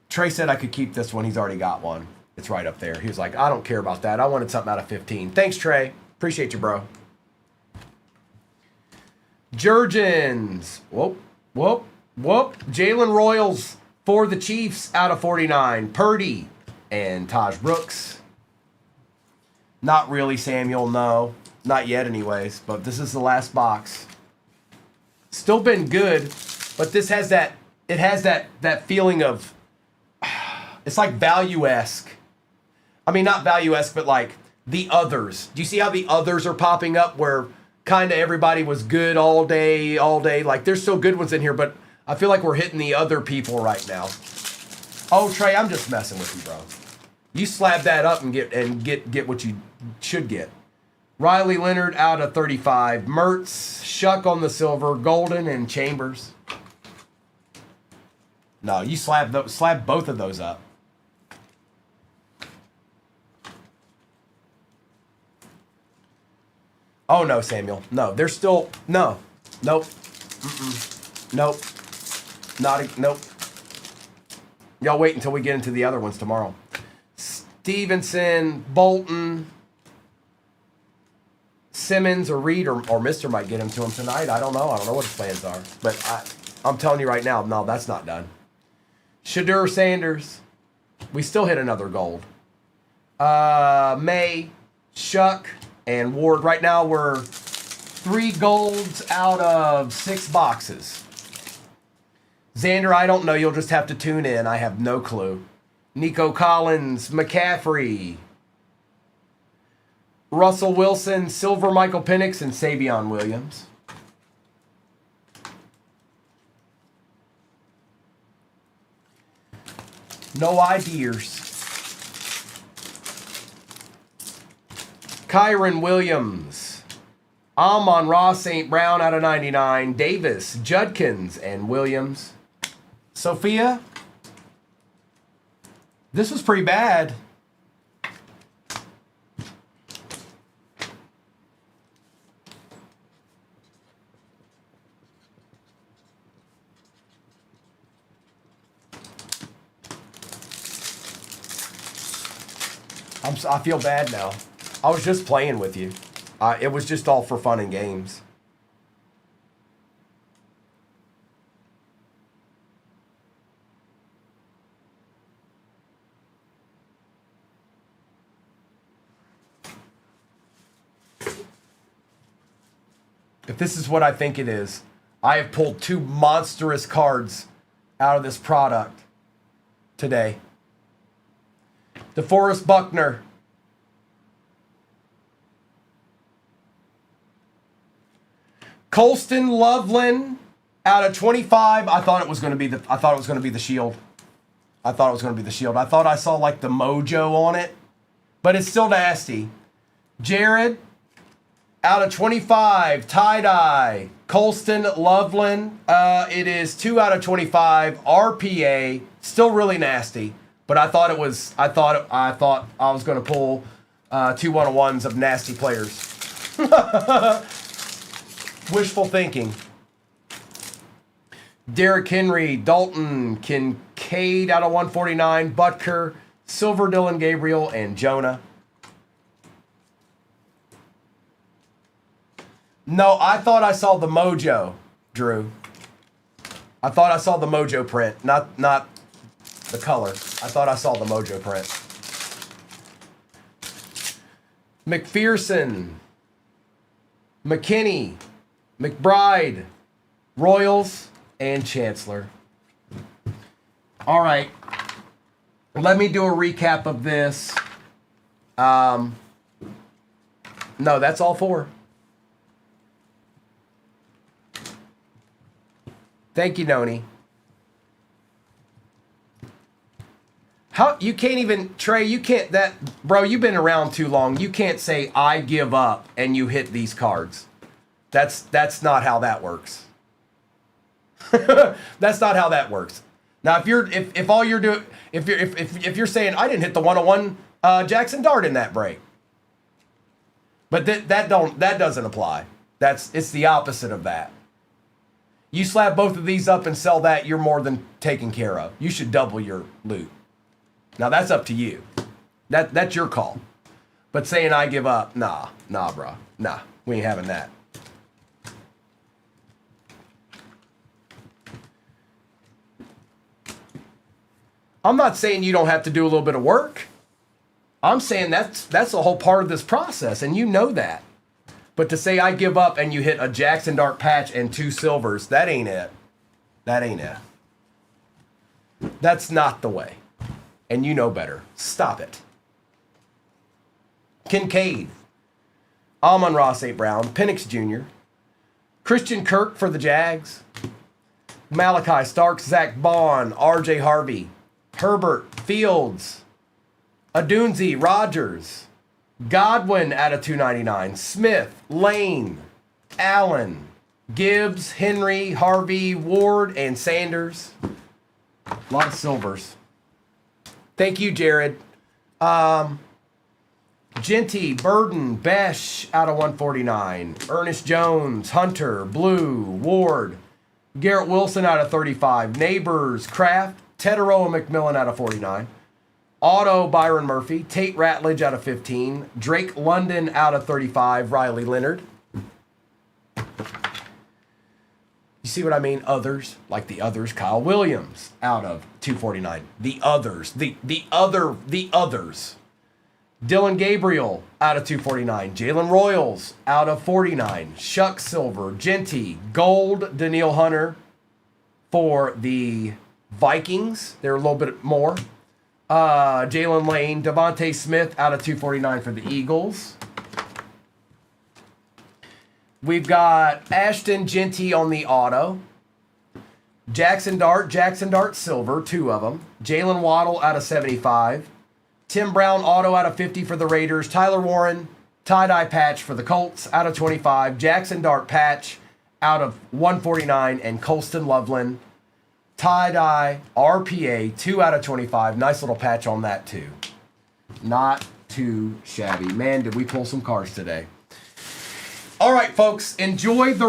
Trey said I could keep this one. He's already got one. It's right up there. He was like, I don't care about that. I wanted something out of 15. Thanks, Trey. Appreciate you, bro. Jurgens. Whoop, whoop, whoop. Jalen Royals for the Chiefs out of 49. Purdy and Taj Brooks. Not really, Samuel. No. Not yet anyways. But this is the last box. Still been good. But this has that, it has that feeling of, it's like value-esque. I mean, not value-esque, but like the others. Do you see how the others are popping up where kind of everybody was good all day? Like, there's still good ones in here, but I feel like we're hitting the other people right now. Oh, Trey, I'm just messing with you, bro. You slab that up and get what you should get. Riley Leonard out of 35. Mertz, Shuck on the silver, Golden, and Chambers. No, you slab both of those up. Oh, no, Samuel. No, they're still... No. Nope. Mm-mm. Nope. Nope. Y'all wait until we get into the other ones tomorrow. Stevenson, Bolton, Simmons, or Reed, or Mr. might get him to him tonight. I don't know. I don't know what his plans are. But I'm telling you right now, no, that's not done. Shadur Sanders. We still hit another gold. May, Shuck, and Ward. Right now we're 3 golds out of 6 boxes. Xander, I don't know. You'll just have to tune in. I have no clue. Nico Collins, McCaffrey, Russell Wilson, Silver Michael Penix, and Savion Williams. No ideas. Kyron Williams, Amon-Ra St. Brown out of 99, Davis, Judkins, and Williams. Sophia, this was pretty bad. I feel bad now. I was just playing with you. It was just all for fun and games. If this is what I think it is, I have pulled 2 monstrous cards out of this product today. DeForest Buckner. Colston Loveland out of 25. I thought it was going to be the shield. I thought I saw like the mojo on it, but it's still nasty. Jared out of 25, tie-dye. Colston Loveland. It is 2 out of 25. RPA. Still really nasty. But I thought I was going to pull 2 1-on-1s of nasty players. Wishful thinking. Derrick Henry, Dalton, Kincaid out of 149, Butker, Silver, Dylan Gabriel, and Jonah. No, I thought I saw the mojo, Drew. I thought I saw the mojo print, not the color. I thought I saw the mojo print. McPherson, McKinney, McBride, Royals, and Chancellor. All right. Let me do a recap of this. No, that's all four. Thank you, Noni. How you can't even, Trey, you can't, that, bro, you've been around too long. You can't say I give up and you hit these cards. That's not how that works. That's not how that works. Now, if all you're doing, if you're saying I didn't hit the 101 Jackson Dart in that break, but that doesn't apply. It's the opposite of that. You slap both of these up and sell that, you're more than taken care of. You should double your loot. Now that's up to you. That's your call. But saying I give up, nah, bro, nah, we ain't having that. I'm not saying you don't have to do a little bit of work. I'm saying that's the whole part of this process, and you know that. But to say I give up and you hit a Jackson Dart patch and 2 silvers, that ain't it. That ain't it. That's not the way. And you know better. Stop it. Kincaid, Amon-Ra St. Brown, Penix Jr., Christian Kirk for the Jags, Malachi Starks, Zach Bond, R.J. Harvey, Herbert, Fields, Adunzi, Rogers, Godwin out of 299, Smith, Lane, Allen, Gibbs, Henry, Harvey, Ward, and Sanders. A lot of silvers. Thank you, Jared. Genty, Burden, Besh out of 149, Ernest Jones, Hunter, Blue, Ward, Garrett Wilson out of 35, Neighbors, Kraft, Tedero McMillan out of 49. Auto, Byron Murphy. Tate Ratledge out of 15. Drake London out of 35. Riley Leonard. You see what I mean? Others, like the others. Kyle Williams out of 249. The others. The others. Dylan Gabriel out of 249. Jalen Royals out of 49. Shuck Silver. Genty. Gold. Daniil Hunter for the Vikings. They're a little bit more. Jalen Lane, Devontae Smith out of 249 for the Eagles. We've got Ashton Genty on the auto. Jackson Dart Silver, 2 of them. Jalen Waddle out of 75. Tim Brown auto out of 50 for the Raiders. Tyler Warren, tie-dye patch for the Colts out of 25. Jackson Dart patch out of 149. And Colston Loveland, tie-dye, RPA, 2 out of 25. Nice little patch on that, too. Not too shabby. Man, did we pull some cars today. All right, folks, enjoy the